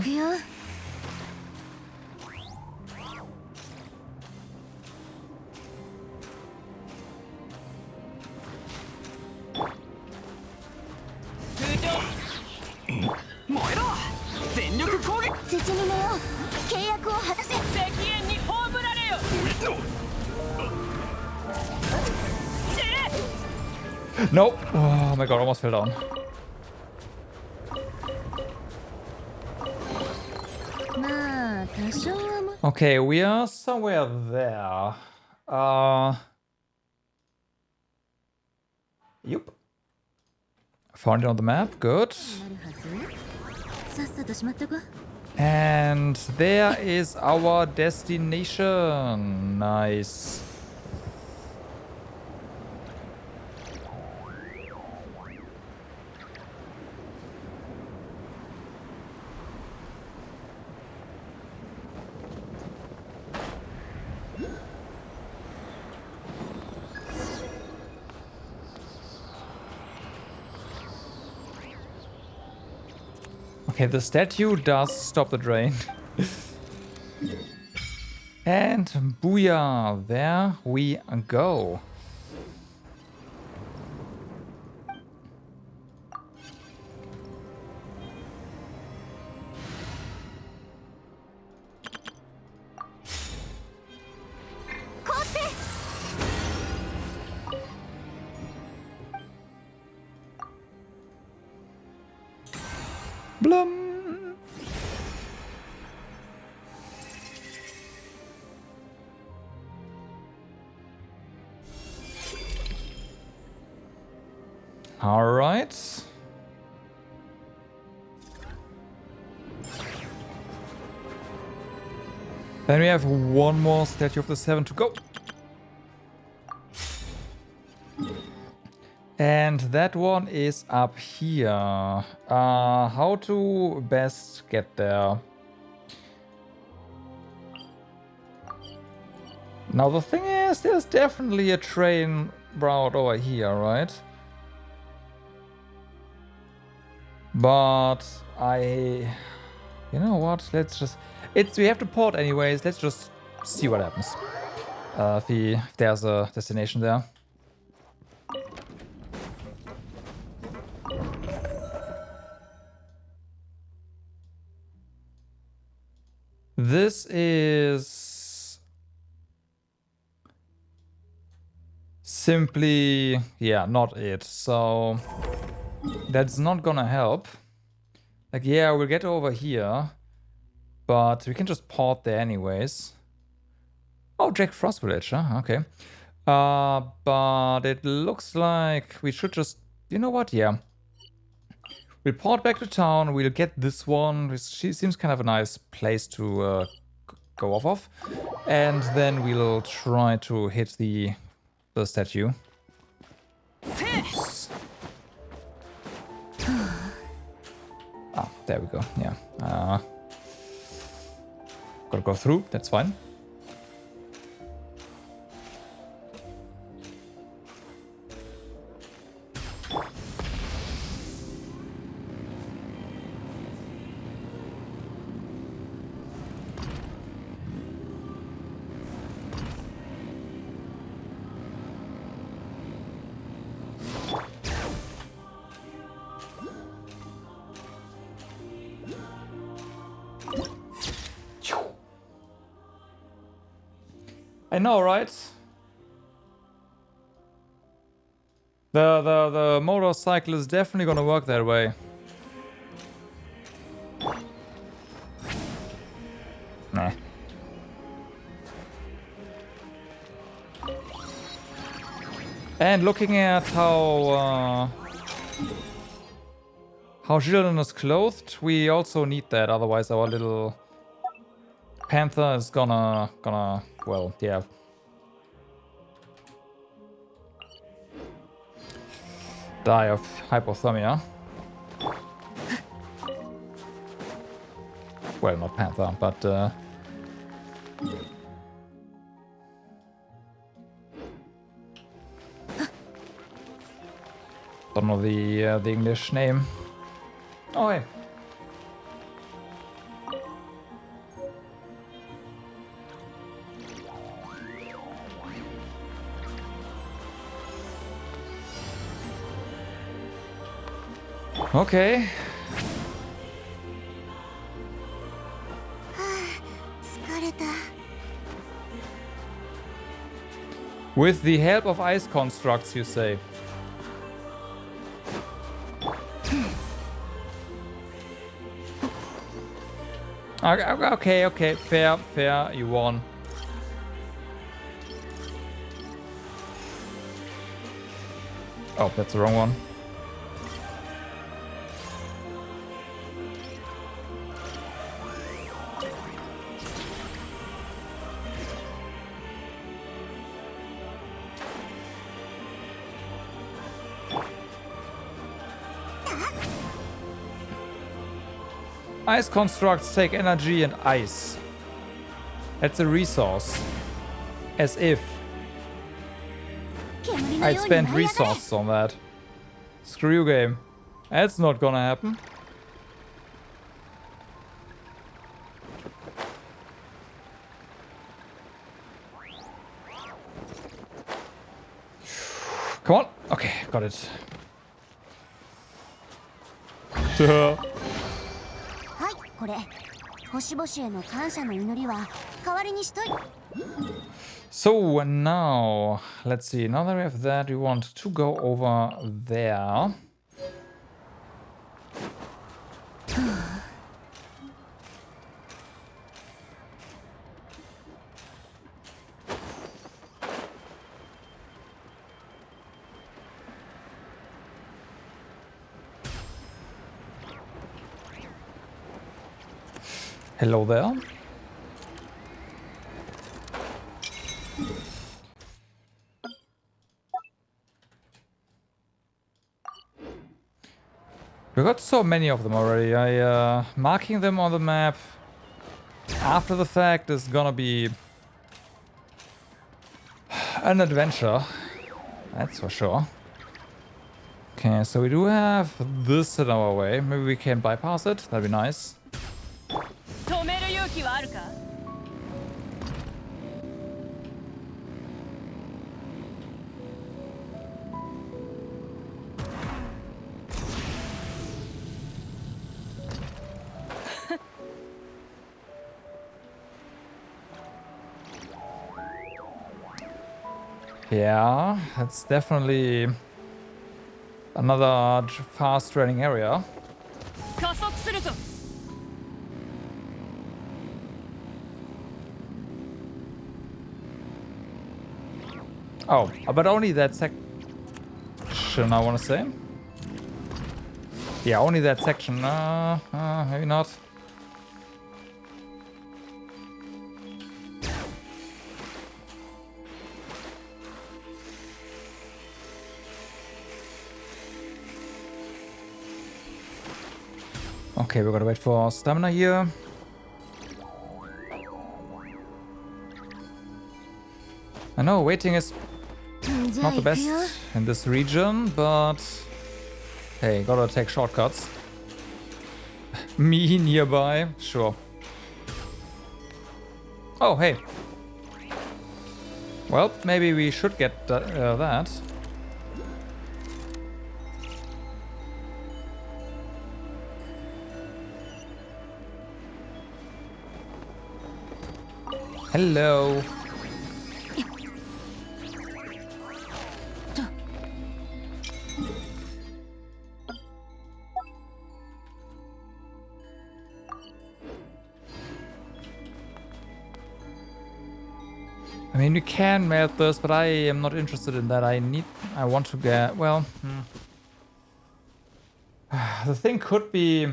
Nope. Oh my god, almost fell down. Okay, we are somewhere there. Yep. Found it on the map, good. And there is our destination. Nice. Okay, the statue does stop the drain. And booyah, there we go. Blum. All right. Then we have one more Statue of the Seven to go. And that one is up here. How to best get there? Now the thing is, there's definitely a train route over here, right? But you know what? Let's just... we have to port anyways. Let's just see what happens. If there's a destination there. This is simply, yeah, not it. So that's not gonna help. Like, yeah, we'll get over here, but we can just port there anyways. Oh, Jack Frost Village, huh? Okay. But it looks like we should just, you know what? Yeah. We'll port back to town. We'll get this one, which seems kind of a nice place to go off of. And then we'll try to hit the statue. Ah, there we go. Yeah. Gotta go through. That's fine. I know, right? The motorcycle is definitely gonna work that way. Nah. And looking at how Gildan is clothed, we also need that. Otherwise, our little panther is gonna well, yeah. Die of hypothermia. Well, not panther, but don't know the English name. Oh, hey. Okay. With the help of ice constructs, you say? Okay, fair, you won. Oh, that's the wrong one. Ice constructs take energy and ice. That's a resource. As if I'd spend resources on that. Screw you, game. That's not gonna happen. Come on. Okay, got it. So now, let's see. Now that we have that, we want to go over there. Hello there. We got so many of them already. Marking them on the map after the fact is gonna be An adventure. That's for sure. Okay, so we do have this in our way. Maybe we can bypass it. That'd be nice. Yeah, that's definitely another fast running area. Oh, but only that section, I want to say. Yeah, only that section. Maybe not. Okay, we gotta wait for stamina here. I know waiting is not the best in this region, but hey, gotta take shortcuts. Me nearby, sure. Oh, hey. Well, maybe we should get that. Hello. I mean, you can melt this, but I am not interested in that. I want to get, well, the thing could be...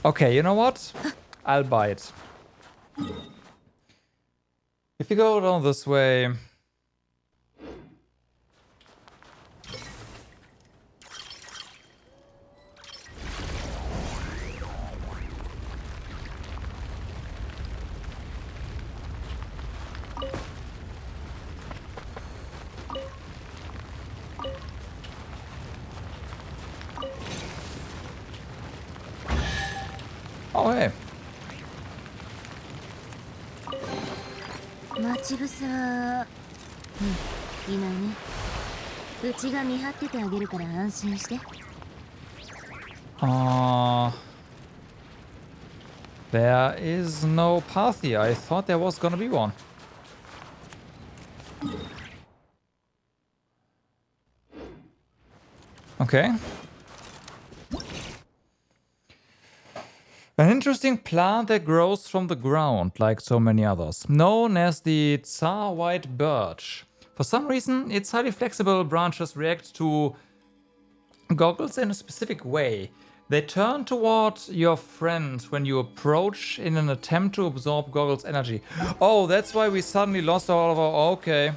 Okay, you know what? I'll buy it. If you go down this way... Oh, hey. 待ち伏せは、いないね。うちが見張っててあげるから安心して。There is no path here. I thought there was gonna be one. Okay. An interesting plant that grows from the ground, like so many others, known as the Ultrawide birch. For some reason, its highly flexible branches react to goggles in a specific way. They turn toward your friend when you approach in an attempt to absorb goggles' energy. Oh, that's why we suddenly lost all of our... Okay.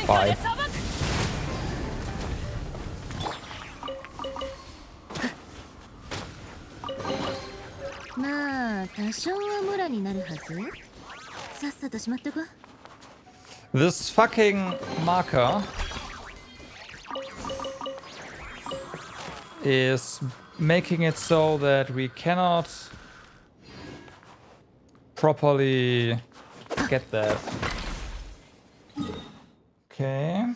Bye. This fucking marker is making it so that we cannot properly get that. Okay.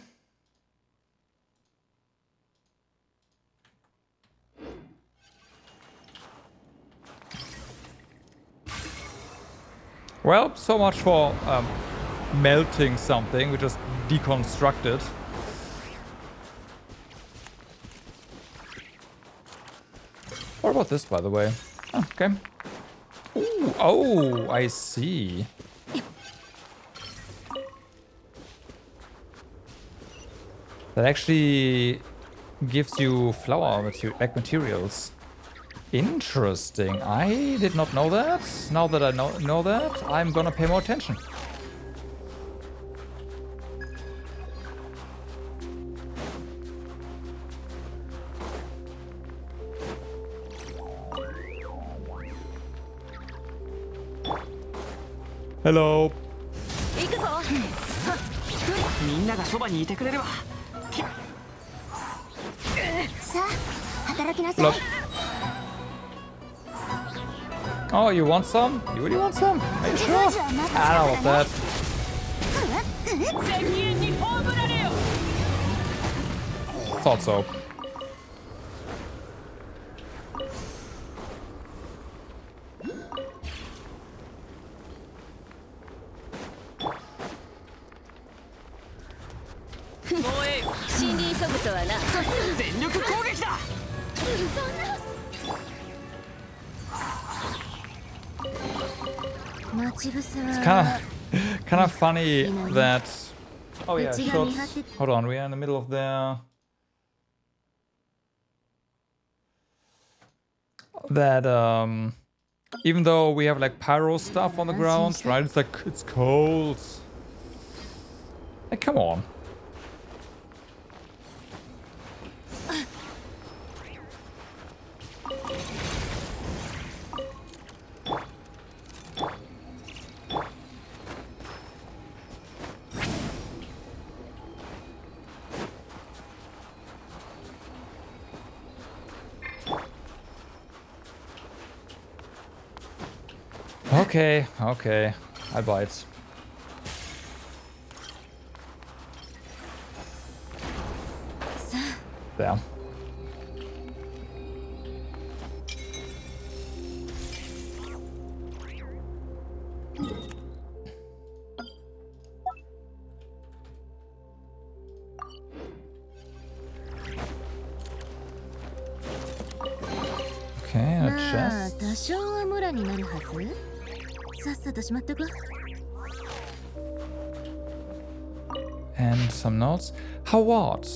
Well, so much for melting something. We just deconstruct it. What about this, by the way? Oh, okay. Ooh, oh, I see. That actually gives you flower materials. Interesting. I did not know that. Now that I know that, I'm gonna pay more attention. Hello. 行くぞ。みんながそばにいてくれれば。さあ、働きなさい。 Oh, you want some? You really want some? Are you sure? I don't want that. Thought so. It's kind of funny that. Oh yeah, short. Hold on, we are in the middle of the. That even though we have like pyro stuff on the ground, right? It's like it's cold. Like, come on. Okay, okay, I bite. There. Okay, a chest. 多少はムラになるはず。さっさとしまっとこ。 And some notes. How what?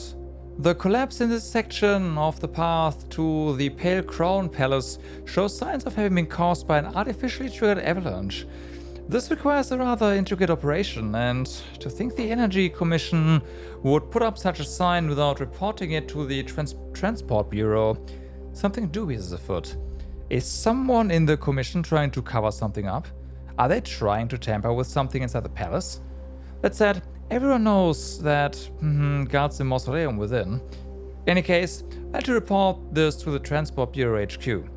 The collapse in this section of the path to the Pale Crown Palace shows signs of having been caused by an artificially triggered avalanche. This requires a rather intricate operation, and to think the Energy Commission would put up such a sign without reporting it to the Transport Bureau. Something dubious is afoot. Is someone in the Commission trying to cover something up? Are they trying to tamper with something inside the palace? That said, everyone knows that guards the mausoleum within. In any case, I had to report this to the Transport Bureau HQ.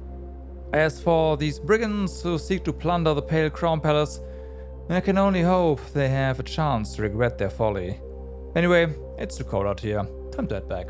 As for these brigands who seek to plunder the Pale Crown Palace, I can only hope they have a chance to regret their folly. Anyway, it's too cold out here. Time to head back.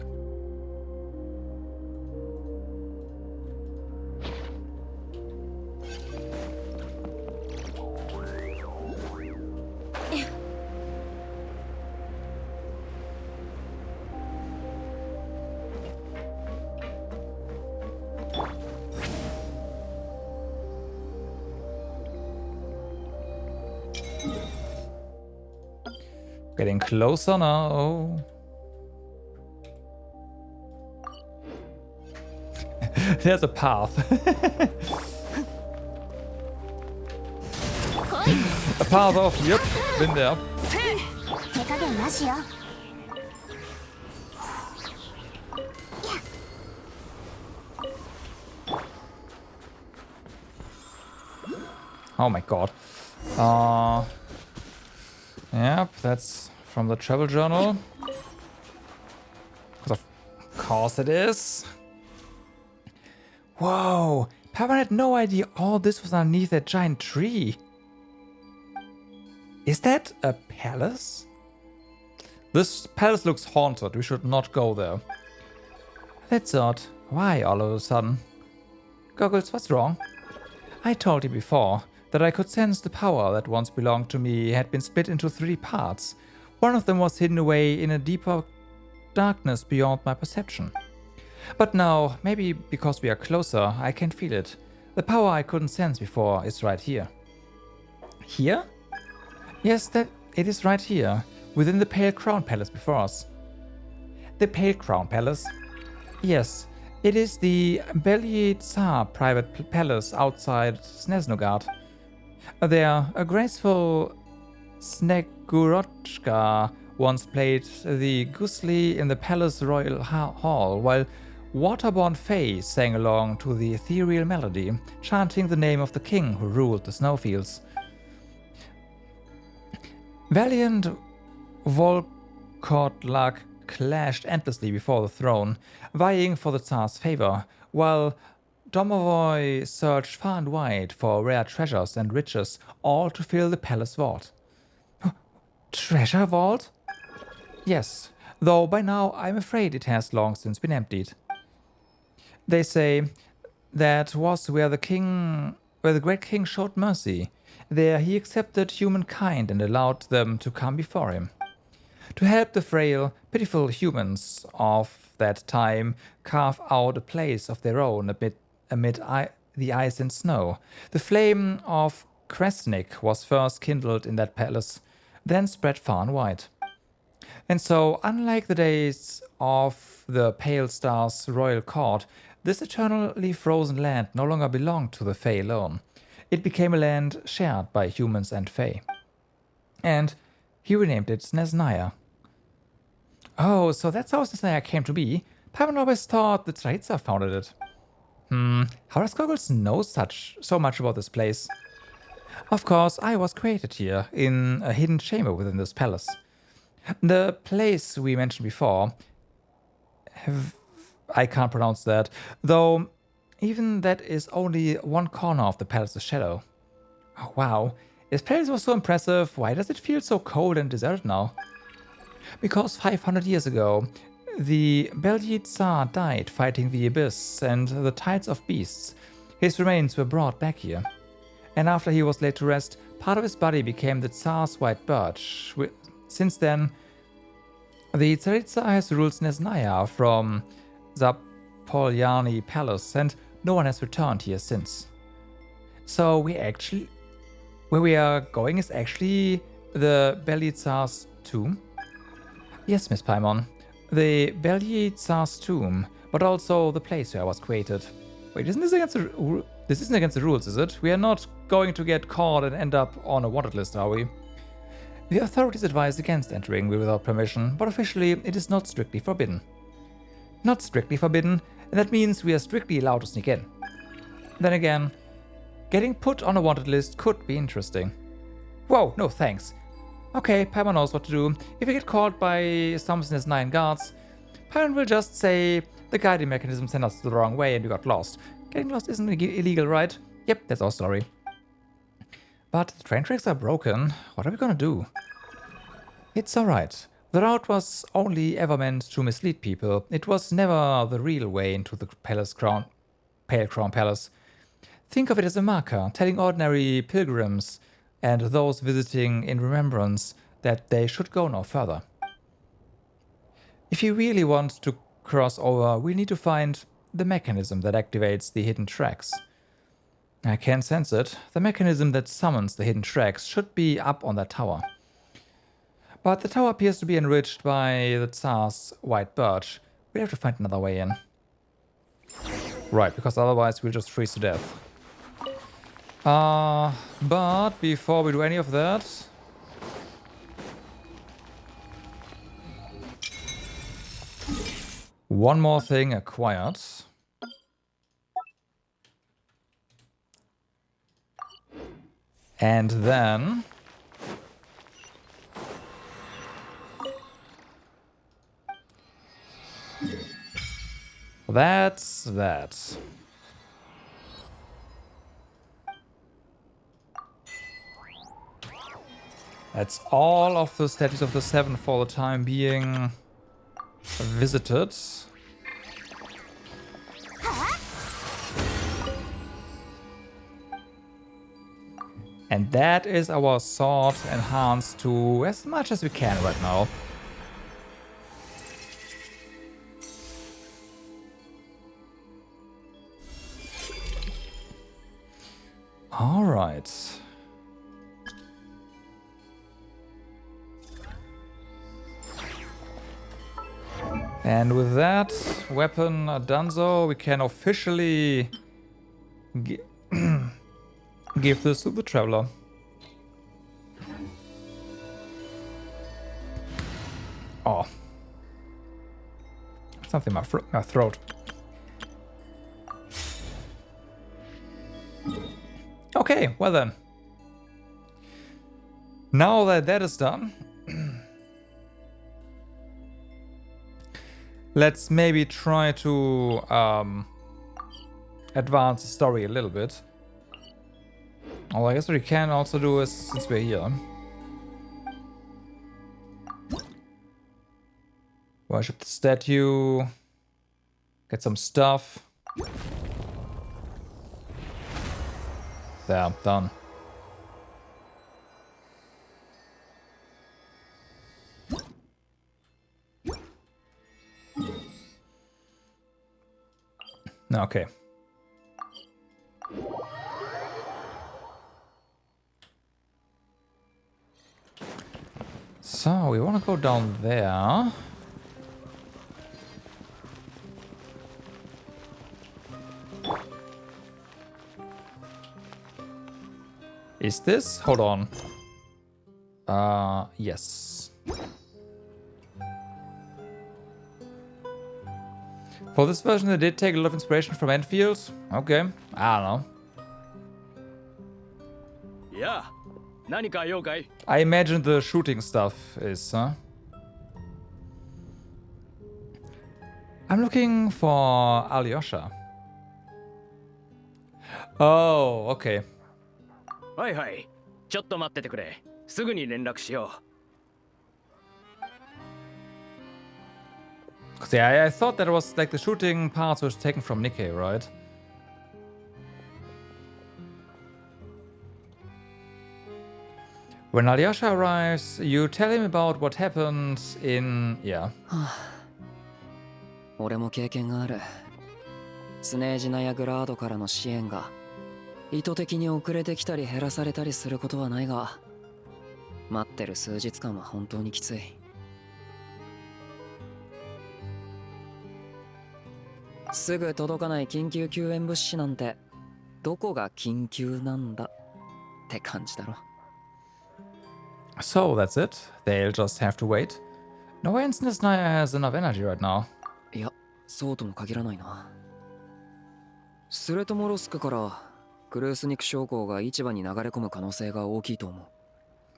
Getting closer now. There's a path. A path off. Yep, been there. Oh my god. Yep, that's from the travel journal. Of course it is. Whoa, Paimon had no idea all this was underneath that giant tree. Is that a palace? This palace looks haunted. We should not go there. That's odd. Why all of a sudden? Goggles, what's wrong? I told you before that I could sense the power that once belonged to me had been split into 3 parts. One of them was hidden away in a deeper darkness beyond my perception. But now, maybe because we are closer, I can feel it. The power I couldn't sense before is right here. Here? Yes, it is right here, within the Pale Crown Palace before us. The Pale Crown Palace? Yes, it is the Bely Tsar private palace outside Snezhnogard. There, a graceful Snezhnogardka once played the gusli in the palace royal hall, while waterborne fae sang along to the ethereal melody, chanting the name of the king who ruled the snowfields. Valiant Volkodlak clashed endlessly before the throne, vying for the Tsar's favor, while Domovoy searched far and wide for rare treasures and riches, all to fill the palace vault. Treasure vault? Yes, though by now I'm afraid it has long since been emptied. They say that was where the great king showed mercy. There he accepted humankind and allowed them to come before him. To help the frail, pitiful humans of that time carve out a place of their own amid the ice and snow. The flame of Kresnik was first kindled in that palace, then spread far and wide. And so, unlike the days of the Pale Star's royal court, this eternally frozen land no longer belonged to the Fae alone. It became a land shared by humans and Fae. And he renamed it Snezhnaya. Oh, so that's how Snezhnaya came to be. Paimon always thought the Teyvat founded it. How does Goggles know so much about this place? Of course, I was created here, in a hidden chamber within this palace. The place we mentioned before, I can't pronounce that, though even that is only one corner of the palace's shadow. Oh, wow, this place was so impressive, why does it feel so cold and deserted now? Because 500 years ago, the Bely Tsar died fighting the Abyss and the Tides of Beasts. His remains were brought back here. And after he was laid to rest, part of his body became the Tsar's white birch. Since then, the Tsaritsa has ruled Snezhnaya from Zapolyani Palace, and no one has returned here since. So where we are going is actually the Bely Tsar's tomb? Yes, Miss Paimon. The Bely Tsar's tomb, but also the place where I was created. Wait, isn't this against the this isn't against the rules, is it? We are not going to get caught and end up on a wanted list, are we? The authorities advised against entering without permission, but officially it is not strictly forbidden. Not strictly forbidden, and that means we are strictly allowed to sneak in. Then again, getting put on a wanted list could be interesting. Whoa, no thanks. Okay, Paimon knows what to do. If we get caught by some Snezhnayan guards, Paimon will just say the guiding mechanism sent us the wrong way and we got lost. Getting lost isn't illegal, right? Yep, that's our story. But the train tracks are broken. What are we gonna do? It's alright. The route was only ever meant to mislead people. It was never the real way into the Pale Crown Palace. Think of it as a marker, telling ordinary pilgrims and those visiting in remembrance that they should go no further. If you really want to cross over, we need to find the mechanism that activates the hidden tracks. I can sense it. The mechanism that summons the hidden tracks should be up on that tower. But the tower appears to be enriched by the Tsar's white birch. We'll have to find another way in. Right, because otherwise we'll just freeze to death. But before we do any of that... one more thing acquired. And then... that's that. That's all of the statues of the Seven for the time being visited. And that is our sword enhanced to as much as we can right now. All right. And with that weapon done so, we can officially give this to the traveler. Oh. Something in my throat. Okay, well then. Now that that is done, let's maybe try to advance the story a little bit. Oh, I guess what we can also do is, since we're here, worship the statue, get some stuff. There, done. Okay. So, we want to go down there. Is this? Hold on. Yes. For this version, they did take a lot of inspiration from Enfield. Okay, I don't know. Yeah. I imagine the shooting stuff is, huh? I'm looking for Alyosha. Oh, okay. はいはい。ちょっと待っててくれ。すぐに連絡しよう。 'Cause yeah, I thought that was like the shooting parts was taken from Nikkei, right? When Alyosha arrives, you tell him about what happened in... yeah. 俺も経験がある。スネージナヤグラードからの支援が意図的に遅れてきたり減らされたりすることはないが、待ってる数日間は本当にきつい。すぐ届かない緊急救援物資なんてどこが緊急なんだって感じだろ。So that's it. They'll just have to wait. No way Snezhnaya has enough energy right now. いや、そうとも限らないな。スレトモロスクからクルースニク将校が市場に流れ込む可能性が大きいと思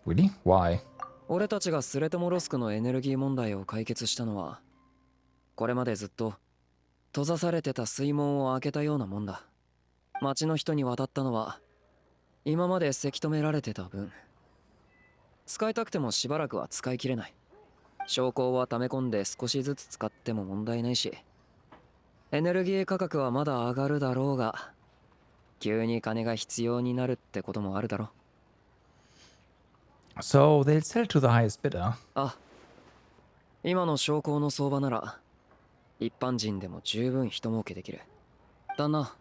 う。Really? Why? 俺たちがスレトモロスクのエネルギー問題を解決したのは、これまでずっと閉ざされてた水門を開けたようなもんだ。町の人に渡ったのは今までせき止められてた分、使いたくてもしばらくは使い切れない。証拠は溜め込んで少しずつ使っても問題ないし、エネルギー価格はまだ上がるだろうが、急に金が必要になるってこともあるだろう。 So they'll sell to the highest bidder. あ、今の証拠の相場なら一般人でも十分人儲けできる。旦那、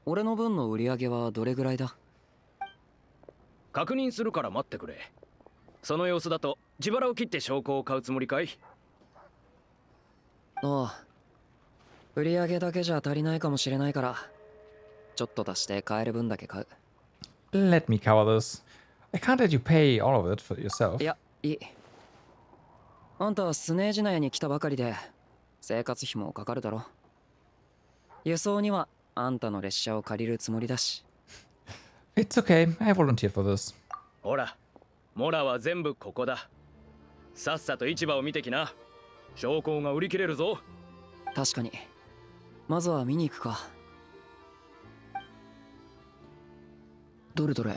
俺の分の売り上げはどれぐらいだ？確認するから待ってくれ。その様子だと自腹を切って証拠を買うつもりかい？ああ、売り上げだけじゃ足りないかもしれないから、ちょっと足して買える分だけ買う。Let me cover this. I can't let you pay all of it for yourself. いや、いい。あんたスネージナヤに来たばかりで生活費もかかるだろ。輸送にはあんたの列車を借りるつもりだし。It's okay. I volunteer for this. ほら、モラは全部ここだ。さっさと市場を見てきな。証拠が売り切れるぞ。確かに。まずは見に行くか。どれどれ。ん？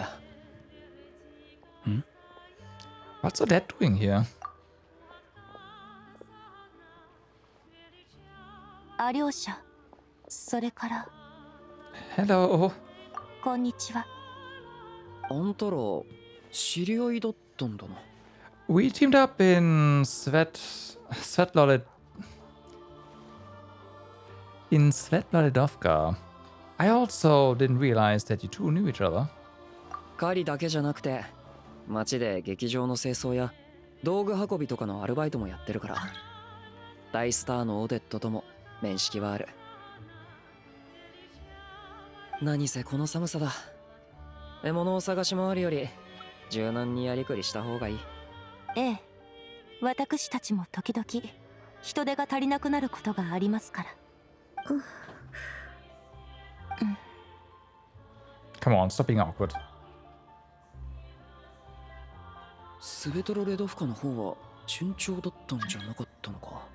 What's Odette doing here? アリョーシャ、それから。Hello. こんにちは。あんたら知り合いだったんだな。We teamed up in Svetloledavka. I also didn't realize that you two knew each other. 狩りだけじゃなくて、町で劇場の清掃や道具運びとかのアルバイトもやってるから。大スターのオデットとも面識はある。何せこの寒さだ。獲物を探し回るより柔軟にやりくりした方がいい。ええ、私たちも時々人手が足りなくなることがありますから。Come on, stop being awkward. スベトロレドフカの方は順調だったんじゃなかったのか。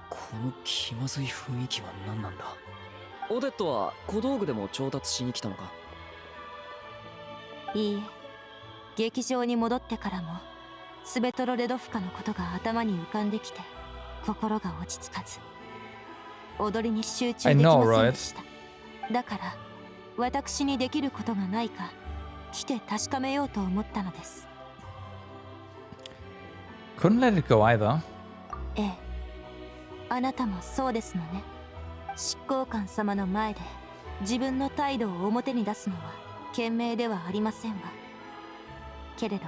この気まずい雰囲気は何なんだ。オデットは小道具でも調達しに来たのか。いいえ、劇場に戻ってからもスベトロレドフカのことが頭に浮かんできて心が落ち着かず、踊りに集中できませんでした。だから私にできることがないか来て確かめようと思ったのです。 Couldn't let it go either. ええ、あなたもそうですのね。執行官様の前で自分の態度を表に出すのは賢明ではありませんわ。けれど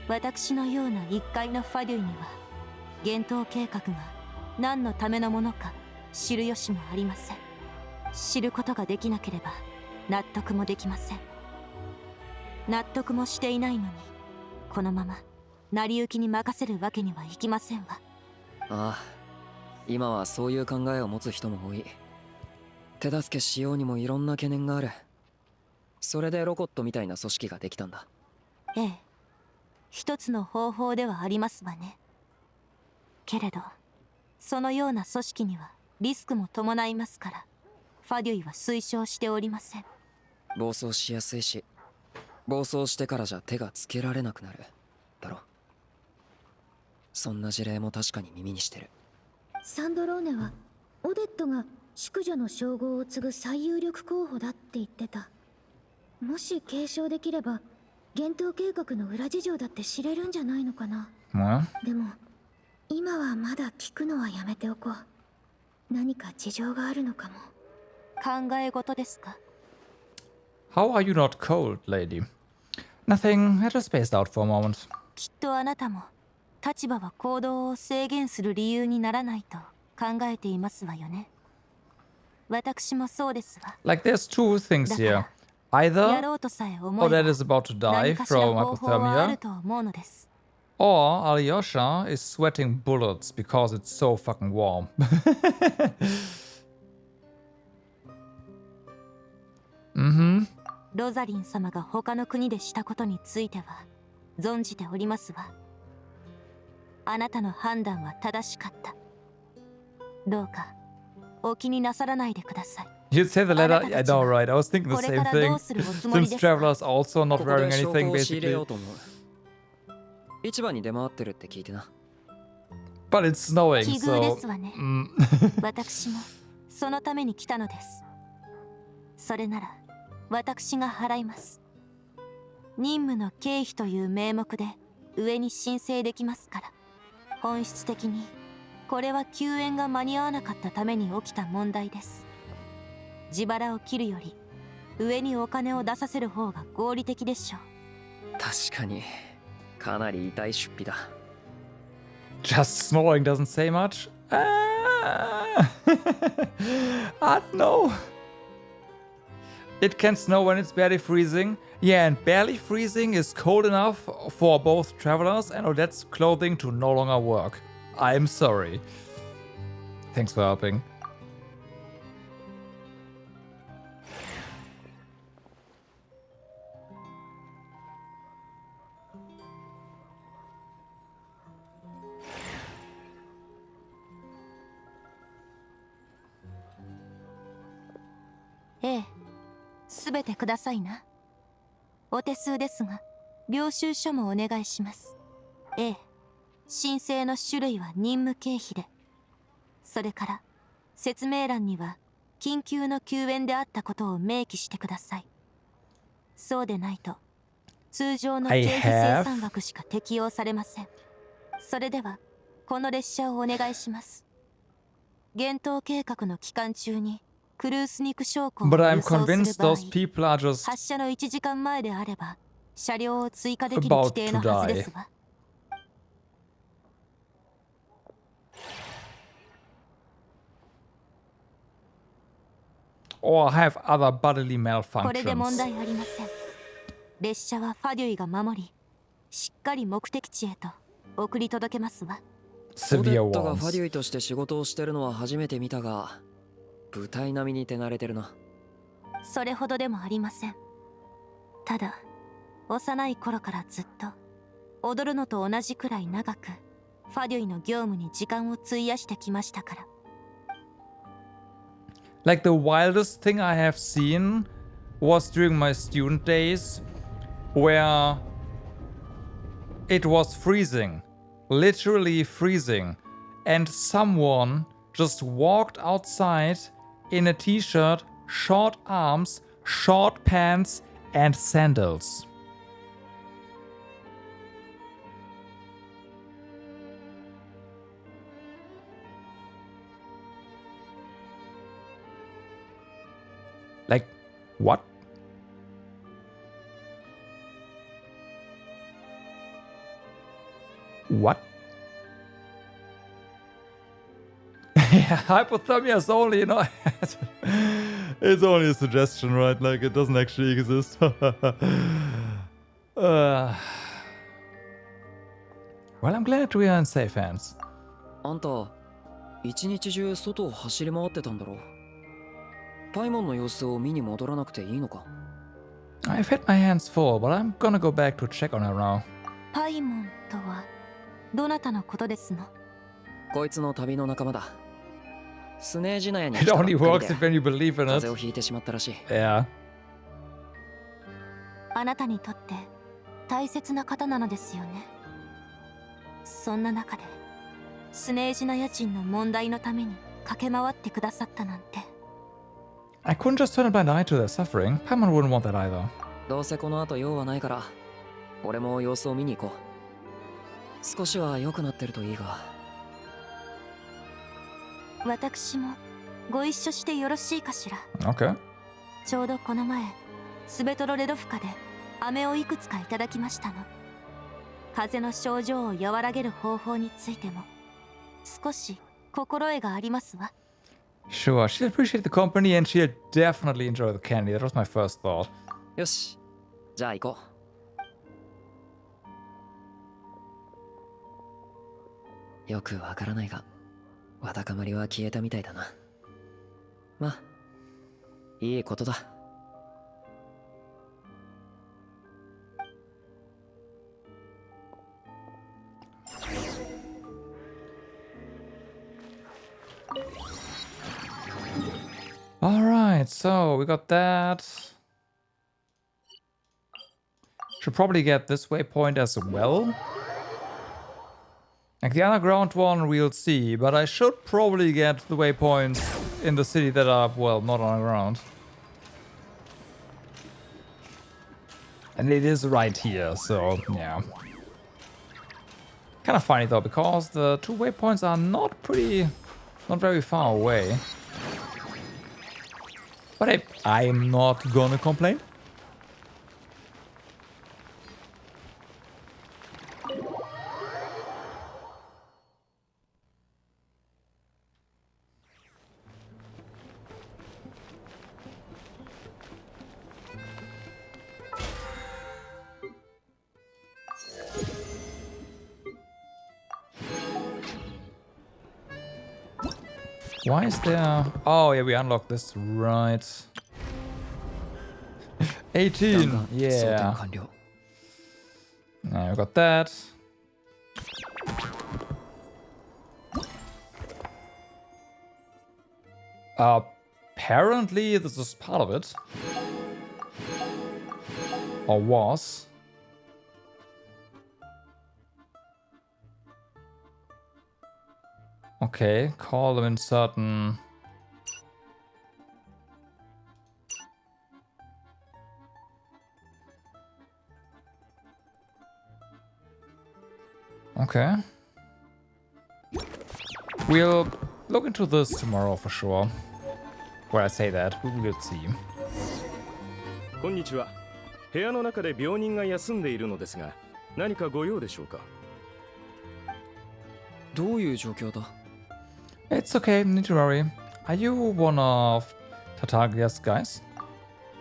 私のような一介のファデュイには幻冬計画が何のためのものか知る由もありません。知ることができなければ納得もできません。納得もしていないのにこのまま成り行きに任せるわけにはいきませんわ。ああ、今はそういう考えを持つ人も多い。手助けしようにもいろんな懸念がある。それでロコットみたいな組織ができたんだ。ええ、一つの方法ではありますわね。けれどそのような組織にはリスクも伴いますからファデュイは推奨しておりません。暴走しやすいし、暴走してからじゃ手がつけられなくなるだろ。そんな事例も確かに耳にしてる。サンドローネはオデットが淑女の称号を継ぐ最有力候補だって言ってた。もし継承できれば幻冬計画の裏事情だって知れるんじゃないのかな。でも今はまだ聞くのはやめておこう。何か事情があるのかも。考え事ですか？ How are you not cold, lady? Nothing. I just spaced out for a moment. きっとあなたも立場は行動を制限する理由にならないと考えていますわよね。私もそうですわ。Like there's two things here. Either Odette is about to die from hypothermia, or Alyosha is sweating bullets because it's so fucking warm. ロザリン様が他の国でしたことについては存じておりますわ。あなたの判断は正しかった。どうかお気になさらないでください。You'd say the letter? I know, right? I was thinking the same thing. Since Traveler's also not wearing anything, basically. 市場に出回ってるって聞いてな。But it's snowing, 奇遇 so... ですわね。私もそのために来たのです。それなら私が払います。任務の経費という名目で上に申請できますから。本質的にこれは救援が間に合わなかったために起きた問題です。自腹を切るより上にお金を出させる方が合理的でしょう。確かにかなり痛い出費だ。 Just snowing doesn't say much. I don't know. It can snow when it's barely freezing. Yeah, and barely freezing is cold enough for both Travelers and Odette's clothing to no longer work. I'm sorry. Thanks for helping. Eh, すべてくださいな。お手数ですが、領収書もお願いします。ええ、申請の種類は任務経費で。それから、説明欄には、緊急の救援であったことを明記してください。そうでないと、通常の経費生産枠しか適用されません。それでは、この列車をお願いします。幻冬計画の期間中に、クルースニク将校を輸送する場合、発車の1時間前であれば、車両を追加できる規定のはずですわ。or have other bodily これで問 malfunctions. 題ありません。列車はファデュイが守り、しっかり目的地へと送り届けますわ。オデットがファデュイとして仕事をしてるのは初めて見たが、部隊並みに手慣れてるな。それほどでもありません。ただ、幼い頃からずっと踊るのと同じくらい長くファデュイの業務に時間を費やしてきましたから。Like the wildest thing I have seen was during my student days, where it was freezing, literally freezing, and someone just walked outside in a t-shirt, short arms, short pants, and sandals. Like, what? What? Yeah, hypothermia is only, you know, it's only a suggestion, right? Like, it doesn't actually exist. Well, I'm glad we are in safe hands. あんた、一日中外を走り回ってたんだろ。パイモンの様子を見に戻らなくていいのか？ I've had my hands full, but I'm gonna go back to check on her now. パイモンとはどなたのことですの？こいつの旅の仲間だ。スネージナヤに It only works if when you believe in it. 風邪をひいてしまったらしい。Yeah. あなたにとって大切な方なのですよね。そんな中でスネージナヤ人の問題のために駆け回ってくださったなんて。I couldn't just turn a blind eye to their suffering. Paimon wouldn't want that either. どうせこの後用はないから、俺も様子を見に行こう。少しは良くなってるといいが。私もご一緒してよろしいかしら。 Okay. ちょうどこの前、スベトロレドフカで飴をいくつかいただきましたの。風邪の症状を和らげる方法についても少し心得がありますわ。Sure, she'll appreciate the company and she'll definitely enjoy the candy. That was my first thought. よし、じゃあ行こう。よくわからないが、わだかまりは消えたみたいだな。まあ、いいことだ。Alright, so we got that. Should probably get this waypoint as well. Like the underground one we'll see, but I should probably get the waypoints in the city that are, well, not underground. And it is right here, so yeah. Kind of funny though, because the two waypoints are not very far away. But hey, I'm not gonna complain. Why is there... Oh, yeah, we unlocked this, right. 18, yeah. Now we got that. Apparently this is part of it. Or was. Okay, call them in certain... Okay. We'll look into this tomorrow for sure. Where I say that, we will see. こんにちは。部屋の中で病人が休んでいるのですが、何かご用でしょうか？どういう状況だ？ It's okay, need to worry. Are you one of Tatar, yes, guys.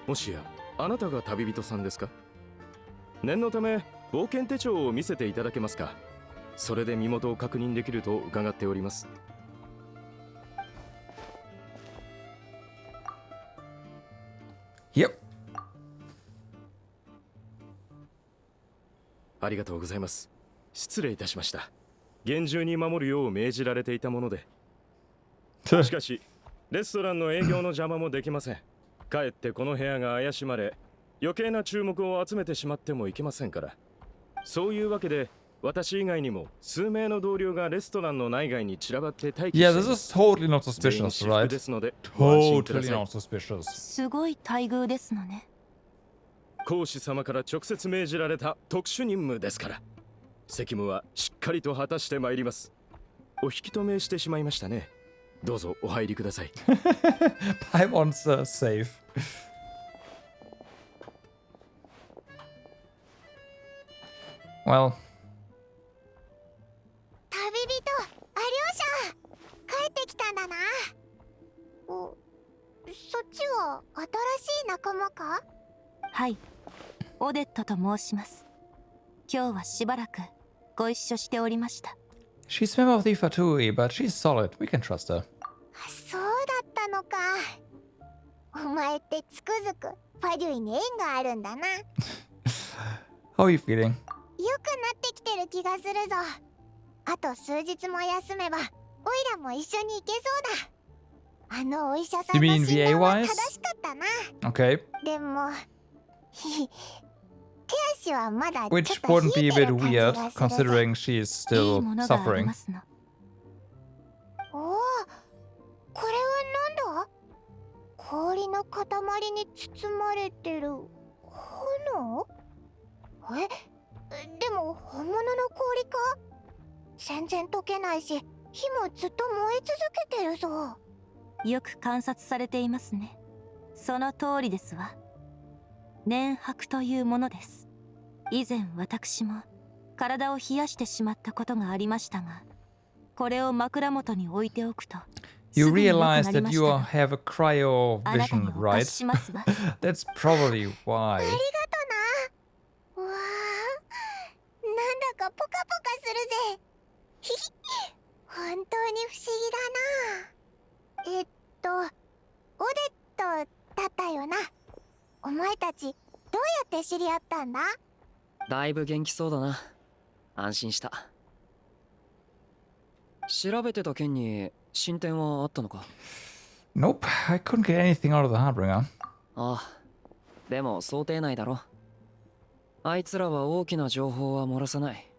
もしやあなたが旅人さんですか？念のため冒険手帳を見せていただけますか？それで身元を確認できると伺っております。Yep. ありがとうございます。失礼いたしました。厳重に守るよう命じられていたもので。しかしレストランの営業の邪魔もできません。かえってこの部屋が怪しまれ余計な注目を集めてしまってもいけませんから。そういうわけで私以外にも数名の同僚がレストランの内外に散らばって待機しています。 Yeah, this is totally not suspicious, right? ですので Totally not suspicious. すごい待遇ですのね。講師様から直接命じられた特殊任務ですから、責務はしっかりと果たしてまいります。お引き止めしてしまいましたね。どうぞお入りください。Paimon's safe. Well. 旅人アリオシャ帰ってきたんだな。そっちは新しい仲間か？はい、オデットと申します。今日はしばらくご一緒しておりました。 She's member of the Fatui, but she's solid. We can trust her. そうだったのか。お前ってつくづくパデュイに縁があるんだな。How are you feeling? 良くなってきてる気がするぞ。あと数日も休めばオイラも一緒に行けそうだ。あのお医者さんの診断は正しかったな。 Okay. でも手足はまだちょっと Which wouldn't be a 引いて bit る感じ weird がするぞ。 considering she's still suffering. おお、これはなんだ？氷の塊に包まれてる炎？でも本物の氷か？全然溶けないし、火もずっと燃え続けてるぞ。よく観察されていますね。その通りですわ。粘白というものです。以前私も体を冷やしてしまったことがありましたが、これを枕元に置いておくと You realize that you have a cryo vision, right? That's probably why. ありがとな。わあ、なんだかポカポカするぜ。ひひ、本当に不思議だな。オデットだったよな。お前たちどうやって知り合ったんだ？だいぶ元気そうだな。安心した。調べてた件に進展はあったのか？ Nope, I couldn't get anything out of the Hardbringer. ああ、でも想定内だろ。あいつらは大きな情報は漏らさない。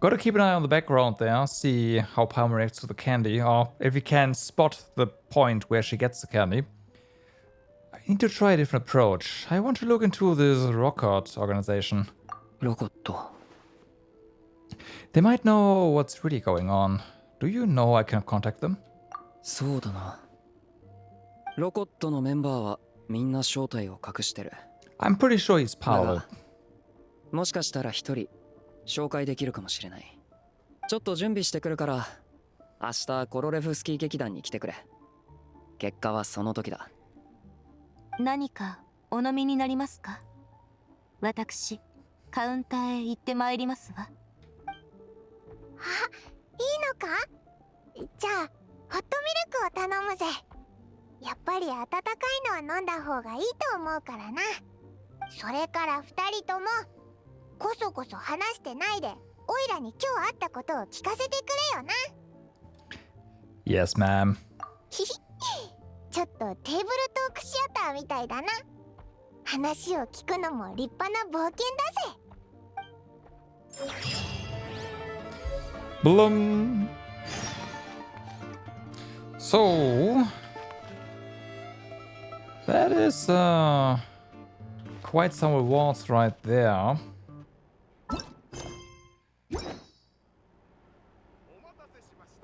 Gotta keep an eye on the background there, see how Paimon reacts to the candy, or if we can spot the point where she gets the candy. I need to try a different approach. I want to look into this Rockart organization. Rockart. They might know what's really going on. Do you know I can contact them? そうだな。ロコットのメンバーはみんな正体を隠してる。I'm pretty sure he's part of it. もしかしたら一人紹介できるかもしれない。ちょっと準備してくるから、明日コロレフスキー劇団に来てくれ。結果はその時だ。何かお飲みになりますか？私、カウンターへ行ってまいりますわ。あ、いいのか？じゃあ、ホットミルクを頼むぜ。やっぱり温かいのは飲んだ方がいいと思うからな。それから二人ともこそこそ話してないで、オイラに今日あったことを聞かせてくれよな。 Yes, ma'am. ひひ、ちょっとテーブルトークシアターみたいだな。話を聞くのも立派な冒険だぜ。Blum. So that is quite some rewards right there.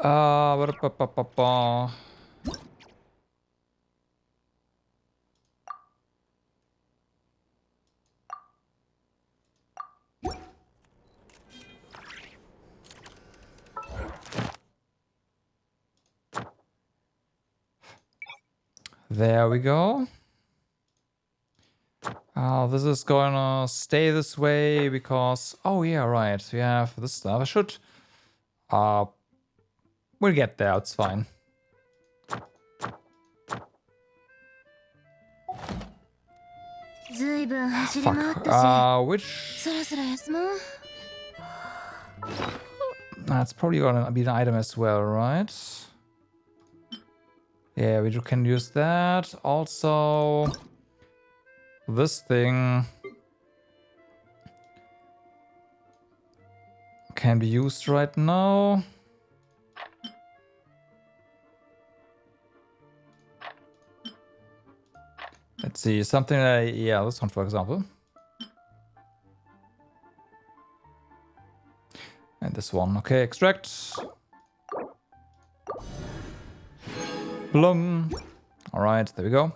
Ba-da-ba-ba-ba-ba. There we go. This is gonna stay this way because... Oh, yeah, right. We have this stuff. I should... we'll get there. It's fine. Fuck. Which... That's probably gonna be an item as well, right? Yeah, we can use that. Also... This thing can be used right now. Let's see, something like, yeah, this one for example. And this one, okay, extract. Blum. All right, there we go.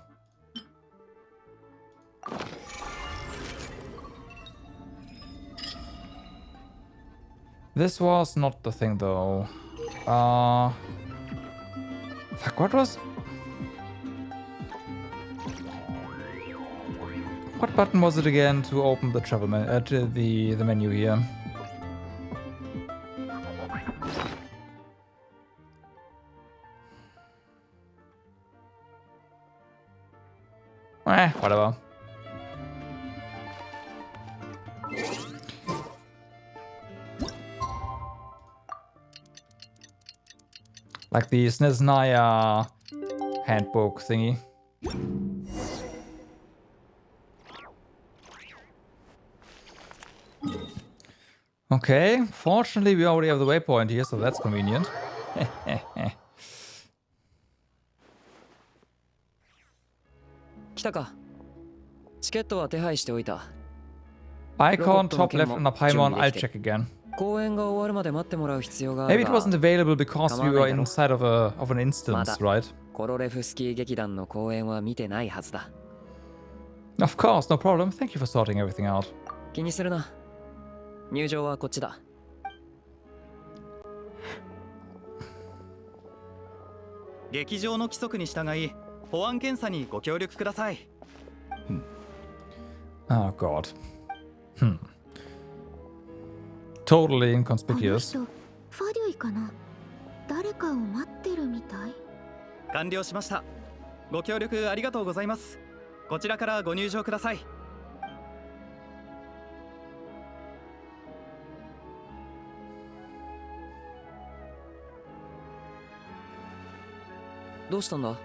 This was not the thing though. Fuck, what was... What button was it again to open the travel the menu here? Whatever. Like the Snezhnaya handbook thingy. Okay, fortunately we already have the waypoint here, so that's convenient. Icon top left under Paimon, I'll check again. Maybe it wasn't available because we were inside of an instance, right? Of course, no problem. Thank you for sorting everything out. 気にするな。入場はこっちだ。劇場の規則に従い、保安検査にご協力ください。Oh God. Totally inconspicuous. ファデュイかな。誰かを待ってるみたい。完了しました。ご協力ありがとうございます。こちらからご入場ください。どうしたんだ?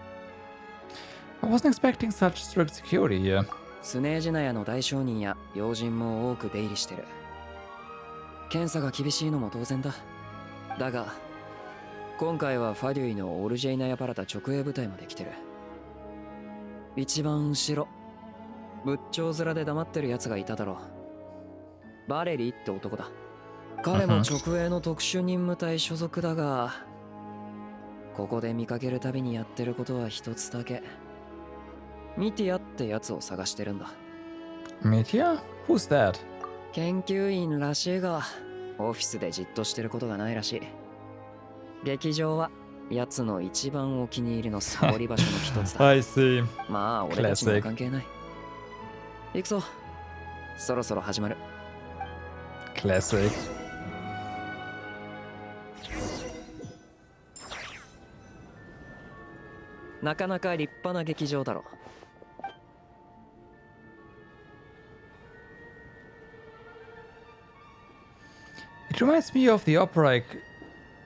I wasn't expecting such strict security here. スネージナヤの大商人や要人も多く出入りしてる。検査が厳しいのも当然だ。だが、今回はファデュイのオルジェイナヤパラタ直営部隊まで来てる。一番後ろ、仏頂面で黙ってる奴がいただろう。バレリーって男だ。彼も直営の特殊任務隊所属だが、ここで見かけるたびにやってることは一つだけ。ミティアってやつを探してるんだ。ミティア? Who's that? 研究員らしいが、オフィスでじっとしてることがないらしい。劇場はやつの一番お気に入りのサボり場所の一つだ。I see. まあ俺たちには関係ない。行くぞ。そろそろ始まる。Classic. なかなか立派な劇場だろう。It reminds me of the opera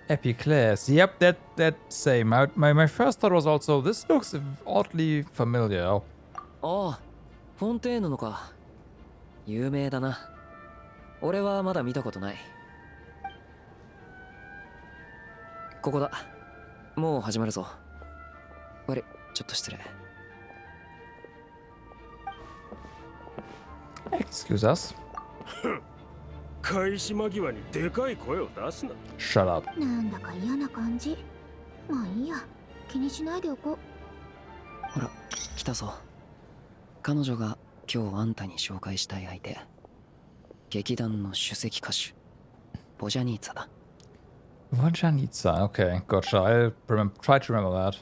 Epiclese. Yep, that same. My first thought was also, this looks oddly familiar. ああ、フォンテーヌのか。有名だな。俺はまだ見たことない。ここだ。もう始まるぞ。悪い、ちょっと失礼。Excuse us. 開始間際にでかい声を出すな。Shut up. なんだか嫌な感じ。まあいいや。気にしないでおこう。ほら、来たぞ。彼女が今日あんたに紹介したい相手。劇団の首席歌手。ボジャニーツァだ。Vojanitsa. Okay, gotcha. I'll try to remember that.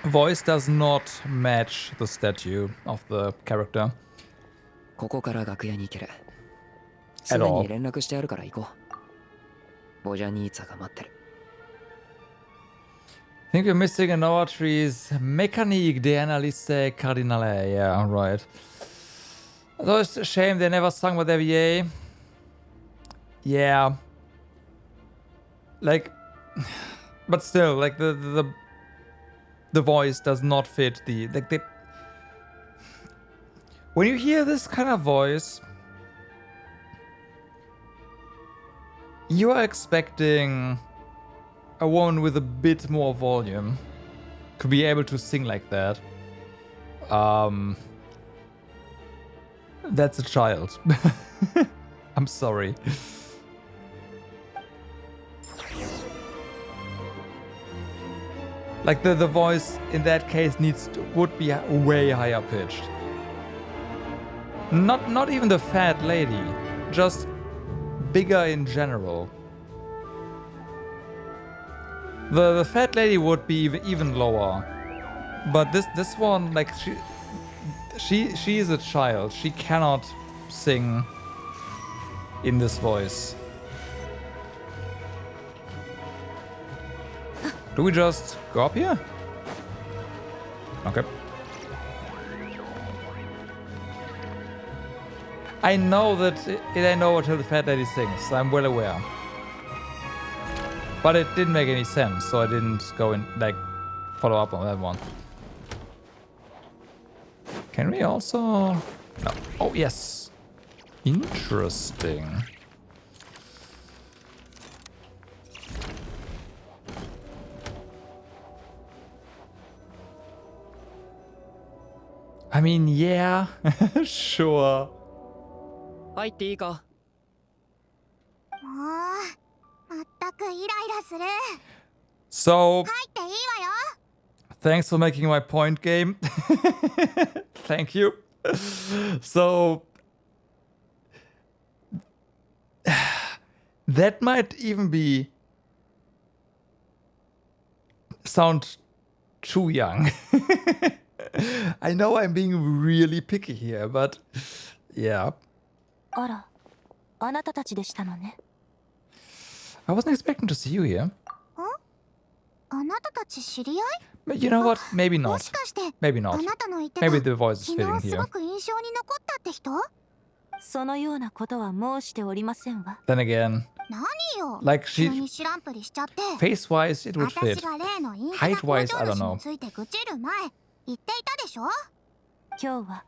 voice does not match the statue of the character. ここから楽屋に行ける。 At すで all. に連絡してあるから行こう。ボジャニーツァが待ってる。 I think we're missing an Ortries Mécanique de Analyse Cardinale. Yeah, right. Although it's a shame they never sung with EVA. Yeah. Like, but still, like the voice does not fit the like the. When you hear this kind of voice, you are expecting a woman with a bit more volume to be able to sing like that. That's a child. I'm sorry. Like the voice in that case would be way higher pitched. Not even the fat lady, just bigger in general. The fat lady would be even lower, but this one, like she is a child. She cannot sing in this voice. Do we just go up here? Okay. I know that it ain't over till the fat lady sings. I'm well aware. But it didn't make any sense, so I didn't go in, like, follow up on that one. Can we also... No. Oh, yes. Interesting. I mean, yeah. Sure. 入っていいか? まったくイライラする。 So, 入っていいわよ。 thanks for making my point game. Thank you. So, that might even be sound too young. I know I'm being really picky here, but yeah. あら、あなたたちでしたのね。 I wasn't expecting to see you here. あなたたち知り合い？ But you know what? Maybe も not. しかして Maybe あ not. なたの言ってた Maybe the voice is 昨 fitting 日す here. ごく印象に残ったって人？そのようなことは申しておりませんわ。 Then again, 何よ。 like 急 she に知らんぷりしちゃって。 face-wise, it would 私 fit. が例の陰気な工 Height-wise, I 場 don't 主 know. について愚痴る前言っていたでしょ？今日は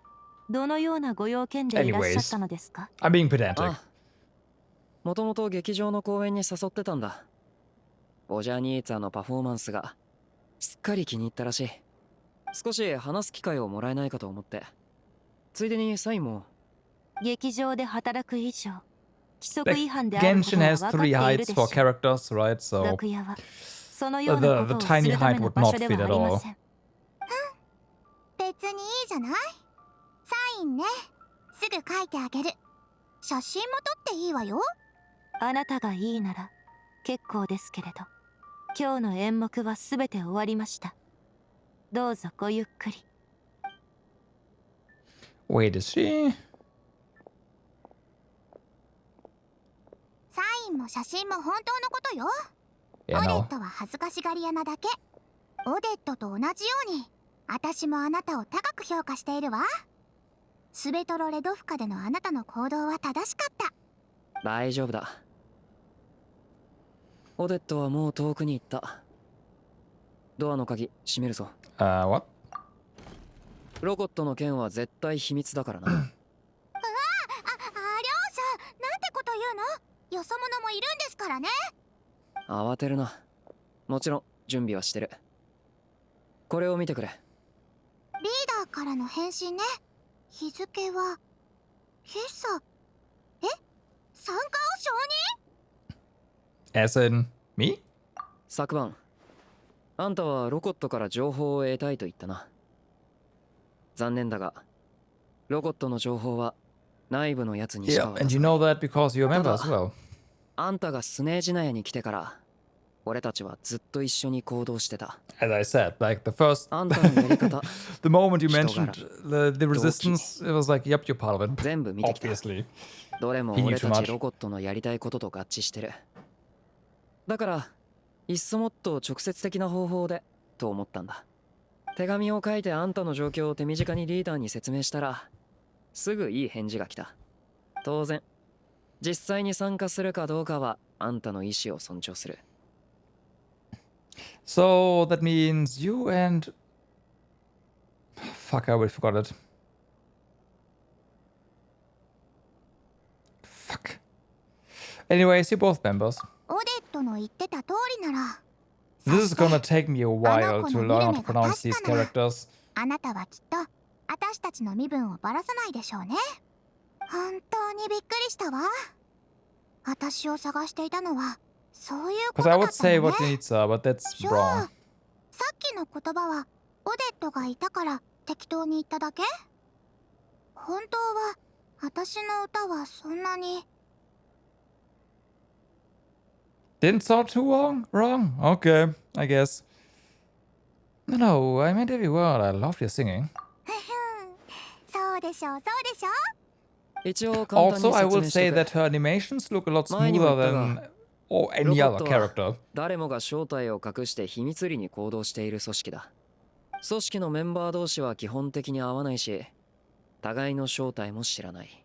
どのようなご用件でいらっしゃったのですか？ I'm being pedantic. もともと劇場の公演に誘ってたんだ。ボジャニーツァのパフォーマンスがすっかり気に入ったらしい。少し話す機会をもらえないかと思って。ついでにサインも。劇場で働く以上、規則 Like, 違反であること Genshin は has 分かって three いる heights でしょ for う。 characters, right? So 楽屋はそのような the ことをす tiny るた height めの would 場 not 所で fit はあ at りま all. せん。別にいいじゃない？サインね。すぐ書いてあげる。写真も撮っていいわよ。あなたがいいなら結構ですけれど、今日の演目はすべて終わりました。どうぞごゆっくり。Wait, is she? サインも写真も本当のことよ。 Yeah, オデ no. ットは恥ずかしがり屋なだけ。オデットと同じように、私もあなたを高く評価しているわ。スベトロレドフカでのあなたの行動は正しかった。大丈夫だ。オデットはもう遠くに行った。ドアの鍵閉めるぞ。What? ロコットの件は絶対秘密だからな。両者、なんてこと言うの？よそ者もいるんですからね。慌てるな。もちろん準備はしてる。これを見てくれ。リーダーからの返信ね。日付は今朝。え？参加を承認？ As in me? 昨晩、あんたはロコットから情報を得たいと言ったな。残念だが、ロコットの情報は内部のやつにしか Yeah, and you know that because you're a member as well. あんたがスネージナヤに来てから、俺たちはずっと一緒に行動してた。As I said, like the first, あんたのやり方、 the moment you mentioned the resistance, it was like, yep, you're part of it. 全部見てきた。 Obviously. どれも He knew 俺 too たち much. ロボットのやりたいことと合致してる。だからいっそもっと直接的な方法でと思ったんだ。手紙を書いてあんたの状況を手短にリーダーに説明したらすぐいい返事が来た。当然実際に参加するかどうかはあんたの意思を尊重する。 So that means you and... Fuck, I already forgot it. Fuck. Anyways, you're both members. オデットの言ってた通りなら This is gonna take me a while to learn how to pronounce these characters. あなたはきっと私たちの身分をばらさないでしょうね。本当にびっくりしたわ。私を探していたのはそういうこと Because だ I っ would た say のね。 what you need, sir, but that's じゃ wrong. あさっきの言葉はオデットがいたから適当に言っただけ？本当は私の歌はそんなに Didn't sound too wrong? Okay, I guess. No, I meant every word. I loved your singing. そうでしょうそうでしょう。 Also, I will say that her animations look a lot smoother than any other character. 誰もが正体を隠して秘密裏に行動している組織だ。組織のメンバー同士は基本的に会わないし、互いの正体も知らない。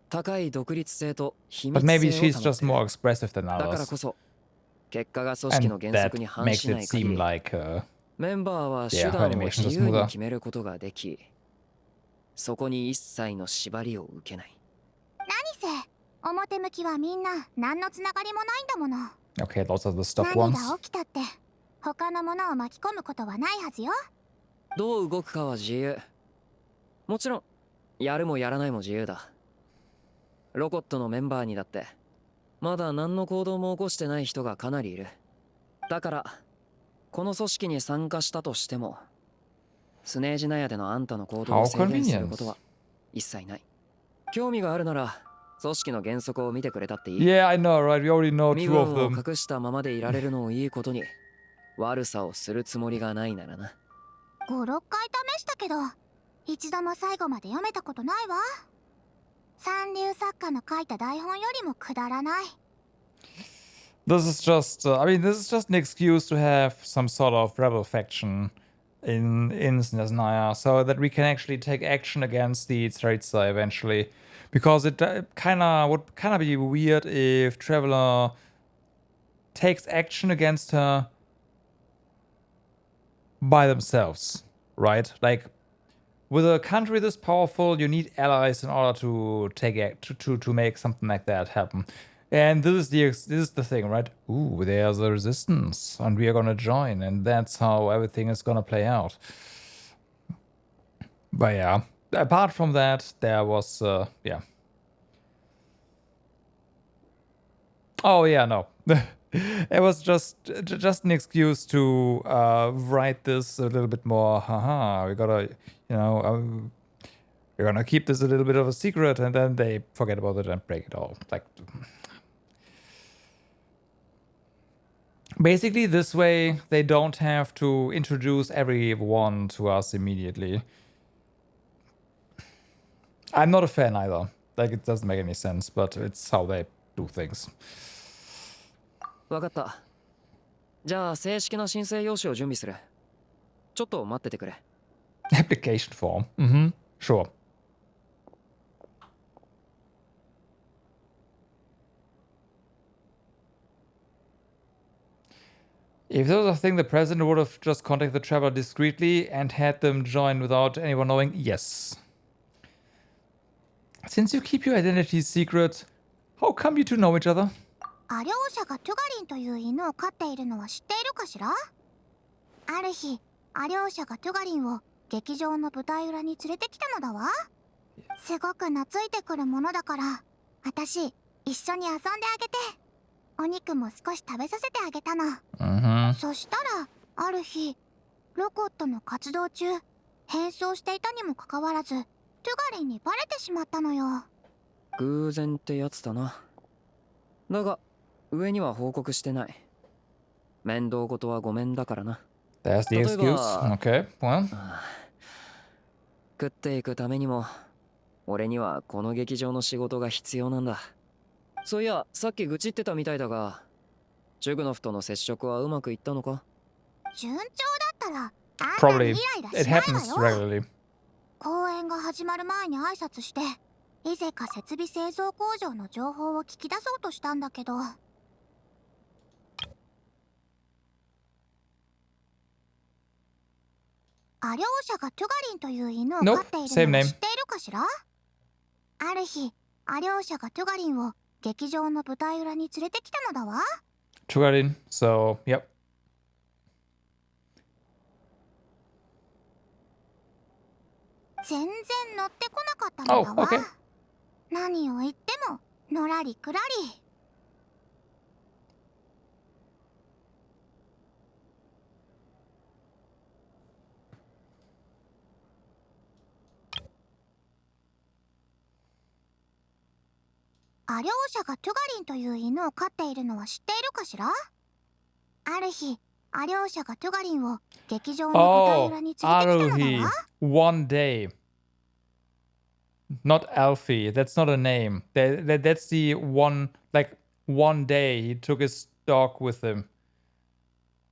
高い独立性と秘密 But 性を maybe 保ってい she's just more expressive than だから others. こそ、結果が組織の And 原 that 則に反 makes しな it い限 seem り、 like メンバーは手 yeah, her 段を animations 自 are 由に smoother. 決めることができ、そこに一切の縛りを受けない。何せ表向きはみんな何のつながりもないんだもの。 Okay, those are the stop 何 ones. が起きたって他のものを巻き込むことはないはずよ。どう動くかは自由。もちろん、やるもやらないも自由だ。ロコットのメンバーにだって、まだ何の行動も起こしてない人がかなりいる。だから、この組織に参加したとしても、スネージナヤでのあんたの行動を制限することは一切ない。興味があるなら、組織の原則を見てくれたっていい。 Yeah, I know, right? We already know 身 two of 分を them. 隠したままでいられるのをいいことに、悪さをするつもりがないならな。5、6回試したけど一度も最後まで読めたことないわ。三流作家の書いた台本よりもくだらない。 This is just, I mean, this is just an excuse to have some sort of rebel faction in Snezhnaya, so that we can actually take action against the Teyvat eventually. Because it would kind of be weird if Traveler takes action against her by themselves, right? Like, with a country this powerful, you need allies in order to to make something like that happen. And this is the thing, right? Ooh, there's a resistance, and we are gonna join, and that's how everything is gonna play out. But yeah, apart from that, there was yeah. Oh yeah, no. It was just an excuse to write this a little bit more. Haha, we gotta, you know, we're gonna keep this a little bit of a secret, and then they forget about it and break it all. Like, basically, this way they don't have to introduce everyone to us immediately. I'm not a fan either. Like, it doesn't make any sense, but it's how they do things. わかった。じゃあ正式な申請用紙を準備する。ちょっと待っててくれ。Application form. Mm-hmm. Sure. If there was a thing, the president would have just contacted the traveler discreetly and had them join without anyone knowing. Yes. Since you keep your identities secret, how come you two know each other? ア両者がトゥガリンという犬を飼っているのは知っているかしら？ある日、ア両者がトゥガリンを劇場の舞台裏に連れてきたのだわ。すごく懐いてくるものだから、私一緒に遊んであげて、お肉も少し食べさせてあげたの。そしたらある日、ロコットの活動中、変装していたにもかかわらず、トゥガリンにバレてしまったのよ。偶然ってやつだな。だが上には報告してない。面倒事はごめんだからな。There's the excuse. Okay, well. 食っていくためにも俺にはこの劇場の仕事が必要なんだ。そういや、さっき愚痴ってたみたいだが、チュグノフとの接触はうまくいったのか？順調だったら、あんた Probably にイライラ it しない happens わよ。 regularly. 公演が始まる前に挨拶して、いぜか設備製造工場の情報を聞き出そうとしたんだけど。アリョーシャがトゥガリンという犬を飼っているのを知っているかしら？ある日、アリョーシャがトゥガリンを劇場の舞台裏に連れてきたのだわ。 Tugarin, so, yep. 全然乗ってこなかったのだわ。 okay. 何を言ってものらりくらり。アリョーシャがトゥガリンという犬を飼っているのは知っているかしら？ある日、アリョーシャがトゥガリンを劇場の舞台 Oh, 裏に連れてきたのだ Aruhi. わ。 One day. Not Alfie. That's not a name. That's the one, like, one day he took his dog with him.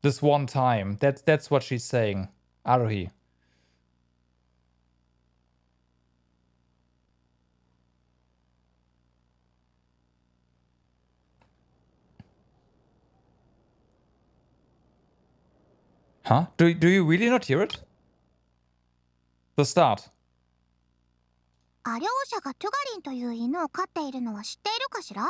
This one time. That's what she's saying. Aruhi. Huh? Do you really not hear it? The start. アリョーシャがトゥガリンという犬を飼っているのは知っているかしら？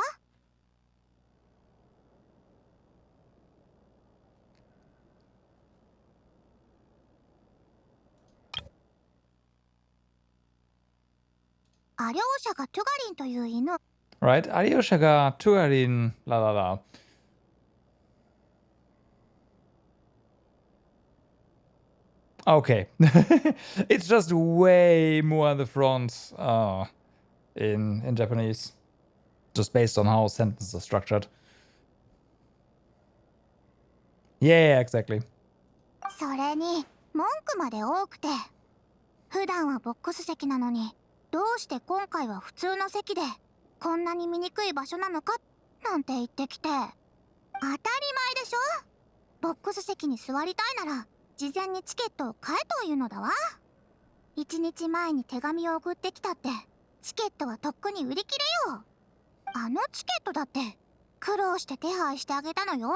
アリョーシャがトゥガリンという犬。 Right? Alyosha ga Tugarin. La la la. Okay. It's just way more at the front in Japanese. Just based on how sentences are structured. Yeah, exactly. それに文句まで多くて、普段はボックス席なのにどうして今回は普通の席でこんなに見にくい場所なのかなんて言ってきて、当たり前でしょ。ボックス席に座りたいなら事前にチケットを買えというのだわ。1日前に手紙を送ってきたってチケットはとっくに売り切れよ。あのチケットだって苦労して手配してあげたのよ。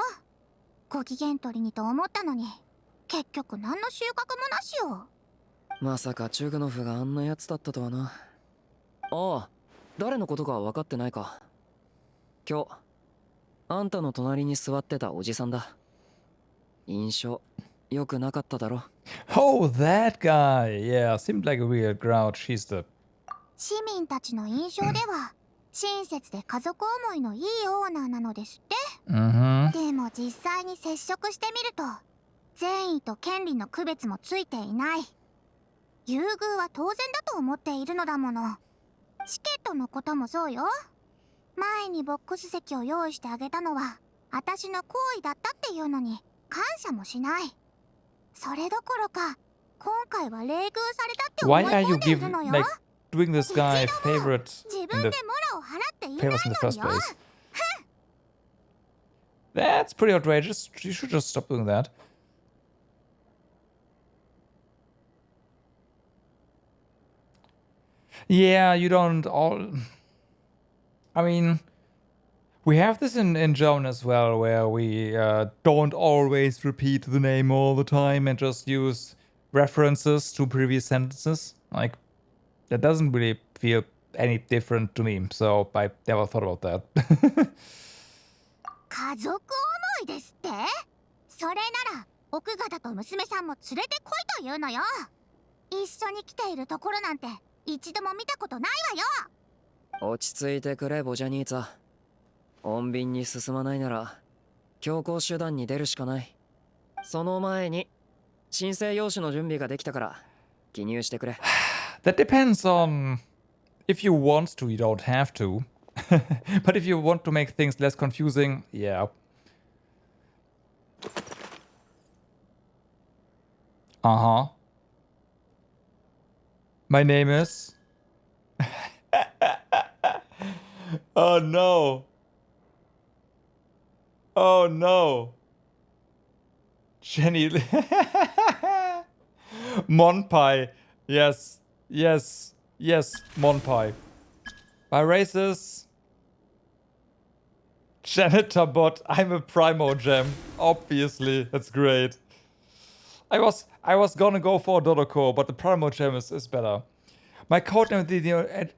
ご機嫌取りにと思ったのに結局何の収穫もなしよ。まさかチュグノフがあんなやつだったとはな。ああ、誰のことか分かってないか。今日あんたの隣に座ってたおじさんだ。印象良くなかっただろ。 Oh, that guy. Yeah, seemed like a real grouch. He's the... 市民たちの印象では親切で家族思いのいいオーナーなのですって。でも実際に接触してみると善意と権利の区別もついていない。優遇は当然だと思っているのだもの。チケットのこともそうよ。前にボックス席を用意してあげたのは私の行為だったっていうのに感謝もしない。それどころか今回は冷遇されたって思い Why are 込 you んでいるのよ。 doing this guy favorite 自 in 分 the でモラを払っていない favors in the の first よ。 place? That's pretty outrageous. You should just stop doing that. Yeah, you don't all... I mean, we have this in German as well, where we don't always repeat the name all the time and just use references to previous sentences. Like, that doesn't really feel any different to me, so I never thought about that. 家族思いですって？それなら奥方と娘さんも連れてこいというのよ。一緒に来ているところなんて一度も見たことないわよ。落ち着いてくれ、ボジャニーツァ。穏便に進まないなら強行手段に出るしかない。その前に申請用紙の準備ができたから記入してくれ。That depends on... If you want to, you don't have to. But if you want to make things less confusing, yeah. Uh-huh. My name is... Oh no. Oh no. Jenny. Monpai. Yes. Yes. Yes. Monpai. My race is... Janitor bot. I'm a Primo Gem. Obviously. That's great. I was gonna go for Dodoko, but the Primo Gem is better. My codename in the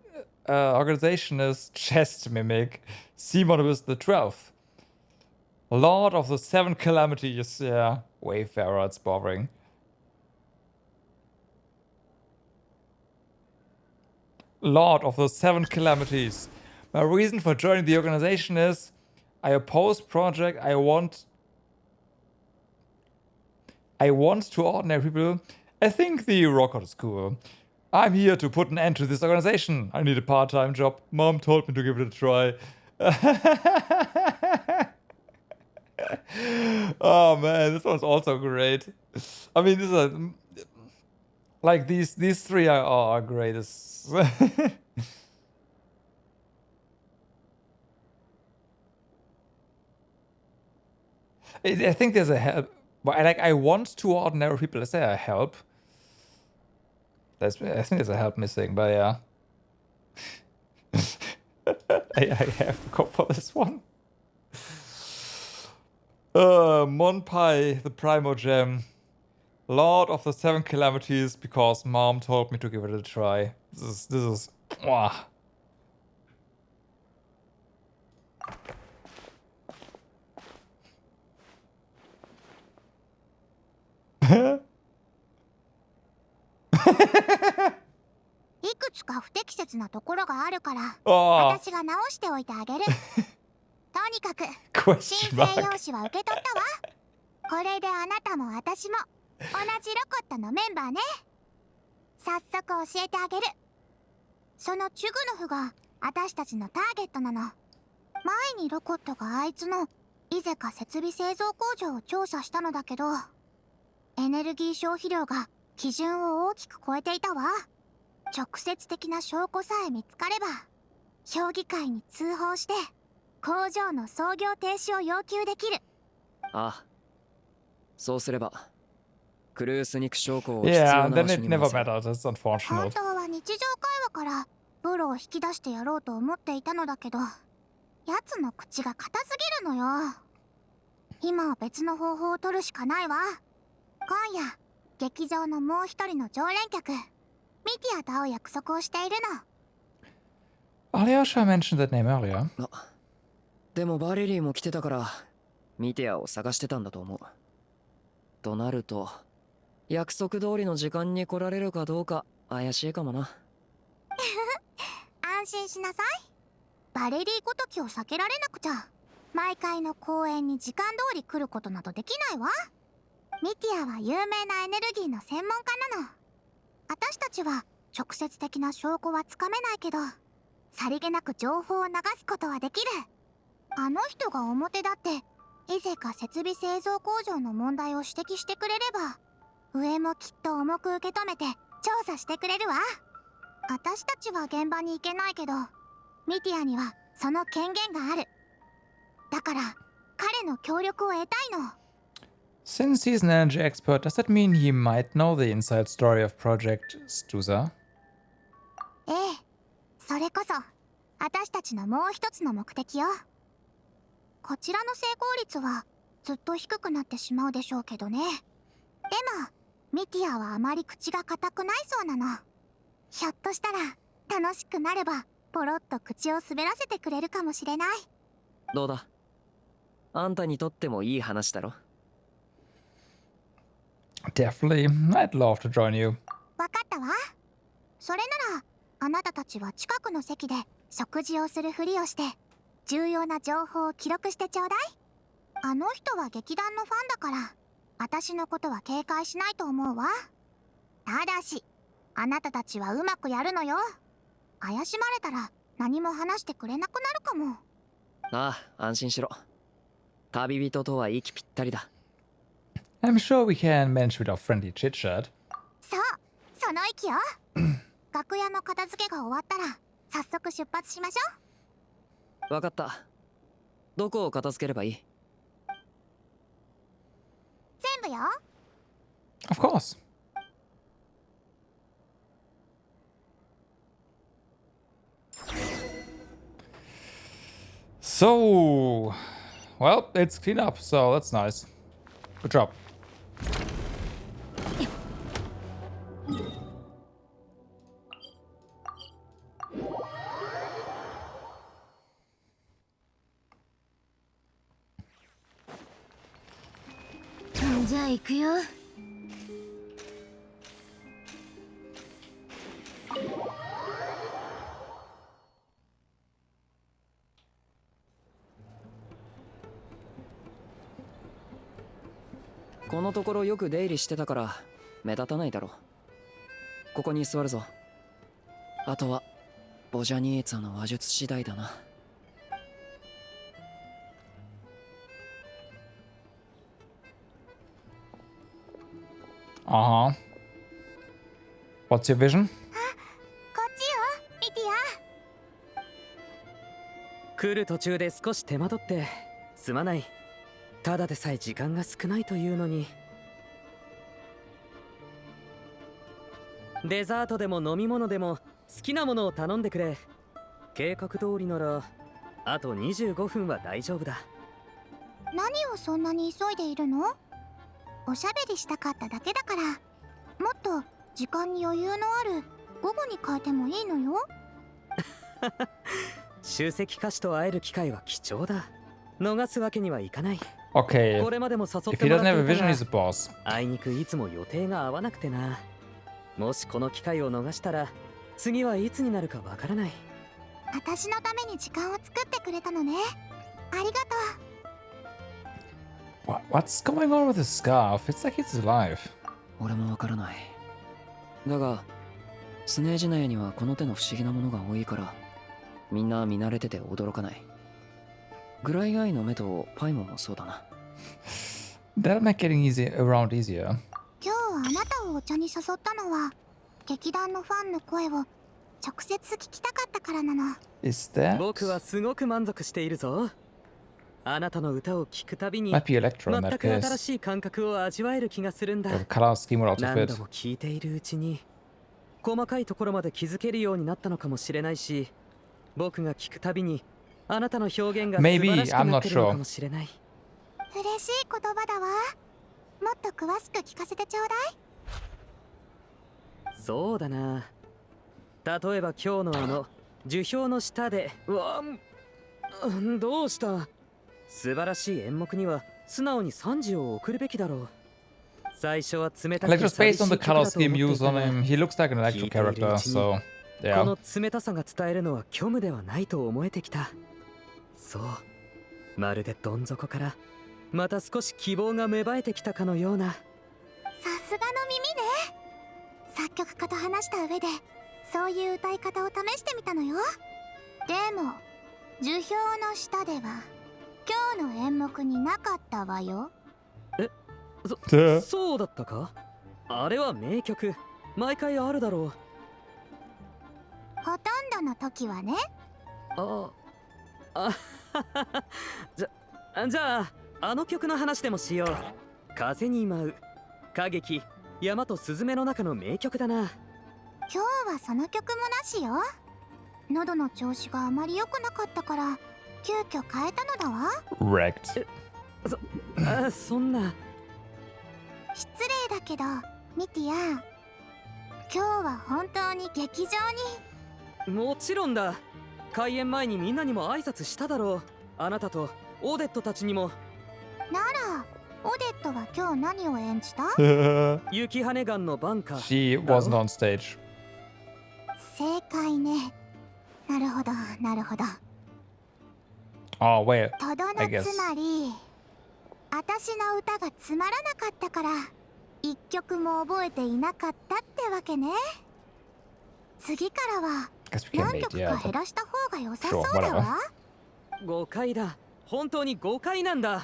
organization is Chest Mimic. Simon is the 12th. Lord of the 7 Calamities. Yeah. Wayfarer, it's boring. Lord of the 7 Calamities. My reason for joining the organization is I oppose project. I want to ordinary people. I think the rocket is cool. I'm here to put an end to this organization. I need a part-time job. Mom told me to give it a try. Oh man, this one's also great. I mean, this is like these three are greatest. I think there's a help. But I want to ordinary people. Is there a help? I think there's a help missing, but yeah. I have to go for this one. Monpai, the Primo Gem. Lord of the 7 Calamities, because Mom told me to give it a try. This is mwah.いくつか不適切なところがあるから、あー私が直しておいてあげる。とにかく Question 申 mark 請用紙は受け取ったわ。これであなたも私も同じロコットのメンバーね。早速教えてあげる。そのチュグノフが私たちのターゲットなの。前にロコットがあいつのイゼカ設備製造工場を調査したのだけど、エネルギー消費量が基準を大きく超えていたわ。直接的な証拠さえ見つかれば、評議会に通報して工場の操業停止を要求できる。ああ、そうすればクルース肉証拠を必要 Yeah, な then 場所 it に never 回せ。 matters. That's 本 unfortunate. 当は日常会話からプロを引き出してやろうと思っていたのだけど、やつの口が硬すぎるのよ。今は別の方法を取るしかないわ。今夜劇場のもう一人の常連客ミティアと会う約束をしているの。Alyosha mentioned that name earlier. でもバレリーも来てたからミティアを探してたんだと思う。となると約束通りの時間に来られるかどうか怪しいかもな。安心しなさい。バレリーごときを避けられなくちゃ毎回の公演に時間通り来ることなどできないわ。ミティアは有名なエネルギーの専門家なの。私たちは直接的な証拠はつかめないけど、さりげなく情報を流すことはできる。あの人が表だってイゼカ設備製造工場の問題を指摘してくれれば、上もきっと重く受け止めて調査してくれるわ。私たちは現場に行けないけど、ミティアにはその権限がある。だから彼の協力を得たいの。 Since he's an energy expert, does that mean he might know the inside story of Project Stuza? ええ、それこそ私たちのもう一つの目的よ。こちらの成功率はずっと低くなってしまうでしょうけどね。でもミティアはあまり口が固くないそうなの。ひょっとしたら楽しくなればポロッと口を滑らせてくれるかもしれない。どうだ、あんたにとってもいい話だろ。Definitely. I'd love to join you. わかったわ。それならあなたたちは近くの席で食事をするふりをして重要な情報を記録してちょうだい。あの人は劇団のファンだから私のことは警戒しないと思うわ。ただしあなたたちはうまくやるのよ。怪しまれたら何も話してくれなくなるかも。ああ、安心しろ。旅人とは息ぴったりだ。I'm sure we can manage with our friendly chit chat. そう、その息よ。楽屋の片付けが終わったら早速出発しましょう。わかった。どこを片付ければいい？全部よ。Of course. So, well, it's clean up, so that's nice. Good job. .このところよく出入りしてたから目立たないだろう。ここに座るぞ。あとはボジャニーツァの話術次第だな。Uh-huh. What's your vision? こっちよ、ミティア。来る途中で少し手間取ってすまない。ただでさえ時間が少ないというのに。デザートでも飲み物でも好きなものを頼んでくれ。計画通りならあと25分は大丈夫だ。何をそんなに急いでいるの？おしゃべりしたかっただけだから。もっと時間に余裕のある午後に変えてもいいのよ。集積歌手と会える機会は貴重だ。逃すわけにはいかない。Okay. これまでも誘っ If て he も doesn't らっ have て a いた vision, が he's a boss. あいにくいつも予定が合わなくてな。もしこの機会を逃したら次はいつになるかわからない。私のために時間を作ってくれたのね。ありがとう。What's going on with the scarf? It's like it's alive. 俺もわからない。だがスネージナヤにはこの手の不思議なものが多いからみんな見慣れてて驚かない。グライアイの目とパイモンもそうだな。That'll make getting around easier. 今日あなたをお茶に誘ったのは劇団のファンの声を直接聞きたかったからなの。Is that? 僕はすごく満足しているぞ。あなたの歌を聴くたびに Might be Electro in 全 that く case. 新しい感覚を味わえる気がするんだ。 The color scheme would also 何度 fit. も聴いているうちに細かいところまで気づけるようになったのかもしれないし、僕が聞くたびにあなたの表現が素晴らしくなってるのかもしれない。嬉しい言葉だわ。もっと詳しく聞かせてちょうだい。そうだな。例えば今日の樹氷の下で、どうした？素晴らしい演目には素直に賛辞を送るべきだろう。最初は冷たく Like て just 寂し based い on the 曲だ color と思 scheme ってい used た on が him, he looks like an 聞 electro いているう character, ちに so こ yeah. の冷たさが伝えるのは虚無ではないと思えてきた。そう、まるでどん底からまた少し希望が芽生えてきたかのような。さすがの耳ね。作曲家と話した上でそういう歌い方を試してみたのよ。でも樹氷の下では今日の演目になかったわよ。そうだったか？あれは名曲、毎回あるだろう。ほとんどの時はね。じゃああの曲の話でもしよう。風に舞う歌劇山とスズメの中の名曲だな。今日はその曲もなしよ。喉の調子があまり良くなかったから急遽変えたのだわ。 Wrecked. そんな。失礼だけどミティア、今日は本当に劇場に。もちろんだ。開演前にみんなにも挨拶しただろう。あなたとオーデットたちにも。ならオデットは今日何を演じた？雪羽ガンのバンカー。 She wasn't on stage. 正解ね。なるほどなるほど。 Oh, wait. とど I の guess. つまり私の歌がつまらなかったから一曲も覚えていなかったってわけね。次からは Guess we can 何 mate, 曲 yeah. か But 減らした方が良さそう sure, だ whatever. わ。誤解だ。本当に誤解なんだ。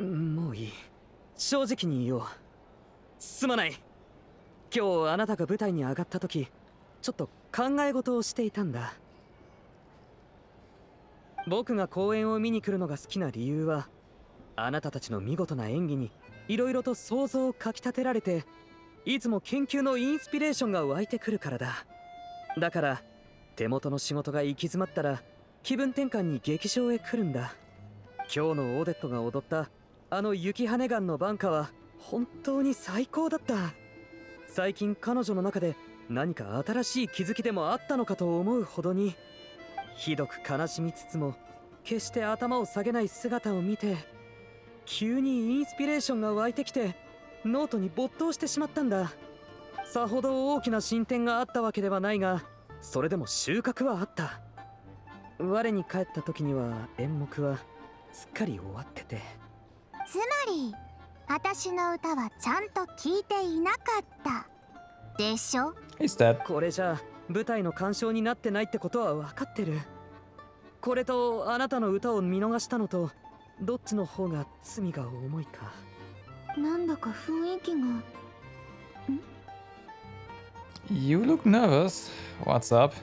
もういい。正直に言おう。すまない。今日あなたが舞台に上がった時、ちょっと考え事をしていたんだ。僕が公演を見に来るのが好きな理由は、あなたたちの見事な演技にいろいろと想像をかきたてられて、いつも研究のインスピレーションが湧いてくるからだ。だから手元の仕事が行き詰まったら気分転換に劇場へ来るんだ。今日のオーデットが踊ったあの雪羽ガンの挽歌は本当に最高だった。最近彼女の中で何か新しい気づきでもあったのかと思うほどに、ひどく悲しみつつも決して頭を下げない姿を見て、急にインスピレーションが湧いてきてノートに没頭してしまったんだ。さほど大きな進展があったわけではないが、それでも収穫はあった。我に帰った時には演目はすっかり終わってて。つまり私の歌はちゃんと聞いていなかったでしょ。これじゃ舞台の鑑賞になってないってことは分かってる。これとあなたの歌を見逃したのと、どっちの方が罪が重いか。なんだか雰囲気が。You look nervous. What's up?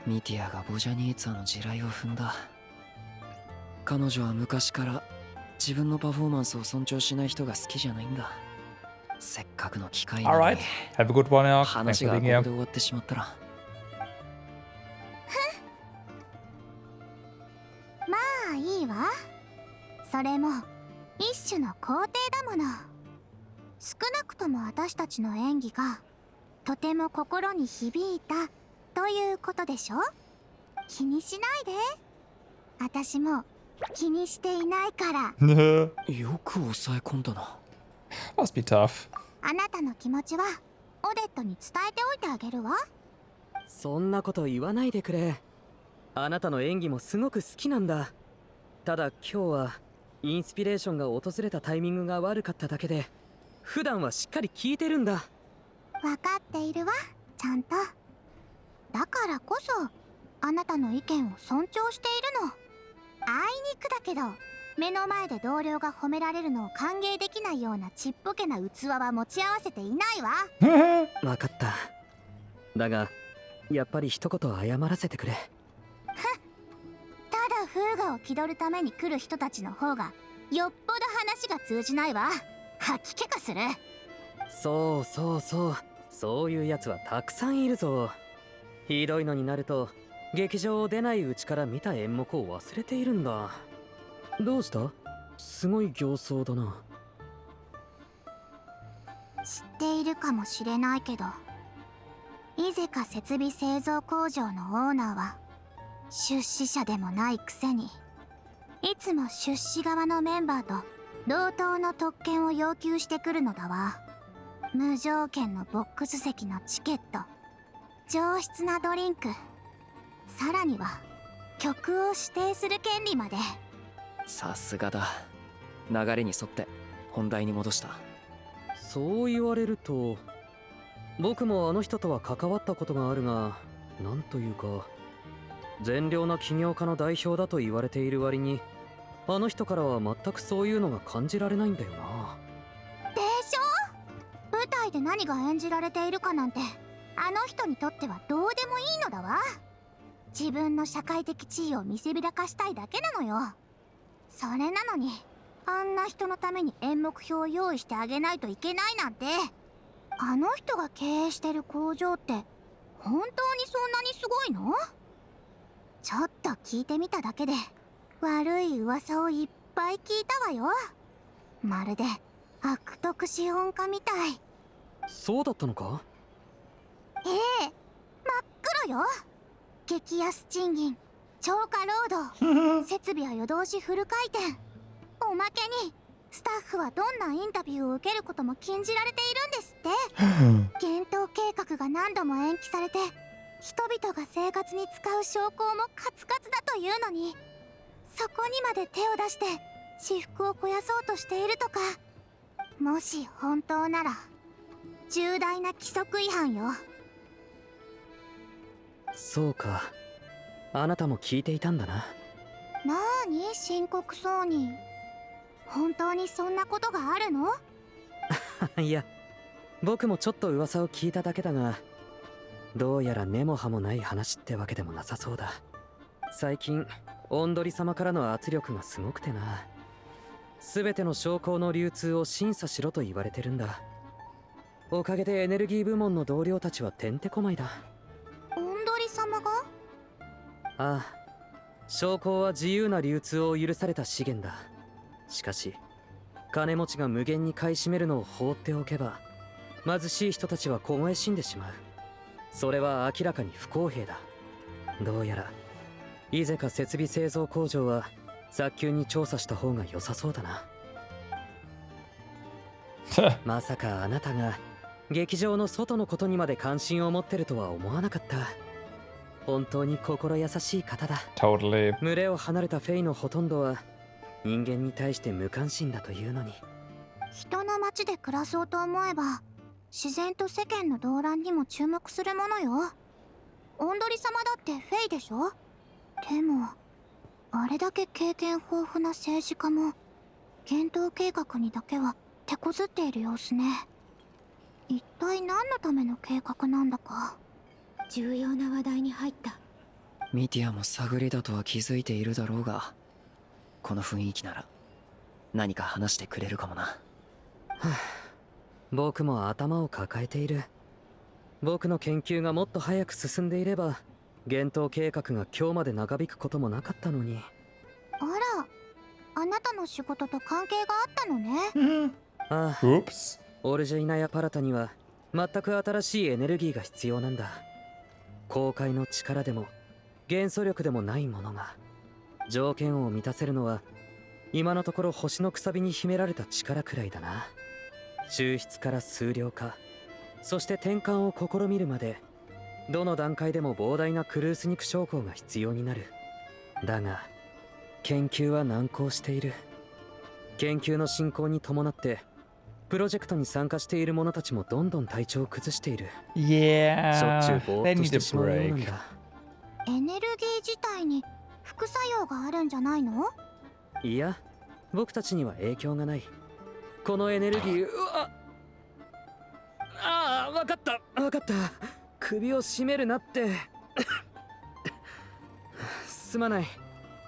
ミティアがボジャニーツァの地雷を踏んだ。彼女は昔から自分のパフォーマンスを尊重しない人が好きじゃないんだ。せっかくの機会なのに。 Alright. Have a good one, Eric. Thanks 話 for がこ being こで here. 終わってしまったら。まあいいわ。それも一種の肯定だもの。少なくとも私たちの演技がとても心に響いたということでしょ。気にしないで。私も気にしていないから。よく抑え込んだな。Must be tough. あなたの気持ちはオデットに伝えておいてあげるわ。そんなこと言わないでくれ。あなたの演技もすごく好きなんだ。ただ今日はインスピレーションが訪れたタイミングが悪かっただけで、普段はしっかり聞いてるんだ。分かっているわ、ちゃんと。だからこそあなたの意見を尊重しているの。あいにくだけど目の前で同僚が褒められるのを歓迎できないようなちっぽけな器は持ち合わせていないわ。分かった。だがやっぱり一言謝らせてくれ。ただ風雅を気取るために来る人たちの方がよっぽど話が通じないわ。吐き気がする。そういうやつはたくさんいるぞ。ひどいのになると劇場を出ないうちから見た演目を忘れているんだ。どうした？すごい形相だな。知っているかもしれないけど、イゼカ設備製造工場のオーナーは出資者でもないくせに、いつも出資側のメンバーと同等の特権を要求してくるのだわ。無条件のボックス席のチケット、上質なドリンク、さらには曲を指定する権利まで。さすがだ。流れに沿って本題に戻した。そう言われると、僕もあの人とは関わったことがあるが、なんというか善良な起業家の代表だと言われている割に、あの人からは全くそういうのが感じられないんだよな。でしょ？舞台で何が演じられているかなんてあの人にとってはどうでもいいのだわ。自分の社会的地位を見せびらかしたいだけなのよ。それなのにあんな人のために演目表を用意してあげないといけないなんて。あの人が経営してる工場って本当にそんなにすごいの？ちょっと聞いてみただけで悪い噂をいっぱい聞いたわよ。まるで悪徳資本家みたい。そうだったのか？ええ、真っ黒よ。激安賃金、超過労働、設備は夜通しフル回転。おまけにスタッフはどんなインタビューを受けることも禁じられているんですって。幻冬計画が何度も延期されて、人々が生活に使う将校もカツカツだというのに、そこにまで手を出して私腹を肥やそうとしているとか。もし本当なら重大な規則違反よ。そうか、あなたも聞いていたんだな。なーに深刻そうに。本当にそんなことがあるの？いや、僕もちょっと噂を聞いただけだが、どうやら根も葉もない話ってわけでもなさそうだ。最近オンドリ様からの圧力がすごくてな。全ての将校の流通を審査しろと言われてるんだ。おかげでエネルギー部門の同僚たちはてんてこまいだ。オンドリ様が？ああ、将校は自由な流通を許された資源だ。しかし金持ちが無限に買い占めるのを放っておけば、貧しい人たちは凍え死んでしまう。それは明らかに不公平だ。どうやらイゼか設備製造工場は早急に調査した方が良さそうだな。まさかあなたが劇場の外のことにまで関心を持ってるとは思わなかった。本当に心優しい方だ。Totally. 群れを離れたフェイのほとんどは人間に対して無関心だというのに。人の町で暮らそうと思えば自然と世間の動乱にも注目するものよ。オンドリ様だってフェイでしょ。でもあれだけ経験豊富な政治家も幻冬計画にだけは手こずっている様子ね。一体何のための計画なんだか。重要な話題に入った。ミティアも探りだとは気づいているだろうが、この雰囲気なら何か話してくれるかもな。僕も頭を抱えている。僕の研究がもっと早く進んでいれば幻冬計画が今日まで長引くこともなかったのに。あら、あなたの仕事と関係があったのね。ああ、オルジェイナやパラタには全く新しいエネルギーが必要なんだ。公開の力でも元素力でもないものが、条件を満たせるのは今のところ星のくさびに秘められた力くらいだな。抽出から数量化、そして転換を試みるまで、どの段階でも膨大なクルース肉将校が必要になる。だが研究は難航している。研究の進行に伴ってプロジェクトに参加している者たちもどんどん体調を崩している。Yeah, しょっちゅうぼーっとしてしまうようなんだ。エネルギー自体に副作用があるんじゃないの？いや、僕たちには影響がない。このエネルギー、ああ、わかったわかった。首を絞めるなってすまない、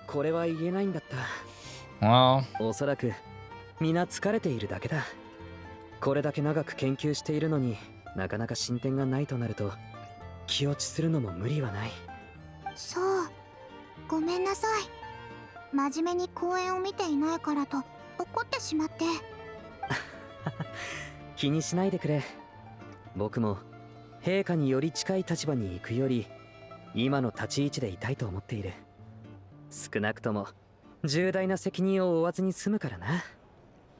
これは言えないんだった。おそらく皆疲れているだけだ。これだけ長く研究しているのになかなか進展がないとなると、気落ちするのも無理はない。そう、ごめんなさい。真面目に公演を見ていないからと怒ってしまって。気にしないでくれ。僕も陛下により近い立場に行くより今の立ち位置でいたいと思っている。少なくとも重大な責任を負わずに済むからな。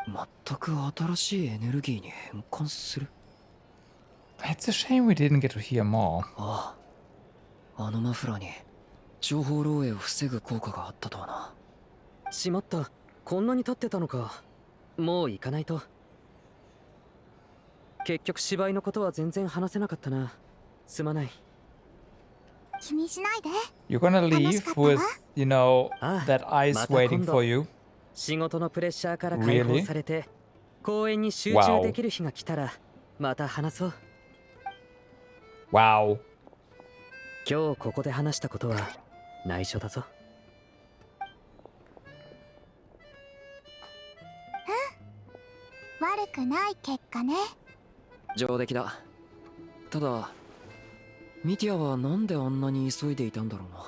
全く新しいエネルギーに変換する。 It's a shame we didn't get to hear more. ああ、あのマフラーに情報漏洩を防ぐ効果があったとはな。しまった、こんなに経ってたのか。もう行かないと。結局芝居のことは全然話せなかったな。すまない。気にしないで。 You're gonna leave with, you know, that ice また waiting 今度 for you. 仕事のプレッシャーから解放されて、公演に集中できる日が来たらまた話そう。Wow. 今日ここで話したことは内緒だぞ。悪くない結果ね。上出来だ。ただミティアはなんであんなに急いでいたんだろうな。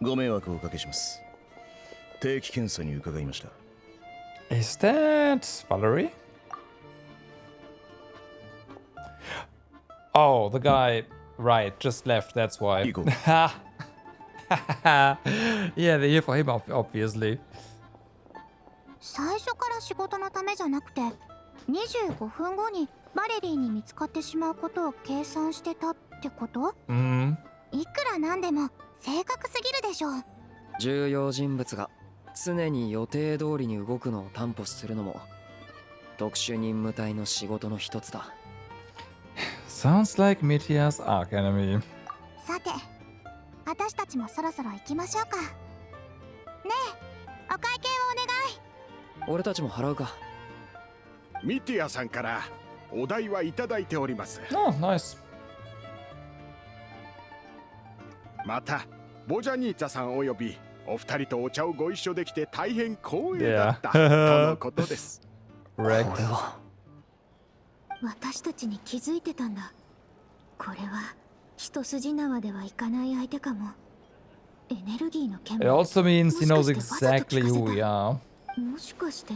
ご迷惑をおかけします。定期検査に伺いました。 Is that Valerie? Oh, the guy, right, just left, that's why. Yeah, they're here for him, obviously. 最初から仕事のためじゃなくて25分後にバレリーに見つかってしまうことを計算してたってこと？いくらなんでも正確すぎるでしょ。重要人物が常に予定通りに動くのを担保するのも特殊任務隊の仕事の一つだ。Sounds like Mitia's arch enemy. さて、私たちもそろそろ行きましょうか。ねえ、お会計をお願い。俺たちも払うか。ミティアさんからお代はいただいております。Oh, nice. またボジャニータさんおよびお二人とお茶をご一緒できて大変光栄だったとのことです。これは私たちに気づいてたんだ。これは一筋縄ではいかない相手かも。エネルギーの件 It also means he knows exactly who we are. もしかして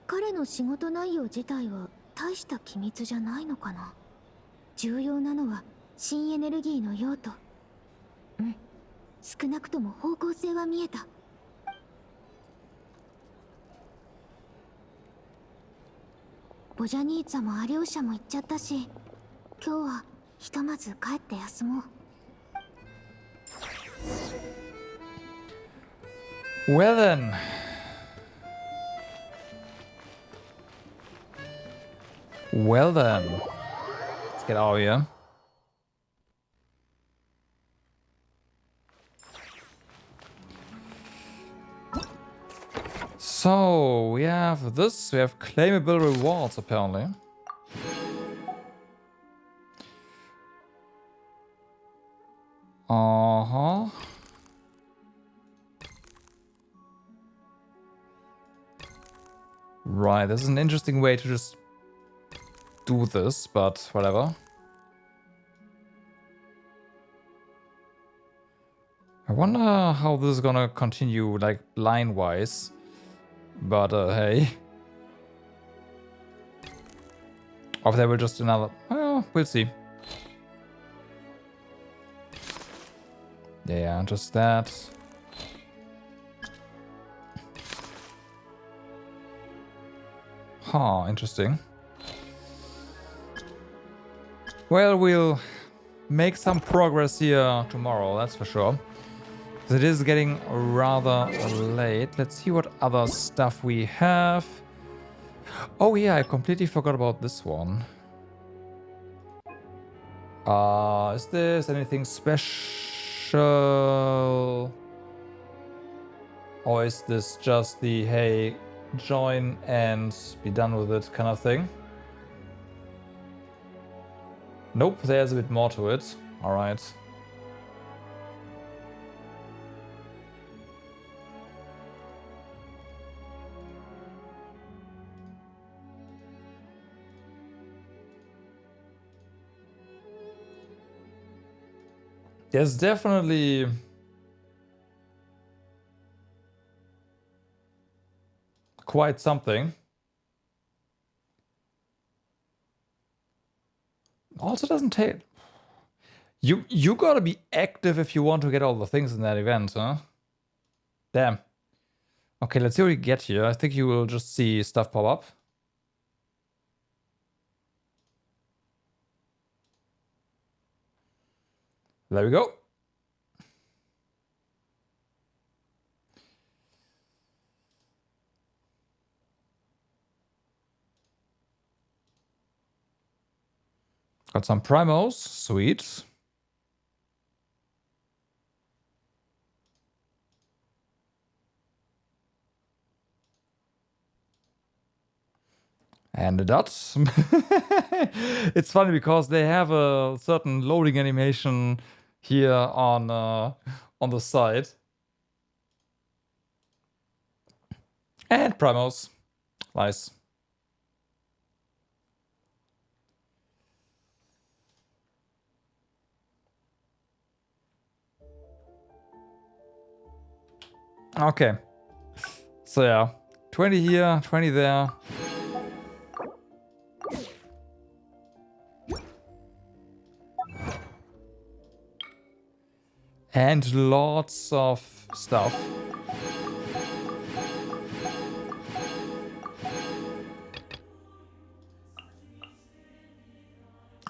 彼の仕事内容自体は大した機密じゃないのかな。重要なのは新エネルギーの用途。うん、少なくとも方向性は見えた。ボジャニーツァもアリョーシャも行っちゃったし、今日はひとまず帰って休もう。Well then. Well then. Let's get out of here. So, we have this. We have claimable rewards, apparently. Uh-huh. Right, this is an interesting way to just do this, but whatever. I wonder how this is gonna continue, like, line-wise. But, hey. Or if they will just another... Well, we'll see. Yeah, just that. Huh, interesting. Well, we'll make some progress here tomorrow, that's for sure. It is getting rather late. Let's see what other stuff we have. Oh yeah, I completely forgot about this one. Is this anything special? Or is this just the, hey, join and be done with it kind of thing? Nope, there's a bit more to it. Alright. There's definitely quite something. Also doesn't take... You gotta be active if you want to get all the things in that event, huh? Damn. Okay, let's see what we get here. I think you will just see stuff pop up. There we go. Got some primos, sweet. And a dot. It's funny because they have a certain loading animation here on the side. And primos. Nice. Okay. So yeah, 20 here, 20 there. And lots of stuff.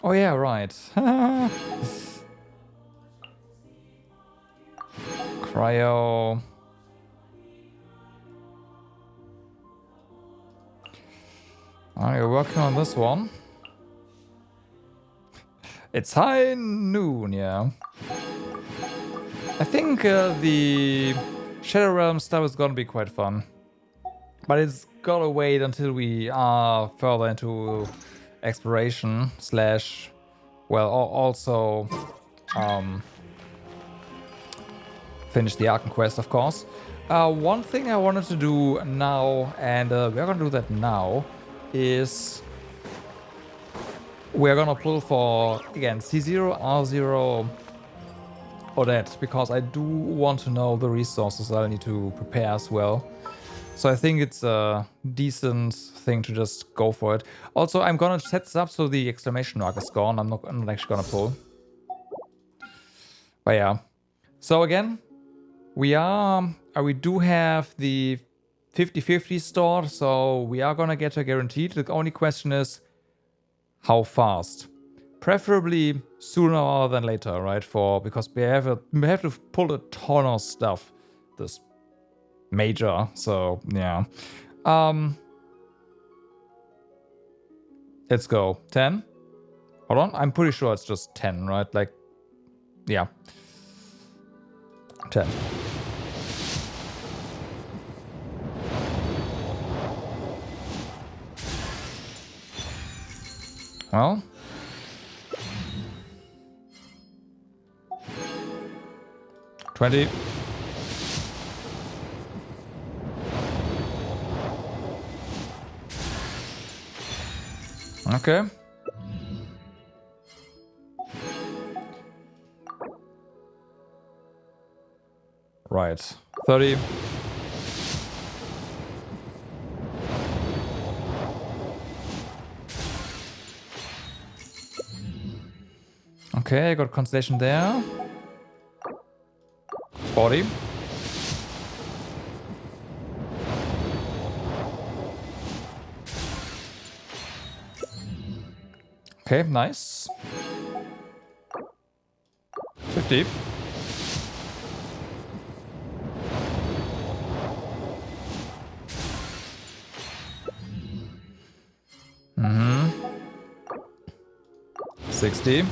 Oh yeah, right. Cryo. Oh, you're working on this one. It's high noon, yeah. I think the Shadow Realm stuff is gonna be quite fun. But it's gotta wait until we are further into exploration slash, well, also finish the Archon quest, of course. One thing I wanted to do now, and we're gonna do that now, is we're gonna pull for, again, C0, R0, Odette, because I do want to know the resources I need to prepare as well. So I think it's a decent thing to just go for it. Also, I'm gonna set this up so the exclamation mark is gone. I'm not actually gonna pull. But yeah. So again, we do have the 50-50 stored, so we are gonna get a guaranteed. The only question is how fast. Preferably sooner than later, right? Because we have to pull a ton of stuff this major, so yeah. Let's go. 10? Hold on, I'm pretty sure it's just 10, right? Like, yeah. 10. Well. $20. Okay. Right. 30. Okay, I got constellation there. 40. Okay, nice. 50. Mm-hmm. 60.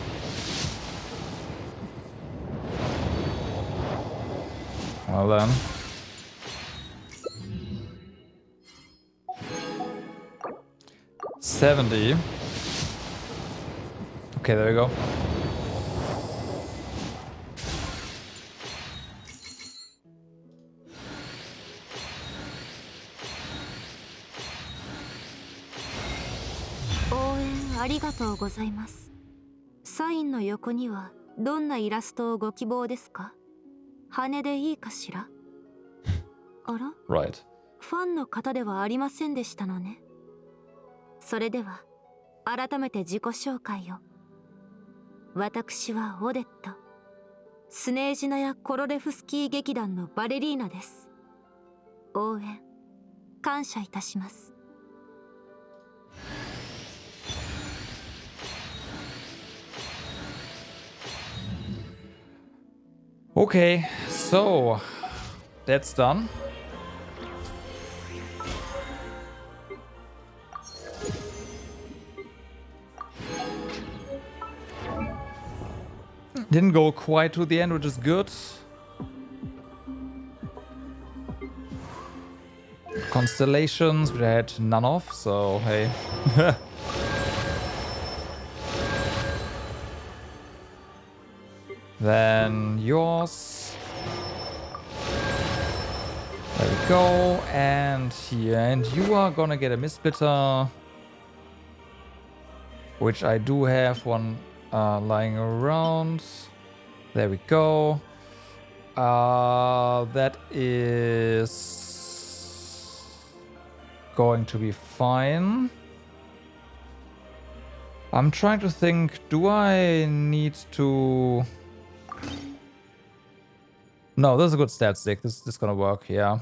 Well then. 70. Okay, there we go.ありがとうございます。サインの横にはどんなイラストをご希望ですか？羽でいいかしら？あら？ Right. ファンの方ではありませんでしたのね。それでは改めて自己紹介を。私はオデット。スネージナやコロレフスキー劇団のバレリーナです。応援感謝いたします。Okay, so that's done. Didn't go quite to the end, which is good. Constellations, which I had none of, so hey. Then yours. There we go. And here. And you are gonna get a Mistsplitter. Which I do have one lying around. There we go. That is going to be fine. I'm trying to think, do I need to... No, this is a good stat stick. This is gonna work, yeah.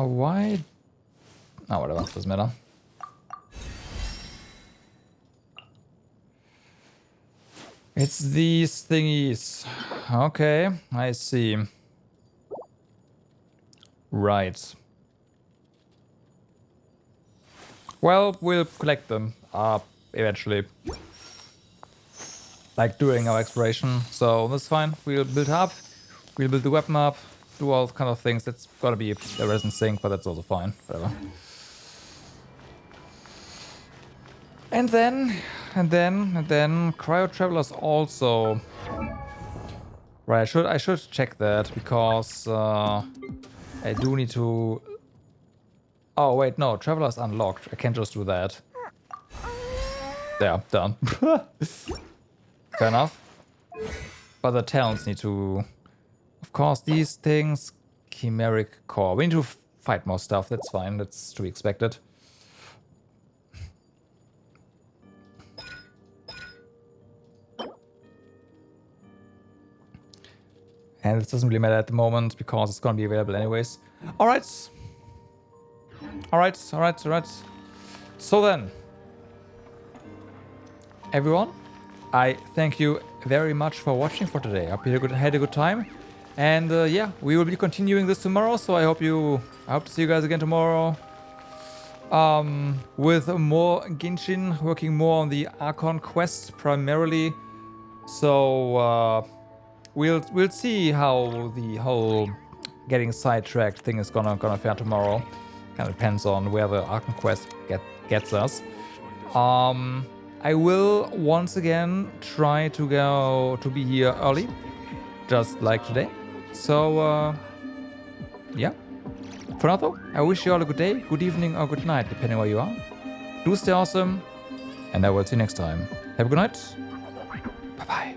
Why? Oh, whatever. Doesn't matter. It's these thingies. Okay, I see. Right. Well, we'll collect them eventually. Like during our exploration. So that's fine. We'll build up. We'll build the weapon up. Do all kind of things. That's gotta be a resin sink, but that's also fine. Whatever. And then Cryo Travelers also. Right, I should check that because I do need to. Oh wait, no, Travelers unlocked. I can't just do that. There, done. Fair enough. But the talents need to. Of course, these things. Chimeric core. We need to fight more stuff. That's fine. That's to be expected. And it doesn't really matter at the moment because it's gonna be available anyways. Alright. Alright. So then, everyone, I thank you very much for watching for today. I hope you had a good time. And yeah, we will be continuing this tomorrow, so I hope to see you guys again tomorrow. With more Genshin, working more on the Archon quest primarily. So we'll see how the whole getting sidetracked thing is gonna fare tomorrow. Kind of depends on where the Archon quest gets us. I will once again try to be here early, just like today. So yeah. For now though, I wish you all a good day, good evening, or good night, depending where you are. Do stay awesome, and I will see you next time. Have a good night. Bye bye.